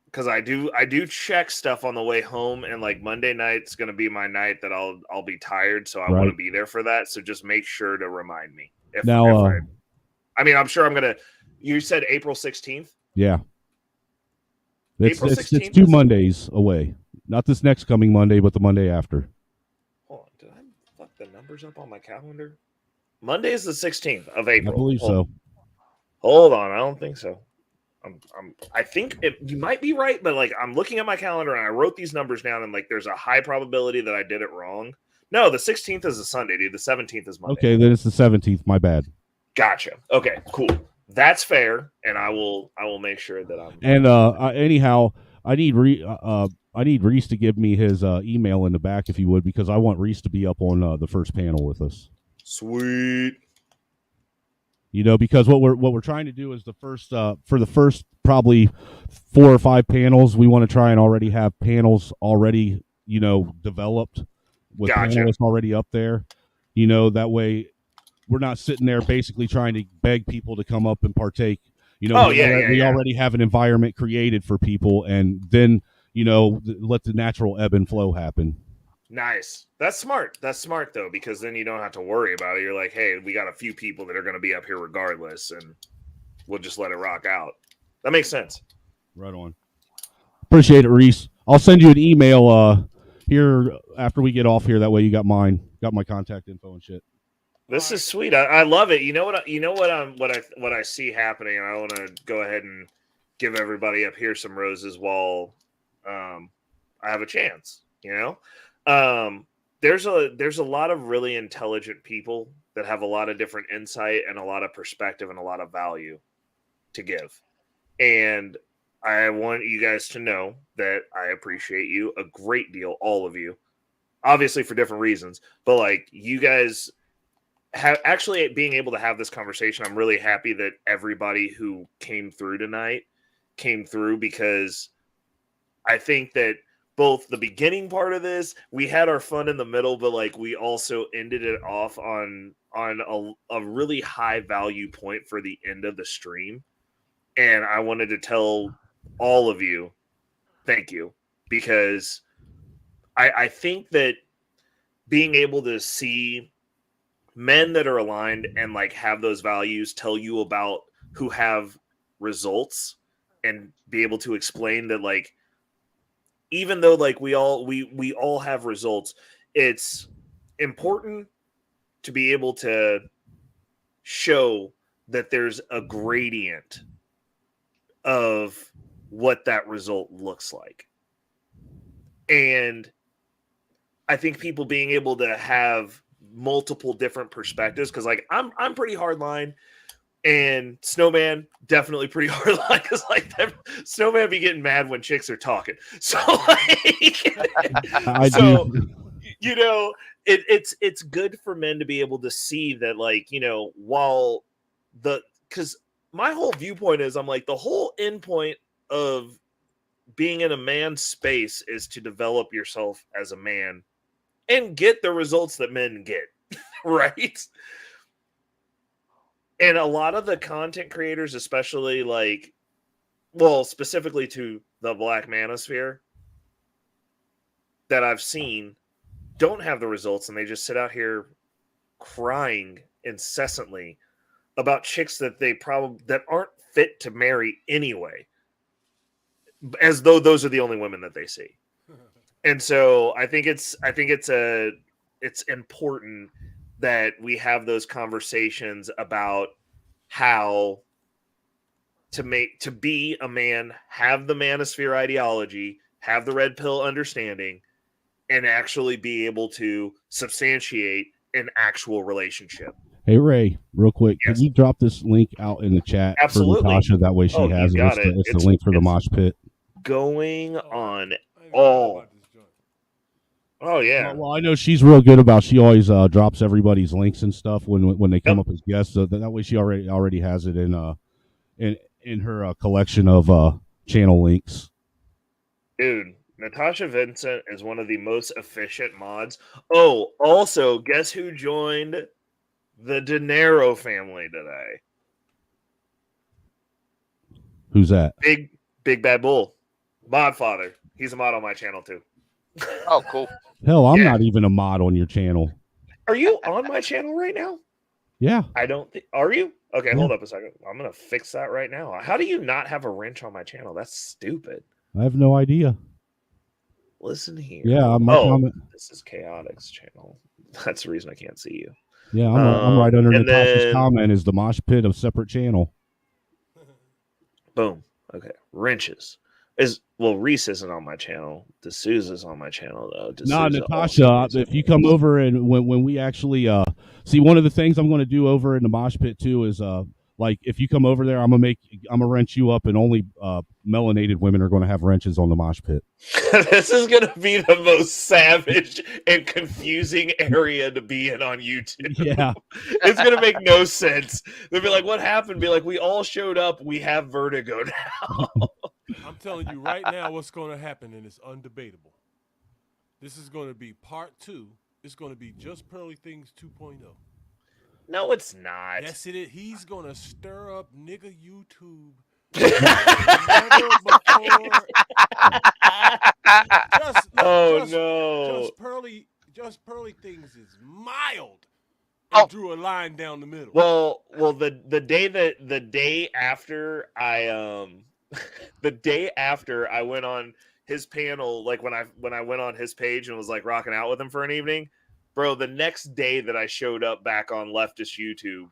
Speaker 3: because I do check stuff on the way home, and like Monday night's gonna be my night that I'll be tired, so I want to be there for that. So just make sure to remind me. I'm sure I'm gonna. You said April 16th.
Speaker 8: Yeah.
Speaker 3: April 16th.
Speaker 8: It's 2 Mondays away. Not this next coming Monday, but the Monday after.
Speaker 3: Hold on, did I fuck the numbers up on my calendar? Monday is the 16th of April.
Speaker 8: I believe so.
Speaker 3: Hold on, I don't think so. I think you might be right, but like I'm looking at my calendar and I wrote these numbers down, and like there's a high probability that I did it wrong. No, the 16th is a Sunday, dude. The 17th is Monday.
Speaker 8: Okay, then it's the 17th. My bad.
Speaker 3: Gotcha. Okay, cool. That's fair, and I will make sure that I'm.
Speaker 8: And anyhow, I need Reese to give me his email in the back if you would, because I want Reese to be up on the first panel with us.
Speaker 3: Sweet.
Speaker 8: Because what we're trying to do is for the first probably 4 or 5 panels, we want to try and already have panels already developed with panelists already up there. That way we're not sitting there basically trying to beg people to come up and partake. We already have an environment created for people, and then let the natural ebb and flow happen.
Speaker 3: Nice. That's smart. That's smart, though, because then you don't have to worry about it. You're like, hey, we got a few people that are going to be up here regardless, and we'll just let it rock out. That makes sense.
Speaker 8: Right on. Appreciate it, Reese. I'll send you an email here after we get off here. That way you got my contact info and shit.
Speaker 3: This is sweet. I love it. You know what I see happening, and I want to go ahead and give everybody up here some roses while I have a chance. There's a lot of really intelligent people that have a lot of different insight and a lot of perspective and a lot of value to give. And I want you guys to know that I appreciate you a great deal, all of you, obviously for different reasons, but like you guys have actually being able to have this conversation. I'm really happy that everybody who came through tonight came through, because I think that both the beginning part of this, we had our fun in the middle, but like we also ended it off on a really high value point for the end of the stream. And I wanted to tell all of you, thank you, because I think that being able to see men that are aligned and like have those values tell you about who have results and be able to explain that like even though like we all have results, it's important to be able to show that there's a gradient of what that result looks like. And I think people being able to have multiple different perspectives, because like I'm pretty hardline, and Snowman definitely pretty hardline, because like Snowman be getting mad when chicks are talking. So like, you know, it's good for men to be able to see that, like, you know, while because my whole viewpoint is, I'm like, the whole end point of being in a man's space is to develop yourself as a man and get the results that men get, right? And a lot of the content creators, especially like, well, specifically to the Black Manosphere that I've seen, don't have the results, and they just sit out here crying incessantly about chicks that they that aren't fit to marry anyway, as though those are the only women that they see. And so I think it's important that we have those conversations about how to be a man, have the manosphere ideology, have the red pill understanding, and actually be able to substantiate an actual relationship.
Speaker 8: Hey Ray, real quick, yes. Can you drop this link out in the chat
Speaker 3: Absolutely.
Speaker 8: for Natasha? That way she has it. It's the link for the mosh pit.
Speaker 3: Going on all. Oh yeah.
Speaker 8: Well, I know she's real good about. She always drops everybody's links and stuff when they come up as guests. So that way she already has it in her collection of channel links.
Speaker 3: Dude, Natasha Vincent is one of the most efficient mods. Oh, also, guess who joined the De Niro family today?
Speaker 8: Who's that?
Speaker 3: Big Bad Bull. Mod father. He's a mod on my channel too.
Speaker 5: Oh, cool.
Speaker 8: Hell, I'm not even a mod on your channel.
Speaker 3: Are you on my channel right now?
Speaker 8: Yeah.
Speaker 3: I don't think. Are you? Okay, hold up a second. I'm gonna fix that right now. How do you not have a wrench on my channel? That's stupid.
Speaker 8: I have no idea.
Speaker 3: Listen here.
Speaker 8: Yeah,
Speaker 3: this is Chaotic's channel. That's the reason I can't see you.
Speaker 8: Yeah, I'm right under Natasha's comment. Is the mosh pit a separate channel?
Speaker 3: Boom. Okay. Wrenches. Reese isn't on my channel. D'Souza's on my channel though.
Speaker 8: No, Natasha, if you come over and when we actually see, one of the things I'm going to do over in the mosh pit too is like if you come over there, I'm gonna wrench you up, and only melanated women are going to have wrenches on the mosh pit.
Speaker 3: This is going to be the most savage and confusing area to be in on YouTube.
Speaker 8: Yeah.
Speaker 3: It's going to make no sense. They'll be like, what happened? Be like, we all showed up. We have vertigo now.
Speaker 10: I'm telling you right now what's going to happen, and it's undebatable. This is going to be part 2. It's going to be Just Pearly Things 2.0.
Speaker 3: No, it's not.
Speaker 10: Yes, it is. He's going to stir up nigga YouTube. Just Pearly Things is mild. I drew a line down the middle.
Speaker 3: Well, the day after I the day after I went on his panel, like when I went on his page and was like rocking out with him for an evening, bro, the next day that I showed up back on leftist YouTube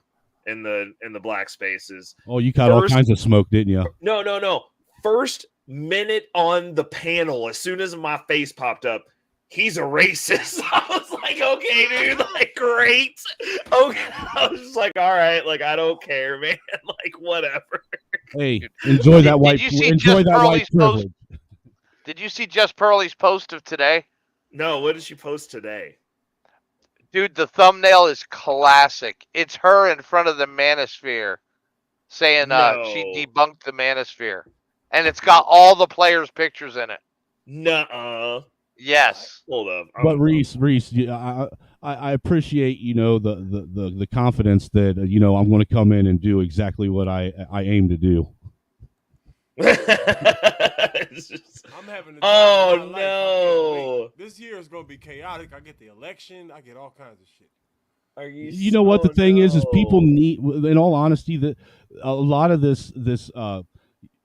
Speaker 3: in the black spaces.
Speaker 8: Oh, you caught all kinds of smoke, didn't you?
Speaker 3: No. First minute on the panel, as soon as my face popped up, he's a racist. I was like, okay, dude, like, great. Okay. I was just like, all right, like, I don't care, man. Like, whatever.
Speaker 8: Hey, enjoy that white privilege.
Speaker 5: Did you see Just Pearly's post of today?
Speaker 3: No, what did she post today?
Speaker 5: Dude, the thumbnail is classic. It's her in front of the manosphere saying she debunked the manosphere. And it's got all the players' pictures in it.
Speaker 3: Nuh-uh.
Speaker 5: Yes.
Speaker 3: Hold up.
Speaker 8: But Reese, I appreciate, the confidence that, I'm going to come in and do exactly what I aim to do.
Speaker 10: I'm having a time of my life. This year is going to be chaotic. I get the election. I get all kinds of shit.
Speaker 8: You know what the thing is people need, in all honesty, that a lot of this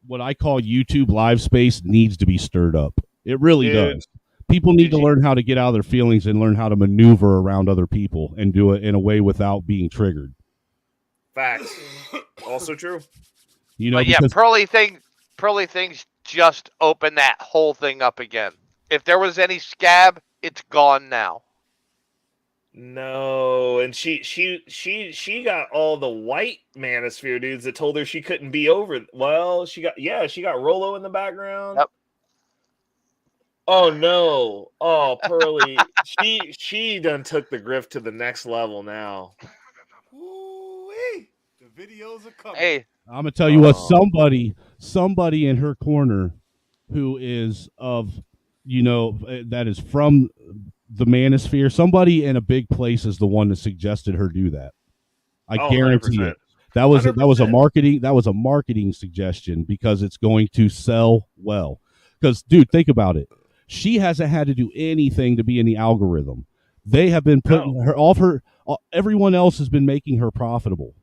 Speaker 8: what I call YouTube live space needs to be stirred up. It really
Speaker 3: Dude.
Speaker 8: does. People need to learn how to get out of their feelings and learn how to maneuver around other people and do it in a way without being triggered.
Speaker 3: Facts. Also true.
Speaker 8: You know,
Speaker 5: But yeah,
Speaker 8: because
Speaker 5: Pearly things just opened that whole thing up again. If there was any scab, it's gone now.
Speaker 3: No, and she got all the white manosphere dudes that told her she couldn't be over. Well, she got Rolo in the background.
Speaker 5: Yep.
Speaker 3: Oh no. Oh, Pearly. she done took the grift to the next level now.
Speaker 10: Ooh-wee. The videos are coming.
Speaker 5: Hey,
Speaker 8: I'm gonna tell you what, somebody in her corner who is of, you know, that is from the manosphere, somebody in a big place is the one that suggested her do that. I guarantee
Speaker 3: 100%.
Speaker 8: it. That was a marketing suggestion because it's going to sell well. Because, dude, think about it. She hasn't had to do anything to be in the algorithm. They have been putting her off her. Everyone else has been making her profitable.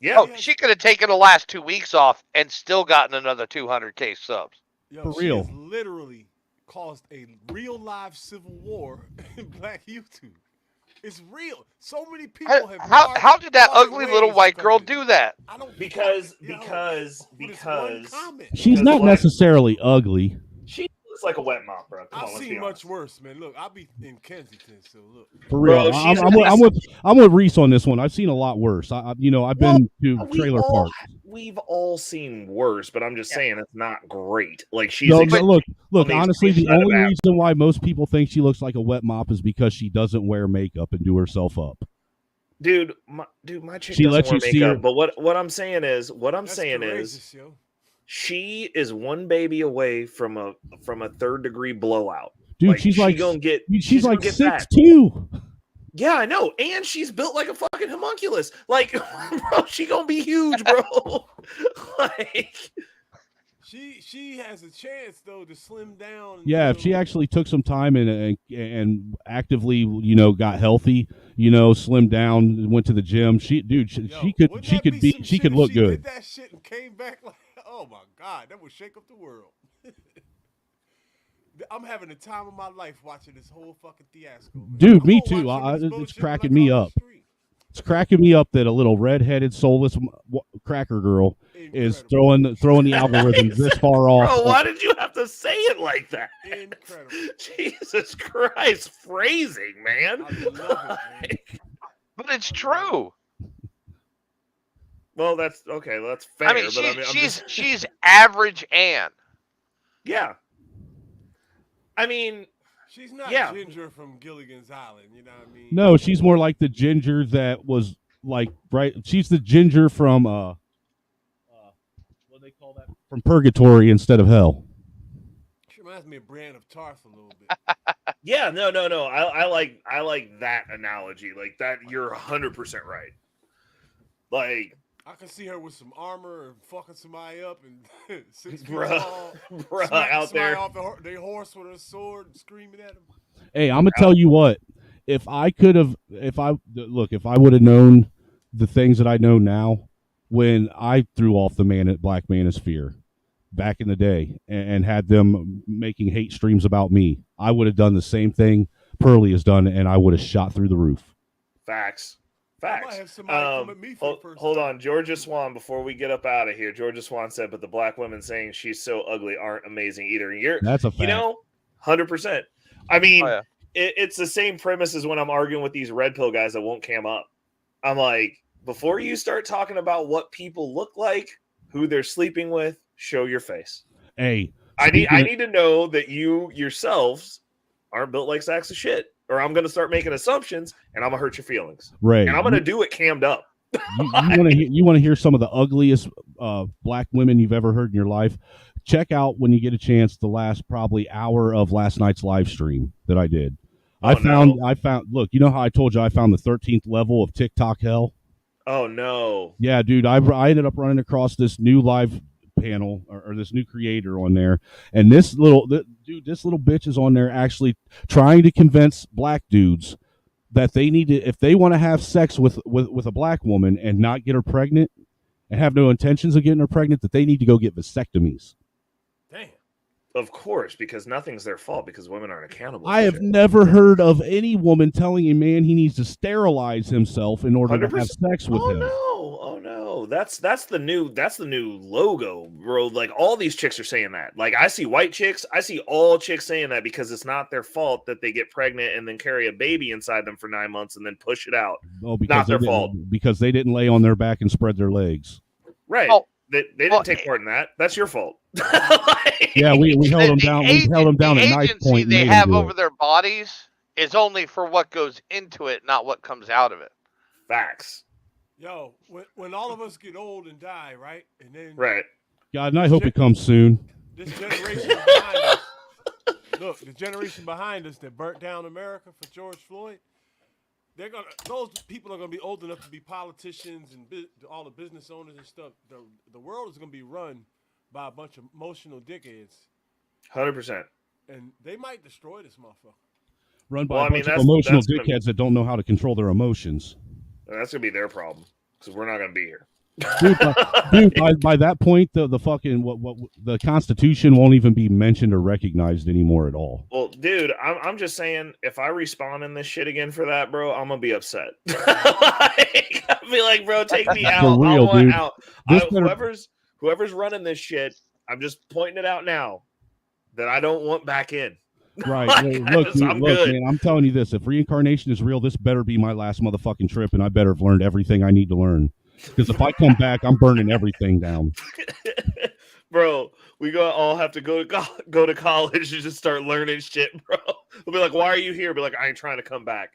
Speaker 3: Yeah.
Speaker 5: Oh, she could have taken the last 2 weeks off and still gotten another 200K subs.
Speaker 10: Yo,
Speaker 8: For
Speaker 10: she
Speaker 8: real.
Speaker 10: has literally caused a real live civil war in Black YouTube. It's real. So many people have.
Speaker 5: How did that
Speaker 10: parted
Speaker 5: ugly
Speaker 10: ways
Speaker 5: little white girl
Speaker 10: because of it.
Speaker 5: do that?
Speaker 10: I don't
Speaker 3: Because
Speaker 8: She's not necessarily ugly.
Speaker 3: she looks like a wet mop, bro. Come
Speaker 10: I've
Speaker 3: on, let's
Speaker 10: seen
Speaker 3: be
Speaker 10: much
Speaker 3: honest.
Speaker 10: worse, man. Look, I'll be in Kensington, so look.
Speaker 8: For real,
Speaker 3: Bro,
Speaker 8: I'm with Reese on this one. I've seen a lot worse. I've been to trailer parks.
Speaker 3: We've all seen worse, but I'm just saying it's not great. Like she's
Speaker 8: No,
Speaker 3: ex-
Speaker 8: look.
Speaker 3: on the
Speaker 8: Honestly, the
Speaker 3: extreme side of
Speaker 8: only
Speaker 3: that.
Speaker 8: reason why most people think she looks like a wet mop is because she doesn't wear makeup and do herself up.
Speaker 3: Dude, my chick
Speaker 8: She
Speaker 3: doesn't
Speaker 8: lets
Speaker 3: wear
Speaker 8: you see
Speaker 3: makeup.
Speaker 8: her-
Speaker 3: But what I'm saying is,
Speaker 10: Courageous, yo.
Speaker 3: she is one baby away from a third degree blowout.
Speaker 8: Dude, she's like
Speaker 3: gonna get.
Speaker 8: she's
Speaker 3: gonna
Speaker 8: like
Speaker 3: get that.
Speaker 8: 6'2".
Speaker 3: Yeah, I know, and she's built like a fucking homunculus. Like, bro, she gonna be huge, bro. Like,
Speaker 10: she has a chance though to slim down.
Speaker 8: Yeah, if she actually took some time and actively, got healthy, slimmed down, went to the gym, she could look
Speaker 10: She
Speaker 8: good.
Speaker 10: did that shit and came back like, oh my god, that would shake up the world. I'm having the time of my life watching this whole fucking fiasco. Man.
Speaker 8: Dude, me
Speaker 10: I'm
Speaker 8: too.
Speaker 10: watching this
Speaker 8: It's
Speaker 10: bullshit
Speaker 8: cracking
Speaker 10: when I
Speaker 8: me
Speaker 10: go on
Speaker 8: up.
Speaker 10: the street.
Speaker 8: It's cracking me up that a little red-headed, soulless cracker girl is throwing the algorithm this far off.
Speaker 3: bro, why did you have to say it like that?
Speaker 10: Incredible.
Speaker 3: Jesus Christ, phrasing, man.
Speaker 10: I love it, man.
Speaker 5: But it's true.
Speaker 3: Well, that's okay. That's fair.
Speaker 5: I mean,
Speaker 3: but I mean, I'm just-
Speaker 5: she's average Ann.
Speaker 3: yeah. I mean,
Speaker 10: She's not
Speaker 3: Yeah.
Speaker 10: Ginger from Gilligan's Island, you know what I mean?
Speaker 8: No, she's more like the ginger that was like she's the ginger from what do they call that? From Purgatory instead of Hell.
Speaker 10: She reminds me of Brienne of Tarth a little bit.
Speaker 3: yeah, no. I like that analogy. Like that, you're 100% right. Like,
Speaker 10: I can see her with some armor and fucking somebody up and 6 feet
Speaker 3: Bruh.
Speaker 10: tall.
Speaker 3: Bruh,
Speaker 10: smacking
Speaker 3: out
Speaker 10: somebody
Speaker 3: there.
Speaker 10: off their horse with a sword and screaming at them.
Speaker 8: Hey, I'm gonna tell you what. If I would have known the things that I know now when I threw off the Black Manosphere back in the day and had them making hate streams about me, I would have done the same thing Pearly has done, and I would have shot through the roof.
Speaker 3: facts.
Speaker 10: I might have somebody come at me for the first
Speaker 3: Hold
Speaker 10: time.
Speaker 3: on, Georgia Swan. Before we get up out of here, Georgia Swan said, "But the black women saying she's so ugly aren't amazing either." And
Speaker 8: That's a fact.
Speaker 3: 100%. I mean,
Speaker 5: Oh, yeah.
Speaker 3: it's the same premise as when I'm arguing with these red pill guys that won't cam up. I'm like, before you start talking about what people look like, who they're sleeping with, show your face.
Speaker 8: Hey,
Speaker 3: I
Speaker 8: speaking of-
Speaker 3: need to know that you yourselves aren't built like sacks of shit, or I'm going to start making assumptions and I'm going to hurt your feelings.
Speaker 8: Ray,
Speaker 3: And I'm going to do it cammed up.
Speaker 8: you want to hear some of the ugliest black women you've ever heard in your life? Check out when you get a chance the last probably hour of last night's live stream that I did. I found look, you know how I told you I found the 13th level of TikTok hell?
Speaker 3: Oh no.
Speaker 8: Yeah, dude, I ended up running across this new live panel or this new creator on there, and this little bitch is on there actually trying to convince black dudes that they need to, if they want to have sex with a black woman and not get her pregnant and have no intentions of getting her pregnant, that they need to go get vasectomies.
Speaker 10: Damn.
Speaker 3: Of course, because nothing's their fault because women aren't accountable.
Speaker 8: I
Speaker 3: for
Speaker 8: have
Speaker 3: shit.
Speaker 8: never heard of any woman telling a man he needs to sterilize himself in order to have
Speaker 3: 100%.
Speaker 8: sex with him.
Speaker 3: Oh no, that's the new logo, bro. Like all these chicks are saying that. Like I see white chicks, I see all chicks saying that because it's not their fault that they get pregnant and then carry a baby inside them for 9 months and then push it out.
Speaker 8: Oh, because
Speaker 3: Not
Speaker 8: they
Speaker 3: their
Speaker 8: didn't-
Speaker 3: fault.
Speaker 8: because they didn't lay on their back and spread their legs.
Speaker 3: Right.
Speaker 5: Oh,
Speaker 3: They didn't take part in that. That's your fault.
Speaker 8: Yeah, we held them down. We held them down
Speaker 5: The
Speaker 8: at knife
Speaker 5: agency
Speaker 8: point. and
Speaker 5: they
Speaker 8: made 'em
Speaker 5: have
Speaker 8: do
Speaker 5: over
Speaker 8: it.
Speaker 5: their bodies is only for what goes into it, not what comes out of it.
Speaker 3: Facts.
Speaker 10: Yo, when all of us get old and die, right? And then
Speaker 3: Right.
Speaker 8: God, and I hope it comes soon.
Speaker 10: this generation behind us, look, the generation behind us that burnt down America for George Floyd, those people are gonna be old enough to be politicians and all the business owners and stuff. The world is gonna be run by a bunch of emotional dickheads,
Speaker 3: 100%.
Speaker 10: and they might destroy this motherfucker.
Speaker 8: Run by
Speaker 3: Well,
Speaker 8: a
Speaker 3: I mean,
Speaker 8: bunch of
Speaker 3: that's
Speaker 8: emotional
Speaker 3: gonna be-
Speaker 8: dickheads that don't know how to control their emotions.
Speaker 3: That's gonna be their problem because we're not gonna be here.
Speaker 8: Dude, by that point, the fucking what the Constitution won't even be mentioned or recognized anymore at all.
Speaker 3: Well, dude, I'm just saying, if I respawn in this shit again for that, bro, I'm gonna be upset. I'll be like, bro, take me out.
Speaker 8: For real,
Speaker 3: I want
Speaker 8: dude.
Speaker 3: out.
Speaker 8: This better-
Speaker 3: Whoever's running this shit, I'm just pointing it out now that I don't want back in.
Speaker 8: Right.
Speaker 3: Like,
Speaker 8: Look, dude,
Speaker 3: I'm
Speaker 8: look,
Speaker 3: good.
Speaker 8: man, I'm telling you this. If reincarnation is real, this better be my last motherfucking trip, and I better have learned everything I need to learn. Because if I come back, I'm burning everything down.
Speaker 3: Bro, we gonna all have to go to college and just start learning shit, bro. We'll be like, why are you here? Be like, I ain't trying to come back.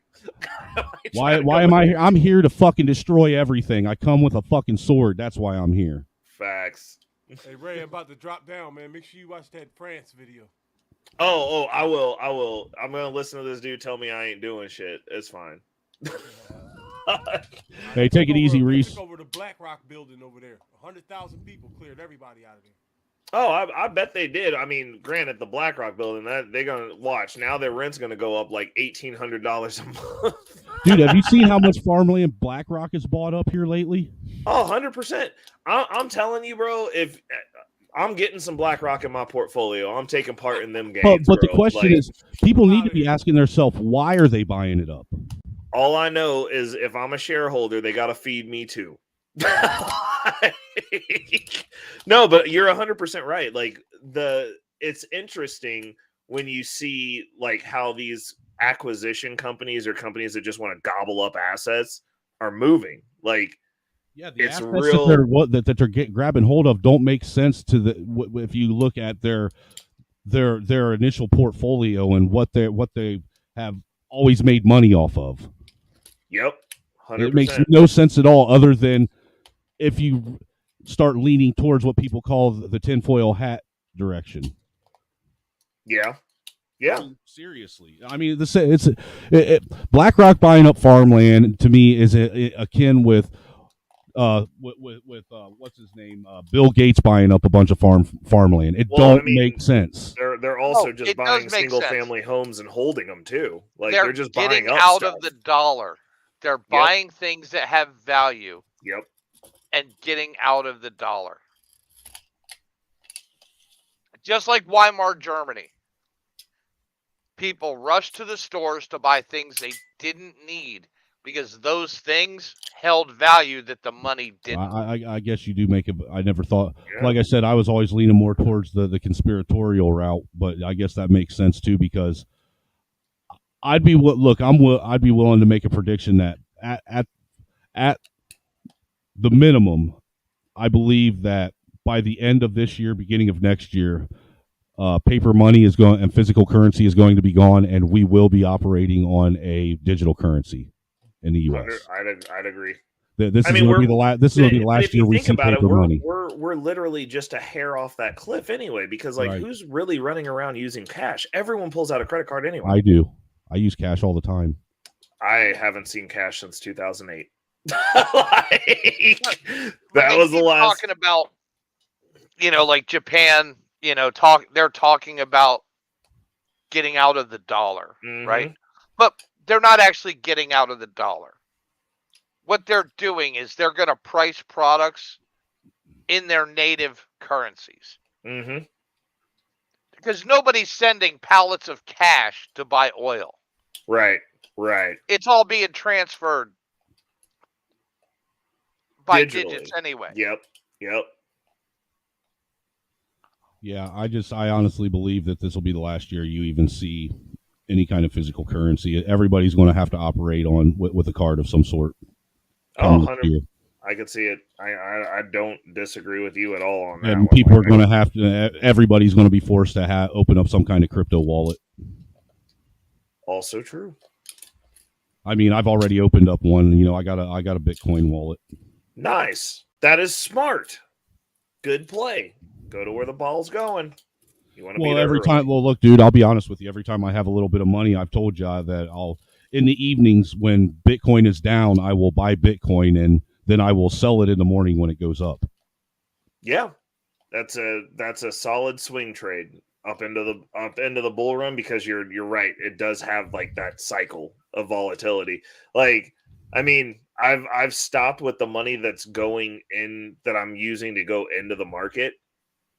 Speaker 8: Why am I here? I'm here to fucking destroy everything. I come with a fucking sword. That's why I'm here.
Speaker 3: Facts.
Speaker 10: Hey Ray, I'm about to drop down, man. Make sure you watch that France video.
Speaker 3: Oh, I will. I'm gonna listen to this dude tell me I ain't doing shit. It's fine.
Speaker 8: Hey, take it easy,
Speaker 10: They
Speaker 8: Reese.
Speaker 10: took over the BlackRock building over there. 100,000 people cleared everybody out of there.
Speaker 3: Oh, I bet they did. I mean, granted, the BlackRock building that they're gonna watch now. Their rent's gonna go up like $1,800 a month.
Speaker 8: Dude, have you seen how much farmland BlackRock has bought up here lately?
Speaker 3: Oh, 100%. I'm telling you, bro. If I'm getting some BlackRock in my portfolio, I'm taking part in them games.
Speaker 8: But the
Speaker 3: bro.
Speaker 8: question
Speaker 3: Like,
Speaker 8: is, people need to be asking themselves, why are they buying it up?
Speaker 3: all I know is if I'm a shareholder, they got to feed me too. No, but you're 100% right. Like it's interesting when you see like how these acquisition companies or companies that just want to gobble up assets are moving. Like,
Speaker 8: yeah,
Speaker 3: it's
Speaker 8: Assets
Speaker 3: real.
Speaker 8: that they're grabbing hold of don't make sense to if you look at their initial portfolio and what they have always made money off of.
Speaker 3: Yep, 100%.
Speaker 8: It makes no sense at all, other than if you start leaning towards what people call the tinfoil hat direction.
Speaker 3: Yeah.
Speaker 8: Seriously, I mean, BlackRock buying up farmland to me is akin with what's his name, Bill Gates buying up a bunch of farmland. It don't make sense.
Speaker 3: They're also
Speaker 5: Oh,
Speaker 3: just
Speaker 5: it does
Speaker 3: buying
Speaker 5: make
Speaker 3: single
Speaker 5: sense.
Speaker 3: family homes and holding them too. Like
Speaker 5: they're
Speaker 3: they're just
Speaker 5: getting
Speaker 3: buying up
Speaker 5: out
Speaker 3: stuff.
Speaker 5: of the dollar. They're buying things that have value.
Speaker 3: Yep.
Speaker 5: And getting out of the dollar. Just like Weimar Germany. People rushed to the stores to buy things they didn't need because those things held value that the money didn't.
Speaker 8: I guess you do make it. I never thought. Like I said, I was always leaning more towards the conspiratorial route, but I guess that makes sense too because I'd be willing to make a prediction that at the minimum, I believe that by the end of this year, beginning of next year, paper money is going and physical currency is going to be gone, and we will be operating on a digital currency in the U.S.
Speaker 3: I'd agree.
Speaker 8: This is going to be the last. This is going to be the last year we see paper money.
Speaker 3: We're literally just a hair off that cliff anyway. Because like,
Speaker 8: Right.
Speaker 3: who's really running around using cash? Everyone pulls out a credit card anyway.
Speaker 8: I do. I use cash all the time.
Speaker 3: I haven't seen cash since 2008. That was the last.
Speaker 5: Talking about, like Japan. They're talking about getting out of the dollar, right? But they're not actually getting out of the dollar. What they're doing is they're going to price products in their native currencies.
Speaker 3: Mm-hmm.
Speaker 5: because nobody's sending pallets of cash to buy oil.
Speaker 3: Right. Right.
Speaker 5: It's all being transferred by
Speaker 3: Digitally.
Speaker 5: digits anyway.
Speaker 3: Yep. Yep.
Speaker 8: Yeah, I honestly believe that this will be the last year you even see any kind of physical currency. Everybody's going to have to operate on with a card of some sort.
Speaker 3: Oh, 100. I could see it. I don't disagree with you at all on that.
Speaker 8: And people are going to have to. Everybody's going to be forced to open up some kind of crypto wallet.
Speaker 3: Also true.
Speaker 8: I mean, I've already opened up one. You know, I got a Bitcoin wallet.
Speaker 3: Nice. That is smart. Good play. Go to where the ball's going. You want to be there
Speaker 8: every
Speaker 3: early.
Speaker 8: time. Well, look, dude, I'll be honest with you. Every time I have a little bit of money, I've told you that I'll in the evenings when Bitcoin is down, I will buy Bitcoin and then I will sell it in the morning when it goes up.
Speaker 3: Yeah, that's a solid swing trade up into the bull run, because you're right. It does have like that cycle of volatility. Like, I mean, I've stopped with the money that's going in that I'm using to go into the market.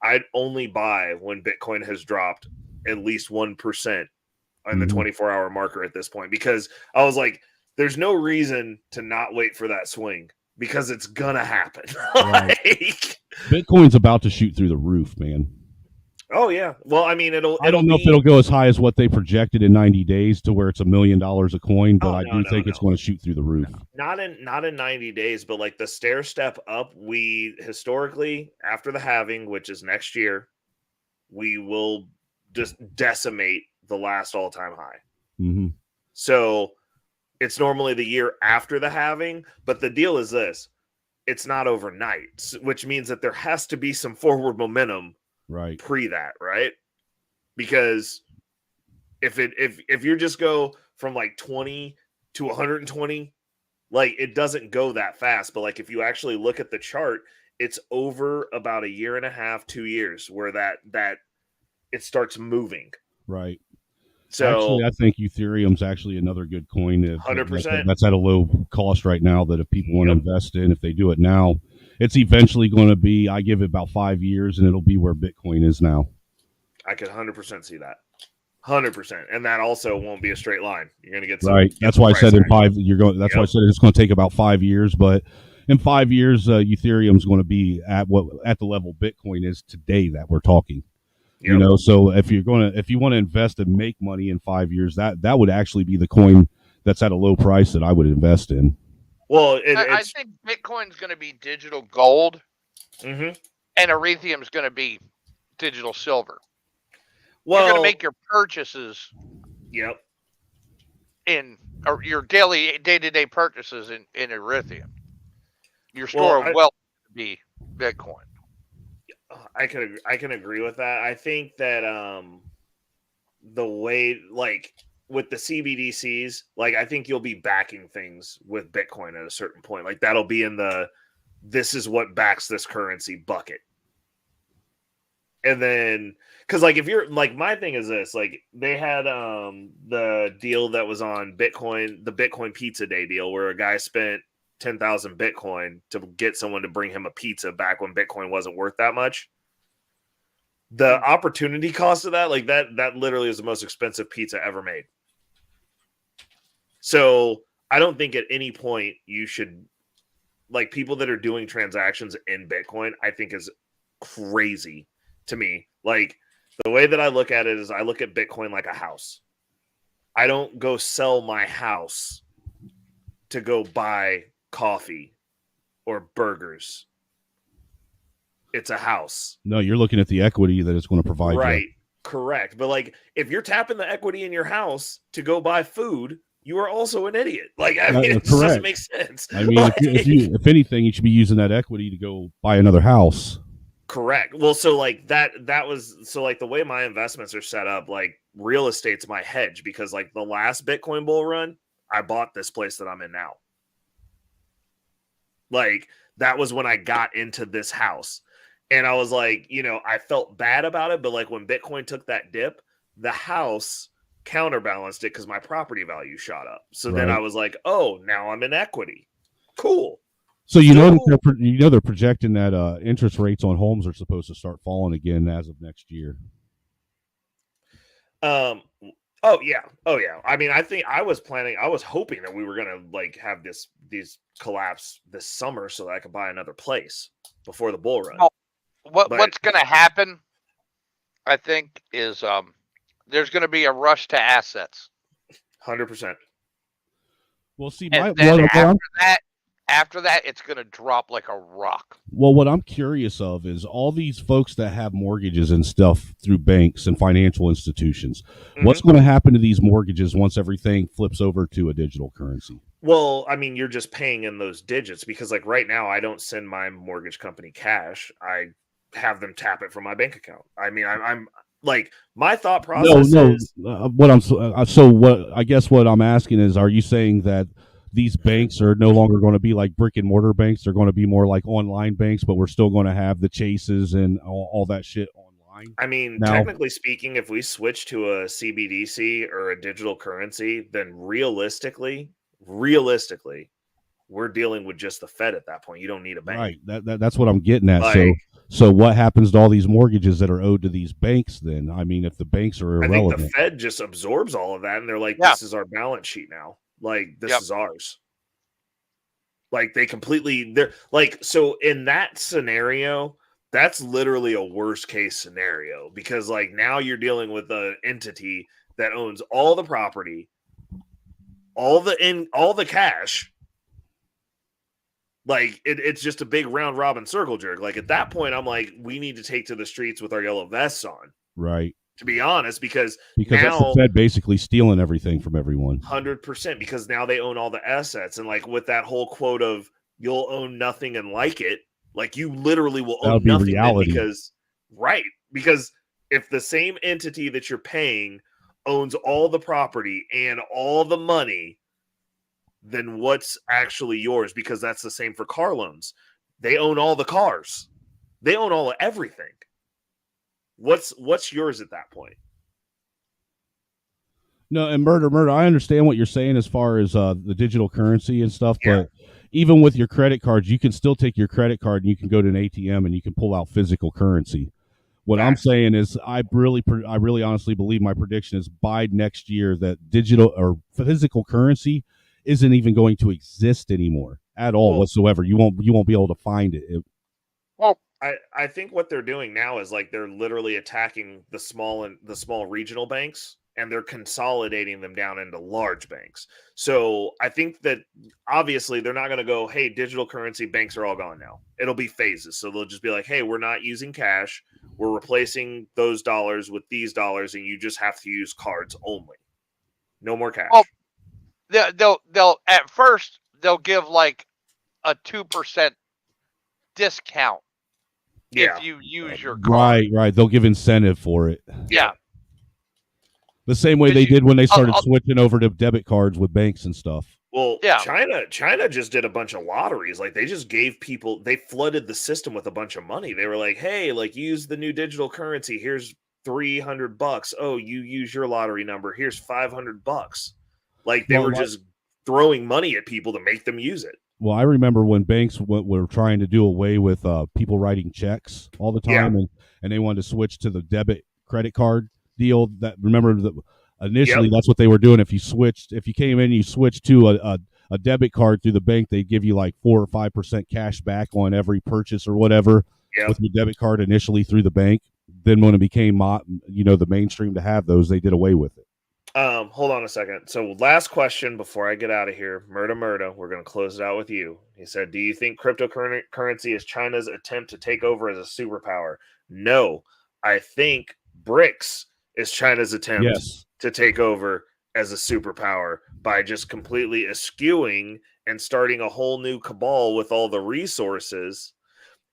Speaker 3: I'd only buy when Bitcoin has dropped at least 1% on the 24-hour marker at this point, because I was like, there's no reason to not wait for that swing, because it's gonna happen.
Speaker 8: Right. Bitcoin's about to shoot through the roof, man.
Speaker 3: Oh yeah. Well, I mean,
Speaker 8: I don't know if it'll go as high as what they projected in 90 days to where it's $1 million a coin, but I do think it's going to shoot through the roof.
Speaker 3: Not in 90 days, but like the stair step up, we historically, after the halving, which is next year, we will just decimate the last all-time high.
Speaker 8: Mm-hmm.
Speaker 3: So it's normally the year after the halving, but the deal is this: it's not overnight, which means that there has to be some forward momentum.
Speaker 8: Right.
Speaker 3: Pre that, right? Because if you just go from like 20 to 120, like it doesn't go that fast. But like if you actually look at the chart, it's over about a year and a half, 2 years where that it starts moving.
Speaker 8: Right.
Speaker 3: So
Speaker 8: actually, I think Ethereum's actually another good coin.
Speaker 3: 100%.
Speaker 8: That's at a low cost right now. That if people want to invest in, if they do it now, it's eventually going to be. I give it about 5 years, and it'll be where Bitcoin is now.
Speaker 3: I could 100% see that. 100%, and that also won't be a straight line. You're going to get some,
Speaker 8: right. That's why I said in 5. You're going. That's why I said it's going to take about 5 years. But in 5 years, Ethereum's going to be at the level Bitcoin is today that we're talking. You know, so if you want to invest and make money in 5 years, that would actually be the coin that's at a low price that I would invest in.
Speaker 3: Well,
Speaker 5: I think Bitcoin's going to be digital gold,
Speaker 3: and
Speaker 5: Ethereum's going to be digital silver.
Speaker 3: Well,
Speaker 5: you're going to make your purchases.
Speaker 3: Yep.
Speaker 5: Or your day-to-day purchases in Ethereum. Your store of wealth will be Bitcoin.
Speaker 3: I can agree with that. I think that the way, like with the CBDCs, like I think you'll be backing things with Bitcoin at a certain point. Like that'll be in this is what backs this currency bucket. And then because like if you're like, my thing is this, like they had the deal that was on Bitcoin, the Bitcoin Pizza Day deal, where a guy spent 10,000 Bitcoin to get someone to bring him a pizza back when Bitcoin wasn't worth that much. The opportunity cost of that, like that literally is the most expensive pizza ever made. So I don't think at any point you should, like, people that are doing transactions in Bitcoin, I think is crazy to me. Like the way that I look at it is I look at Bitcoin like a house. I don't go sell my house to go buy coffee or burgers. It's a house.
Speaker 8: No, you're looking at the equity that it's going to provide.
Speaker 3: Right.
Speaker 8: You.
Speaker 3: Correct. But like if you're tapping the equity in your house to go buy food, you are also an idiot. Like, I mean, it just doesn't make sense.
Speaker 8: I mean,
Speaker 3: like,
Speaker 8: if anything, you should be using that equity to go buy another house.
Speaker 3: Correct. Well, so like that was, so like the way my investments are set up, like real estate's my hedge, because like the last Bitcoin bull run, I bought this place that I'm in now. Like that was when I got into this house. And I was like, you know, I felt bad about it. But like when Bitcoin took that dip, the house counterbalanced it because my property value shot up. So then I was like, oh, now I'm in equity. Cool.
Speaker 8: So you know they're projecting that interest rates on homes are supposed to start falling again as of next year.
Speaker 3: Oh yeah. I mean, I was hoping that we were gonna like have these collapse this summer so that I could buy another place before the bull run.
Speaker 5: Well,
Speaker 3: But-
Speaker 5: what's going to happen, I think, is there's going to be a rush to assets.
Speaker 3: 100%.
Speaker 8: Well, see,
Speaker 5: And then after that, it's going to drop like a rock.
Speaker 8: Well, what I'm curious of is all these folks that have mortgages and stuff through banks and financial institutions. What's going to happen to these mortgages once everything flips over to a digital currency?
Speaker 3: Well, I mean, you're just paying in those digits because, like, right now, I don't send my mortgage company cash. I have them tap it from my bank account. I mean, I'm like, my thought process is
Speaker 8: I guess what I'm asking is, are you saying that these banks are no longer going to be like brick and mortar banks? They're going to be more like online banks, but we're still going to have the chases and all that shit online.
Speaker 3: I mean,
Speaker 8: now,
Speaker 3: technically speaking, if we switch to a CBDC or a digital currency, then realistically, we're dealing with just the Fed at that point. You don't need a bank.
Speaker 8: right. That's what I'm getting at.
Speaker 3: Like,
Speaker 8: so what happens to all these mortgages that are owed to these banks then? I mean, if the banks are
Speaker 3: I
Speaker 8: irrelevant.
Speaker 3: think the Fed just absorbs all of that and they're like,
Speaker 5: Yeah.
Speaker 3: this is our balance sheet now. Like, this is ours. Like, they're like, so in that scenario, that's literally a worst case scenario because, like, now you're dealing with an entity that owns all the property, all the cash. Like, it's just a big round robin circle jerk. Like, at that point, I'm like, we need to take to the streets with our yellow vests on.
Speaker 8: Right.
Speaker 3: To be honest, because
Speaker 8: that's
Speaker 3: now
Speaker 8: the Fed basically stealing everything from everyone.
Speaker 3: 100%, because now they own all the assets, and like with that whole quote of "you'll own nothing and like it," like you literally will
Speaker 8: That'll
Speaker 3: own
Speaker 8: be
Speaker 3: nothing
Speaker 8: reality.
Speaker 3: because if the same entity that you're paying owns all the property and all the money, then what's actually yours? Because that's the same for car loans. They own all the cars, they own all of everything. What's yours at that point?
Speaker 8: No, and murder. I understand what you're saying as far as the digital currency and stuff, but even with your credit cards, you can still take your credit card and you can go to an ATM and you can pull out physical currency. What I'm saying is, I really honestly believe my prediction is by next year that digital or physical currency isn't even going to exist anymore at all whatsoever. You won't be able to find it.
Speaker 5: Well,
Speaker 3: I think what they're doing now is like they're literally attacking the small regional banks and they're consolidating them down into large banks. So I think that obviously they're not going to go, hey, digital currency banks are all gone now. It'll be phases. So they'll just be like, hey, we're not using cash. We're replacing those dollars with these dollars, and you just have to use cards only. No more cash.
Speaker 5: Well, they'll at first they'll give like a 2% discount if you use your card.
Speaker 8: Right. They'll give incentive for it.
Speaker 5: Yeah.
Speaker 8: The same way they did when they started switching over to debit cards with banks and stuff.
Speaker 3: Well, China just did a bunch of lotteries. Like they just gave people, they flooded the system with a bunch of money. They were like, hey, like use the new digital currency. Here's $300. Oh, you use your lottery number. Here's $500. Like they were just throwing money at people to make them use it.
Speaker 8: Well, I remember when banks were trying to do away with people writing checks all the time, and they wanted to switch to the debit credit card deal. That initially that's what they were doing. If you came in, you switched to a debit card through the bank, they'd give you like 4 or 5% cash back on every purchase or whatever with your debit card initially through the bank. Then when it became the mainstream to have those, they did away with it.
Speaker 3: Hold on a second. So last question before I get out of here. Murda, we're going to close it out with you. He said, do you think cryptocurrency is China's attempt to take over as a superpower? No, I think BRICS is China's attempt to take over as a superpower by just completely eschewing and starting a whole new cabal with all the resources.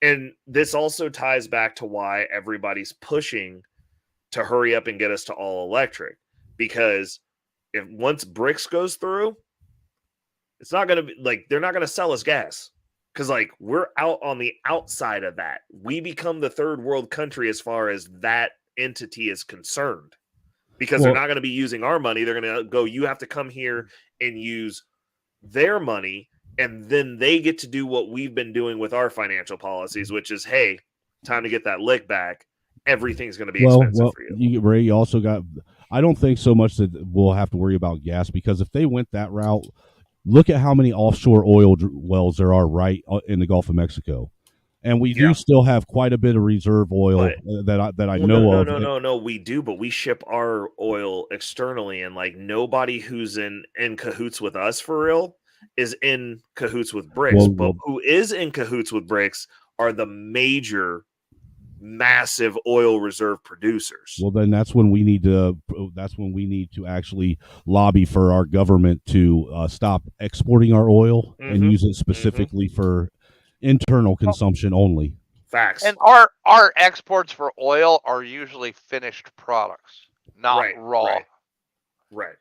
Speaker 3: And this also ties back to why everybody's pushing to hurry up and get us to all electric. Because if once BRICS goes through, it's not going to be like, they're not going to sell us gas. Because like we're out on the outside of that. We become the third world country as far as that entity is concerned. Because they're not going to be using our money. They're going to go, you have to come here and use their money. And then they get to do what we've been doing with our financial policies, which is, hey, time to get that lick back. Everything's going to be expensive for you.
Speaker 8: Ray, you also got, I don't think so much that we'll have to worry about gas, because if they went that route, look at how many offshore oil wells there are right in the Gulf of Mexico. And we do still have quite a bit of reserve oil that I know of.
Speaker 3: No, we do, but we ship our oil externally, and like nobody who's in cahoots with us for real is in cahoots with Bricks. But who is in cahoots with Bricks are the major, massive oil reserve producers.
Speaker 8: Well, then that's when we need to actually lobby for our government to stop exporting our oil and use it specifically for internal consumption only.
Speaker 3: Facts.
Speaker 5: And our exports for oil are usually finished products, not raw.
Speaker 3: Right.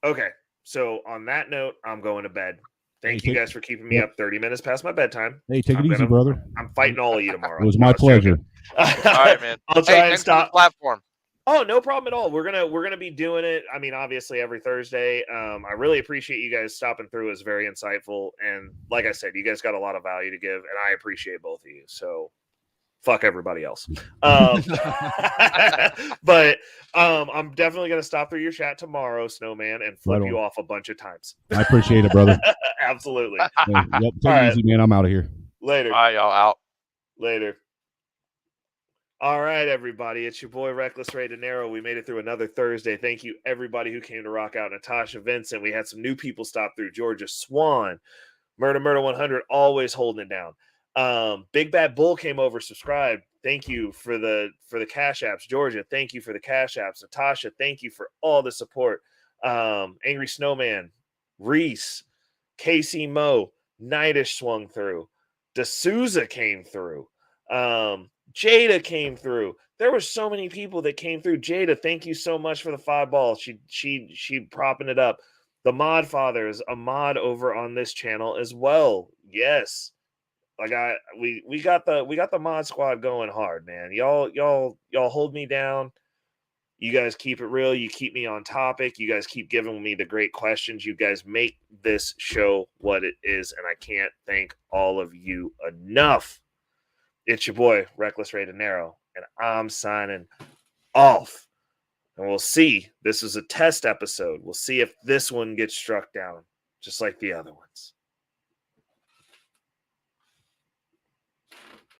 Speaker 3: Okay. So on that note, I'm going to bed. Thank you guys for keeping me up 30 minutes past my bedtime.
Speaker 8: Hey, take it easy, brother.
Speaker 3: I'm fighting all of you tomorrow.
Speaker 8: It was my pleasure.
Speaker 5: All right, man.
Speaker 3: I'll try and stop
Speaker 5: the platform.
Speaker 3: Oh, no problem at all. We're gonna be doing it. I mean, obviously every Thursday. I really appreciate you guys stopping through. It was very insightful, and like I said, you guys got a lot of value to give, and I appreciate both of you. So, fuck everybody else. But I'm definitely gonna stop through your chat tomorrow, Snowman, and flip you off a bunch of times.
Speaker 8: I appreciate it, brother.
Speaker 3: Absolutely.
Speaker 8: Yep. Take it easy, man. I'm out of here.
Speaker 3: Later.
Speaker 5: All right, y'all out.
Speaker 3: Later. All right, everybody. It's your boy Reckless Ray De Niro. We made it through another Thursday. Thank you, everybody who came to rock out. Natasha Vincent. We had some new people stop through. Georgia Swan, Murder 100, always holding it down. Big Bad Bull came over, subscribed. Thank you for the cash apps. Georgia, thank you for the cash apps. Natasha, thank you for all the support. Angry Snowman, Reese, Casey Mo, Nightish swung through. D'Souza came through. Jada came through. There were so many people that came through. Jada, thank you so much for the 5 balls. She propping it up. The Mod Father is a mod over on this channel as well. Yes. Like we got the mod squad going hard, man. Y'all hold me down. You guys keep it real. You keep me on topic. You guys keep giving me the great questions. You guys make this show what it is, and I can't thank all of you enough. It's your boy, Reckless Ray De Niro, and I'm signing off. And we'll see. This is a test episode. We'll see if this one gets struck down, just like the other ones.